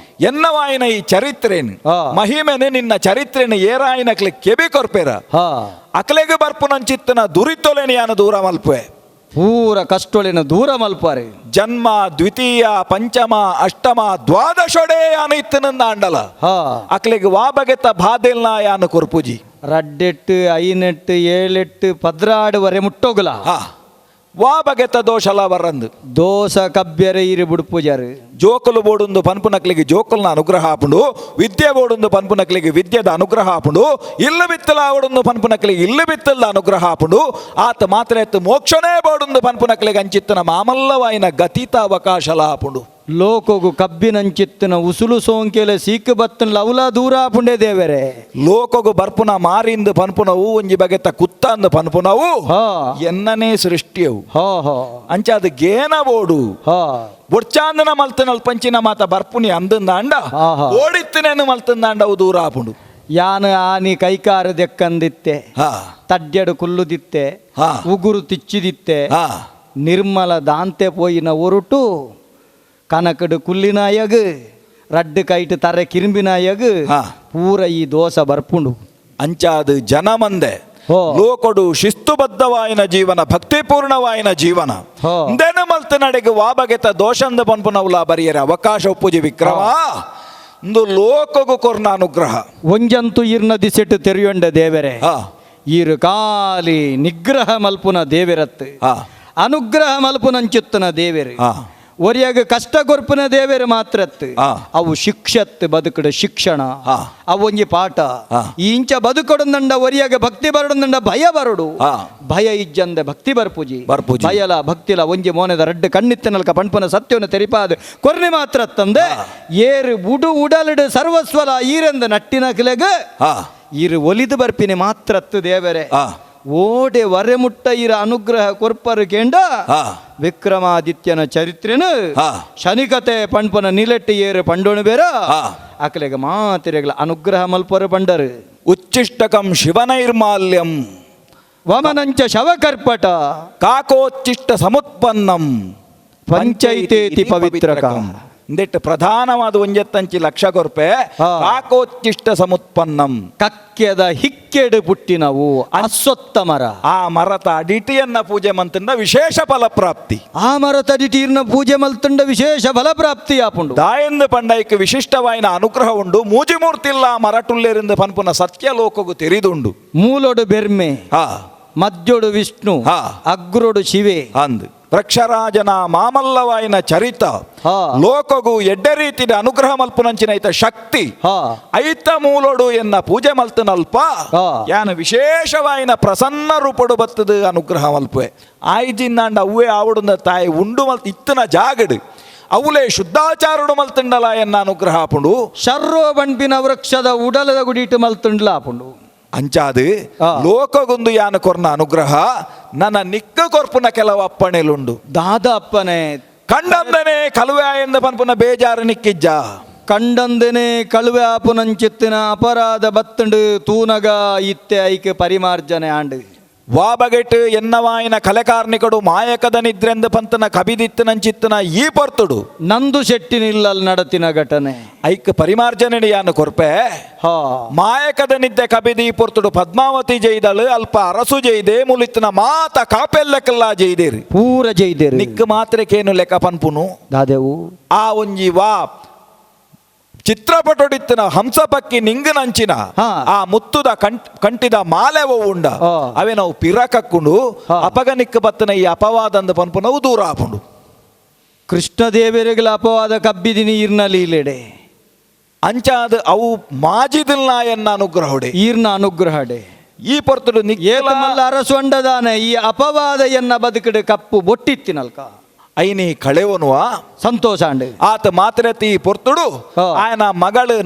S2: ಎನ್ನವಾಯಿನ ಈ ಚರಿತ್ರೆನು
S4: ಆ.
S2: ಮಹಿಮೆನೆ ನಿನ್ನ ಚರಿತ್ರೆನ ಏರಾಯಿನಕ್ಲೆ ಕೆಬಿ ಕೊರ್ಪೇರ
S4: ಹಾ
S2: ಅಕ್ಲೆಗೆ ಬರ್ಪುನಂಚಿತ್ತನ ದುರಿತೊಲೆನಿ ಯಾನ ದೂರ ಮಲ್ಪೆ
S4: ಪೂರ ಕಷ್ಟೊಳಿನ ದೂರ ಮಲ್ಪಾರೆ
S2: ಜನ್ಮ ದ್ವಿತೀಯ ಪಂಚಮ ಅಷ್ಟಮ ದ್ವಾದಶೊಡೆ ಯಾನ ಇತ್ತನಂದ ಅಂಡಲ
S4: ಹಾ
S2: ಅಕ್ಲೆಗೆ ವಾಬಗೆತ್ತ ಬಾದೆಲ್ನ ಯಾನ ಕೊರ್ಪುಜಿ
S4: ರಡ್ಡೆಟ್ಟು ಐನೆಟ್ಟು ಏಳೆಟ್ಟು ಪದ್ರಾಡುವರೆ ಮುಟ್ಟೋಗಲ
S2: ಹಾ ವಾಬಗೆತ್ತ ದೋಷಲ ಬರಂದು
S4: ದೋಸ ಕಬ್ಬೆರೆ ಇರಿ ಬುಡ್ಪೂಜಾರು
S2: ಜೋಕುಲು ಬೋಡುಂದು ಪನ್ಪುನಕ್ಲಿಗೆ ಜೋಕುಲ್ನ ಅನುಗ್ರಹ ಆಪುಂಡು ವಿದ್ಯೆ ಬೋಡುಂದು ಪನ್ಪುನಕ್ಲಿಗೆ ವಿದ್ಯೆದ ಅನುಗ್ರಹ ಆಪುಂಡು ಇಲ್ಲು ಬಿತ್ತಲ ಆವಡುಂದು ಪನ್ಪುನಕ್ಲಿಗೆ ಇಲ್ಲು ಬಿತ್ತಲ್ದ ಅನುಗ್ರಹ ಆಪುಂಡು ಆತ ಮಾತ್ರ ಎತ್ತು ಮೋಕ್ಷನೇ ಬೋಡುಂದು ಪನ್ಪುನಕ್ಲಿಗೆ ಅಂಚಿತ್ತನ ಮಾಮಲ್ಲವಾಯಿನ ಗತೀತ ಅವಕಾಶಲ ಆಪುಂಡು
S4: ಲೋಕೋಗು ಕಬ್ಬಿನಂಚಿತ್ತಿನ ಉಸುಲು ಸೋಂಕೆಲೆ ಸೀಕ್ ಬತ್ತನ ಲವಲ ದೂರ ಆಪುಂಡೆ ದೇವರೆ
S2: ಲೋಕಗು ಬರ್ಪುನ ಮಾರಿಂದು ಪನ್ಪುನವು ಒಂಜಿ ಬಗೆತ್ತ ಕುತ್ತಂದು ಪನ್ಪುನವು
S4: ಹಾ
S2: ಎನ್ನನೇ ಸೃಷ್ಟಿಯವು
S4: ಹಾ ಹಾ
S2: ಅಂಚ ಅದು ಗೇನ ಬೋಡು
S4: ಹಾ
S2: ಬೊಡ್ಚಾಂದನ ಮಲ್ತನಲ್ ಪಂಚಿನ ಮಾತ ಬರ್ಪುನಿ ಅಂದಂದ ಅಂಡ
S4: ಆಹಾ.
S2: ಓಡಿತ್ತನೇನು ಮಲ್ತಂದ ಅಂಡ ಅವು ದೂರ ಆಪುಂಡು
S4: ಯಾನ ಆನಿ ಕೈಕಾರ ದೆಕ್ಕಂದಿತ್ತೆ
S2: ಹಾ
S4: ತಡ್ಡೆಡು ಕುಲ್ಲುದಿತ್ತೆ
S2: ಹಾ.
S4: ಉಗುರು ತಿಚ್ಚಿದಿತ್ತೆ
S2: ಹಾ
S4: ನಿರ್ಮಲ ದಾಂತೆ ಪೋಯಿನ ಒರುಟು ಕನಕಡು ಕುಲ್ಲಿನಾಯಗ್ ರಡ್ಡು ಕೈಟ್ ತರೆ ಕಿರಿಂಬಿನಾಯಗ್
S2: ಹಾ.
S4: ಪೂರ ಈ ದೋಸ ಬರ್ಪುಂಡು
S2: ಅಂಚಾದು ಜನಮಂದೆ
S4: ಹೋ.
S2: ಲೋಕೊಡು ಶಿಸ್ತುಬದ್ಧವಾಯಿನ ಜೀವನ ಭಕ್ತಿಪೂರ್ಣವಾಯಿನ ಜೀವನ
S4: ಹೋ.
S2: ಇಂದೇನ ಮಲ್ತ ನಡೆಗೆ ವಾಬಗೆತ ದೋಷಂದ ಪನ್ಪುನವುಲ ಬರಿಯರೆ ಅವಕಾಶ ಉಪ್ಪುಜಿ ವಿಕ್ರಮ ಇಂದು ಲೋಕಗು ಕೊರ್ನ ಅನುಗ್ರಹ
S4: ಒಂಜಂತು ಇರ್ನ ದಿಸೆಟ್ಟು ತೆರೆಯೊಂಡ ದೇವರೆ
S2: ಹಾ
S4: ಈರು ಕಾಲಿ ನಿಗ್ರಹ ಮಲ್ಪುನ ದೇವೆರತ್ತು
S2: ಹಾ
S4: ಅನುಗ್ರಹ ಮಲ್ಪುನಂಚುತ್ತನ ದೇವೆರು
S2: ಹಾ
S4: ಒರಿಯಾಗ ಕಷ್ಟ ಕೊರ್ಪುನ ದೇವೇರು ಮಾತ್ರತ್
S2: ಆ.
S4: ಅವು ಶಿಕ್ಷತ್ ಬದುಕಡ ಶಿಕ್ಷಣ
S2: ಆ.
S4: ಅವೊಂಜಿ ಪಾಠ
S2: ಆ.
S4: ಈ ಇಂಚ ಬದುಕೊಡಂದಂಡ ಒರಿಯಾಗ ಭಕ್ತಿ ಬರಡಂದಂಡ ಭಯ ಬರಡು
S2: ಆ.
S4: ಭಯ ಇಜ್ಜಂದ ಭಕ್ತಿ ಬರ್ಪುಜಿ
S2: ಬರ್ಪುಜಿ.
S4: ಭಯಲ ಭಕ್ತಿಲ ಒಂಜಿ ಮೋನದ ರಡ್ಡು ಕಣ್ಣಿತ್ತನಲ್ಕ ಪಣ್ಪನ ಸತ್ಯವನ್ನು ತೆರಿಪಾದ ಕೊರ್ನೆ ಮಾತ್ರ ತಂದೆ ಏರು ಉಡು ಉಡಲಡು ಸರ್ವಸ್ವಲ ಈರೆಂದ ನಟ್ಟಿನ ಕಿಲೆಗ
S2: ಹಾ
S4: ಇರು ಒಲಿದು ಬರ್ಪಿನಿ ಮಾತ್ರತ್ತು ದೇವರೇ
S2: ಹಾ
S4: ಓಡೆ ವರೆ ಮುಟ್ಟ ಇರ ಅನುಗ್ರಹ ಕೊರ್ಪರು ಕೇಂಡ
S2: ಹಾ
S4: ವಿಕ್ರಮಾದಿತ್ಯನ ಚರಿತ್ರೆನು
S2: ಹಾ.
S4: ಶನಿಕತೆ ಪಣ್ಪನ ನಿಲೆಟ್ಟಿ ಏರು ಪಂಡೋಣು ಬೇರ
S2: ಹಾ.
S4: ಅಕಲೆಗ ಮಾತಿರೆಗಳ ಅನುಗ್ರಹ ಮಲ್ಪರು ಪಂಡರು
S2: ಉಚ್ಚಿಷ್ಟಕಂ ಶಿವನೈರ್ಮಾಲ್ಯಂ
S4: ವಮನಂಚ ಶವಕರ್ಪಟ
S2: ಕಾಕೋಚ್ಚಿಷ್ಟ ಸಮುತ್ಪನ್ನಂ
S4: ಪಂಚೈತೇತಿ ಪವಿತ್ರಕಂ
S2: ಇಂದೆಟ್ಟು ಪ್ರಧಾನವಾದ ಒಂಜೆತ್ತಂಚಿ ಲಕ್ಷ ಕೊರ್ಪೆ
S4: ಹಾ.
S2: ಕಾಕೋಚ್ಚಿಷ್ಟ ಸಮುತ್ಪನ್ನಂ
S4: ಕಕ್ಕೆದ ಹಿಕ್ಕೆಡು ಪುಟ್ಟಿನವು ಅಸ್ವತ್ಥ ಮರ
S2: ಆ ಮರತ ಅಡಿಟಿಯನ್ನ ಪೂಜೆ ಮಂತಂದ ವಿಶೇಷ ಫಲಪ್ರಾಪ್ತಿ
S4: ಆ ಮರ ತಡಿಟೀರ್ನ ಪೂಜೆ ಮಲ್ತಂಡ ವಿಶೇಷ ಫಲಪ್ರಾಪ್ತಿ ಆಪುಂಡು
S2: ದಾಯಂದು ಪಂಡೈಕ್ ವಿಶಿಷ್ಟವಾಯಿನ ಅನುಗ್ರಹ ಉಂಡು ಮೂಜಿಮೂರ್ತಿಲ್ಲ ಮರಟುಲ್ಲೇರಿಂದ ಪನ್ಪುನ ಸತ್ಯಲೋಕಗು ತೆರಿದುಂಡು
S4: ಮೂಲೊಡು ಬೆರ್ಮೆ
S2: ಹಾ
S4: ಮಧ್ಯೋಡು ವಿಷ್ಣು
S2: ಹಾ.
S4: ಅಗ್ರೋಡು ಶಿವೆ
S2: ಅಂದ್ ವೃಕ್ಷರಾಜನ ಮಾಮಲ್ಲವಾಯಿನ ಚರಿತ
S4: ಹಾ.
S2: ಲೋಕಗು ಎಡ್ಡೆ ರೀತಿಯ ಅನುಗ್ರಹ ಮಲ್ಪುನಂಚಿನ ಐತ ಶಕ್ತಿ
S4: ಹಾ
S2: ಐತ ಮೂಲೋಡು ಎನ್ನ ಪೂಜೆ ಮಲ್ತನಲ್ಪ
S4: ಹಾ.
S2: ಯಾನ ವಿಶೇಷವಾಯಿನ ಪ್ರಸನ್ನ ರೂಪಡು ಬತ್ತದ ಅನುಗ್ರಹ ಮಲ್ಪೆ ಆಯ್ಜಿಂದಾಂಡ ಅವ್ವೇ ಆವಡುಂದ ತಾಯಿ ಉಂಡು ಮಲ್ತ ಇತ್ತನ ಜಾಗಡು ಅವಲೇ ಶುದ್ಧಾಚಾರುಡು ಮಲ್ತಂಡಲ ಎನ್ನ ಅನುಗ್ರಹ ಆಪುಂಡು
S4: ಶರ್ರೋ ಬಣ್ಪಿನ ವೃಕ್ಷದ ಉಡಲದ ಗುಡಿಟ್ಟು ಮಲ್ತುಂಡ್ಲ ಆಪುಂಡು
S2: ಅಂಚಾದು
S4: ಆ.
S2: ಲೋಕಗೊಂದು ಯಾನ ಕೊರ್ನ ಅನುಗ್ರಹ ನನ್ನ ನಿಕ್ಕ ಕೊರ್ಪುನ ಕೆಲವು ಅಪ್ಪಣೆಲುಂಡು
S4: ದಾದ ಅಪ್ಪನೆ
S2: ಕಂಡಂದನೆ ಕಲುವೆ ಎಂದ ಪನ್ಪುನ ಬೇಜಾರು ನಿಕ್ಕಿಜ್ಜ
S4: ಕಂಡಂದನೆ ಕಳುವೆ ಆಪುನಂಚಿತ್ತಿನ ಅಪರಾಧ ಬತ್ತಂಡು ತೂನಗ ಇತ್ತೆ ಐಕೆ ಪರಿಮಾರ್ಜನೆ ಆಂಡು
S2: ವಾಬಗೆಟ್ ಎನ್ನವಾಯಿನ ಕಲೆಕಾರ್ನಿಕಡು ಮಾಯಕದ ನಿದ್ರೆಂದ ಪಂತನ ಕಬಿದಿತ್ತನಂಚಿತ್ತನ ಈ ಪೊರ್ತುಡು
S4: ನಂದು ಶೆಟ್ಟಿನಿಲ್ಲಲ್ ನಡತಿನ ಘಟನೆ
S2: ಐಕ್ ಪರಿಮಾರ್ಜನೆ ಯಾನು ಕೊರ್ಪೆ
S4: ಹಾ
S2: ಮಾಯಕದ ನಿದ್ದೆ ಕಬಿದಿ ಪೊರ್ತುಡು ಪದ್ಮಾವತಿ ಜೈದಳು ಅಲ್ಪ ಅರಸು ಜೈದೆ ಮುಲಿತ್ತನ ಮಾತ ಕಾಪೆಲ್ಲಕ್ಕೆಲ್ಲ ಜೈದೇರಿ
S4: ಪೂರ ಜೈದೇರು
S2: ನಿಕ್ ಮಾತ್ರಕ್ಕೇನು ಲೆಕ್ಕ ಪನ್ಪುನು
S4: ದಾದೆವು
S2: ಆ ಒಂಜಿ ವಾ ಚಿತ್ರಪಟೊಡಿತ್ತಿನ ಹಂಸಪಕ್ಕಿ ನಿಂಗನಂಚಿನ
S4: ಹಾ.
S2: ಆ ಮುತ್ತುದ ಕಂಟಿದ ಮಾಲೆವು ಉಂಡ
S4: ಆ.
S2: ಅವೇ ನಾವು ಪಿರಕಕ್ಕೊಂಡು
S4: ಹಾ.
S2: ಅಪಗನಿಕ್ಕ ಬತ್ತನ ಈ ಅಪವಾದಂದ ಪನ್ಪು ನಾವು ದೂರ ಆಪುಂಡು.
S4: ಕೃಷ್ಣದೇವರಿಗಳ ಅಪವಾದ ಕಬ್ಬಿದಿ ನೀರ್ನ ಲೀಲೆಡೆ
S2: ಅಂಚಾದ ಅವು ಮಾಜಿದಿಲ್ಲ ಎನ್ನ ಅನುಗ್ರಹಡೆ
S4: ಈರ್ನ ಅನುಗ್ರಹಡೆ
S2: ಈ ಪೊರ್ತುಡು
S4: ಏತ ಮಲ್ಲ ಅರಸು ಅಂಡದಾನ ಈ ಅಪವಾದ ಎನ್ನ ಬದುಕಡೆ ಕಪ್ಪು ಬೊಟ್ಟಿತ್ತಿನಲ್ಕ
S2: ಐನಿ ಕಳೆವನುವ
S4: ಸಂತೋಷ ಅಂಡೆ
S2: ಆತ ಮಾತ್ರತಿ ಪೊರ್ತುಡು
S4: ಹಾ.
S2: ಆಯನ ಮಗಳು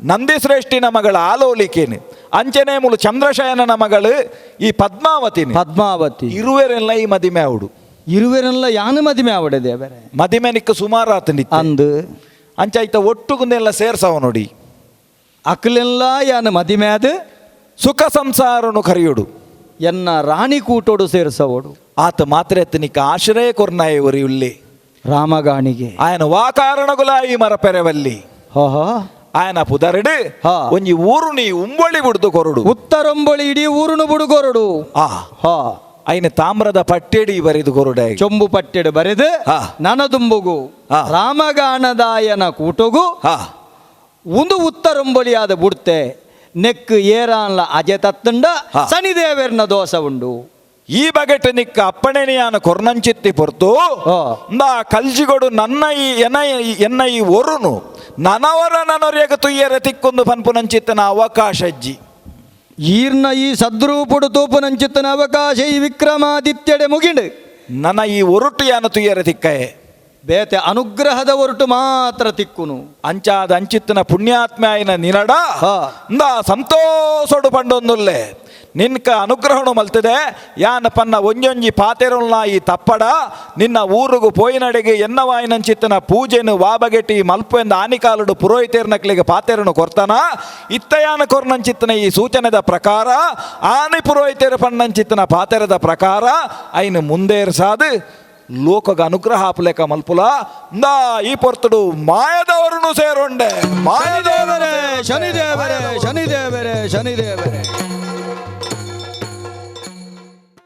S2: ನಂದಿಶ್ರೇಷ್ಠಿನ ಮಗಳ ಆಲೋಲಿಕೇನು ಅಂಚನೆ ಮುಲು ಚಂದ್ರಶಯನನ ಮಗಳು ಈ ಪದ್ಮಾವತಿನಿ
S4: ಪದ್ಮಾವತಿ
S2: ಇರುವೆರೆಲ್ಲ ಈ ಮದಿಮೆ ಅವಡು
S4: ಇರುವೆರೆಲ್ಲ ಯಾನು ಮದಿಮೆ ಆವಡೆ ದೇವರೇ
S2: ಮದಿಮೆ ನಿಕ್ಕ ಸುಮಾರು ಆತಂಡಿ
S4: ಅಂದು
S2: ಅಂಚಾಯ್ತ ಒಟ್ಟುಗುಂದೆಲ್ಲ ಸೇರ್ಸವ ನೋಡಿ
S4: ಅಕ್ಲೆಲ್ಲ ಯಾನು ಮದಿಮೆ ಅದು
S2: ಸುಖ ಸಂಸಾರನು ಕರೆಯುಡು
S4: ಎನ್ನ ರಾಣಿ ಕೂಟೋಡು ಸೇರಿಸವೋಡು
S2: ಆತ ಮಾತ್ರೆತ್ತನಿಕ ಆಶ್ರಯ ಕೊರ್ನಾಯ ಉಲ್ಲಿ
S4: ರಾಮಗಾಣಿಗೆ
S2: ఆయన వాకారణగులాయి మరపెరవల్లి
S4: ಹಾ
S2: ఆయన పుదరుడు
S4: ಹಾ.
S2: ಒಂಜಿ ಊರುನಿ ಉಂಬಳಿ ಬಿಡ್ದು ಕೊರಡು
S4: ಉತ್ತರಂಬಳಿ ಇಡೀ ಊರುನು ಬುಡುಗೊರಡು
S2: ಆ
S4: ಹಾ
S2: ఆయన ತಾಮ್ರದ ಪಟ್ಟೆಡಿ ಬರಿದು ಕೊರಡೆ
S4: ಚೊಂಬು ಪಟ್ಟೆಡು ಬರೆದು
S2: ಹಾ.
S4: ನನದುಂಬುಗು
S2: ಹಾ.
S4: ರಾಮಗಾಣದಾಯನ ಕೂಟುಗು
S2: ಹಾ
S4: ಒಂದು ಉತ್ತರಂಬಳಿಯಾದ ಬುಡ್ತೆ ನೆಕ್ ಏರಾನ್ಲ ಅಜೆ ತತ್ತಂಡ
S2: ಹಾ.
S4: ಶನಿದೇವರ್ನ ದೋಷ ಉಂಡು
S2: ಈ ಬಗೆಟ್ ನಿಕ್ಕ ಅಪ್ಪಣೆನಿಯಾನ ಕೊರ್ನಂಚಿತ್ತಿ ಪೊರ್ತು
S4: ಹಾ.
S2: ನಾ ಕಲ್ಜಿಗೊಡು ನನ್ನ ಈ ಎನ್ನ ಈ ಒರುನು ನನವರ ನನೊರೆಗ ತುಯ್ಯರ ತಿಕ್ಕೊಂದು ಪನ್ಪುನಂಚಿತ್ತನ ಅವಕಾಶ ಅಜ್ಜಿ
S4: ಈರ್ನ ಈ ಸದ್ರೂಪುಡು ತೋಪುನಂಚಿತ್ತನ ಅವಕಾಶ ಈ ವಿಕ್ರಮಾದಿತ್ಯಡೆ ಮುಗಿಂಡು
S2: ನನ್ನ ಈ ಒರುಟು ಯಾನ ತುಯ್ಯರ ತಿಕ್ಕಯೆ
S4: ಬೇತೆ ಅನುಗ್ರಹದ ಹೊರಟು ಮಾತ್ರ ತಿಕ್ಕುನು
S2: ಅಂಚಾದ ಅಂಚಿತ್ತಿನ ಪುಣ್ಯಾತ್ಮ ಆಯ್ನ ನಿನಡ
S4: ಹಾ.
S2: ಇಂದ ಸಂತೋಷಡು ಪಂಡೊಂದುಲ್ಲೆ ನಿನ್ಕ ಅನುಗ್ರಹಣು ಮಲ್ತಿದೆ ಯಾನ ಪನ್ನ ಒಂಜೊಂಜಿ ಪಾತೆರುಲ್ನ ಈ ತಪ್ಪಡ ನಿನ್ನ ಊರುಗು ಪೋಯಿನಡೆಗೆ ಎನ್ನವಾಯಿನಂಚಿತ್ತಿನ ಪೂಜೆನು ವಾಬಗೆಟಿ ಮಲ್ಪು ಎಂದ ಆನಿಕಾಲುಡು ಪುರೋಹಿತೇರ್ನಕ್ಲಿಗೆ ಪಾತೆರನು ಕೊರ್ತಾನ ಇತ್ತಯಾನ ಕೊರ್ನಂಚಿತ್ತಿನ ಈ ಸೂಚನೆದ ಪ್ರಕಾರ ಆನಿ ಪುರೋಹಿತೇರು ಪಣ್ಣಂಚಿತ್ತಿನ ಪಾತೆರದ ಪ್ರಕಾರ ಐನು ಮುಂದೇರ್ಸಾದು ಲೋಕಗ ಅನುಗ್ರಹ ಆಪಲೇಕ ಮಲ್ಪುಲ ಇಂದ ಈ ಪೊರ್ತುಡು ಮಾಯದವರನ್ನು ಸೇರೊಂಡೆ ಮಾಯದವರೇ
S4: ಶನಿದೇವರೇ ಶನಿದೇವರೇ ಶನಿದೇವರೇ